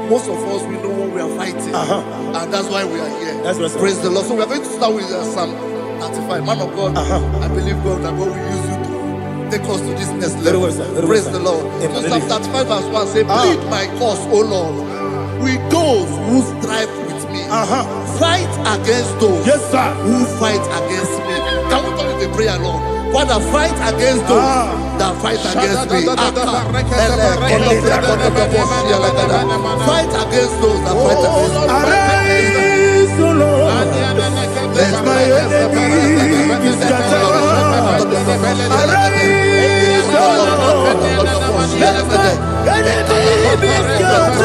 Most of us, we know what we are fighting, and that's why we are here. That's right, praise the Lord. So we are going to start with Psalm 95. Man of God, I believe God that God will use you to take us to this next level. Praise the Lord. So Psalm 35 verse 1 say, plead my cause, O Lord, with those who strive with me. Fight against those who fight against me. Can we turn with the prayer, Lord? Father, fight against those that fight against me. Fight against those that fight against me. Arise, O Lord, let my enemy be scattered. Arise, O Lord, let my enemy be scattered.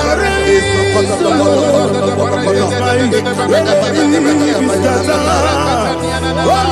Arise, O Lord, let my enemy be scattered. Oh Lord,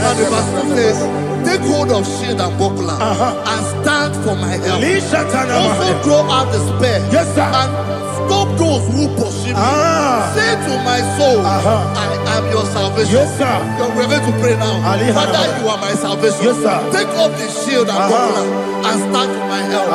and the verse 2 says, take hold of shield and buckler and stand for my help. Also throw out the spear and stop those who pursue me. Say to my soul, I am your salvation. We're going to pray now. Father, you are my salvation. Take off the shield and buckler and stand for my help.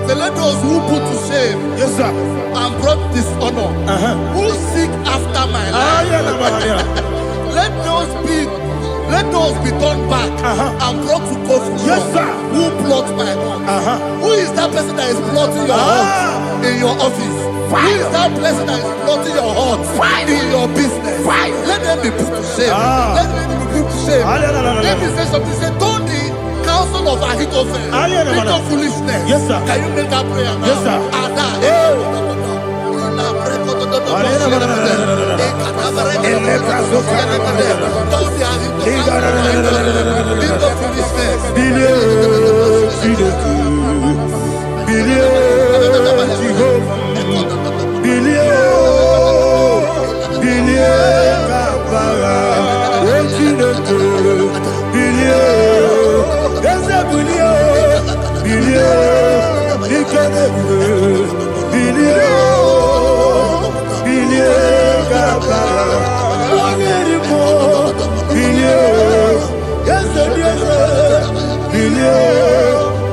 Let those who put to shame and brought dishonor, who seek after my life, let those be turned back and brought to confusion. Who plot my heart? Who is that person that is plotting your heart in your office? Who is that person that is plotting your heart in your business? Let them be put to shame. Let them be put to shame. Let me say something. Say, don't the counsel of Ahithophel into foolishness. Can you make that prayer now?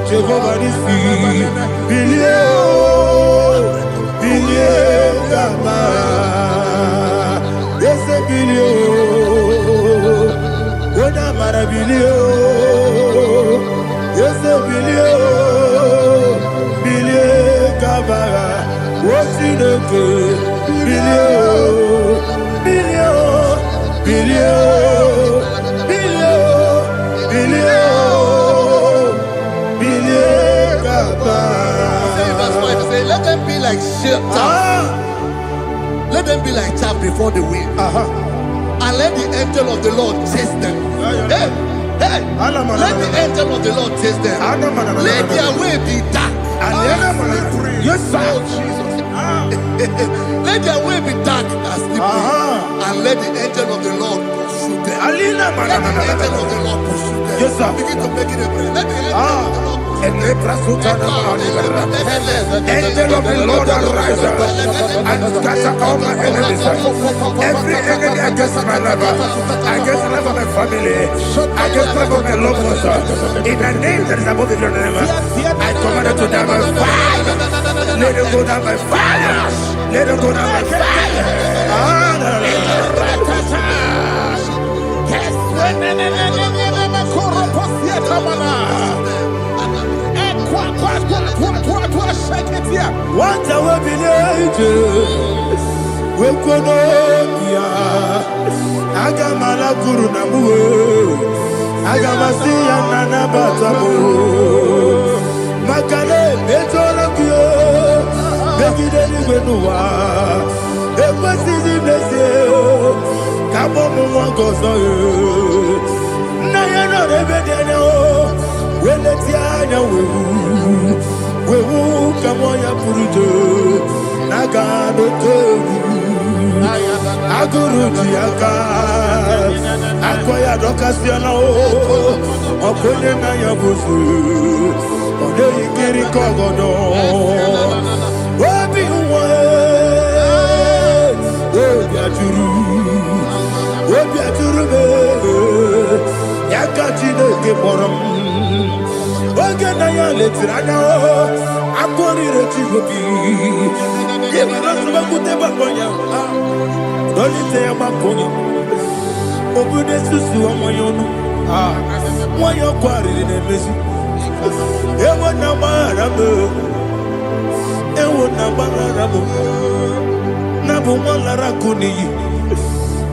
Jehovah is Let them be like chaff. Let them be like chaff before the wind. And let the angel of the Lord chase them. Hey, hey. Let the angel of the Lord chase them. Let their way be dark. Yes, sir. Let their way be dark and slippery. And let the angel of the Lord pursue them. Let the angel of the Lord pursue them. Yes, sir. Begin to make it a prayer. Let the angel of the Lord. Angel of the Lord arise and scatter all my enemies. Every enemy against my life, against the life of my family, against the life of my loved ones. In the name that is above the name, I command it to die by fire. Let it go down by fire. Let it go down by fire. What I will be we could Agamala Guru Namu Agamasia Nana Batamu Makale Betorokio Begideni Benua Ekwasizi Nesio Kabomu Wangozo Nayana Rebedeno Weletiana Wewu Kamoya Purujo Nagano Toru Aguru Diaka Akoya Dokasiana Opone Naya Busu Ode Ikiri Kogodo Obi Uwe Obi Aturu Yakachine Geboram Oge Naya Letirana Akori Rechigobi Dolite Amakonya Obude Susu Amoyono Moyo Kwari Nemesi Ewo Namarabo Ewo Namarabo Nabu Malara Kuni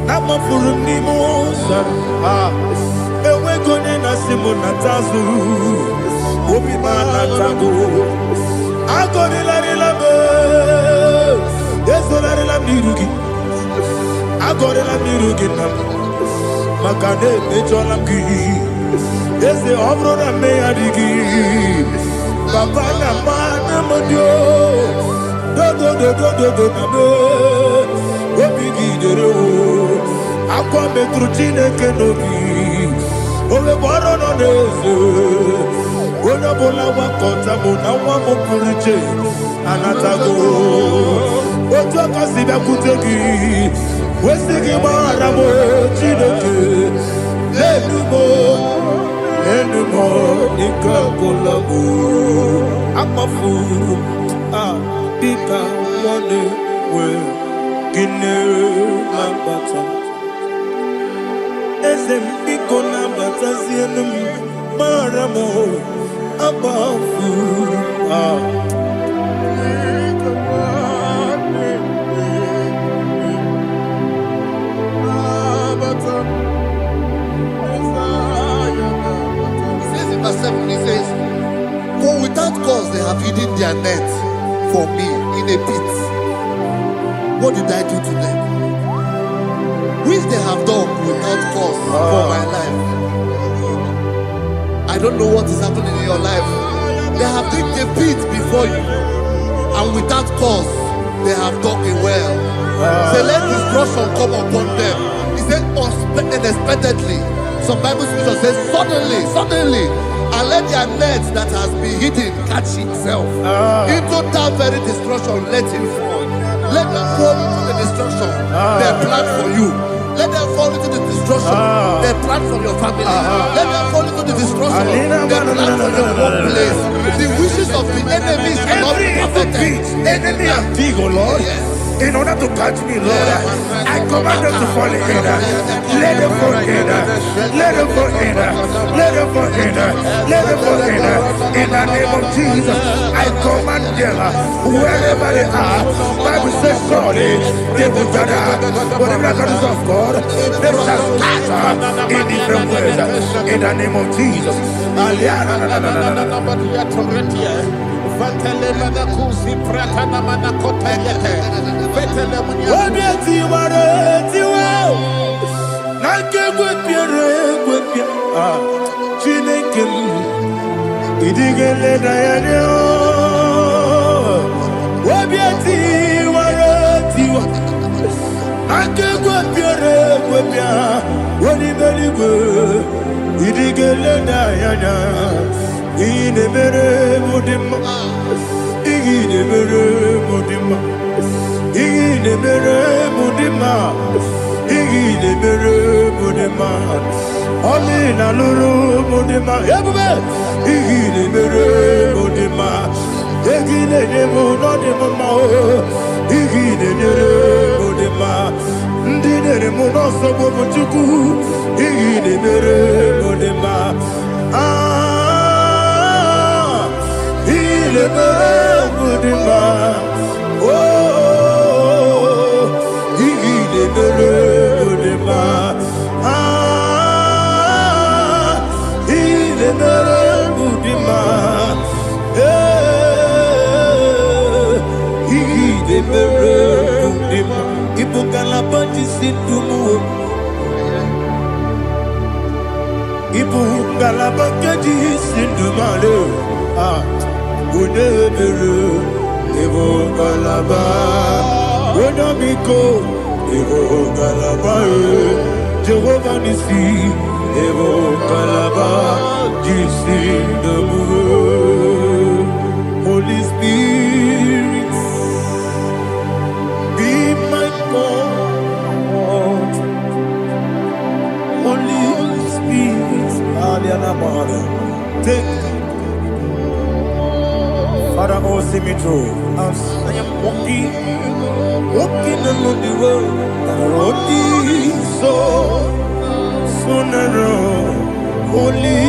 Nama Furuni Mosa Ewe Gone Nasimu Natazu Obi Manatago Agone Larilabe Yesolari la mirugi Agore la mirugi nam Makane mechola mgi Yese obro na meyadigi Papa na mana modio Do na me Wopigi dere o Akwa metrutine kenobi Owe boro no neze Ona bola wakota mona wamo puriche Anatago Ojo kasiba kutegi Wesigi maramo Chineke Enumo Nika kolabu Amafu Pika Wane We Gine Lambata Ezem Piko Lambata Zienum Maramo Amafu He says, for without cause they have hidden their net for me in a pit. What did I do to them? Which they have done without cause for my life. I don't know what is happening in your life. They have digged a pit before you, and without cause they have dug a well. Say, let destruction come upon them. He said, unexpectedly. Some Bible scripture says, suddenly. And let their nets that has been hidden catch itself. Into that very destruction, let it fall. Let them fall into the destruction they plan for you. Let them fall into the destruction they plan for your family. Let them fall into the destruction they plan for your workplace. The wishes of the enemies are not perfected. Enemy are big, oh Lord. Yes. In order to catch me, Lord, I command them to fall in. Let them fall in. Let them fall in. Let them fall in. Let them fall in. In the name of Jesus, I command them wherever they are. Bible says surely they will gather for the miracles of God. They shall scatter in different ways in the name of Jesus. Idigele dayane o, wabiati waratiwa, ake gwapiere gwapia, wani beligwe. Idigele dayana, ine mere mudima, ine mere mudima, ine mere mudima, ine mere mudima. Oli na luru mudima, yabube. Igile mere mudima, igile nemo no demo ma o. Igile mere mudima, ndine nemo no sobo muchuku. Igile mere mudima, igile mere mudima, oh, igile mere mudima, igile mere. Ibu galabakadi sindumale, unebere, Ibu galaba, unamiko, Ibu galaba, Jehovah Nisi, Ibu galaba, jisindumu. Holy Spirit, be my God. Holy Spirit, take Father, oh, see me through. As I am walking along the road, the road is so narrow. Holy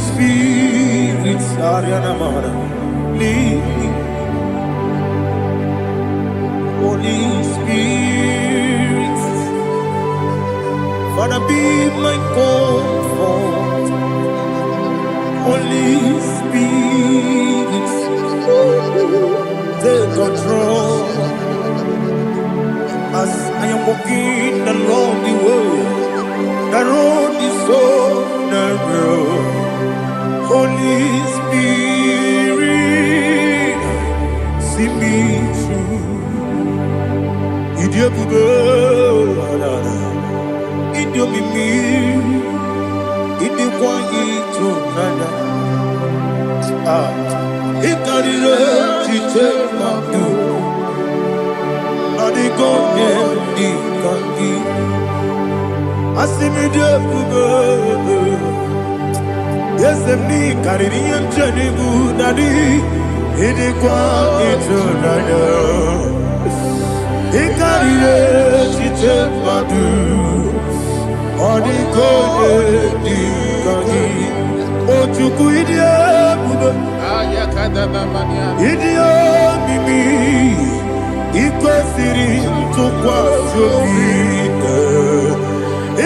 Spirit, Ariana Mara, lead me. Holy Spirit, Father, be my comfort. Holy Spirit, take control. As I am walking along the road is so narrow. Holy Spirit, see me through. Idiabube, Idiomimi, Idiwaitu nana. Ikarire chitemaku, Adigone dikangi. Asimidiabube. Yes, me carry him Janibu Nadi, Idikwa Itunada. He carried it, Madu, Odiko Dikagi, Otukuidia, Idio Mimi, Iko Siri, Tukwa Sofita,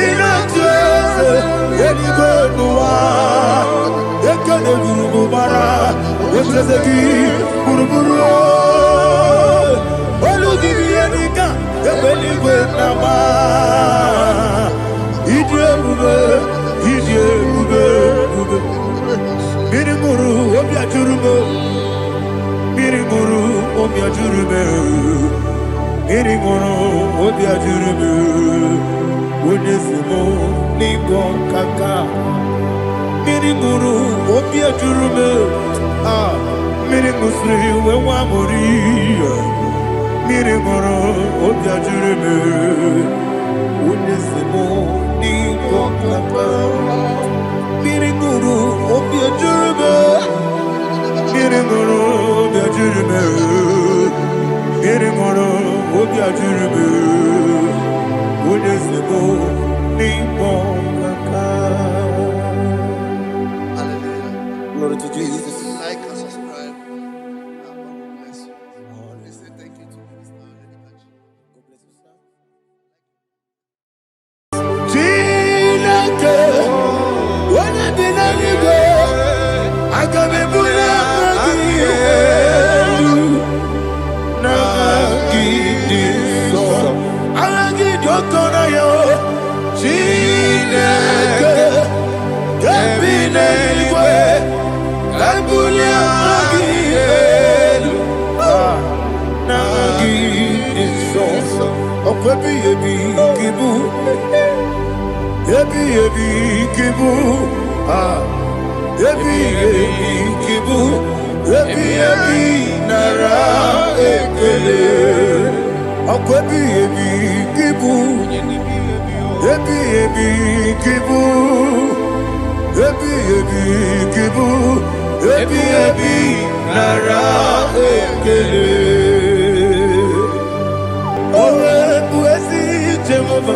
Inatese, Edigo Noa. Ekane guru bara, otezeki buruburu. Olugibi enika, ebeligwe nama. Idie bube. Biri guru obia jurume, biri guru obia jurume, biri guru obia jurume. Onesimo ningo kaka. Miri guru obia jurume, miri musri wewa mori. Miri guru obia jurume, unesimo ningo kaka. Miri guru obia jurume, miri guru obia jurume, miri guru obia jurume, unesimo ningo kaka. Glory to Jesus. Like and subscribe. God bless you. Chineke, Gebine Igwe, Kabulia Magielu, Nagi Isoso, Okwebi Ebi Kibu, Ebi Kibu, Ebi Kibu, Ebi Nara Ekele, Okwebi Ebi Kibu, Ebi Kibu, Ebi Kibu, Ebi Nara Ekele. Owe buezi Jehova,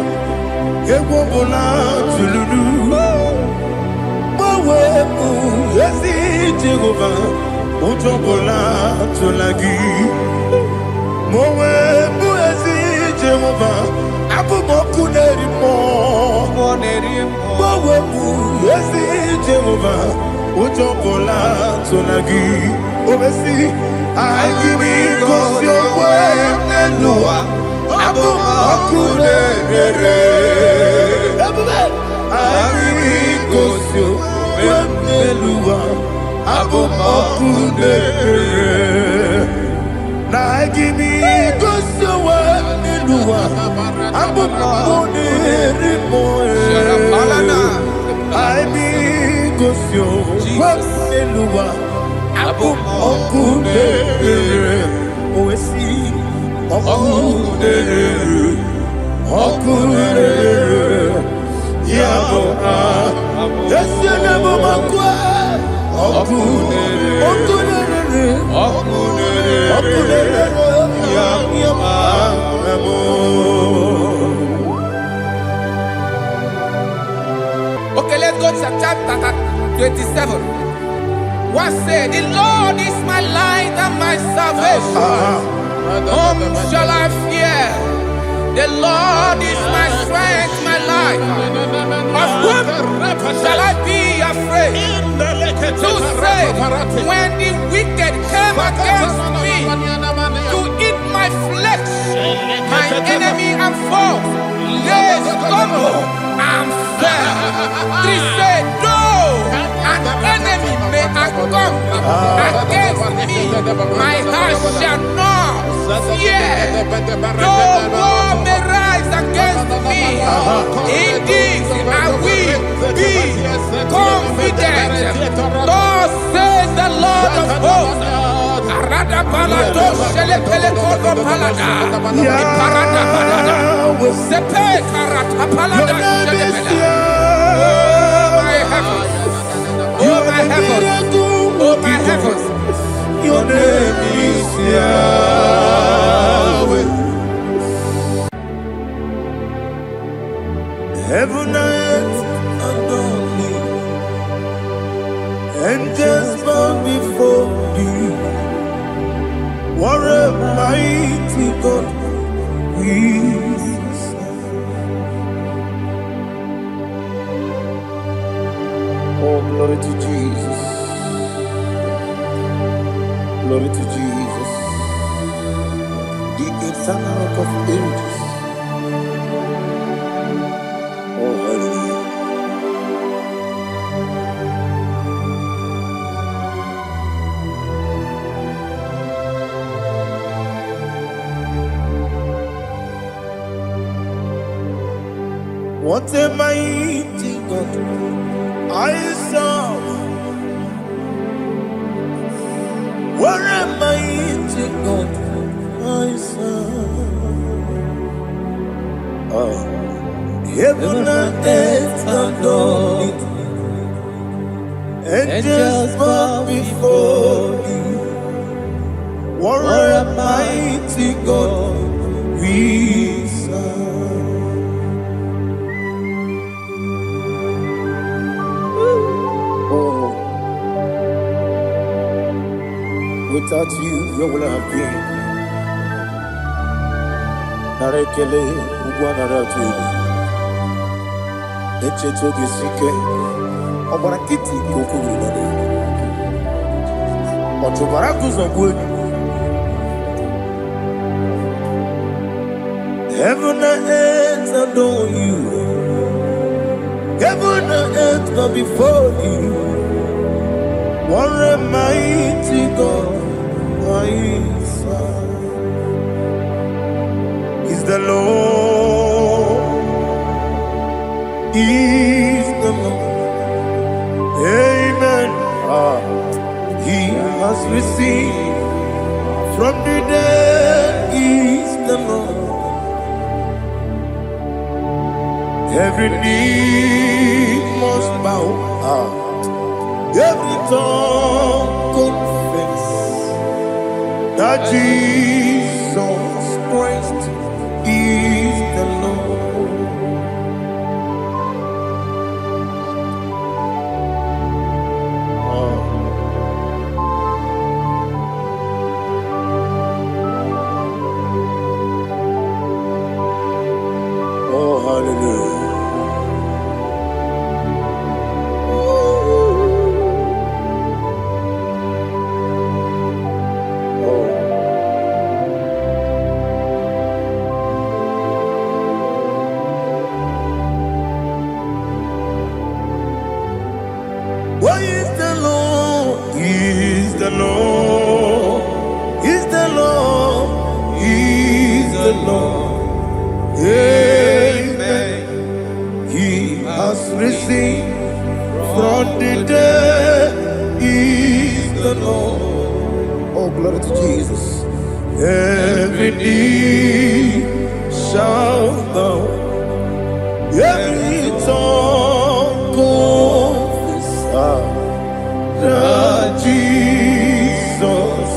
Ewobola Tululu. Owe buezi Jehova, Ojobola Tulagi. Mowe buezi Jehova, Abumoku Nerimo. Mowe buezi Jehova, Ojobola Tulagi. Obesi, I give you cause your way and Noah. Abumoku Nerere. I give you cause your way and Noah. Abumoku Nerere. Now I give me cause your way and Noah. Abumoku Nerere. I be cause your way and Noah. Okudere, Oesi, Okudere, Yabo, Yesenemo Makwa, Okudere, Yabo. Okay, let's go to chapter 27. What said, the Lord is my light and my salvation. Whom shall I fear? The Lord is my strength, my life. Of whom shall I be afraid? Who said, when the wicked came against me to eat my flesh, my enemy and foe, they stumble and fell. Three said, no, an enemy may come against me, my heart shall not fear. No war may rise against me. In this I will be confident. Thus says the Lord of hosts. Oh my heavens, oh my heavens, your name is Yahweh. Heaven and earth adore thee, angels bow before thee. What a mighty God we serve. Oh, glory to Jesus. Glory to Jesus. The eternal rock of ages. Oh, hallelujah. What a mighty God I serve. What a mighty God I serve. Heaven and earth adore it. Angels bow before thee. What a mighty God we serve. Without you, where would I have been? Narekele, Ugwanaratu. Echeto Gisike, Obarakiti, Koku. Otobarakus of wood. Heaven and earth adore you. Heaven and earth bow before you. What a mighty God I serve. He's the Lord. He's the Lord. Amen. He has received from the dead. He's the Lord. Every knee must bow. Every tongue confess that Jesus Christ is the Lord. Oh, hallelujah. What is the Lord? He is the Lord. He's the Lord. He's the Lord. Amen. He has risen from the dead. He's the Lord. Oh, glory to Jesus. Every knee shall bow. Every tongue confess that Jesus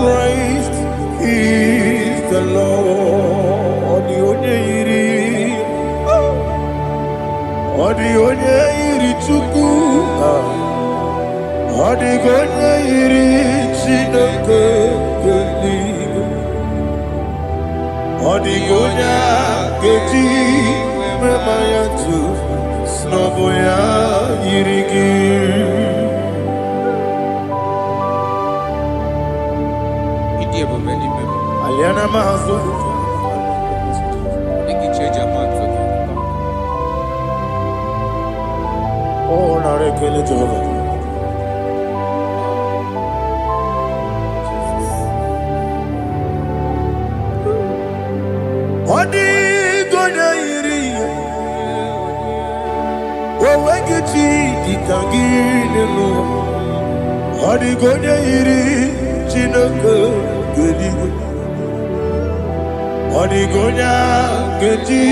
Christ is the Lord. Onye iri Chukwu, ọdịghị onye iri Chineke eluigwe, ọdịghị onye ga-eji mmemme ya tụ n'ọbụ ya yiri gị. Aliana Mahazo. Oh, Narekele Jehovah. Odi gonya iri, owegichi ditagine lo. Odi gonya iri, Chineke geligo. Odi gonya geji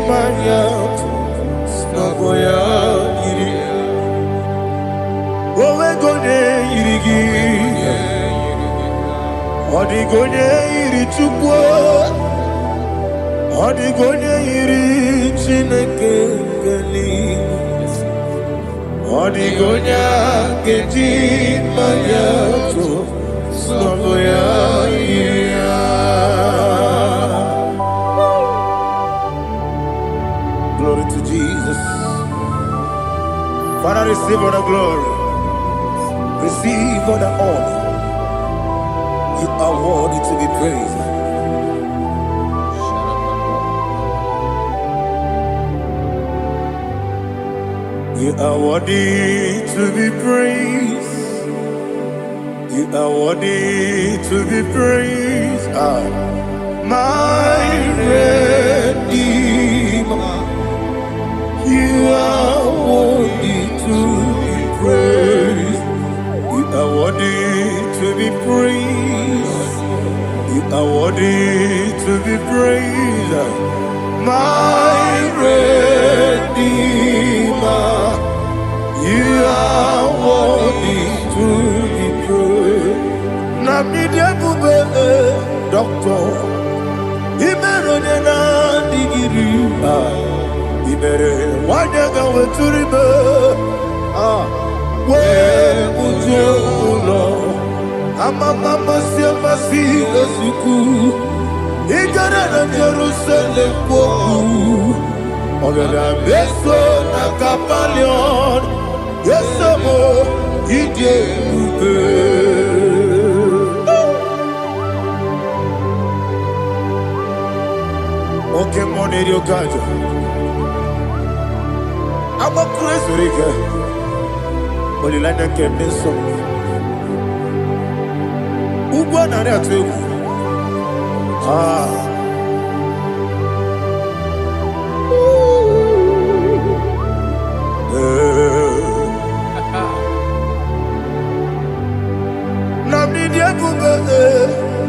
manya. Nagoya iri, owe gonye iri gi, odi gonye iri Chukwu, odi gonye iri Chineke eluigwe, odi gonya geji manya to nagoya iri. Glory to Jesus. Father, receive all the glory. Receive all the honor. You are worthy to be praised. You are worthy to be praised. You are worthy to be praised. My Redeemer. You are worthy to be praised. You are worthy to be praised. You are worthy to be praised. My Redeemer. You are worthy to be praised. Namidebube, Doctor. Imeronena digiri. Ibere wanyaga weturibe we ujulo amama masi esuku igara na Jerusalem kwoku ogada beso na Kapalion yesemo ije ube oke moneri okajo Aba Kuresurika. Olilanya Keneso. Ugwa na reatu. Namni dia kuba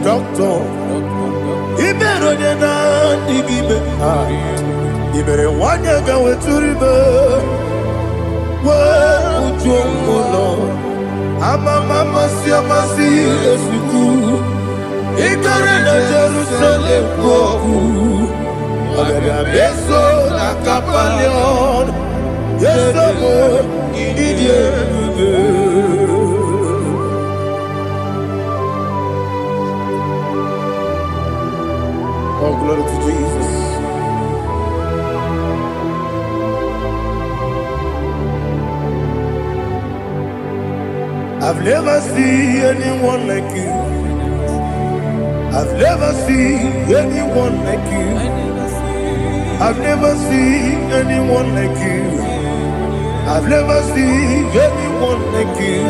doctor. Ibero na digibe. Ibere wanya ga weturibe. Wa ujongo Mama siamasi esiku. Ikare na Jerusalem koku. Abebe beso na kapalion. Yeso mo idie. Oh, glory to Jesus. I've never seen anyone like you. I've never seen anyone like you. I've never seen anyone like you. I've never seen anyone like you.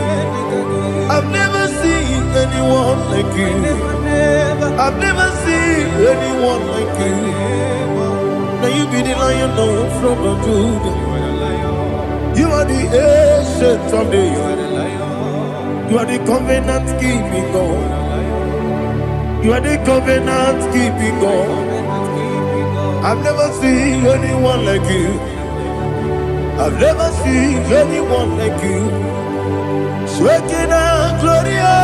I've never seen anyone like you. I've never seen anyone like you. Now you be the lion from the Judah. You are the ancient of days. You are the covenant keeping God. You are the covenant keeping God. I've never seen anyone like you. I've never seen anyone like you. Shekinah Gloria,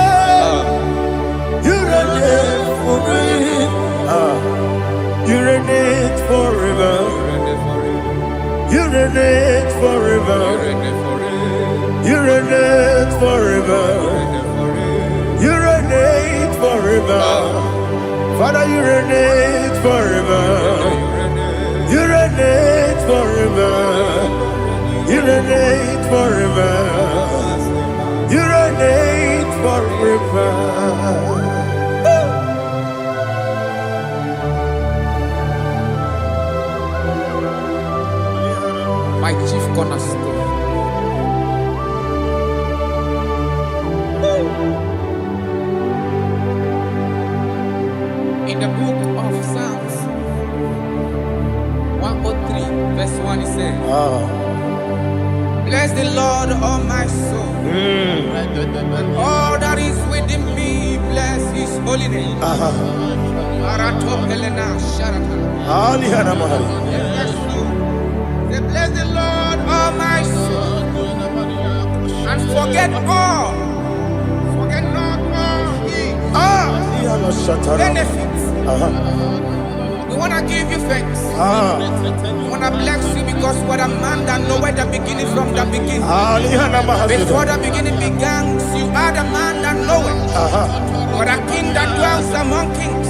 you reign for me. You reign forever. You reign forever. You reign forever. You reign forever. Father, you reign forever. You reign forever. You reign forever. You reign forever. My chief cornerstone. In the book of Psalms 103 verse 1 it says, bless the Lord, all my soul, and all that is within me, bless his holy name. Bless the Lord, all my soul, and forget not all his benefits. We want to give you thanks. We want to bless you because what a man that know where the beginning from the beginning. Before the beginning began, you are the man that know it. You are the king that dwells among kings.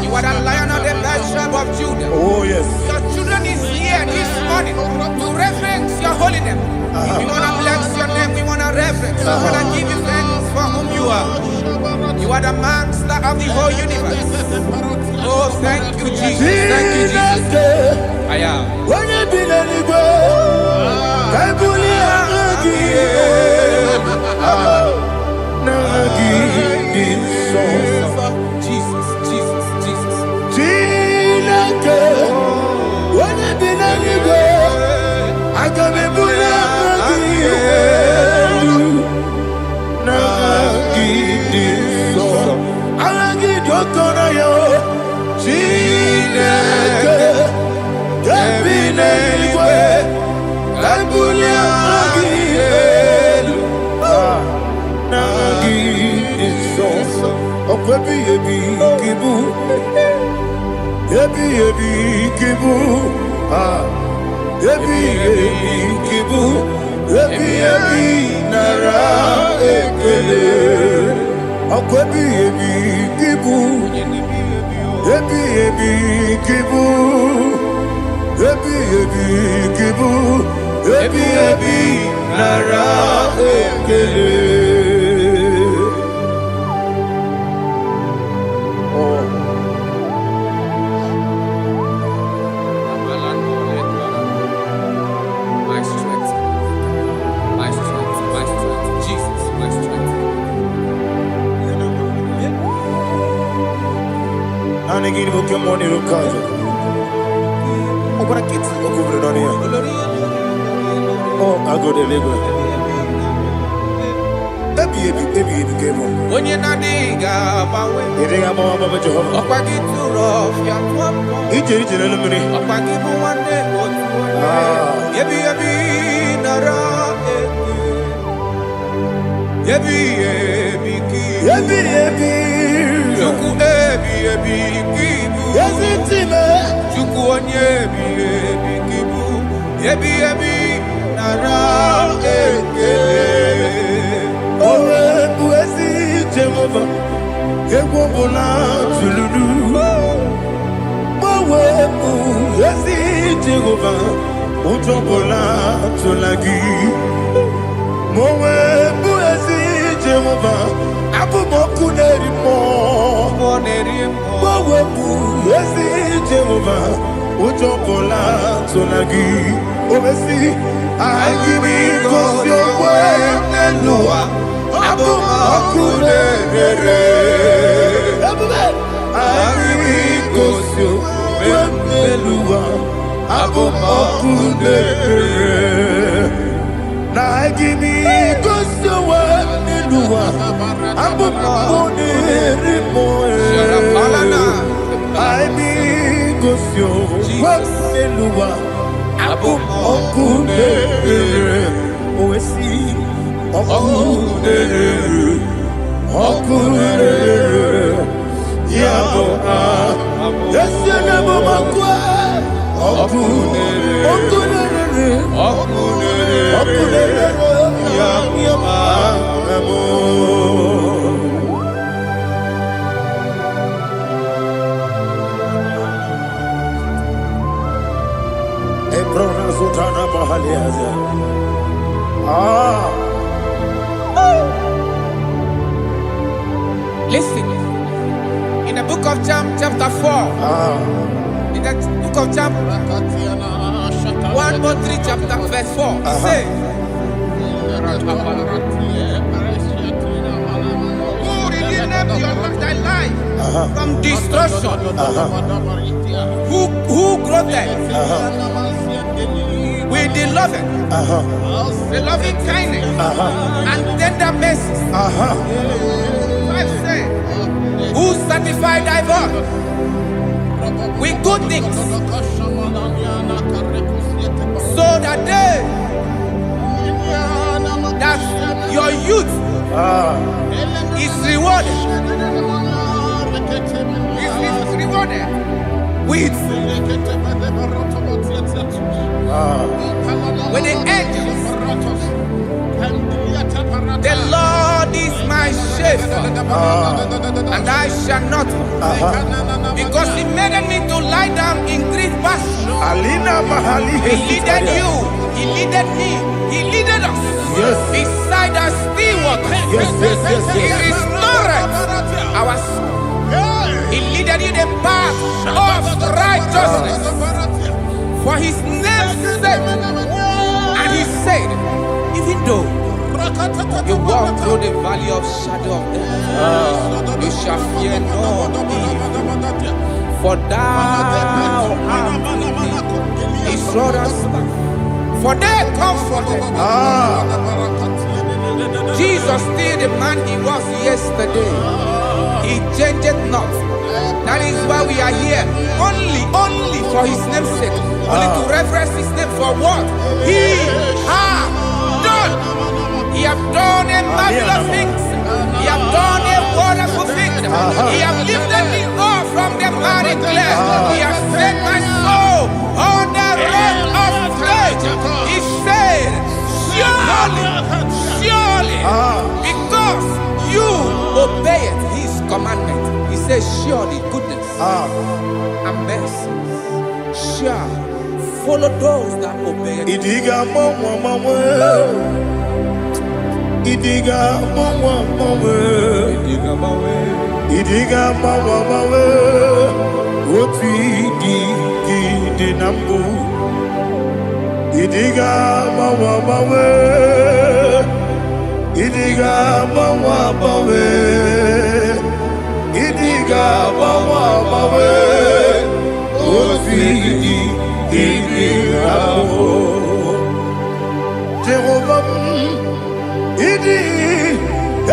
You are the lion of the tribe of Judah. Oh yes. Your children is here this morning to reverence your holy name. We want to bless your name. We want to reverence. We want to give you thanks for whom you are. You are the master of the whole universe. Oh, thank you, Jesus. Thank you, Jesus. I am. When you be Jesus, Jesus, Jesus. I can My negini boke moni rukajo. Okora kiti okubre donia. Oh, I go to Lagos. Baby, kemo. Onye na diga bawe. Iriga bawa baba Jehovah. Okwagi turo fia tuampo. Ije na lumini. Okwagi muwane otuwe. Yebi nara eke. Yebi ki. Yebi. Chuku ebi kibu. Yazitime. Chuku onye ebi kibu. Yebi nara eke. Owe buezi Jehovah. Egwobola tululu. Owe buezi Jehovah. Utobola tulagi. Mowe buezi Jehovah. Abu moku nerimo. Mowe buezi Jehovah. Utobola tulagi. Obesi. I give you cause your way and Noah. Abu Makune. I give you cause your way and Noah. Abu Makune. Now I give you cause your way and Noah. Abu Makune. I give cause your way and Noah. Abu Okune, Oesi, Okune, Yabo, Yesianabo Makwa, Okune, Yabo. Listen, in the book of John, chapter 4, in the book of John, 1:3, chapter verse 4, it says, who redeemed thy life from destruction, who growth with the loving kindness and tender mercies. Bible says, who satisfy thy voice with good things, so that your youth is rewarded. Is rewarded with when the angels, the Lord is my shepherd, and I shall not, because He made me to lie down in green pastures. He leaded you, He leaded me, He leaded us beside the still waters. He restored our soul. He leaded you the path of righteousness for His name's sake. And He said, even though you walk through the valley of shadow of death, you shall fear no evil, for thou art with me. His rod and staff, for they comforted. Jesus still the man He was yesterday. He changed not. That is why we are here. Only for His name's sake. Only to reference His name for what He has done. He has done a marvelous things. He has done a wonderful thing. He has lifted me up from the miry clay. He has set my soul on the rock of faith. He said, surely, because you obeyed His commandment. He says, surely goodness and mercy shall follow those that obey. Idiga mama, Idiga mama, Oti di nambu. Idiga mama, Idiga mama, Idiga mama. Megidi, Jehovah, Idi,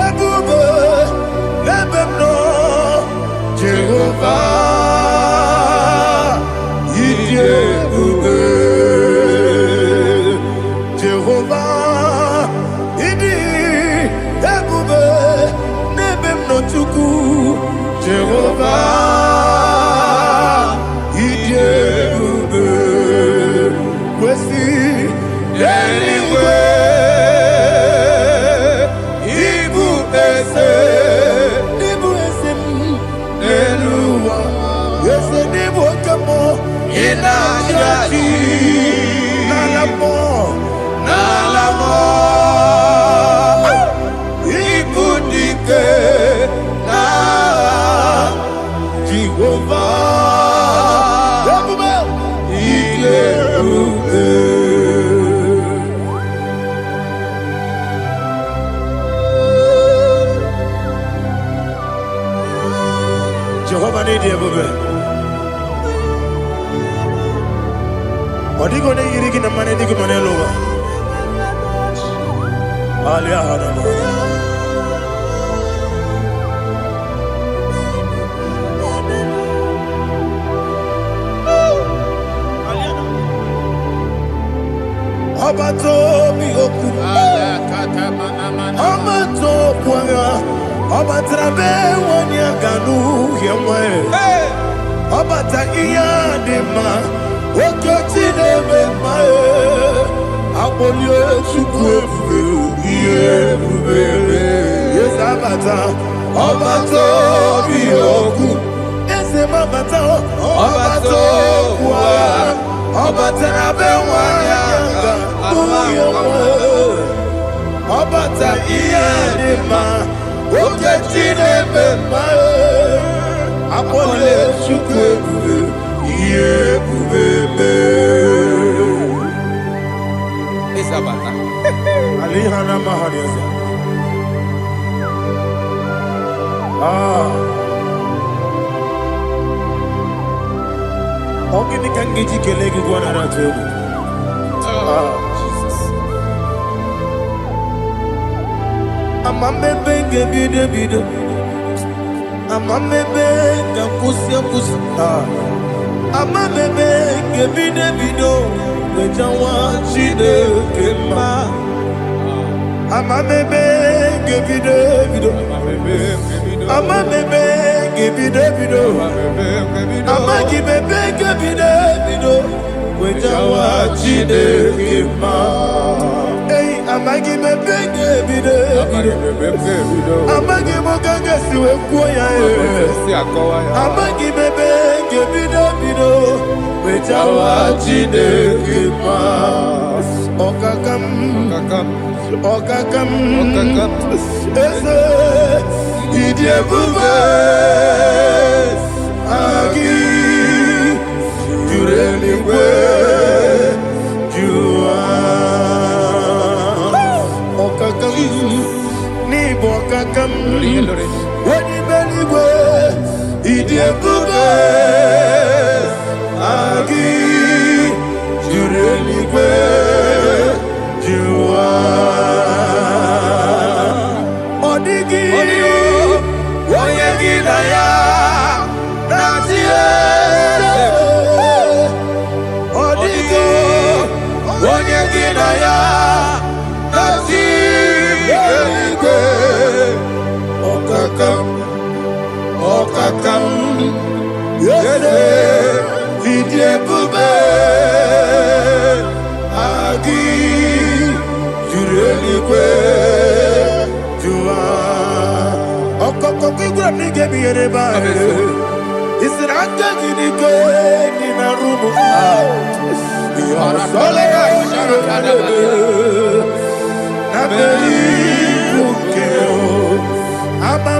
Ebube, Lebemno, Jehovah, Idi, Ebube, Jehovah, Idi, Ebube, Lebemno Chuku, Jehovah, Idi, Ebube, Kwesi, anyway, Ibu Ese, Eluwa, Ese Nibu Kamo, Inajati, Nalamo, Ibu Dike, Na, Jehovah, Ide, Jehovah need you, baby. What are you going to get in the money? You can lower. Abato bihoku, Abato puanga, Abatrabe wanya ganu yamwe, Abata iya dema, Wakati nebe mae, Abolio chukwe bube, Yes Abata, Abato bihoku, Ese mabata, Abato puanga, Abatrabe wanya Obata iyadema Oketine bema Apole chukwe Yebubebe Isabata. Alihana mahariasa Ogini kangeji kelegi kwa naratobu Amamebe ngebido Amamebe ngakusi Amamebe ngebido Wejawa chide kema Amamebe ngebido Amamebe ngebido Amagibebe ngebido Wejawa chide kema Amagi me benge bide, Amagi mo ganga siwe kuya Amagi me benge bide, Wejawa chide kima. Okakam, Ese, Idie bube, Agi, Jureli we, Ni bokakam Wani beliwe Idie bube Agi Jureliwe Jua Odigi Oyegi daya Natie Odigi Oyegi daya Natie Okakam, Yede, Idie bube, Agi, Jureliwe, Jua. Okokoki grami gebi yereba. Isiranga ginike nina rumu. Yasole Nabeli bukeo.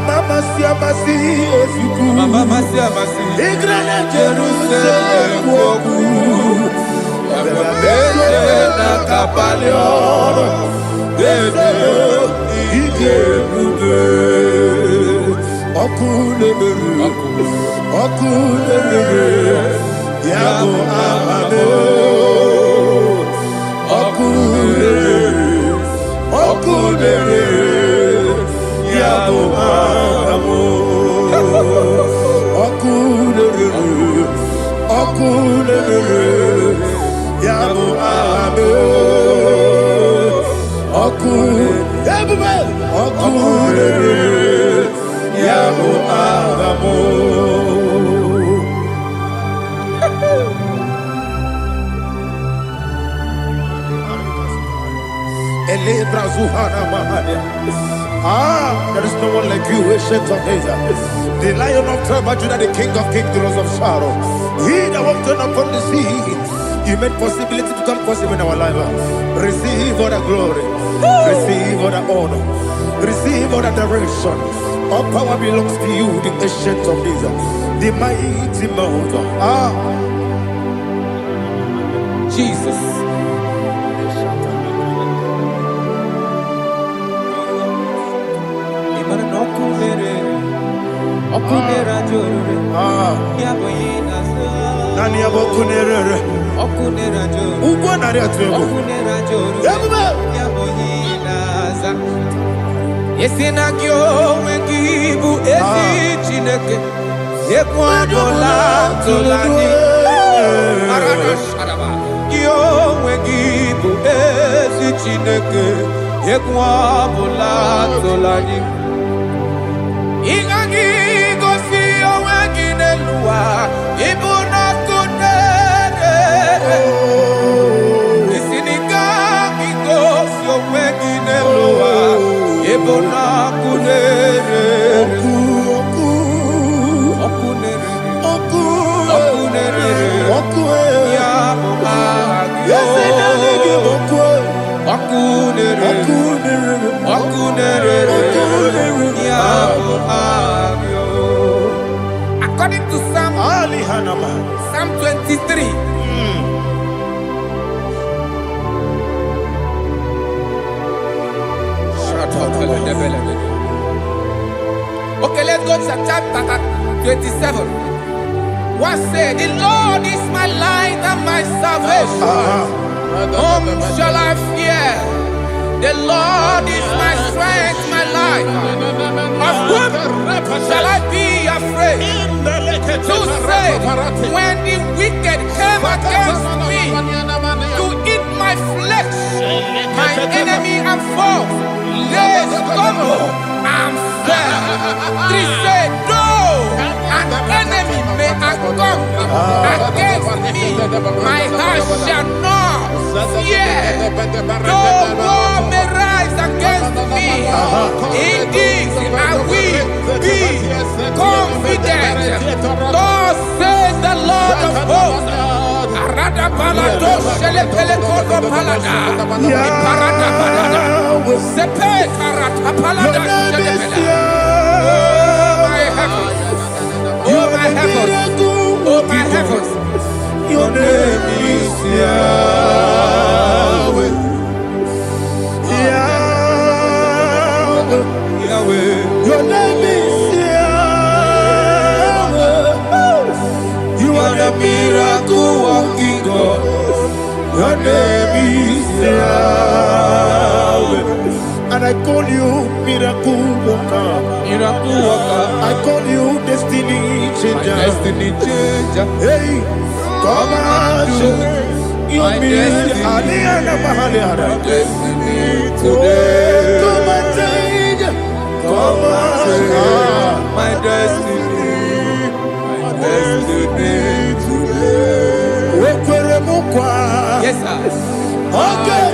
Mama siamasi ofiku. Mama siamasi. Igrane Jerusalem woku. Bebe na kapalioro. Bebe ide bube. Okule bebe. Yabo Amame, Okudere, Yabo Amamo, Okudere, Yabo Amame, Okudere, Yabo Amamo. There is no one like you, ancient of days. The Lion of tribe of Judah, the King of kings, the Rose of Sharon. He that walked upon the sea, you made possibility to come possible in our life. Receive all the glory, receive all the honor, receive all the direction. All power belongs to you, the ancient of days, the mighty mountain. Jesus. Yesinagyo wegibu esi chineke ekwadola tolani arana sharaba yo wegibu esi chineke ekwadola tolani igagi gosi oweginelua ibuna kunere isinika gosi oweginelua ibuna kunere According to Psalm 23. Okay, let's go to chapter 27. What said? The Lord is my light and my salvation. Whom shall I fear? The Lord is my strength, my life. Of whom shall I be afraid? To say, when the wicked came against me to eat my flesh, my enemy and foe, they stumble and fell. 3 say, though an enemy may come against me, my heart shall not fear. Though war may rise against me, in this I will be confident. Thus says the Lord of hosts. Arada balado shele pele kodo palada. Iparada balada. Sepe karata palada shele pele. Oh my heavens, oh my heavens, your name is Yahweh, Yahweh, Yahweh. Your name is Yahweh. You are the miracle working God. Your name is Yahweh. And I call you miracle worker. Miracle worker. I call you destiny changer. My destiny changer. Hey, come on, you mean Aliana Mahaliana. My destiny today. Come and change. Come on, my destiny. My destiny today. Yes, sir. Okay,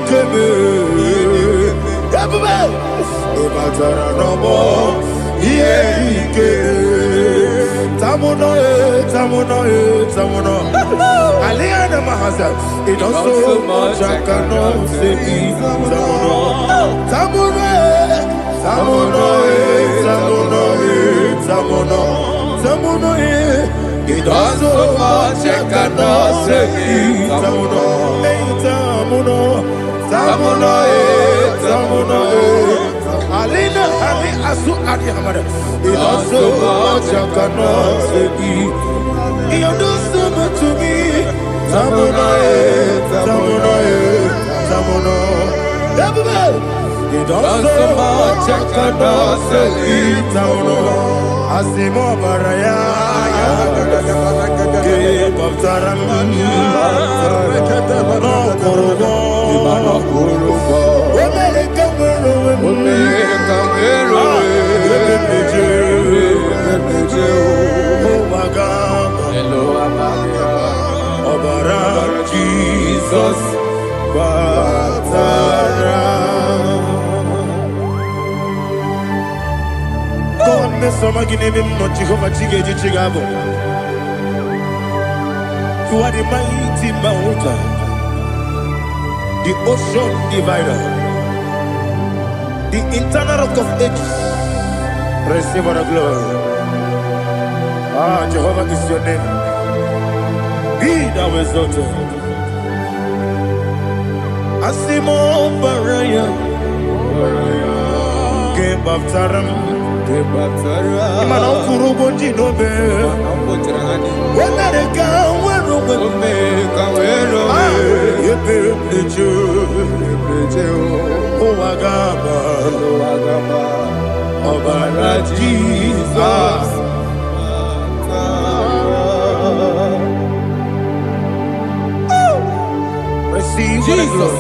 ikeme. Everybody, ibatara no more. Tamuno, tamuno. Aliana Mahasa, it also much I cannot say. Tamuno, it also much I cannot say. Tamuno, Alina, Ali Asu Adi Hamada. It also much I cannot say. You do so much to me. Tamuno. It also much I cannot say. Tamuno. Asimo Baraya. Give up Taram. No Kurubo. Jesus, God, me some again him not Jehovah Chigabo. You are the mighty mountain, the ocean divider, the eternal rock of ages. Receive all the glory. Jehovah is your name. Be thou exalted. Asimo Baraya, Game of Taram, Imano Kurubonji Nobe, when they come, Obara Jesus. Receive Jesus.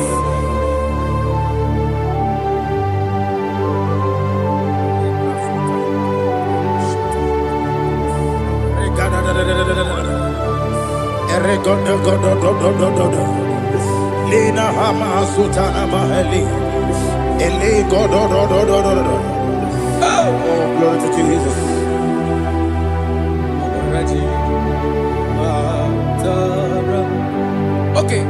Lina Hama Sutana Mahali. Ele Godo. Oh, glory to Jesus. Okay.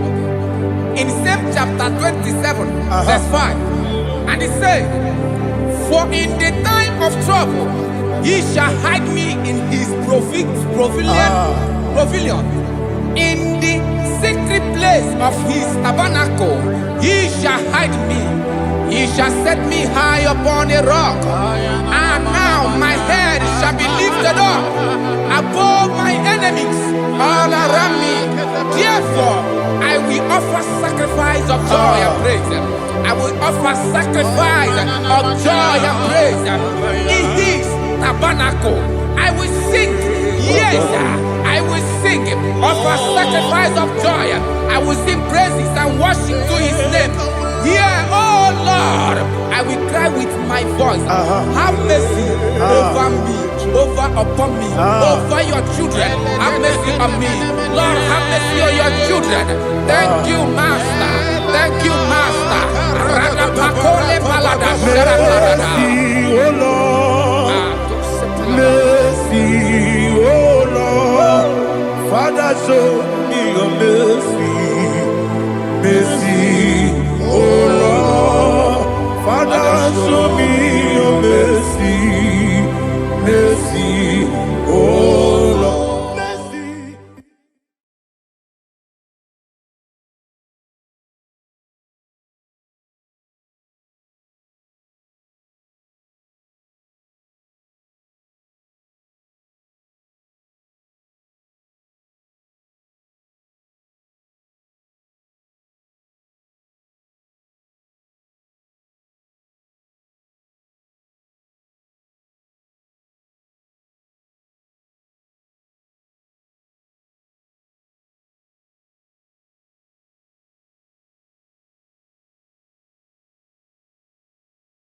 In same chapter 27, verse 5, and it says, for in the time of trouble, he shall hide me in his pavilion. In the secret place of his tabernacle, he shall hide me. He shall set me high upon a rock. And now my head shall be lifted up above my enemies all around me. Therefore, I will offer sacrifice of joy and praise. I will offer sacrifice of joy and praise in his tabernacle. I will sing, yes, I will sing, offer sacrifice of joy. I will sing praises and worship to his name. Here, oh Lord, I will cry with my voice. Have mercy over me, upon me, over your children. Have mercy on me. Lord, have mercy on your children. Thank you, Master. Thank you, Master. Mercy, oh Lord. Mercy, oh Lord. Father, show me your mercy. Mercy.